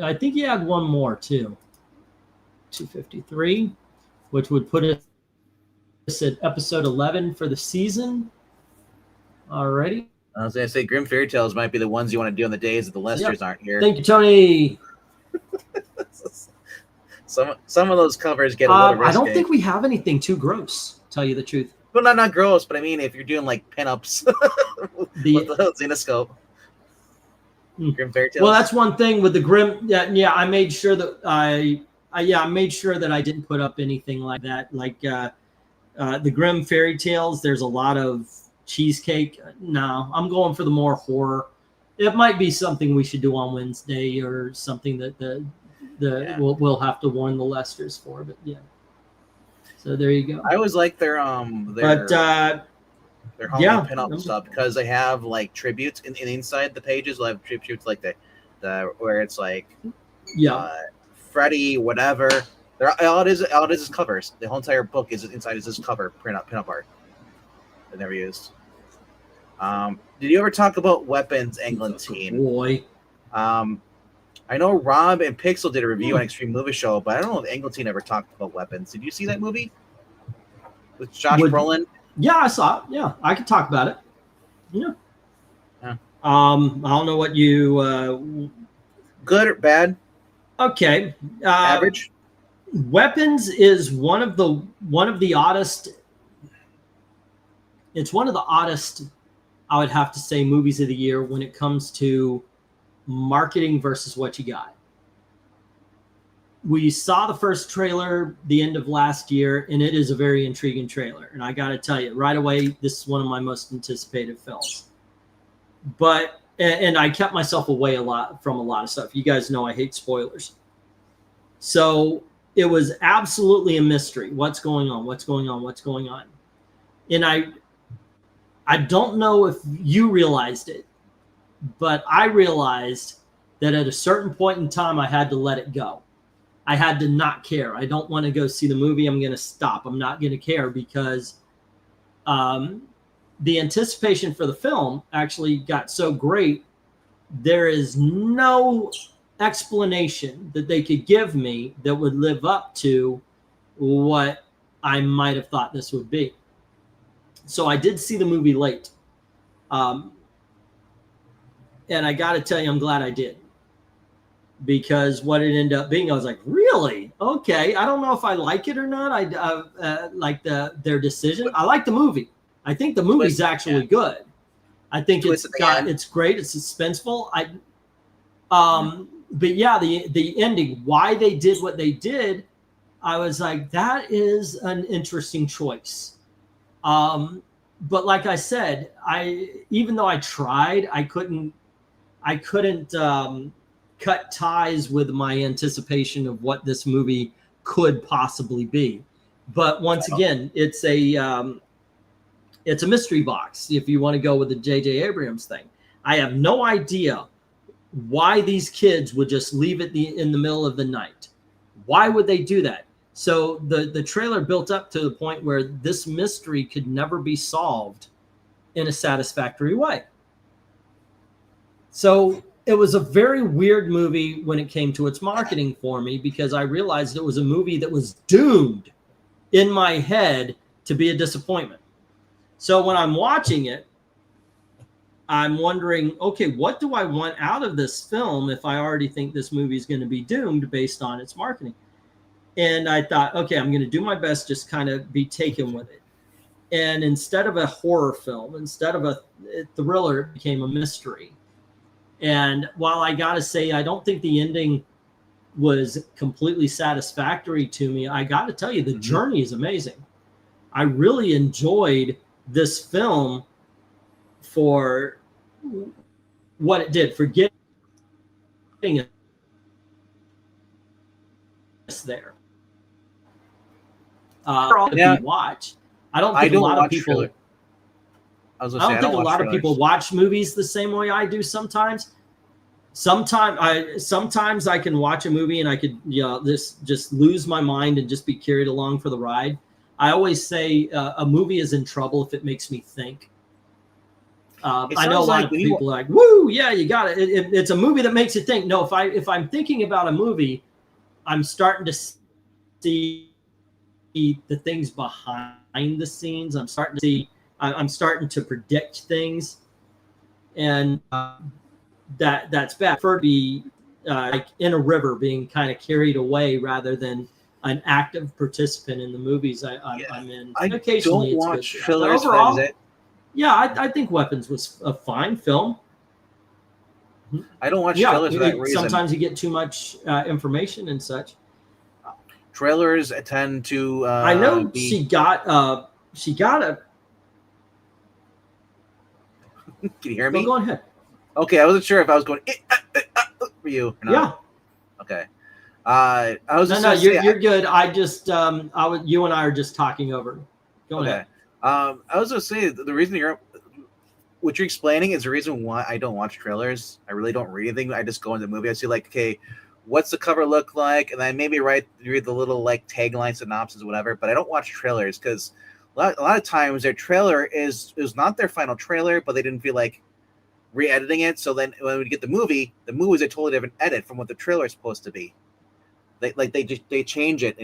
I think he had one more too. 253, which would put us at episode 11 for the season. Alrighty. I was gonna say Grimm Fairy Tales might be the ones you want to do on the days that the Lesters aren't here. Thank you, Tony. Some of those covers get a little risky. I don't think we have anything too gross, tell you the truth. Well, not gross, but I mean, if you're doing like pinups with the Zenoscope, Grimm Fairy Tales. Well, that's one thing with the Grimm. Yeah, I made sure that I made sure that I didn't put up anything like that. Like the Grimm Fairy Tales, there's a lot of cheesecake. No, I'm going for the more horror. It might be something we should do on Wednesday or something that we'll have to warn the Lesters for. But yeah. So there you go. I always like their Halloween pinup stuff because they have like tributes in inside the pages. They'll have tributes like the where it's like Yeah. Freddy, whatever. All it is covers. The whole entire book is inside is this cover pinup art. I never used. Did you ever talk about weapons, Eglantine? Boy. I know Rob and Pixel did a review on Extreme Movie Show, but I don't know if Eglantine ever talked about weapons. Did you see that movie with Josh Brolin? Yeah, I saw it. Yeah, I could talk about it. Yeah. I don't know what you. Good or bad? Okay. Average. Weapons is one of the oddest. It's one of the oddest, I would have to say, movies of the year when it comes to marketing versus what you got. We saw the first trailer the end of last year, and it is a very intriguing trailer. And I got to tell you, right away, this is one of my most anticipated films. But and I kept myself away from a lot of stuff. You guys know I hate spoilers. So it was absolutely a mystery. What's going on? What's going on? What's going on? And I don't know if you realized it, but I realized that at a certain point in time, I had to let it go. I had to not care. I don't want to go see the movie. I'm going to stop. I'm not going to care because the anticipation for the film actually got so great. There is no explanation that they could give me that would live up to what I might have thought this would be. So I did see the movie late. And I got to tell you, I'm glad I did. Because what it ended up being, I was like, really? Okay. I don't know if I like it or not. I like their decision. I like the movie. I think the movie's actually good. I think it's great. It's suspenseful. But yeah, the ending, why they did what they did, I was like, that is an interesting choice. But like I said, even though I tried, I couldn't cut ties with my anticipation of what this movie could possibly be. But once again, it's a mystery box. If you want to go with the J.J. Abrams thing, I have no idea why these kids would just leave it in the middle of the night. Why would they do that? So the trailer built up to the point where this mystery could never be solved in a satisfactory way. So it was a very weird movie when it came to its marketing for me, because I realized it was a movie that was doomed in my head to be a disappointment. So when I'm watching it, I'm wondering, okay, what do I want out of this film if I already think this movie is going to be doomed based on its marketing? And I thought, okay, I'm going to do my best, just kind of be taken with it. And instead of a horror film, instead of a thriller, it became a mystery. And while I got to say, I don't think the ending was completely satisfactory to me, I got to tell you, the journey is amazing. I really enjoyed this film for what it did, for getting us there. Watch. I don't think a lot of people. I don't think a lot of people watch movies the same way I do. Sometimes I can watch a movie and I could, just lose my mind and just be carried along for the ride. I always say a movie is in trouble if it makes me think. I know a lot of people are like, "Woo, yeah, you got it." It's a movie that makes you think. No, if I'm thinking about a movie, I'm starting to see the things behind the scenes. I'm starting to predict things, and that's bad. For be like in a river, being kind of carried away rather than an active participant in the movies I'm in. Occasionally, don't watch fillers. Overall, yeah, I think Weapons was a fine film. I don't watch trailers for that reason. Sometimes you get too much information and such. Trailers tend to. I know she got a. Can you hear me? Go ahead. Okay, I wasn't sure if I was going for you. Or not. Yeah. Okay. I was. No, you're good. I just you and I are just talking over. Go ahead. I was gonna say the reason what you're explaining is the reason why I don't watch trailers. I really don't read anything. I just go into the movie. I see like, okay, what's the cover look like, and I maybe read the little like tagline synopsis or whatever. But I don't watch trailers because a lot of times their trailer is not their final trailer, but they didn't feel like re-editing it. So then when we get the movie is a totally different edit from what the trailer is supposed to be. They change it,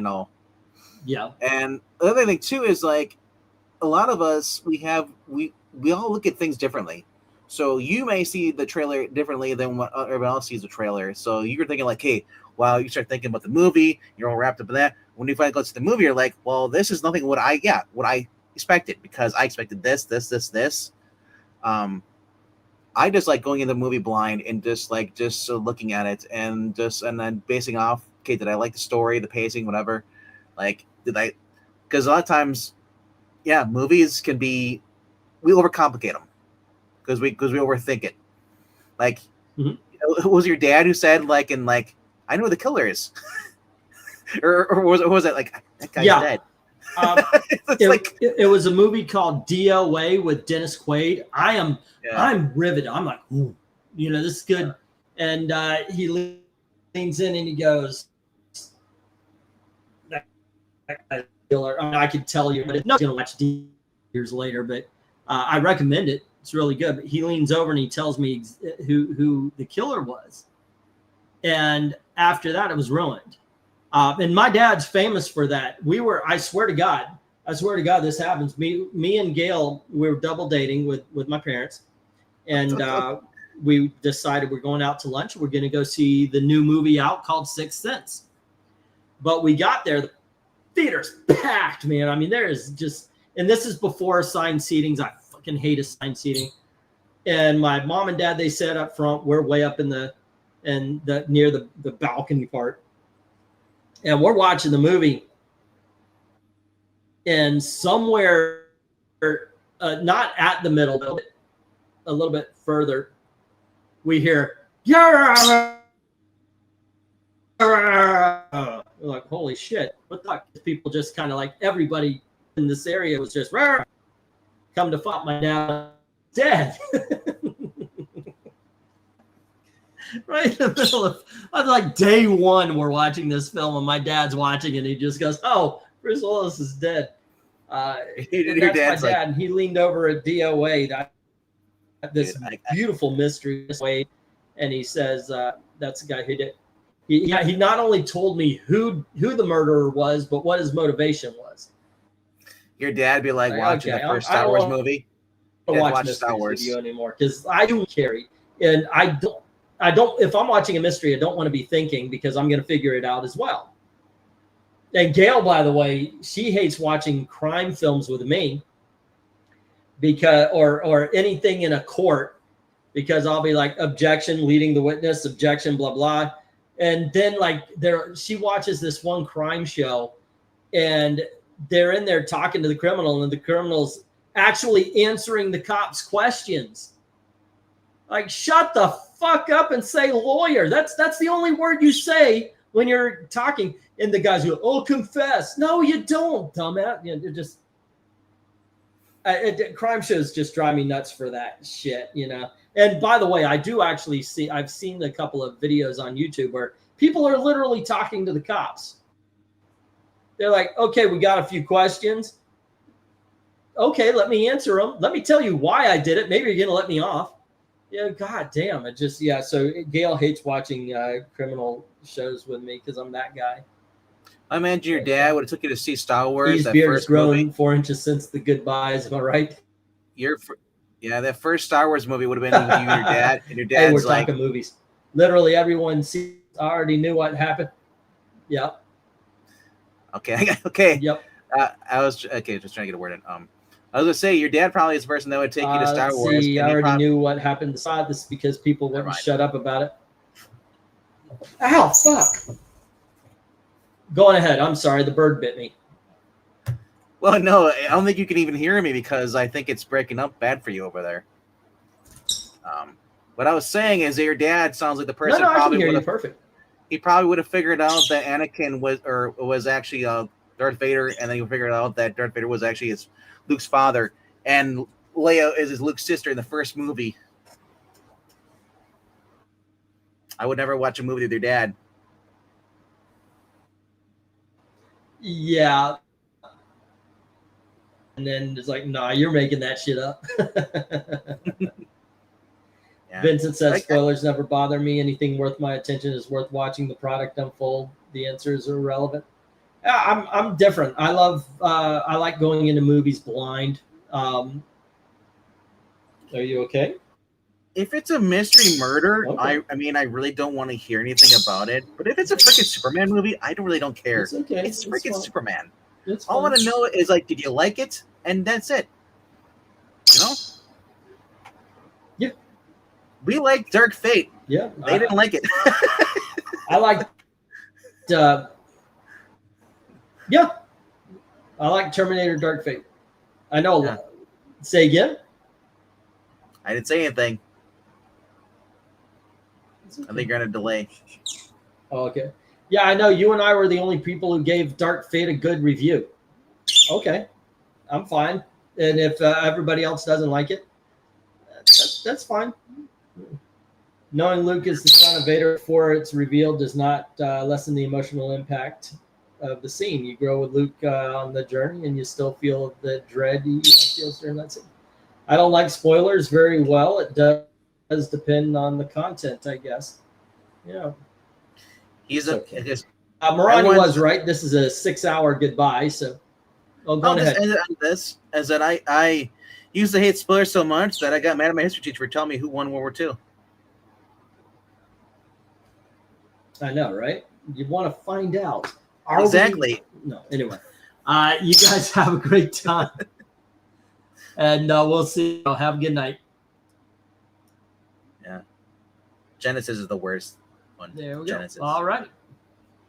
Yeah. And the other thing too is like a lot of us we all look at things differently. So you may see the trailer differently than what everyone else sees the trailer. So you're thinking like, hey, wow, you start thinking about the movie, you're all wrapped up in that. When you finally go to the movie, you're like, well, this is nothing what I expected, because I expected this. I just like going into the movie blind and just looking at it and then basing off, okay, did I like the story, the pacing, whatever? Like, because a lot of times, yeah, movies can be, we overcomplicate them because we overthink it. Like, was your dad who said like, I know who the killer is, or was it like that guy's dead? It was a movie called DOA with Dennis Quaid. I'm riveted. I'm like, ooh, this is good. And he leans in and he goes, that guy's killer. I mean, I could tell you, but I'm not going to watch years later, but I recommend it. It's really good. But he leans over and he tells me who the killer was. And after that, it was ruined. And my dad's famous for that. I swear to God, this happens. Me and Gail, we were double dating with my parents. And we decided we're going out to lunch. We're going to go see the new movie out called Sixth Sense. But we got there, the theater's packed, man. I mean, there is just, and this is before assigned seatings. I fucking hate assigned seating. And my mom and dad, they sat up front. We're way up near the balcony part. And we're watching the movie. And somewhere, not at the middle, but a little bit further, we hear, we're like, holy shit, what the fuck? People just kind of like, everybody in this area was just, come to find my dad dead. Right in the middle of like day one, we're watching this film and my dad's watching it and he just goes, oh, Bruce Willis is dead. That's my dad, and he leaned over at DOA, this beautiful mystery, and he says, that's the guy who did. He not only told me who the murderer was, but what his motivation was. Your dad be like watching the first Star Wars movie. I don't watch Star Wars video anymore because I do carry, and I don't. If I'm watching a mystery, I don't want to be thinking because I'm going to figure it out as well. And Gail, by the way, she hates watching crime films with me because, or anything in a court, because I'll be like, objection, leading the witness, objection, blah, blah. And then she watches this one crime show and they're in there talking to the criminal and the criminal's actually answering the cops' questions. Like, shut the fuck up and say lawyer. That's the only word you say when you're talking. And the guys go, oh, confess. No, you don't, dumbass. Just crime shows just drive me nuts for that shit, And by the way, I do actually I've seen a couple of videos on YouTube where people are literally talking to the cops. They're like, okay, we got a few questions. Okay, let me answer them. Let me tell you why I did it. Maybe you're going to let me off. Yeah, god damn it. Just, yeah. So Gail hates watching criminal shows with me because I'm that guy. I imagine your dad would have took you to see Star Wars. His beard has grown 4 inches since the goodbyes. Am I right? That first Star Wars movie would have been with you and your dad. And your dad's we're talking movies. Literally everyone already knew what happened. Yep. Okay. Okay. Yep. I was just trying to get a word in. I was gonna say your dad probably is the person that would take you to Star Wars. I already knew what happened. This is because people wouldn't shut up about it. Ow! Fuck. Going ahead. I'm sorry. The bird bit me. Well, no, I don't think you can even hear me because I think it's breaking up bad for you over there. What I was saying is that your dad sounds like the person probably would have perfect. He probably would have figured out that Anakin was actually Darth Vader, and then he figured out that Darth Vader was actually Luke's father, and Leia is Luke's sister in the first movie. I would never watch a movie with your dad Yeah. And then it's like, nah, you're making that shit up. Yeah. Vincent says, Like- spoilers never bother me. Anything worth my attention is worth watching the product unfold. The answers are irrelevant. Yeah, I'm different. I like going into movies blind. Are you okay? If it's a mystery murder, Okay. I mean, I really don't want to hear anything about it. But if it's a freaking Superman movie, I don't really don't care. It's okay. It's freaking fine. Superman. It's All I fine. want to know is like, did you like it? And that's it. You know? Yeah. We like Dark Fate. Yeah. They didn't like it. I like. Yeah. I like Terminator Dark Fate. I know. Yeah. Say again. I didn't say anything. It's okay. I think you're on a delay. Oh, okay. Yeah, I know you and I were the only people who gave Dark Fate a good review. Okay. I'm fine. And if everybody else doesn't like it, that's fine. Knowing Luke is the son of Vader before it's revealed does not lessen the emotional impact of the scene. You grow with Luke on the journey, and you still feel the dread he feels during that scene. I don't like spoilers very well. It does depend on the content, I guess. Yeah. He's It's a. okay. His, Marani Everyone's- was right. This is a 6-hour goodbye. So, go oh, ahead. this is that I used to hate spoilers so much that I got mad at my history teacher for telling me who won World War II. I know, right? You want to find out. Are we- Exactly. No. Anyway, you guys have a great time, and we'll see. Have a good night. Genesis is the worst one. There we Genesis. go. All right.